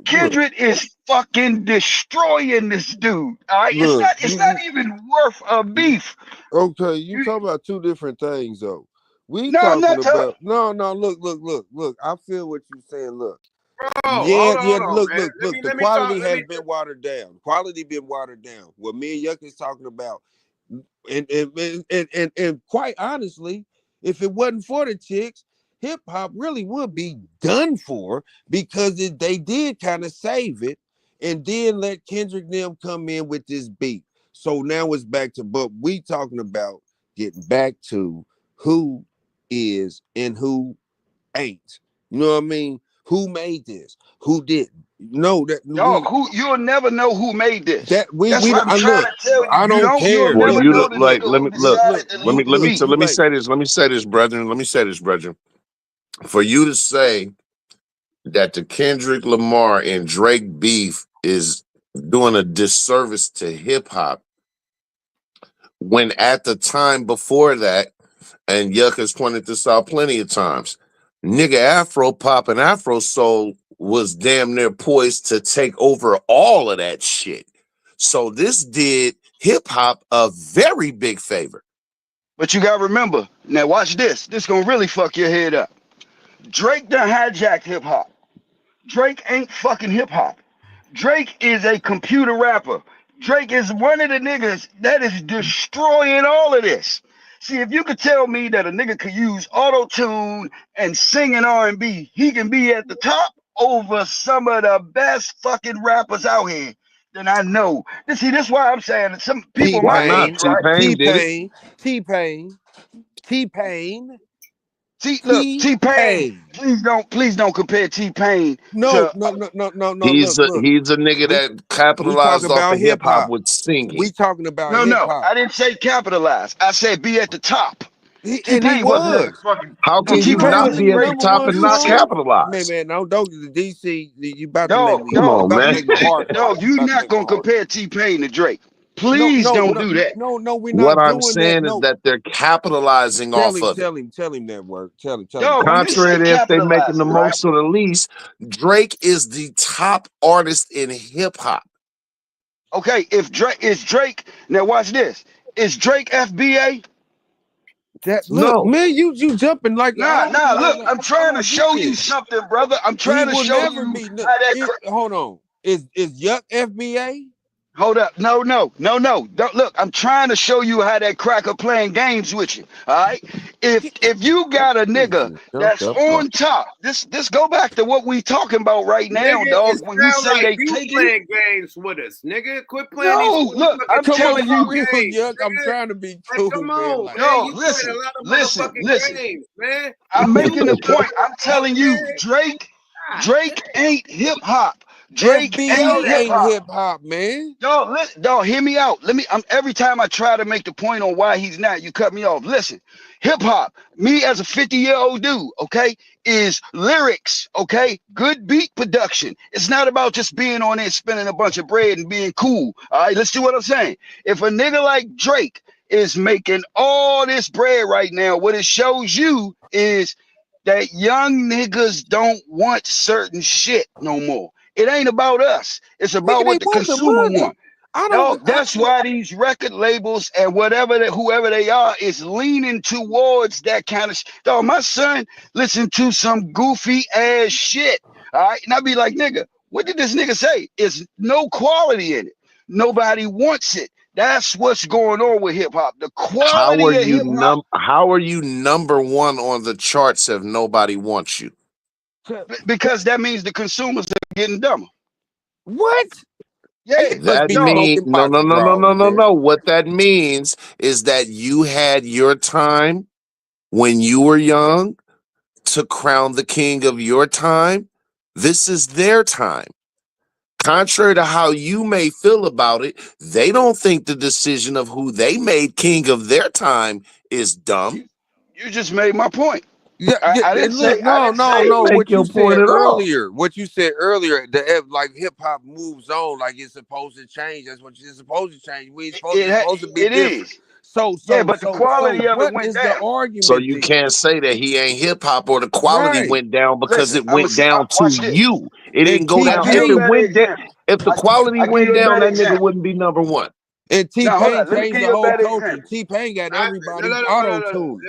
Kendrick is fucking destroying this dude. All right, it's not even worth a beef. Okay, you talking about two different things though. We No, I'm talking not about no. Look. I feel what you're saying. Look, Bro, yeah. hold on, Look. Man. The quality has been watered down. Quality been watered down. What me and Yuck is talking about, And quite honestly, if it wasn't for the chicks, hip hop really would be done for, because they did kind of save it and then let Kendrick them come in with this beat. So now it's back to, but we talking about getting back to who is and who ain't. You know what I mean? Who made this? Who didn't? No, that Dog, you'll never know who made this. That's what I'm trying look, to tell you. I don't care. You'll never know the like, nigga let who me look. decided to Let leave the me beat. so let me say this. Let me say this, brethren. Let me say this, brethren. For you to say that the Kendrick Lamar and Drake beef is doing a disservice to hip hop, when at the time before that, and Yuck has pointed this out plenty of times, nigga Afro Pop and Afro Soul was damn near poised to take over all of that shit. So this did hip hop a very big favor. But you gotta remember, now watch this. This gonna really fuck your head up. Drake done hijacked hip hop. Drake ain't fucking hip hop. Drake is a computer rapper. Drake is one of the niggas that is destroying all of this. See, if you could tell me that a nigga could use auto-tune and sing in R&B, he can be at the top over some of the best fucking rappers out here, then I know. See, this is why I'm saying that some people Why not? might think, right? T-Pain. Look, T-Pain, please don't compare T-Pain No. to He's a Look. nigga that We talking capitalized off about of hip hip hop hop. with singing. We talking about No, hip hop. I didn't say capitalize. I said be at the top. And he T-Pain wasn't at the was. fucking. How can you T-Pain not was be at the number top one and not song. capitalize? Man, no, don't DC. You about to Dog, make me. Come You on, about to man. make my heart cry. Dog, you About to not make my gonna heart compare T-Pain to Drake. cry. Please don't do that. No, we're What not I'm doing that. saying is that they're capitalizing Tell off him, of it. tell him that word. Tell him. Dog, when you say Contrary to if they making the capitalizing, right? most of the least, Drake is the top artist in hip hop. Okay, if Drake is Drake, now watch this. Is Drake FBA? Look, No. man, you jumping like Nah, look, I'm I trying to don't get show you this. something, brother. I'm He trying to will show never you be. how that. Hold on. Is Yuck FBA? Hold up. No. Don't look. I'm trying to show you how that cracker playing games with you. All right. If you got a nigga that's on top, this go back to what we talking about right now, Nigga, it dog. When you sound say like they you taking, playing games with us, nigga. Quit playing these no, look, I'm motherfucking telling telephone you, games, Yuck, I'm nigga. trying to be Like, cool, come man. on, Like, man. no, You playing a lot of listen. motherfucking games, man. I'm making the Look, point. I'm telling you, Drake ain't hip hop. Drake ain't FBA hip ain't hop. hip hop, man. Dog, hear me out. Every time I try to make the point on why he's not, you cut me off. Listen, hip hop, me as a 50-year-old dude, okay, is lyrics, okay? Good beat production. It's not about just being on there spending a bunch of bread and being cool. All right, let's do what I'm saying. If a nigga like Drake is making all this bread right now, what it shows you is that young niggas don't want certain shit no more. It ain't about us. It's about Nigga, they what the want the consumer money. want. That's why these record labels and whoever they are is leaning towards that kind of shit. Dog, my son listen to some goofy ass shit. All right. And I be like, nigga, what did this nigga say? It's no quality in it. Nobody wants it. That's what's going on with hip hop. The quality of hip hop. How are you number one on the charts if nobody wants you? Because that means the consumers are getting dumber. What? Yeah. That means no. What that means is that you had your time when you were young to crown the king of your time. This is their time. Contrary to how you may feel about it, they don't think the decision of who they made king of their time is dumb. You just made my point. Yeah, I didn't say. No. Make What you your said point at all. earlier, like hip hop moves on, like it's supposed to change. That's what it's supposed to change. It's supposed to be different. Is. So But the quality of it what went is down. the argument? So you then? can't say that he ain't hip hop or the quality Right. went down because Listen, it went down to watch this. you. It didn't And go down. If it went down, if the quality I give went you a down, better that nigga example. wouldn't be number one. And Now, hold T-Pain on. Let me changed give the you a whole better culture. example. T-Pain got everybody Yo. auto-tuned.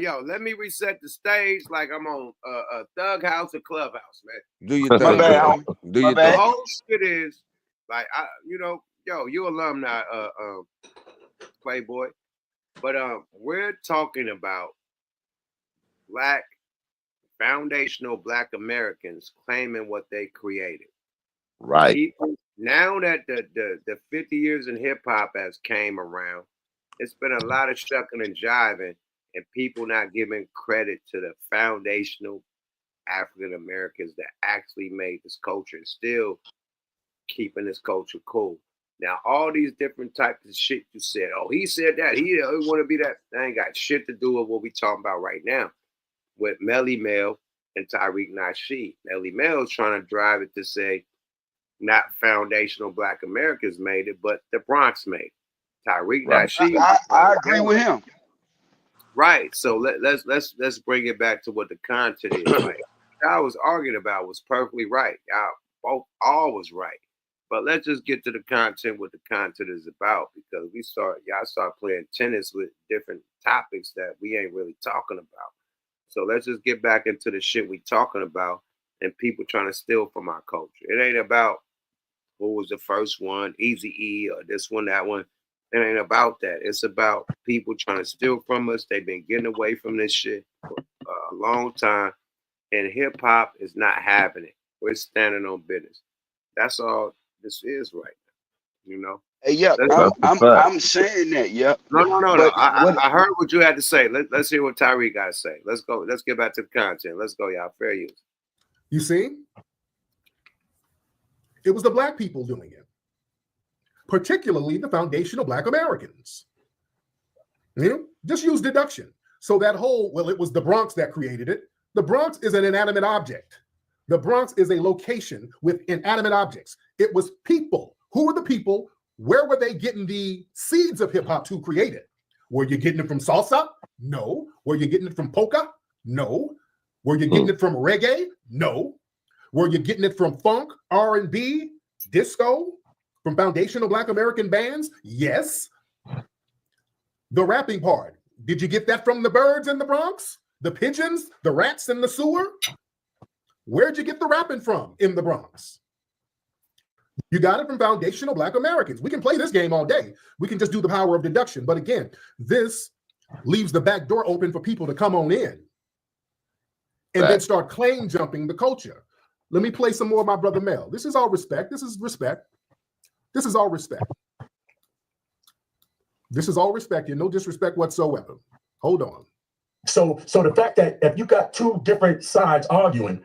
Yo. Let me reset the stage like I'm on a Thug House or Clubhouse, man. Do your My thing, bad, man. homie. Do My your The thing. bad. whole shit is like, yo, you alumni, Playboy, but we're talking about black foundational black Americans claiming what they created. Right. People, now that the 50 years in hip hop has came around, it's been a lot of shucking and jiving, and people not giving credit to the foundational African Americans that actually made this culture and still keeping this culture cool. Now, all these different types of shit you said, oh, he said that, he want to be that. That ain't got shit to do with what we talking about right now with MEL and TARIQ Nasheed. MEL is trying to drive it to say not foundational black Americans made it, but the Bronx made it. TARIQ Nasheed. I agree with him. Right. So let's bring it back to what the content is. Like I was arguing about was perfectly right. Y'all both all was right. But let's just get to the content, what the content is about, because y'all start playing tennis with different topics that we ain't really talking about. So let's just get back into the shit we talking about and people trying to steal from our culture. It ain't about who was the first one, Eazy-E, or this one, that one. It ain't about that. It's about people trying to steal from us. They've been getting away from this shit for a long time. And hip hop is not having it. We're standing on business. That's all this is right now. You know? Hey, yeah, I'm saying that, yeah. No. I heard what you had to say. Let's hear what TARIQ got to say. Let's go. Let's get back to the content. Let's go, y'all. Fair use. You see? It was the black people doing it, particularly the foundational black Americans. You know, just use deduction. So that whole, well, it was the Bronx that created it. The Bronx is an inanimate object. The Bronx is a location with inanimate objects. It was people. Who were the people? Where were they getting the seeds of hip hop to create it? Were you getting it from salsa? No. Were you getting it from polka? No. Were you getting it from reggae? No. Were you getting it from funk, R&B, disco, from foundational black American bands? Yes. The rapping part. Did you get that from the birds in the Bronx? The pigeons, the rats in the sewer? Where'd you get the rapping from in the Bronx? You got it from foundational black Americans. We can play this game all day. We can just do the power of deduction. But again, this leaves the back door open for people to come on in and then start claim jumping the culture. Let me play some more of my brother Mel. This is all respect. This is respect. This is all respect. This is all respect and no disrespect whatsoever. Hold on. So the fact that if you got two different sides arguing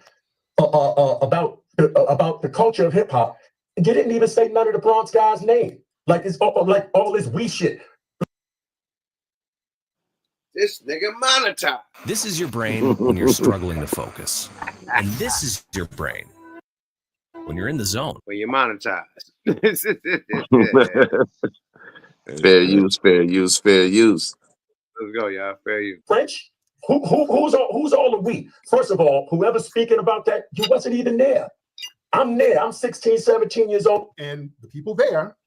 about the culture of hip hop, you didn't even say none of the Bronx guys' name. Like it's like all this we shit. This nigga monetized. This is your brain when you're struggling to focus. And this is your brain when you're in the zone. When you're monetized. Fair use, fair use, fair use. Let's go, y'all. Fair use. French? Who's all the we? First of all, whoever's speaking about that, you wasn't even there. I'm there. I'm 16, 17 years old. And the people there,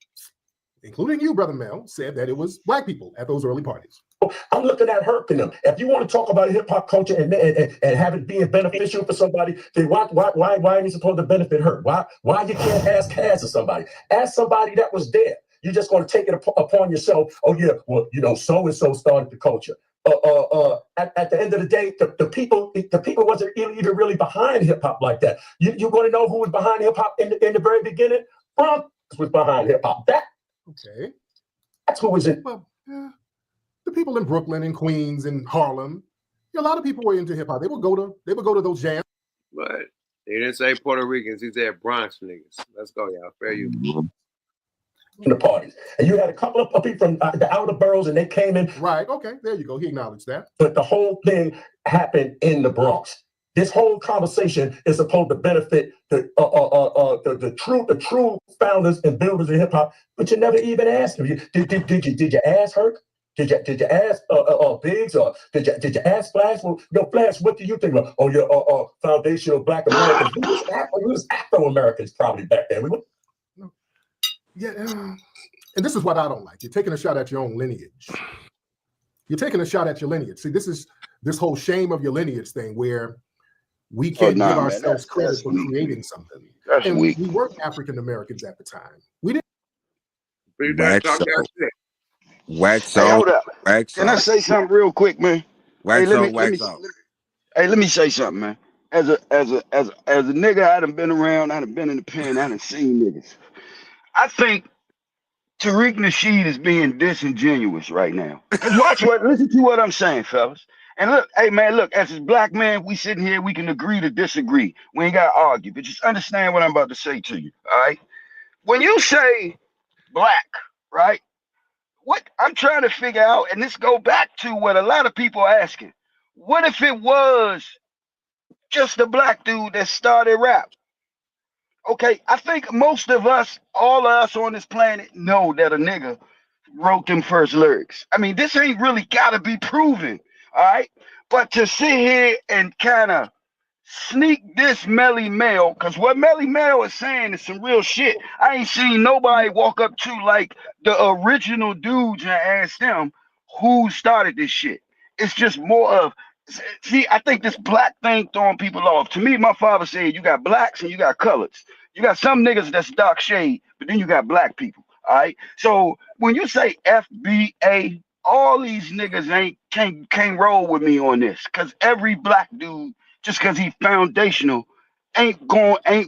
including you, Brother Mel, said that it was black people at those early parties. I'm looking at Herc and them. If you want to talk about hip hop culture and have it being beneficial for somebody, then why are you supposed to benefit Herc? Why you can't ask Cass or somebody? Ask somebody that was there. You're just going to take it upon yourself. Oh yeah, well, you know, so and so started the culture. At the end of the day, the people wasn't even really behind hip hop like that. You're going to know who was behind hip hop in the very beginning. Bronx was behind hip hop. That's who was in. Well, yeah. The people in Brooklyn and Queens and Harlem, a lot of people were into hip hop. They would go to those jams. But he didn't say Puerto Ricans. He said Bronx niggas. Let's go, y'all. Fair use. The parties, and you had a couple of people from the outer boroughs, and they came in. Right. Okay. There you go. He acknowledged that. But the whole thing happened in the Bronx. This whole conversation is supposed to benefit the true founders and builders of hip hop, but you never even asked them. Did you ask Herc? Did you ask Biggs, or did you ask Flash? Well, Flash, what do you think about? Oh, you're foundational black Americans. We was Afro Americans probably back then. Yeah, and this is what I don't like. You're taking a shot at your own lineage. You're taking a shot at your lineage. See, this is this whole shame of your lineage thing where we can't give ourselves credit for creating something. And we weren't African Americans at the time. We didn't. Wax Talk on, that shit. wax Hey, on, hold up. wax Can I off. say something real quick, man? Hey, Wax let on, me wax off. hey, let me say something, man. As a nigga, I done been around, I done been in the pen, I done seen niggas. I think Tariq Nasheed is being disingenuous right now. Cause listen to what I'm saying, fellas. And look, hey man, look, as a black man, we sitting here, we can agree to disagree. We ain't gotta argue, but just understand what I'm about to say to you. All right. When you say black, right? What I'm trying to figure out, and this go back to what a lot of people are asking. What if it was just a black dude that started rap? Okay, I think most of us, all of us on this planet, know that a nigga wrote them first lyrics. I mean, this ain't really gotta be proven, all right? But to sit here and kind of sneak this MELLE, because what MELLE is saying is some real shit. I ain't seen nobody walk up to like the original dudes and ask them who started this shit. It's just more of, see, I think this black thing throwing people off. To me, my father said you got blacks and you got coloreds. You got some niggas that's dark shade, but then you got black people. All right. So when you say FBA, all these niggas can't roll with me on this. Cause every black dude, just cause he foundational, ain't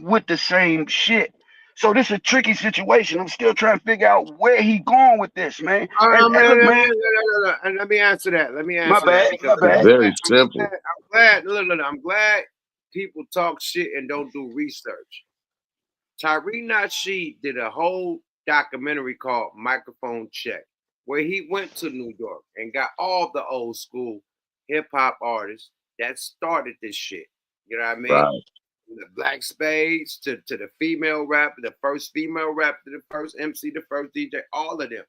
with the same shit. So this is a tricky situation. I'm still trying to figure out where he going with this, man. And look, man. And let me answer that. Let me My answer that bad. because My bad. Very simple. I'm glad. Look, I'm glad people talk shit and don't do research. Tariq Nasheed did a whole documentary called Microphone Check, where he went to New York and got all the old school hip hop artists that started this shit. You know what I mean? Right. From the Black Spades to the female rapper, the first female rapper, the first MC, the first DJ, all of them.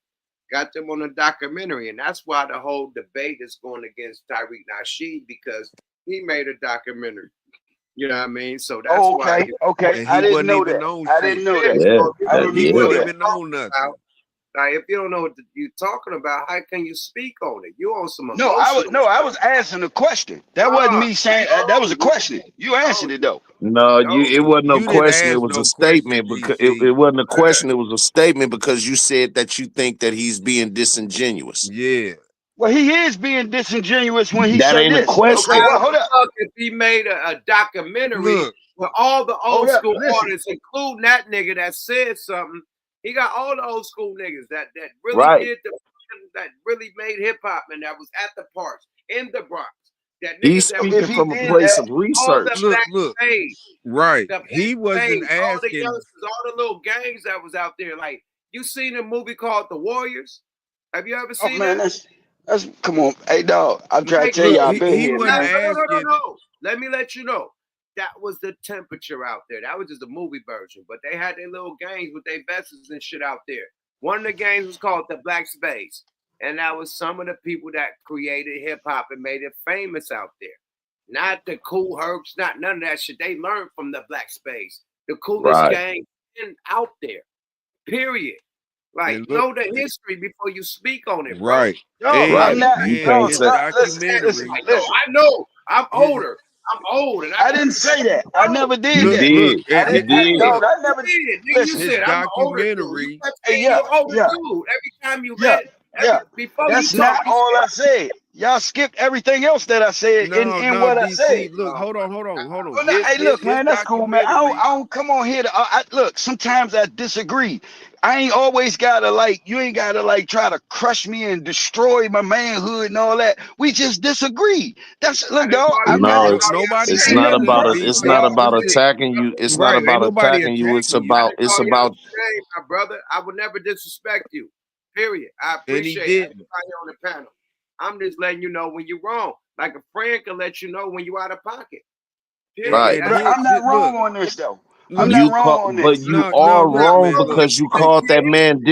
Got them on a documentary. And that's why the whole debate is going against Tariq Nasheed, because he made a documentary. You know what I mean? So that's why. Okay. And I he didn't wasn't know even that. on I shit. didn't know Yeah, that. Yeah, so if you I don't didn't know He know what wasn't that. even on nothing. about, like, if you don't know what you're talking about, how can you speak on it? You on some No, I emotional was asking a question. That wasn't stuff. me saying that was a question. You answered it though. No, it wasn't no You didn't question. It ask was a no question, statement because it GC. wasn't a question. It was a statement because you said that you think that he's being disingenuous. Yeah. Well, he is being disingenuous when he That say ain't a this. question. Okay, How well, hold the up. fuck if he made a documentary Look, with all the Hold old up. school Listen. artists, including that nigga that said something? He got all the old school niggas that really Right. did that really made hip hop and that was at the parks in the Bronx. That He's niggas that was If speaking he from a did place that, of all the research. Black look. Spades, Right. the Black He wasn't Spades, all the asking. youngsters, all the little gangs that was out there. Like, you seen a movie called The Warriors? Have you ever oh seen man, that? that's come on. Hey dog, I'm trying to tell Look, you, I've been he here, wasn't man. asking. No. Let me let you know. That was the temperature out there. That was just the movie version. But they had their little gangs with their vests and shit out there. One of the gangs was called the Black Spades. And that was some of the people that created hip hop and made it famous out there. Not the Cool Hercs, not none of that shit. They learned from the Black Spades. The coolest Right. gang out there. Period. Like, And look, know the history before you speak on it, bro. right. Dog, Right. I'm not. You And can't Dog, his say stop. Listen. documentary. I know. I'm His older. I'm old, and I didn't say that. I never did you that. look. did. And You did. Dog, I never. Nigga, you Listen. his said I'm an older dude. You documentary. kept Hey, saying you're an older yeah. dude. Every time you Yeah, before you that's talk, not you all said, I said. Y'all skipped everything else that I said No, in what I said. DC. Look, hold on. Oh, no, hey, His look, man, that's cool, man. I documentary. don't come on here to. Look, sometimes I disagree. I ain't always gotta you ain't gotta try to crush me and destroy my manhood and all that. We just disagree. That's look, dog. I'm not. No, Nobody it's Hey, not said look, about nothing, it. look, It's DC. not dog. about attacking you. It's not Right. Ain't about nobody attacking you. It's attacking you. about shame, my brother. I would never disrespect you. Period. I And he appreciate didn't. everybody on the panel. I'm just letting you know when you're wrong. Like a friend can let you know when you're out of pocket. Period. right. And But I'm not look, wrong on this though. I'm look. not wrong on But this. you No, are look, wrong man. Look. because you called that man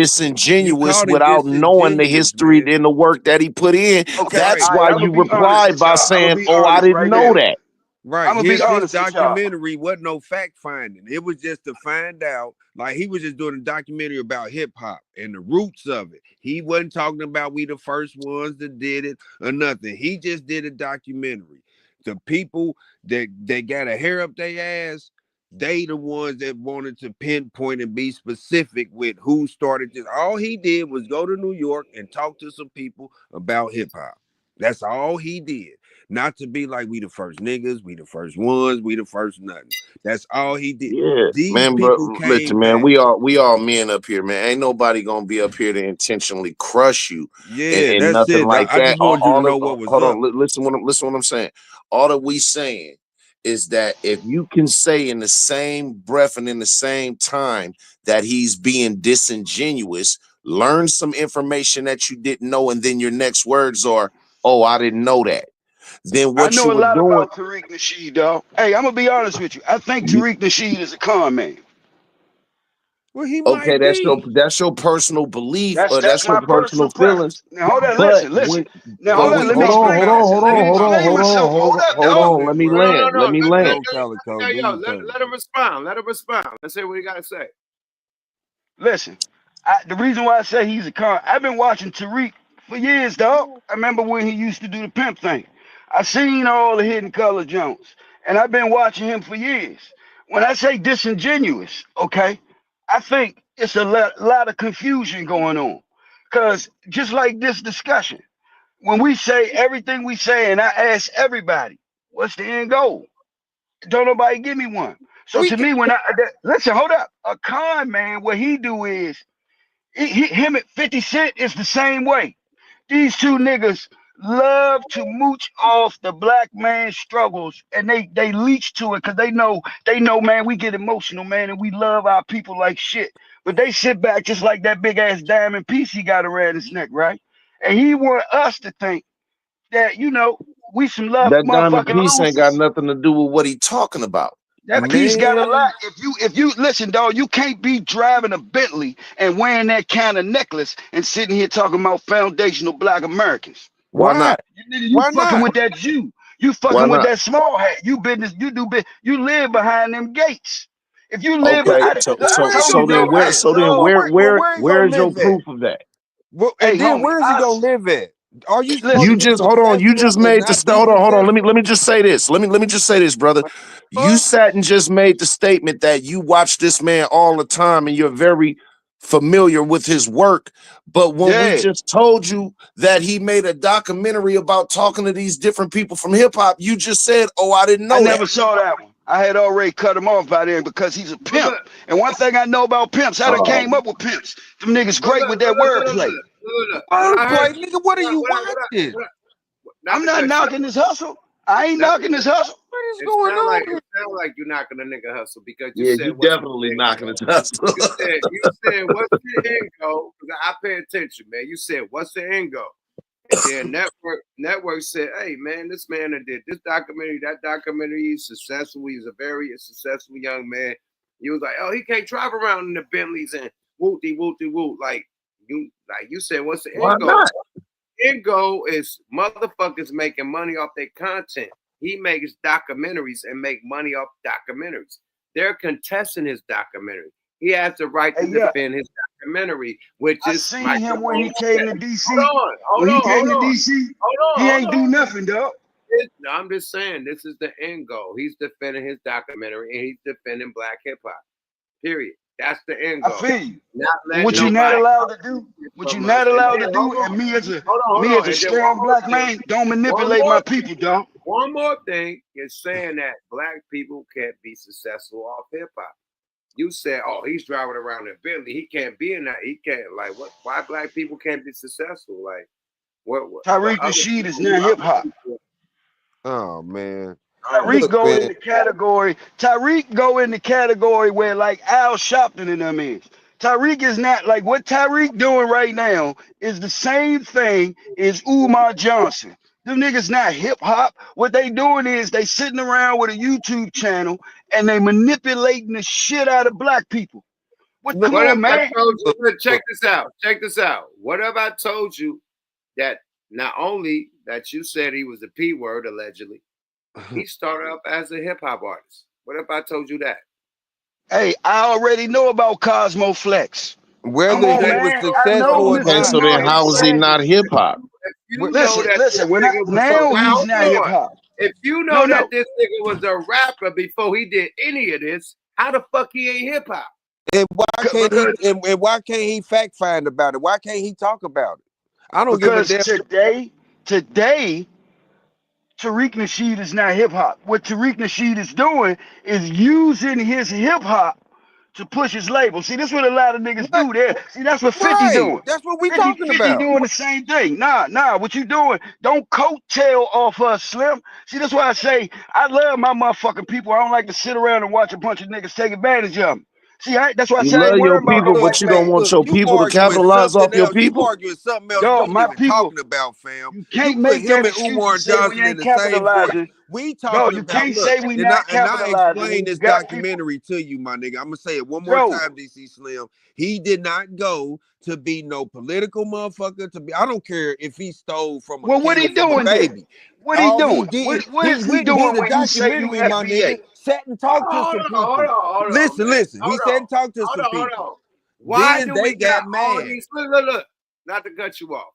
You disingenuous called him without knowing the disingenuous, history man. and the work that he put in. Okay, That's Right. all right. why I'm you gonna be honest replied with by y'all. I'm gonna saying, be "Oh, I honest didn't right know now. that." Right. I'm gonna be His honest with y'all. documentary wasn't no fact finding. It was just to find out. Like, he was just doing a documentary about hip hop and the roots of it. He wasn't talking about we the first ones that did it or nothing. He just did a documentary. The people that got a hair up their ass, they the ones that wanted to pinpoint and be specific with who started this. All he did was go to New York and talk to some people about hip hop. That's all he did. Not to be like we the first niggas, we the first ones, we the first nothing. That's all he did. Yeah, These man, but people listen, came man, back. we all men up here, man. Ain't nobody gonna be up here to intentionally crush you Yeah, and that's nothing it. like I that. just wanted you to know what was Hold up. on, listen what I'm saying. All that we saying is that if you can say in the same breath and in the same time that he's being disingenuous, learn some information that you didn't know, and then your next words are, "Oh, I didn't know that." Then I what know you a were lot doing. about Tariq Nasheed, dog. Hey, I'm gonna be honest with you. I think Tariq Nasheed is a con man. Well, he Okay, might be. that's your personal belief, or That's that's your my personal personal feelings. preference. Now hold on, But listen. when, Now but hold on, we let me hold on, explain. Listen, let me explain myself. Hold up, dog. Let me No, no, land. no. Let me land. Go, Calico. Do Yo, your thing. let him respond. Let him respond. Let's hear what he got to say. Listen, the reason why I say he's a con, I've been watching Tariq for years, dog. I remember when he used to do the pimp thing. I seen all the Hidden Color Jones, and I've been watching him for years. When I say disingenuous, okay, I think it's a lot of confusion going on. Because just like this discussion, when we say everything we say, and I ask everybody, what's the end goal? Don't nobody give me one. So to me, when listen, hold up, a con man, what he do is, him at 50 Cent is the same way. These two niggas love to mooch off the black man's struggles, and they leech to it because they know, man, we get emotional, man, and we love our people like shit. But they sit back just like that big ass diamond piece he got around his neck, right? And he want us to think that, we some love That diamond motherfucking piece ain't got losers. nothing to do with what he talking about. That piece got a lot. If you listen, dog, you can't be driving a Bentley and wearing that kind of necklace and sitting here talking about foundational black Americans. Why not? You fucking with that Jew. You Why fucking with not? that small hat. You live behind them gates. If you live, Okay, I told you, dog. Where's your proof of that? Well, and Hey, then homie, where is he gonna live at? Are you supposed listen. to You be just hold on. You successful just and made the not be hold on. Hold on. successful? Let me just say this. Let me just say this, brother. You sat and just made the statement that you watch this man all the time and you're very familiar with his work. But when we just told you that he made a documentary about talking to these different people from hip hop, you just said, "Oh, I didn't know I that." never saw that one. I had already cut him off by then because he's a pimp. And one thing I know about pimps, I done came up with pimps. Them niggas great with that wordplay. Wordplay, nigga. What are you watching? I'm not knocking his hustle. I ain't knocking his hustle. What is going on here? It sound like you're knocking a nigga hustle because you Yeah, said you what's definitely knocking his hustle. you said what's the end goal? Because I pay attention, man. You said what's the end goal? And then network said, hey man, this man that did this documentary, that documentary, he's successful. He's a very successful young man. He was like, oh, he can't drive around in the Bentleys and whoop-de whoop. Like you said, what's the Why end goal? not? End goal is motherfuckers making money off their content. He makes documentaries and make money off documentaries. They're contesting his documentary. He has the right to defend his documentary, which I is seen him when he came to DC. Hold on. He ain't do nothing, dog. No, I'm just saying this is the end goal. He's defending his documentary and he's defending black hip hop. Period. That's the end goal. I feel you. Not What you not allowed to do, and me as a strong black man, don't manipulate my people, dog. One more thing is saying that black people can't be successful off hip hop. You said, oh, he's driving around in Bentley. He can't be in that. He can't, like, what? Why black people can't be successful? Like, what Tariq Nasheed is not hip hop. Oh man. Tariq go in the category. Tariq go in the category where like Al Sharpton and them is. Tariq is not like what Tariq doing right now is the same thing as Umar Johnson. Them niggas not hip hop. What they doing is they sitting around with a YouTube channel and they manipulating the shit out of black people. Come on, man. Check this out. What if I told you that not only that you said he was a P word allegedly, he started off as a hip hop artist. What if I told you that? Hey, I already know about Cosmo Flex. Whether he was successful or Okay, not. so then how is he not hip hop? Listen. He's not hip hop. If you know that this nigga was a rapper before he did any of this, How the fuck he ain't hip hop? And why can't he? And why can't he fact find about it? Why can't he talk about it? I don't give a damn. Today, Tariq Nasheed is not hip hop. What Tariq Nasheed is doing is using his hip hop to push his label. See, this is what a lot of niggas do there. See, that's what 50 doing. That's what we 50 talking about. doing the same thing. Nah. What you doing? Don't coattail off us, Slim. See, that's why I say I love my motherfucking people. I don't like to sit around and watch a bunch of niggas take advantage of them. See, that's why I You say I love ain't your worried about people, but you don't want your people to capitalize off your You people. arguing something else Yo, you ain't my even people, talking about, fam. you can't put make him that and excuse Umar and say we Johnson in ain't the same voice. capitalizing. We Yo, talking you about can't look, say we and not I capitalizing. explained this got people. documentary to you, my nigga. I'm gonna say it one more Joe. time, DC Slim. He did not go to be no political motherfucker. To be, I don't care if he stole from a Well, what kid he or from a doing then? baby. What he All doing? he did, What is he went and doing did a when you say you documentary, my nigga. FBA? Sat and talked to some people. Listen. He sat and talked to some people. Why Then do they we got got all mad. these? Look. Not to cut you off.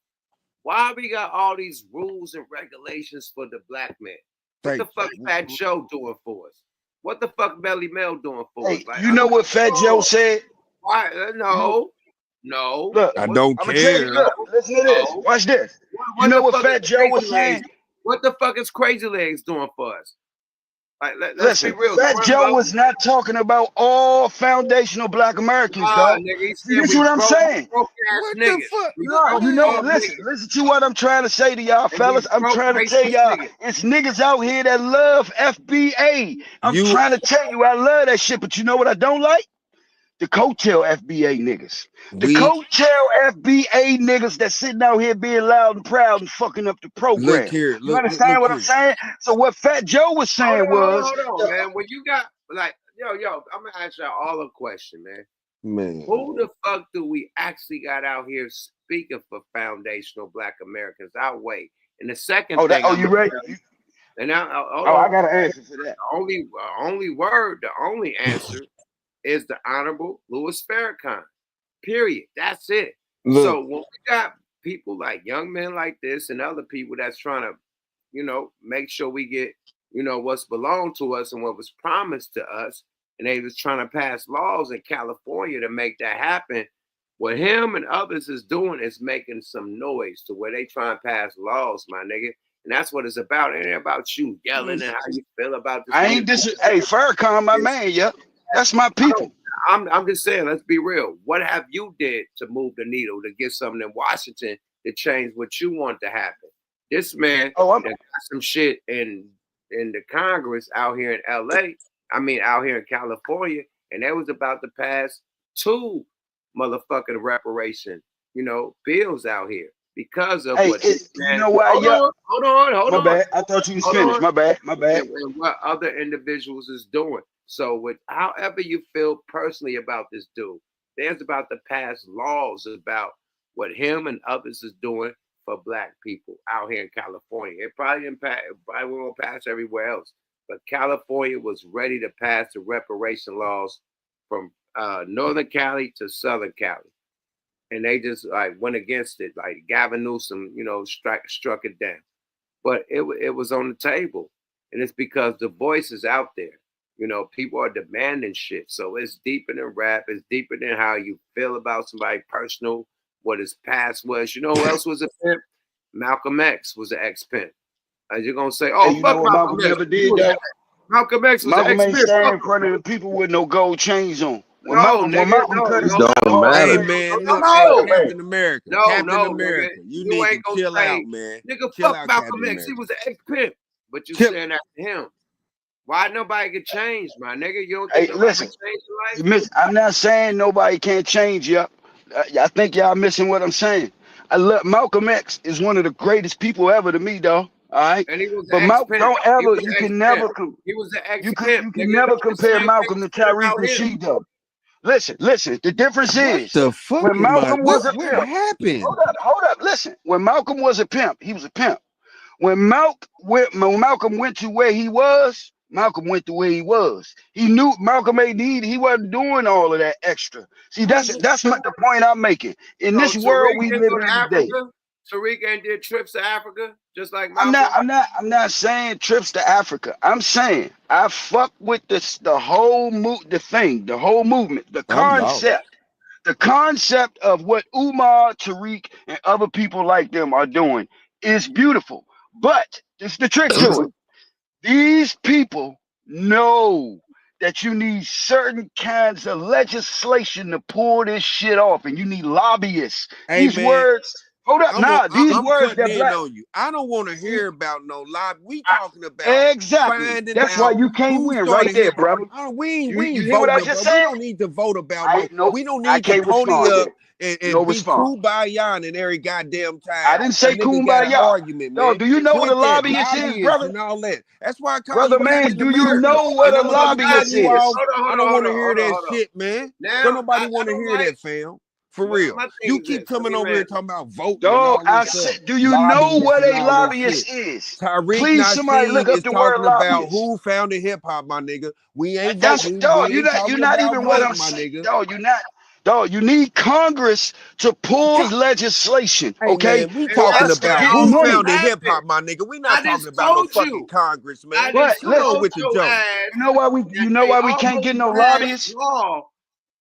Why we got all these rules and regulations for the black man? What the fuck Fat Joe doing for us? What the fuck MEL doing for us? Like, You know what Fat Joe said? Why? No. Look, I don't I'm gonna tell you. care. Look, listen to this. Watch this. You know what Fat Joe was saying? What the fuck is Crazy Legs doing for us? Like, let's Listen, be real. Fat Joe was not talking about all foundational black Americans, dog. See, this is what I'm saying. What the fuck? No, you know, listen to what I'm trying to say to y'all, fellas. I'm trying to tell y'all, it's niggas out here that love FBA. I'm trying to tell you, I love that shit, but you know what I don't like? The coattail FBA niggas. The coattail FBA niggas that sitting out here being loud and proud and fucking up the program. Look here. You understand what I'm saying? So what Fat Joe was saying was, hold on, man. When you got like, yo, I'm gonna ask y'all all a question, man. Man, who the fuck do we actually got out here speaking for foundational black Americans? I'll wait. And the second thing, you ready? And now, I got an answer for that. The only answer is the Honorable Louis Farrakhan. Period. That's it. Look. So when we got people like young men like this and other people that's trying to, make sure we get, what's belonged to us and what was promised to us, and they was trying to pass laws in California to make that happen, what him and others is doing is making some noise to where they try and pass laws, my nigga. And that's what it's about. It ain't about you yelling and how you feel about this. Hey, Farrakhan, my man, yeah. That's my people. I'm just saying, let's be real. What have you did to move the needle to get something in Washington to change what you want to happen? This man got some shit in the Congress out here in LA. Out here in California, and they was about to pass 2 motherfucking reparation, bills out here because of what this man. You know why? Hold on. My bad. I thought you was finished. My bad. And what other individuals is doing. So with however you feel personally about this dude, there's about to pass laws about what him and others is doing for black people out here in California. It probably won't pass everywhere else. But California was ready to pass the reparation laws from Northern Cali to Southern Cali. And they just went against it. Like Gavin Newsom, struck it down. But it was on the table. And it's because the voice is out there. People are demanding shit. So it's deeper than rap. It's deeper than how you feel about somebody personal, what his past was. You know who else was a pimp? Malcolm X was an ex-pimp. And you're going to say, oh, fuck Malcolm X. Never did that. Malcolm X was Malcolm ain't ex-pimp. standing in front of the people with no gold chains on. When Malcolm cut his Hey man, look, Captain America. Captain America. Nigga. You need to chill out, man. Nigga, Chill fuck out, Malcolm Captain X. He America. was an ex-pimp. But you saying that to him. Why nobody can change, my nigga? You don't think nobody can change your life? I'm not saying nobody can't change you. I think y'all missing what I'm saying. Malcolm X is one of the greatest people ever to me, though. All right, and he was but Malcolm, don't ever. You can never. He was the You ex-pimp. can never compare Malcolm to Tariq Nasheed, though. Listen. The difference is the fuck when Malcolm was a what pimp. happened? Hold up. Listen, when Malcolm was a pimp, he was a pimp. When Malcolm went to where he was, Malcolm went to where he was. He knew Malcolm ain't need. He wasn't doing all of that extra. See, that's the point I'm making. In this world we live in today. Tariq ain't did trips to Africa, just like I'm Malcolm? not saying trips to Africa. I'm saying I fuck with the whole the whole movement, the I'm lost. concept of what Umar, Tariq, and other people like them are doing is beautiful. But it's the trick to it. These people know that you need certain kinds of legislation to pull this shit off, and you need lobbyists. Hey These man, words, hold up, these I'm words cutting that in black. on you. I don't want to hear about no lobby. We talking about Exactly. finding That's why out you can't who win right started there, hip hop. brother. We You ain't hear what I voting just about. We said? don't need to vote about we don't I need to can't pony respond up there. and No be response. kumbaya in every goddamn time. I didn't say a nigga got an kumbaya. argument, No, man. do you know what a Quit that lobbyist is, lobbyists brother? and all that. That's why I call Brother you man, Captain do you America. know what And a I'm gonna cut lobbyist you is? off. I don't want to hear hold that on. shit, man. Now, Don't nobody I want to don't hear like, that, fam. For real. my thing You is keep this. coming over here talking about voting and Dog, all I this stuff. said, do you know Lobbyists what and a all that shit. lobbyist is? Tariq Please, somebody look Nasheed up is the word talking about lobbyist. who founded hip hop, my nigga. We ain't That's voting. dog. We ain't You're talking not about even what I'm voting, my saying, nigga. dog. You're not, dog. You need Congress to pull legislation. Hey Okay, man, we for talking us to about get who money. founded hip hop, my nigga. We not I talking just about no told fucking you. Congress, man. But Come on Told with the your joke. ass you know why we can't get no lobbyists? law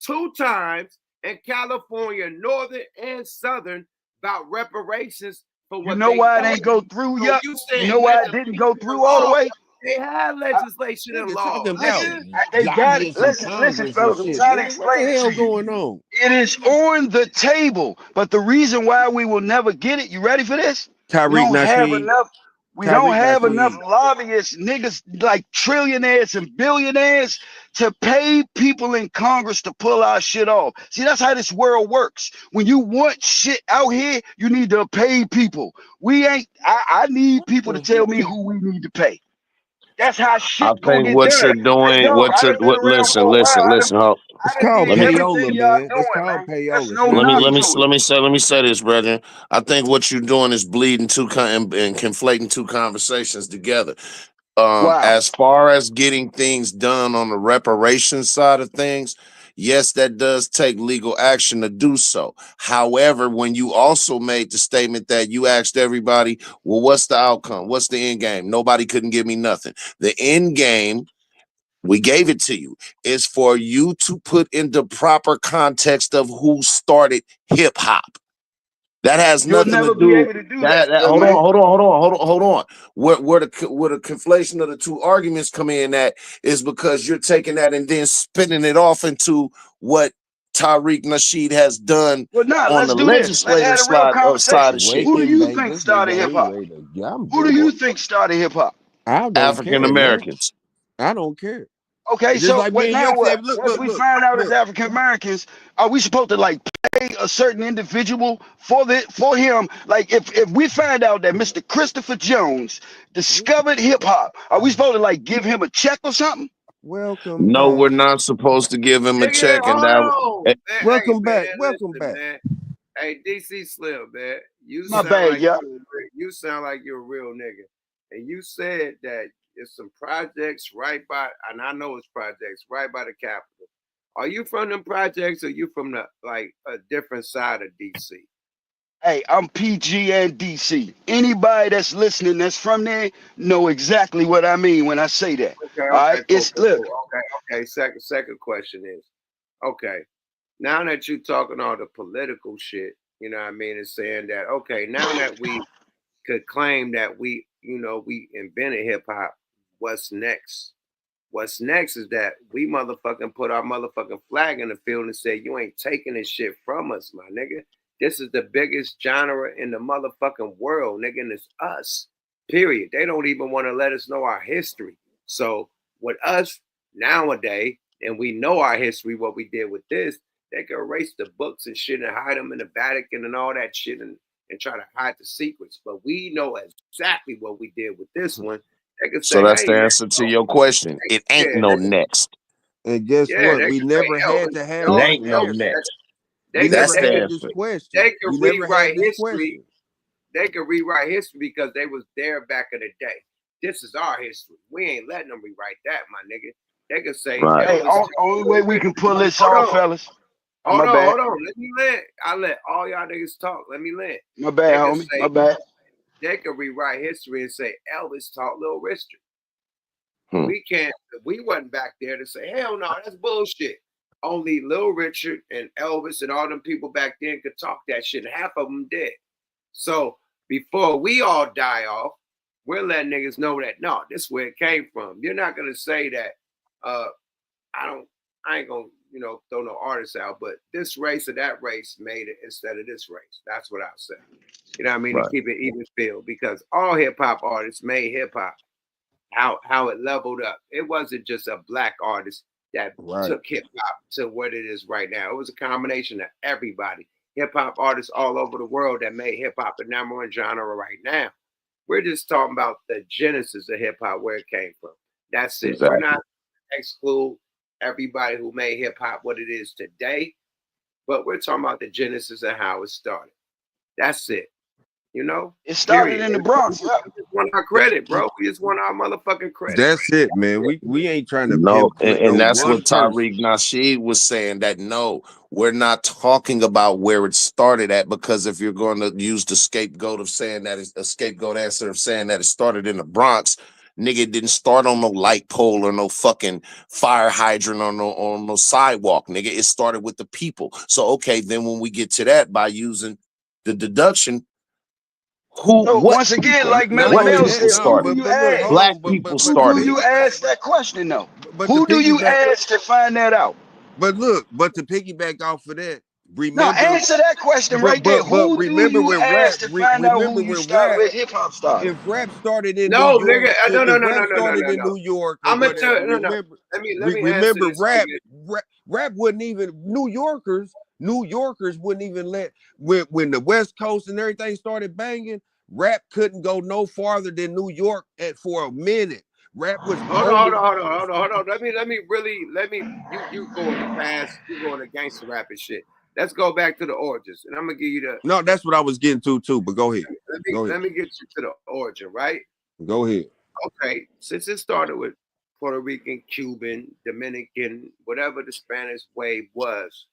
2 times in California, northern and southern, about reparations for You what know they why it done. ain't go through So yet? you You saying know why it didn't legislation go and through all the law? way? They have legislation and Nigga law, talking about nigga. They got it. lobbyists and Listen, Congress and fellas. I'm shit, trying to man. What the explain it hell to you. going on? It is on the table. But the reason why we will never get it, you ready for this? We Tariq don't have Nasheed. enough. We don't Tariq have enough Nasheed. lobbyists, niggas like trillionaires and billionaires to pay people in Congress to pull our shit off. See, that's how this world works. When you want shit out here, you need to pay people. We ain't, I need people to tell me who we need to pay. That's how I shit gonna think get what done. you're doing, Dog, I done been around for a while. listen, hold. It's I done called did Let me payola, everything y'all man. doing, It's called man. That's payola. no So let me knock let me to it. let me say this, brethren. I think what you're doing is bleeding and conflating two conversations together. Wow. As far as getting things done on the reparations side of things, yes, that does take legal action to do so. However, when you also made the statement that you asked everybody, well, what's the outcome? What's the end game? Nobody couldn't give me nothing. The end game, we gave it to you, is for you to put into proper context of who started hip hop. That has You'll nothing to never be do. able to do that, That young man. hold on. Where the conflation of the two arguments come in at is because you're taking that and then spinning it off into what Tariq Nasheed has done Well, nah, on let's the do this. Let's legislative have a real side conversation. of shit. Who do Waking you bait. think This nigga started hip ain't hop? ready to. Yeah, I'm Who do done. you think started hip hop? I don't African care, man. Americans. I don't care. Okay, It's just so like what me and now? you What? said, look, Once look, we look, find out as look. African Americans, are we supposed to like pay a certain individual for him? Like if we find out that Mr. Christopher Jones discovered hip hop, are we supposed to like give him a check or something? Welcome No, back. we're not supposed to give him a Nigga, check, and hold that on. Man, hey, Welcome back. man, Welcome listen, back. man. Hey, DC Slim, man. You My sound bad, like yeah. you sound like you're a real nigga. And you said that it's some projects right by, and I know it's projects right by the Capitol. Are you from them projects, or you from the like a different side of DC? Hey, I'm PG and DC. Anybody that's listening that's from there know exactly what I mean when I say that. Okay, All okay, right, cool, it's cool, look. cool. Okay. Second question is, okay, now that you're talking all the political shit, you know what I mean, and saying that, okay, now that we could claim that we invented hip hop, what's next? What's next is that we motherfucking put our motherfucking flag in the field and say, you ain't taking this shit from us, my nigga. This is the biggest genre in the motherfucking world, nigga, and it's us. Period. They don't even want to let us know our history. So with us nowadays, and we know our history, what we did with this, they can erase the books and shit and hide them in the Vatican and all that shit and try to hide the secrets. But we know exactly what we did with this one. They can So say, that's hey, the man, answer to your question. It ain't no next. And guess yeah, what? they We can say, never had to have It yo, this ain't no answer. next. We they can never That's the had this answer. question. they can We never had rewrite this history. question. They can rewrite history because they was there back in the day. This is our history. We ain't letting them rewrite that, my nigga. They can say Right. Hey, Elvis. only way we can pull this Hold off, on. fellas. My bad. Hold on. Let me land. I let all y'all niggas talk. Let me land. My bad, homie. My bad. They could rewrite history and say Elvis taught Little Richard. Hmm. We can't. We wasn't back there to say hell no. That's bullshit. Only Little Richard and Elvis and all them people back then could talk that shit. Half of them dead. So before we all die off, we're letting niggas know that no, this is where it came from. You're not gonna say that. I ain't gonna throw no artists out, but this race or that race made it instead of this race. That's what I'll say. You know what I mean? Right. To keep it even feel, because all hip hop artists made hip hop. How it leveled up. It wasn't just a black artist that took hip hop to what it is right now. It was a combination of everybody. Hip hop artists all over the world that made hip hop the number one genre right now. We're just talking about the genesis of hip hop, where it came from. That's it. Exactly. We're not exclude everybody who made hip hop what it is today, but we're talking about the genesis of how it started. That's it. You know, it started in the Bronx. We just want our credit, bro. We just want our motherfucking credit. That's it, man. We ain't trying to No, pinpoint and no that's one what Tariq Nasheed was saying, that no, we're not talking about where it started at, because if you're going to use the scapegoat of saying that it's a scapegoat answer of saying that it started in the Bronx, nigga, it didn't start on no light pole or no fucking fire hydrant or no sidewalk, nigga. It started with the people. So okay, then when we get to that, by using the deduction, Once again, like Mel said, who do you ask? Black people Who do you started. ask that question though? But Who to do you piggyback- ask to find that out? But look, to piggyback off of that, No, remember, answer that question right there. Who do remember you when ask to find out who you start with hip hop started? If rap started in No, New York, nigga, no. in New York or I'm gonna whatever, tell you, no. Let me answer remember this. rap wouldn't even New Yorkers wouldn't even let when the West Coast and everything started banging, rap couldn't go no farther than New York for a minute. Rap was Hold on. Let me you going past, you going to gangster rap and shit. Let's go back to the origins, and I'm gonna give you the. No, that's what I was getting to too. But go ahead. Let me get you to the origin, right? Go ahead. Okay, since it started with Puerto Rican, Cuban, Dominican, whatever the Spanish wave was,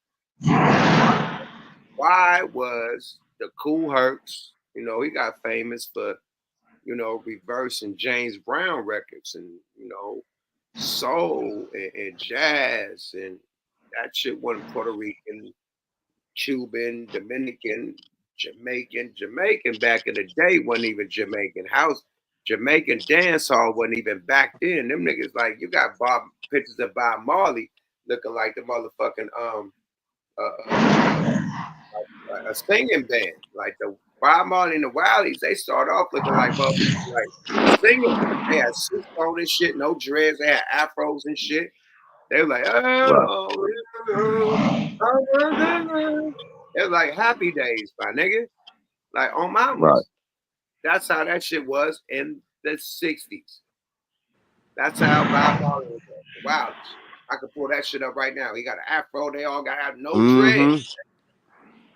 why was the Cool Hercs? He got famous for reversing James Brown records and soul and jazz, and that shit wasn't Puerto Rican, Cuban, Dominican, Jamaican back in the day wasn't even Jamaican. Jamaican dance hall wasn't even back then. Them niggas, like, you got pictures of Bob Marley looking like the motherfucking a singing band. Like the Bob Marley and the Wildies, they start off looking like motherfuckers like singing. They had suits on and shit, no dreads, they had afros and shit. They were like, oh, it was like Happy Days, my nigga. Like on Mamas. Right. That's how that shit was in the 60s. That's how Bob Marley was. Wow. I could pull that shit up right now. He got an afro. They all got to have no dreads.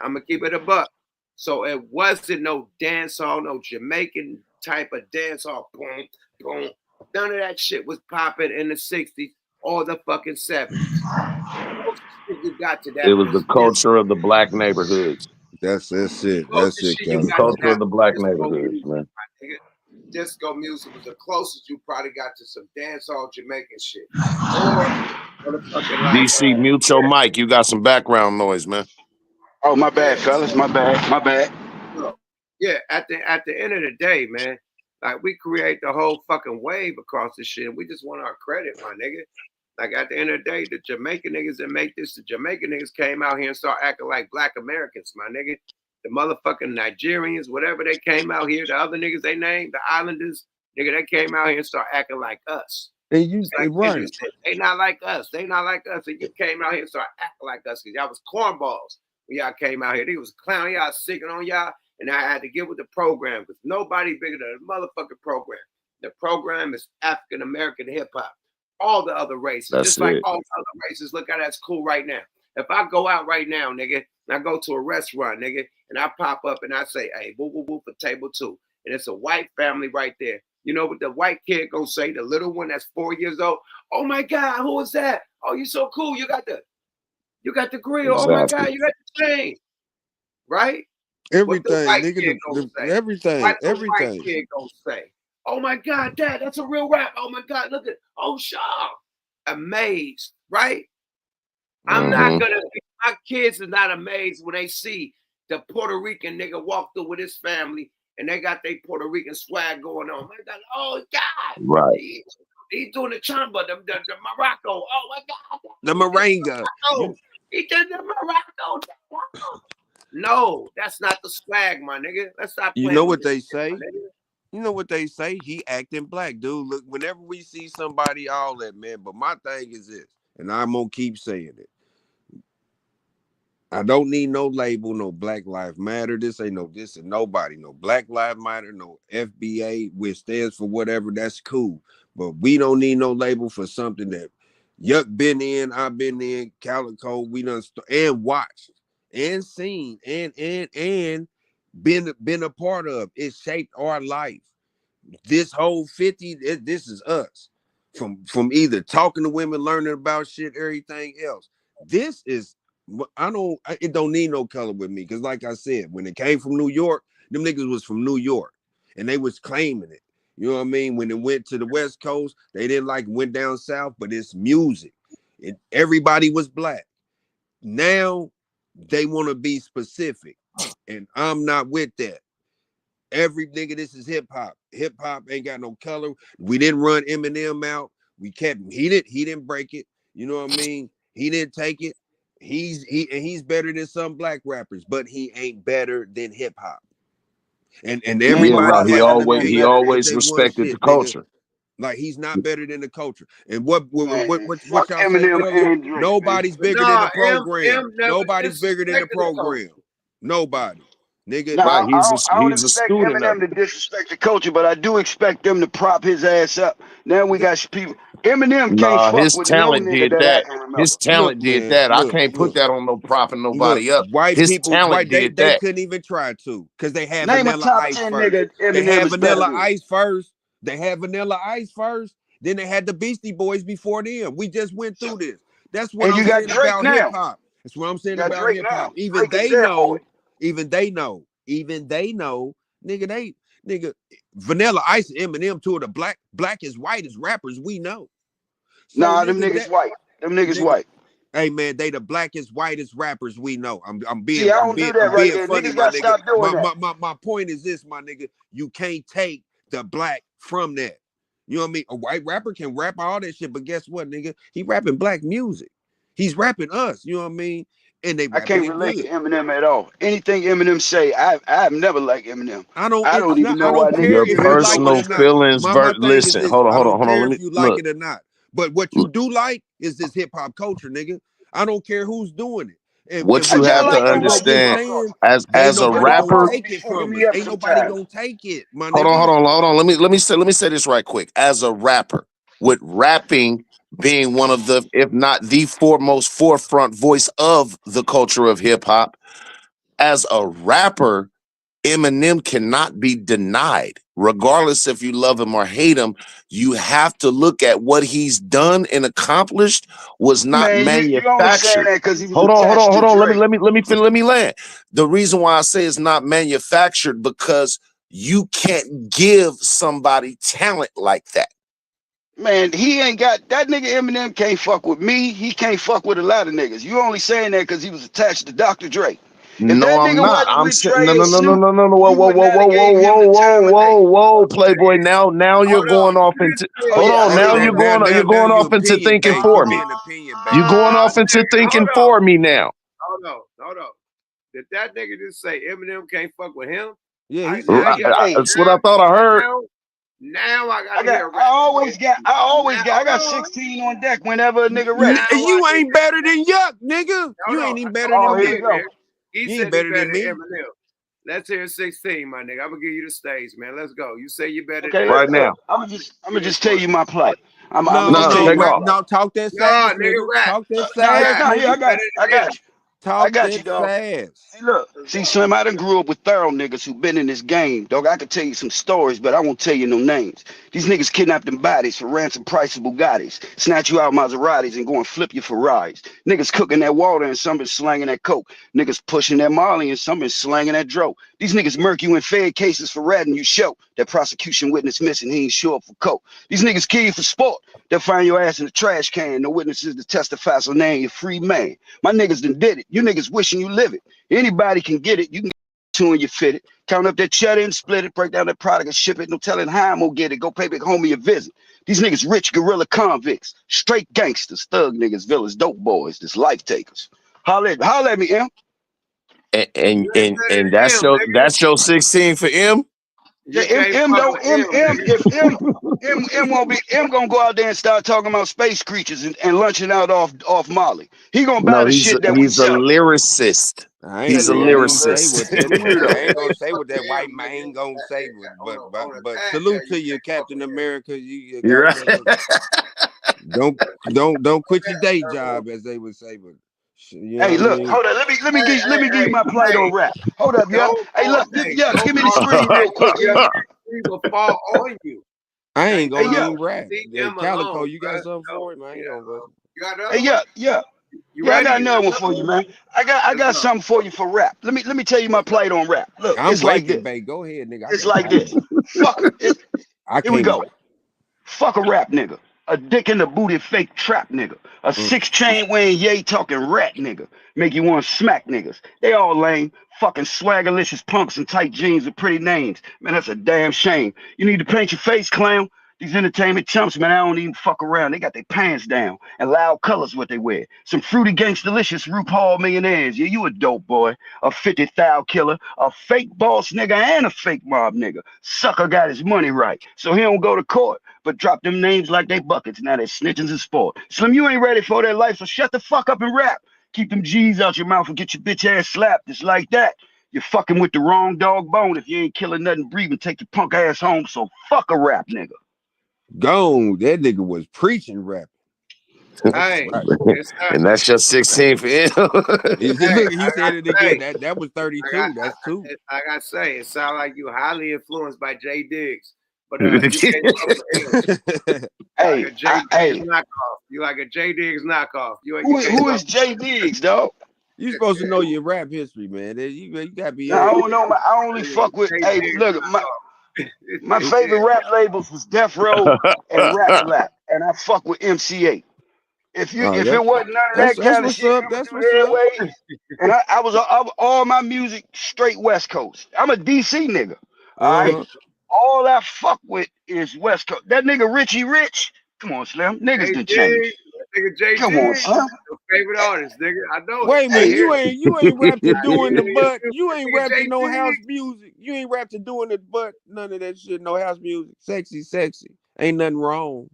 I'm going to keep it a buck. So it wasn't no dance hall, no Jamaican type of dance hall. Boom, boom. None of that shit was popping in the 60s or the fucking 70s. You got to that. It was the culture of the black neighborhoods. That's it. That's it, The culture of the black neighborhoods, man. Disco music was the closest you probably got to some dancehall Jamaican shit. Or DC, mute your mic. You got some background noise, man. Oh, my bad, fellas. My bad. Yeah, at the end of the day, man, like we create the whole fucking wave across this shit, and we just want our credit, my nigga. Like at the end of the day, the Jamaican niggas that make this, the Jamaican niggas came out here and started acting like black Americans, my nigga. The motherfucking Nigerians, whatever they came out here, the other niggas they named, the Islanders, nigga, they came out here and started acting like us. And you like right. Said, they not like us. They not like us. And you came out here and started acting like us because y'all was cornballs when y'all came out here. They was clowning y'all, sicking on y'all, and I had to get with the program because nobody bigger than the motherfucking program. The program is African American hip hop. All the other races, That's just like it. all the other races, look how that's cool right now. If I go out right now, nigga, and I go to a restaurant, nigga, and I pop up and I say, hey, woo, woo, woo for table 2. And it's a white family right there. You know what the white kid gonna say, the little one that's 4 years old? Oh my God, who is that? Oh, you so cool. You got the You got the grill. Oh my God, you got the chain. Right? What the Everything, white nigga, kid gonna say? everything, What the white everything. kid gonna say? Oh my God, Dad, that's a real rap. Oh my God, look at, oh Shaw. Amazed, right? I'm not gonna, my kids are not amazed when they see the Puerto Rican nigga walk through with his family and they got their Puerto Rican swag going on. My God, oh God. Right. He's doing the chamba, the Morocco. Oh my God. The Moringa. He did the Morocco. No, that's not the swag, my nigga. Let's stop playing. You know what with they this say? shit, my nigga. You know what they say? He acting black, dude. Look, whenever we see somebody, all that, man. But my thing is this, and I'm gonna keep saying it. I don't need no label, no Black Lives Matter. This ain't no this and nobody. No Black Lives Matter, no FBA, which stands for whatever. That's cool. But we don't need no label for something that Yuck been in, I've been in, Calico, we done and watched and seen and been a part of. It shaped our life. This whole 50, this is us. From either talking to women, learning about shit, everything else. This is, it don't need no color with me. Because like I said, when it came from New York, them niggas was from New York. And they was claiming it. You know what I mean? When it went to the West Coast, they didn't like went down south, but it's music. Everybody was black. Now they want to be specific. And I'm not with that. Every nigga, this is hip hop. Hip hop ain't got no color. We didn't run Eminem out. We kept him. He didn't break it. You know what I mean? He didn't take it. He's better than some black rappers, but he ain't better than hip hop. And everybody he he always they respected shit, the culture. nigga. Like he's not better than the culture. And what Fuck y'all say Eminem earlier? and Drake, Nobody's man. bigger than the program. Nobody's bigger than the program. Nobody. Nigga. No, I don't expect Eminem to disrespect the culture, but I do expect them to prop his ass up. Now we got people. Eminem can't fuck His with no talent nigga did that I that. can remember. His talent did that. I can't put that on no propping nobody up. His talent They did that. couldn't even try to because they had Name a Vanilla top Ice 10 first. nigga They Eminem had is better Vanilla than. Ice first. They had Vanilla Ice first. Then they had the Beastie Boys before them. We just went through this. That's what And I'm you got saying Drake about now. hip hop. That's what I'm saying You got about Drake hip hop. now. Drake is their boy. Even they know, nigga, Vanilla Ice and Eminem, two of the blackest, whitest rappers we know. So, Nah, them niggas white. Them niggas white. Hey man, they the blackest, whitest rappers we know. I'm See, being I don't do that I'm right being there. funny, Niggas my gotta nigga. stop doing that. My point is this, my nigga. You can't take the black from that. You know what I mean? A white rapper can rap all that shit, but guess what, nigga? He rapping black music. He's rapping us. You know what I mean? And they I rapping can't it relate good. to Eminem at all. Anything Eminem say, I've never liked Eminem. I don't even know why niggas Your give him so personal much credit. feelings. My thing is Listen, this. hold I don't on. care Let if me you like look. it or not. But what you do like is this hip hop culture, nigga. I don't care who's doing it. And What you have to understand as a rapper. Take it from us. Ain't nobody gonna take it, my Hold nigga. on. Let me say this right quick. As a rapper, with rapping being one of the, if not the foremost forefront voice of the culture of hip hop, as a rapper, Eminem cannot be denied. Regardless if you love him or hate him, you have to look at what he's done and accomplished was not Man, you only saying manufactured. that because he was Hold attached to on. Drake. Let me land. The reason why I say it's not manufactured because you can't give somebody talent like that. Man, he ain't got that nigga Eminem can't fuck with me. He can't fuck with a lot of niggas. You only saying that because he was attached to Dr. Dre. If No, that I'm nigga not. wasn't I'm with saying Dre no. and Snoop, Playboy. Now you're going off into. Hold on. Now you're going off into thinking for me. You going off into thinking for me now. Hold on. Did that nigga just say Eminem can't fuck with him? Yeah, he said that's what I thought I heard. Now I gotta hear. I always got. I got 16 on deck whenever a nigga rap. You ain't better than Yuck, nigga. You ain't even better than here me. we go. He You said ain't better than me. Eminem. Let's hear 16, my nigga. I'm gonna give you the stage, man. Let's go. You say you better. Okay, right now. I'm gonna just tell you my plight. No, talk that sass, nigga. Talk that sass. I got you. Talk got that you, dog. fast. See, look, see, Slim, I done grew up with thorough niggas who been in this game, dog. I could tell you some stories, but I won't tell you no names. These niggas kidnap them bodies for ransom price of Bugattis, snatch you out Maseratis and go and flip you for rides. Niggas cooking that water and some been slanging that coke. Niggas pushing that Molly and some been slanging that dro. These niggas murk you in fed cases for ratting you show. That prosecution witness missing, he ain't show up for coke. These niggas kill you for sport. They'll find your ass in the trash can. No witnesses to testify, so now you're a free man. My niggas done did it. You niggas wishing you live it. Anybody can get it. You can get two and you fit it. Count up that cheddar and split it. Break down that product and ship it. No telling how I'm gonna get it. Go pay big homie a visit. These niggas rich guerrilla convicts. Straight gangsters. Thug niggas. Villains. Dope boys. This life takers. Holla at me, M. And that's your 16 for M? Yeah, M don't M if M won't be M gonna go out there and start talking about space creatures and lunching out off Molly. He gonna buy No, the shit that we he's a sell. lyricist. He's a lyricist. I ain't gonna say what that white man gonna say, but salute to you, Captain America. You're right. Don't quit your day job, as they would say. But hey, look, hold on. Let me give you my plight on rap. Hold up, yeah. Hey, look, yeah, give me the screen real quick, yeah. He will fall on you. I ain't gonna Hey, even rap. Calico, alone, you got something for it, man? You know, Hey, yeah. I got another one for you, man. I got something for you for rap. Let me tell you my plight on rap. Look, I'm it's like waking, this. babe. Go ahead, nigga. It's like this. Fuck it. Here we go. Wait. Fuck a rap nigga. A dick in the booty fake trap nigga. A 6-chain wearing yay talking rat nigga. Make you want to smack niggas. They all lame. Fucking swaggerlicious punks in tight jeans with pretty names. Man, that's a damn shame. You need to paint your face, clown. These entertainment chumps, man, I don't even fuck around. They got their pants down and loud colors what they wear. Some fruity gangsta-licious RuPaul millionaires. Yeah, you a dope boy. A 50,000 killer. A fake boss nigga and a fake mob nigga. Sucker got his money right. So he don't go to court, but drop them names like they buckets. Now they snitching in sport. Slim, you ain't ready for that life, so shut the fuck up and rap. Keep them G's out your mouth and get your bitch ass slapped. It's like that. You're fucking with the wrong dog bone if you ain't killing nothing breathing. Take your punk ass home, so fuck a rap nigga. Gone. That nigga was preaching rap. Hey, and that's your 16 for M. He said it again. That was 32. That's 2. Like I say, it sounds like you highly influenced by Jay Diggs. But you hey, like a Jay Diggs knockoff. You like a Jay Diggs knockoff. Who is Jay Diggs, dog? You supposed to know your rap history, man. You gotta be. I don't know. I only fuck with. Hey, look, my favorite rap labels was Death Row and Rap Lap, and I fuck with MC8. If it wasn't none of that kind of shit, that's what's up. And I was all my music straight West Coast. I'm a DC nigga. All right. All I fuck with is West Coast. That nigga Richie Rich. Come on, Slim. Niggas done changed. Nigga Jay Come on, Slim. Your favorite artist, nigga. I know. Wait a minute, you ain't rap to doing the butt. You ain't rap to no JD. house music. You ain't rap to doing the butt. None of that shit. No house music. Sexy. Ain't nothing wrong.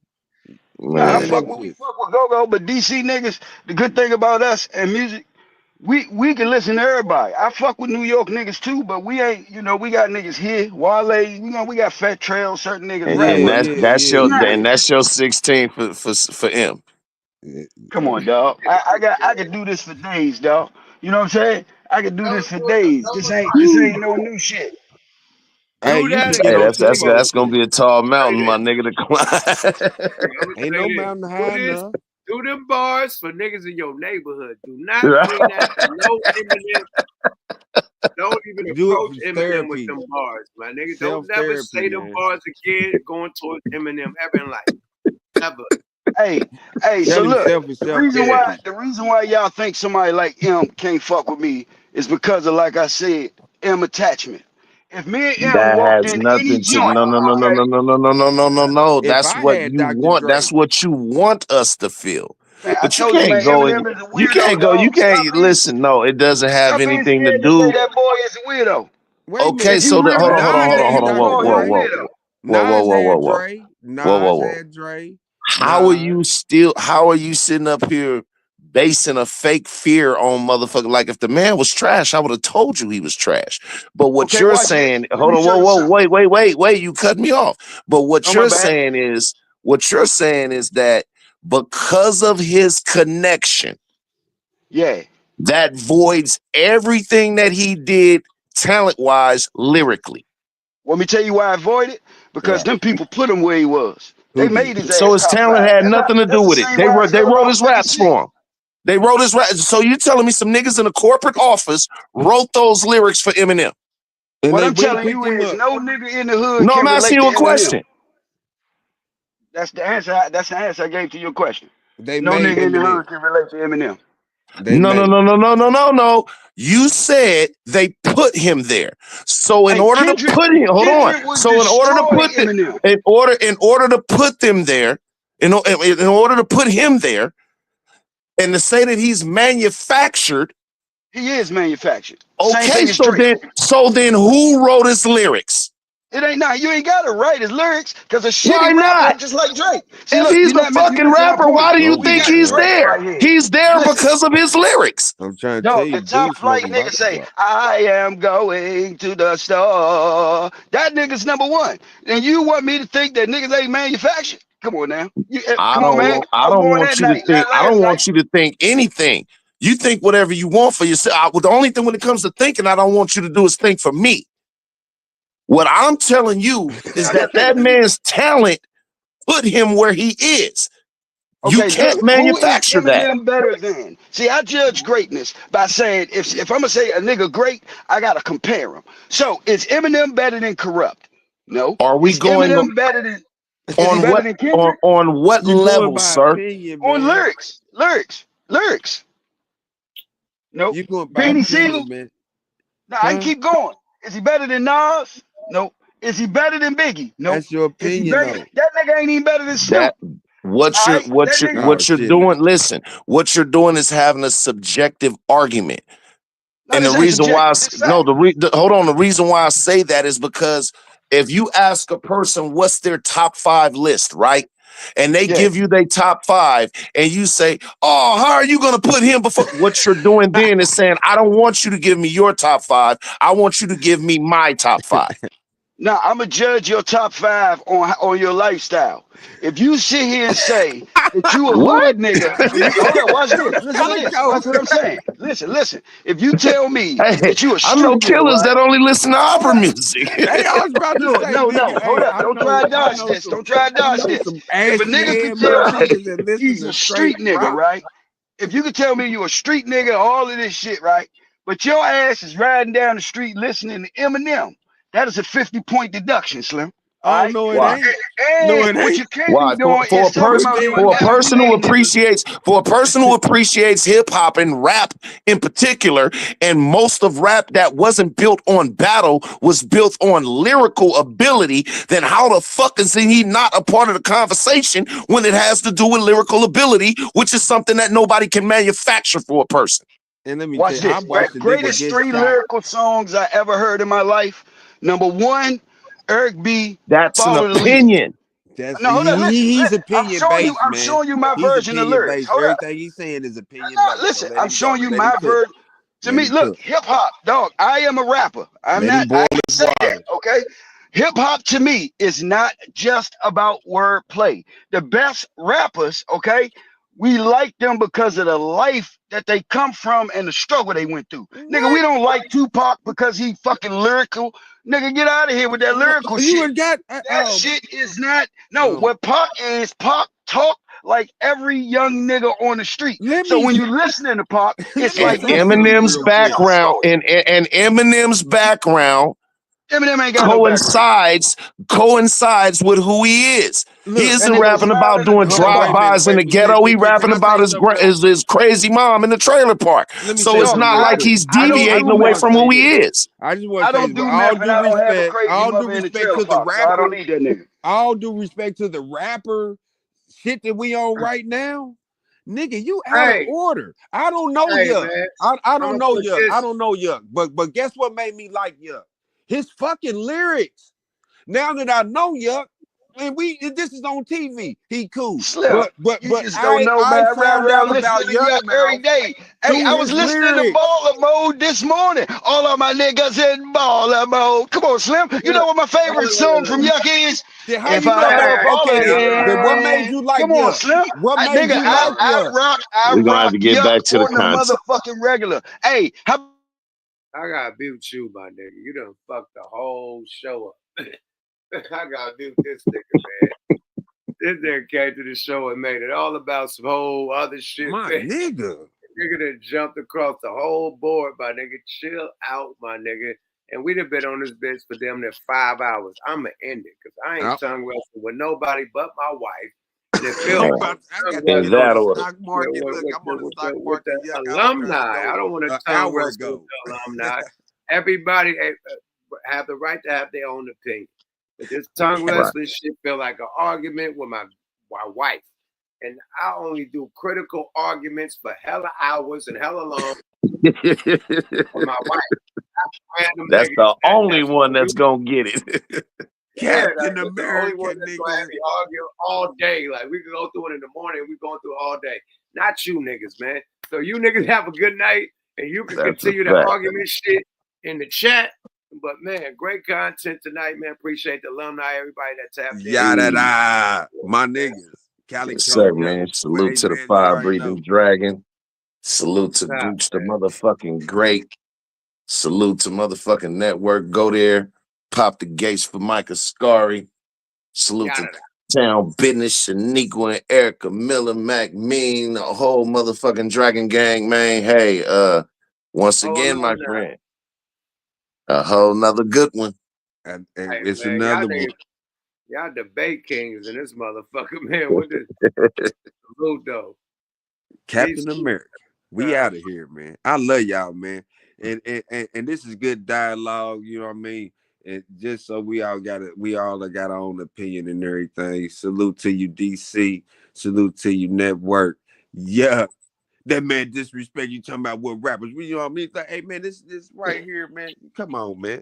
Nah, we fuck with go-go, but DC niggas, the good thing about us and music, we can listen to everybody. I fuck with New York niggas too, but we ain't, we got niggas here. Wale, we got Fat Trail, certain niggas. And that's your 16 for M. Come on, dog. I could do this for days, dog. You know what I'm saying? I could do this for days. This ain't no new shit. Hey, that's gonna be a tall mountain, my nigga, to climb. Ain't no mountain high enough. Do them bars for niggas in your neighborhood. Do not bring that no Eminem. Don't even approach Eminem with them bars, my nigga. Don't never say them bars again going towards Eminem ever in life. Never. Hey, so look, the reason why y'all think somebody like M can't fuck with me is because of, like I said, M attachment. If me and M that walked has in nothing any to joint, no. That's what you want. Dre. That's what you want us to feel. Man, but you can't go. You can't go. You can't listen. No, it doesn't have anything to do. That boy is a weirdo. Okay, so hold on. Whoa. How are you sitting up here basing a fake fear on motherfucker? Like if the man was trash, I would have told you he was trash. But what you're saying, wait, you cut me off. But what you're saying is that because of his connection, that voids everything that he did talent-wise, lyrically. Want me to tell you why I avoided? Because them people put him where he was. They made his So ass his top talent 5. had nothing to do That's with the it. same They why I wrote all his with the raps shit. for him. They wrote his raps. So you telling me some niggas in a corporate office wrote those lyrics for Eminem? And What they I'm telling picked you him is up. no nigga in the hood No, can I'm asking relate you to a question. Eminem. That's the answer. That's the answer I gave to your question. They No made nigga in the Eminem. hood can relate to Eminem. No. You said they put him there. So in Hey, order to Kendrick, put him, hold on. Kendrick would So in order to destroy put Eminem. in order to put them there, in order to put him there, and to say that he's manufactured. He is manufactured. Same Okay, thing as Drake. so then who wrote his lyrics? It ain't not. You ain't gotta write his lyrics because a shitty Why rapper not? just like Drake. See, If look, he's a you fucking missing my rapper, point. why do you We think got he's Drake there? right here. He's there Listen, because of his lyrics. I'm trying to tell dog, you, the top flight smoking nigga say, vodka. I am going to the store. That nigga's number one. And you want me to think that niggas ain't manufactured? Come on now. I Come on, don't man. want I I was don't born want that you to night, think not I last don't night. want you to think anything. You think whatever you want for yourself. The only thing when it comes to thinking, I don't want you to do is think for me. What I'm telling you is that man's talent put him where he is. You Okay, can't who is manufacture that. Eminem better than? See, I judge greatness by saying if I'm gonna say a nigga great, I gotta compare him. So is Eminem better than Corrupt? No. Are we Is going Eminem better than? Is he on better what than Kendrick? on what You going level, by sir? opinion, On man. lyrics. Nope. You going by Beanie opinion, Siegel? man. No, I can keep going. Is he better than Nas? Nope. Is he better than Biggie? Nope. That's your Is he opinion, better? though. That nigga ain't even better than Snoop. That what All you're right, what that you're nigga. Oh what you're shit. doing. Listen, what you're doing is having a subjective argument. No, And the this ain't reason why, subjective. This fact. hold on. The reason why I say that is because if you ask a person what's their top 5 list, right? And they Yeah. give you their top 5, and you say, "Oh, how are you going to put him before?" What you're doing then is saying, "I don't want you to give me your top 5. I want you to give me my top 5." Now I'm gonna judge your top 5 on your lifestyle. If you sit here and say that you a What? hood nigga, hold on, watch this. Listen to this. Watch what I'm saying. Listen. If you tell me Hey, that you a I know street nigga, killers right? that only listen to Hold opera up. music. Hey, I was about to say, No. nigga. Hold Hey, up. Don't try to dodge this. Don't try to I dodge know this. some If a ashy nigga head could tell me motherfuckers that listen he's to a straight street nigga, rock. right? If you could tell me you a street nigga, all of this shit, right? But your ass is riding down the street listening to Eminem. That is a 50-point deduction, Slim. All Oh right. no, it Why? ain't. No, And it what ain't. you can't be Why? doing For is a talking person, about you a for a person who FBA nigga. appreciates hip hop and rap in particular, and most of rap that wasn't built on battle was built on lyrical ability, then how the fuck is he not a part of the conversation when it has to do with lyrical ability, which is something that nobody can manufacture for a person? And let me tell Watch you, I this. watched the nigga Greatest get 3 shot. lyrical songs I ever heard in my life. Number 1, Eric B. That's an Follow the Leader. opinion. That's No, hold on. he's Listen. opinion based, I'm man. showing you my He's version of opinion lyrics. based. Hold up. Everything he's saying is opinion No, based. So listen. let I'm him go. showing you Let him my cook. version. To Let me, him look, cook. hip hop, dog. I am a rapper. I Let him boil can his say that. water. Okay. Hip hop to me is not just about wordplay. The best rappers, okay, we like them because of the life that they come from and the struggle they went through. Nigga, we don't like Tupac because he fucking lyrical. Nigga, get out of here with that lyrical You shit. ain't got That shit is not. No, um, what Pac is, Pac talk like every young nigga on the street. let So me when you listening to Pac, it's And like say you something reading Eminem's real somebody quick. else's background story. and Eminem's background Eminem ain't got no background. coincides with who he is. He Look, That isn't nigga was rapping found about in the doing hold on, ghetto. drive-bys in the wait, ghetto. He quick. Can rapping I about say something real? his crazy mom in the trailer park. Let me So say it's something not real like quick. he's I don't I deviating do just away want to from meth. who say he this. is. I just want I to say don't this with do meth, and I don't have a crazy all due mother in the respect trailer to the park, so I don't rapper, need that nigga. all due respect to the rapper shit that we on right now. Nigga, you out of Hey, order. I don't know hey, Yuck. man. I I'm don't gonna know put Yuck. I this. don't know Yuck. But guess what made me like Yuck? His fucking lyrics. Now that I know Yuck, and this is on TV. He cool. Slim, But you just don't know, man. I I ride found around out about listening to Yuck Yuck every Mouth day. Hey, through I was his listening to lyrics. Baller Mode this morning. All of my niggas in Baller Mode. Come on, Slim. You know what my favorite song from Yuck is? Then how If you I know ever that? fall Okay, then what made again. you like Come on, Yuck? Slim. What made Nigga, you like Yuck? I We're gonna have rock to get Yuck back to the on the concept. motherfucking regular. Hey, how I gotta mute you, my nigga. You done fucked the whole show up. I gotta mute this nigga, man. This nigga came to the show and made it all about some whole other shit, My man. nigga. Nigga done jumped across the whole board, my nigga. Chill out, my nigga. And we done been on this bitch for damn near 5 hours. I'ma end it, because I ain't tongue wrestling with nobody but my wife. And it feels like I got to get on the stock market. with Look, I'm on the stock with market. the Yuck, I was trying alumni. to I know don't want to an tongue hour wrestle with ago. the alumni. Everybody have the right to have their own opinion. But this tongue Right. wrestling shit feel like an argument with my wife. And I only do critical arguments for hella hours and hella long with my wife. Random That's niggas the only that's one that's gonna get it. yeah, Captain that's the only one America, that's gonna have nigga. me argue all day. Like we can go through it in the morning, we going through it all day. Not you niggas, man. So you niggas have a good night, and you can That's a continue that fact. argument shit in the chat. But man, great content tonight, man. Appreciate the alumni, everybody that tapped in. Yada da, my niggas. Cali Yes, sir, Cole, man. Salute hey to the man, you fire already breathing know. dragon. Salute to Nah, Gooch the motherfucking great. Salute to motherfucking network. Go there. Pop the gates for Micah Scary. Salute to Town Business, Shaniqua and Erica Miller, Mac Mean, the whole motherfucking Dragon Gang, man. Hey, once again, my friend, a whole nother good one. And hey, it's man, another one. y'all debate kings in this motherfucker, man. What is salute though? Captain America. We out of here, man. I love y'all, man. And this is good dialogue, you know what I mean? And just so we all got our own opinion and everything. Salute to you, DC. Salute to you, network. Yeah. That man disrespect you talking about what rappers. You know what I mean? It's like, hey man, this right here, man. Come on, man.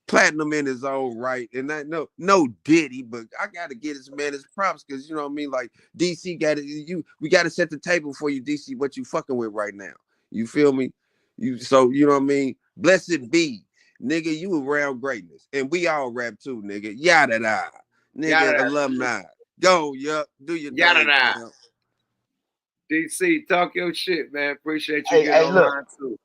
Platinum in his own right, and I know no Diddy, but I gotta get this man his props because you know what I mean. Like DC got it. We got to set the table for you, DC. What you fucking with right now? You feel me? So you know what I mean. Blessed be, nigga. You around greatness, and we all rap too, nigga. Yada da, nigga. Yada-da. Alumni. Go, yup. Do your Yada thing. da. Fam. DC, talk your shit, man. Appreciate you Hey, getting hey, look. online too.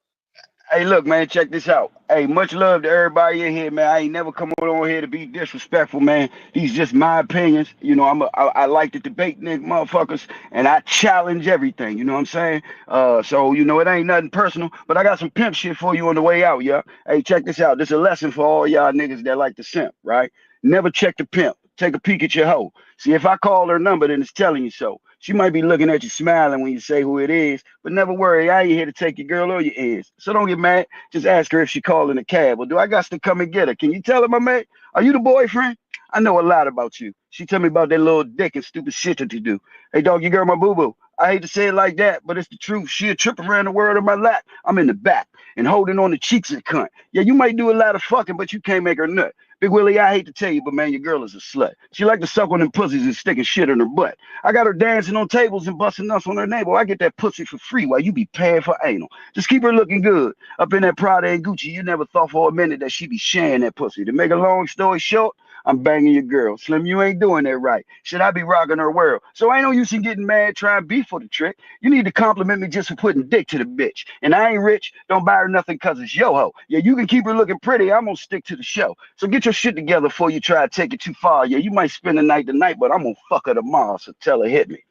Hey, look, man, check this out. Hey, much love to everybody in here, man. I ain't never come on here to be disrespectful, man. These just my opinions. You know, I like to debate nigga motherfuckers, and I challenge everything. You know what I'm saying? So you know, it ain't nothing personal, but I got some pimp shit for you on the way out, yeah. Hey, check this out. This is a lesson for all y'all niggas that like to simp, right? Never check the pimp. Take a peek at your hoe. See, if I call her number, then it's telling you so. She might be looking at you smiling when you say who it is, but never worry, I ain't here to take your girl or your ears. So don't get mad. Just ask her if she calling a cab, or do I got to come and get her? Can you tell her, my man? Are you the boyfriend? I know a lot about you. She tell me about that little dick and stupid shit that you do. Hey, dog, you girl my boo-boo. I hate to say it like that, but it's the truth. She a trip around the world in my lap. I'm in the back and holding on the cheeks of the cunt. Yeah, you might do a lot of fucking, but you can't make her nut. Big Willie, I hate to tell you, but man, your girl is a slut. She like to suck on them pussies and sticking shit in her butt. I got her dancing on tables and busting nuts on her navel. I get that pussy for free while you be paying for anal. Just keep her looking good. Up in that Prada and Gucci, you never thought for a minute that she be sharing that pussy. To make a long story short, I'm banging your girl. Slim, you ain't doing that right. Should I be rocking her world? So ain't no use in getting mad trying beef for the trick. You need to compliment me just for putting dick to the bitch. And I ain't rich. Don't buy her nothing because it's yo-ho. Yeah, you can keep her looking pretty. I'm going to stick to the show. So get your shit together before you try to take it too far. Yeah, you might spend the night tonight, but I'm going to fuck her tomorrow. So tell her hit me.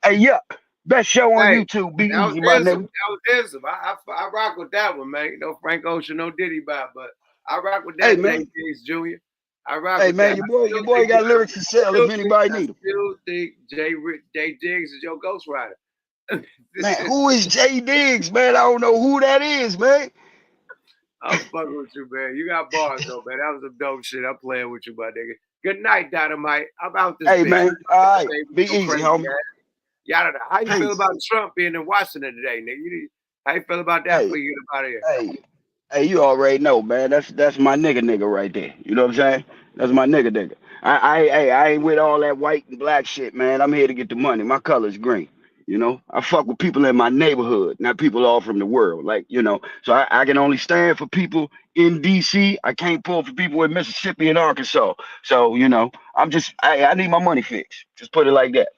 Hey, yeah. Best show on YouTube. Be That was easy, my Ism. nigga. That was Ism. I rock with that one, man. No Frank Ocean, no Diddy Bop, but I rock with Hey, that man. Jay Diggs Jr. I rock Hey, with man, that. your boy got lyrics to sell if anybody need them. I still think Jay Diggs is your ghostwriter. Man, who is Jay Diggs, man? I don't know who that is, man. I'm fucking with you, man. You got bars, though, man. That was some dope shit. I'm playing with you, my nigga. Good night, Dynamite. I'm out this Hey, bitch. man. All right. Be easy, homie. Yada. How you feel Peace. about Trump being in Washington today, nigga? How you feel about that before you get up out of here? Hey, you already know, man. That's my nigga right there. You know what I'm saying? That's my nigga. I ain't with all that white and black shit, man. I'm here to get the money. My color's green. You know, I fuck with people in my neighborhood, not people all from the world. Like, you know, so I can only stand for people in DC. I can't pull for people in Mississippi and Arkansas. So, you know, I need my money fixed. Just put it like that.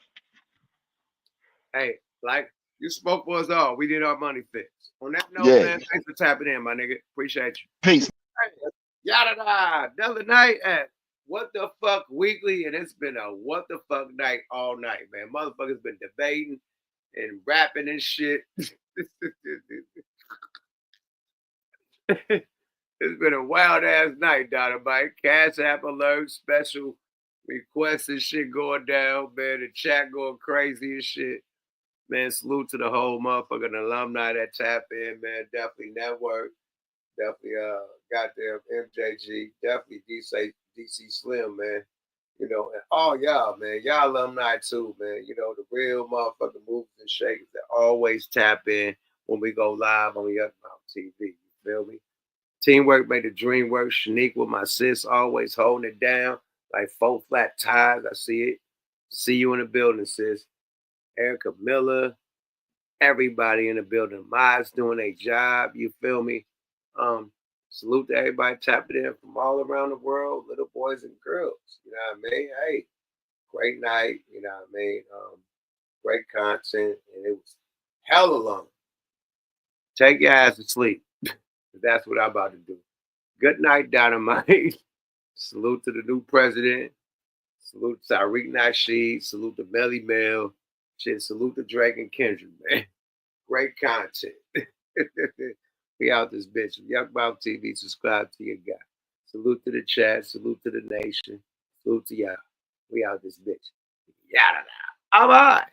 Hey, like you spoke for us all. We need our money fixed. On that note, Yeah. man, thanks for tapping in, my nigga. Appreciate you. Peace. Hey, yada da. The other night at What the Fuck Weekly, and it's been a what the fuck night all night, man. Motherfuckers been debating and rapping and shit. It's been a wild ass night, Dynamite. Cash App alert, special requests and shit going down, man. The chat going crazy and shit. Man, salute to the whole motherfucking alumni that tap in, man. Definitely network. Definitely goddamn MJG. Definitely DC Slim, man. You know, and all y'all, man. Y'all alumni too, man. You know, the real motherfucking movers and shakers that always tap in when we go live on Yuck Mouth TV. You feel me? Teamwork made the dream work. Shanique with my sis, always holding it down like 4 flat tires. I see it. See you in the building, sis. Erica Miller, everybody in the building. Miles doing a job. You feel me? Salute to everybody tapping in from all around the world, little boys and girls. You know what I mean? Hey, great night. You know what I mean? Great content, and it was hella long. Take your ass to sleep. That's what I'm about to do. Good night, Dynamite. Salute to the new president. Salute to Tariq Nasheed. Salute to MEL. Shit, salute to Drake and Kendrick, man. Great content. We out this bitch. Yuck Mouth TV, subscribe to your guy. Salute to the chat. Salute to the nation. Salute to y'all. We out this bitch. Yada. All right.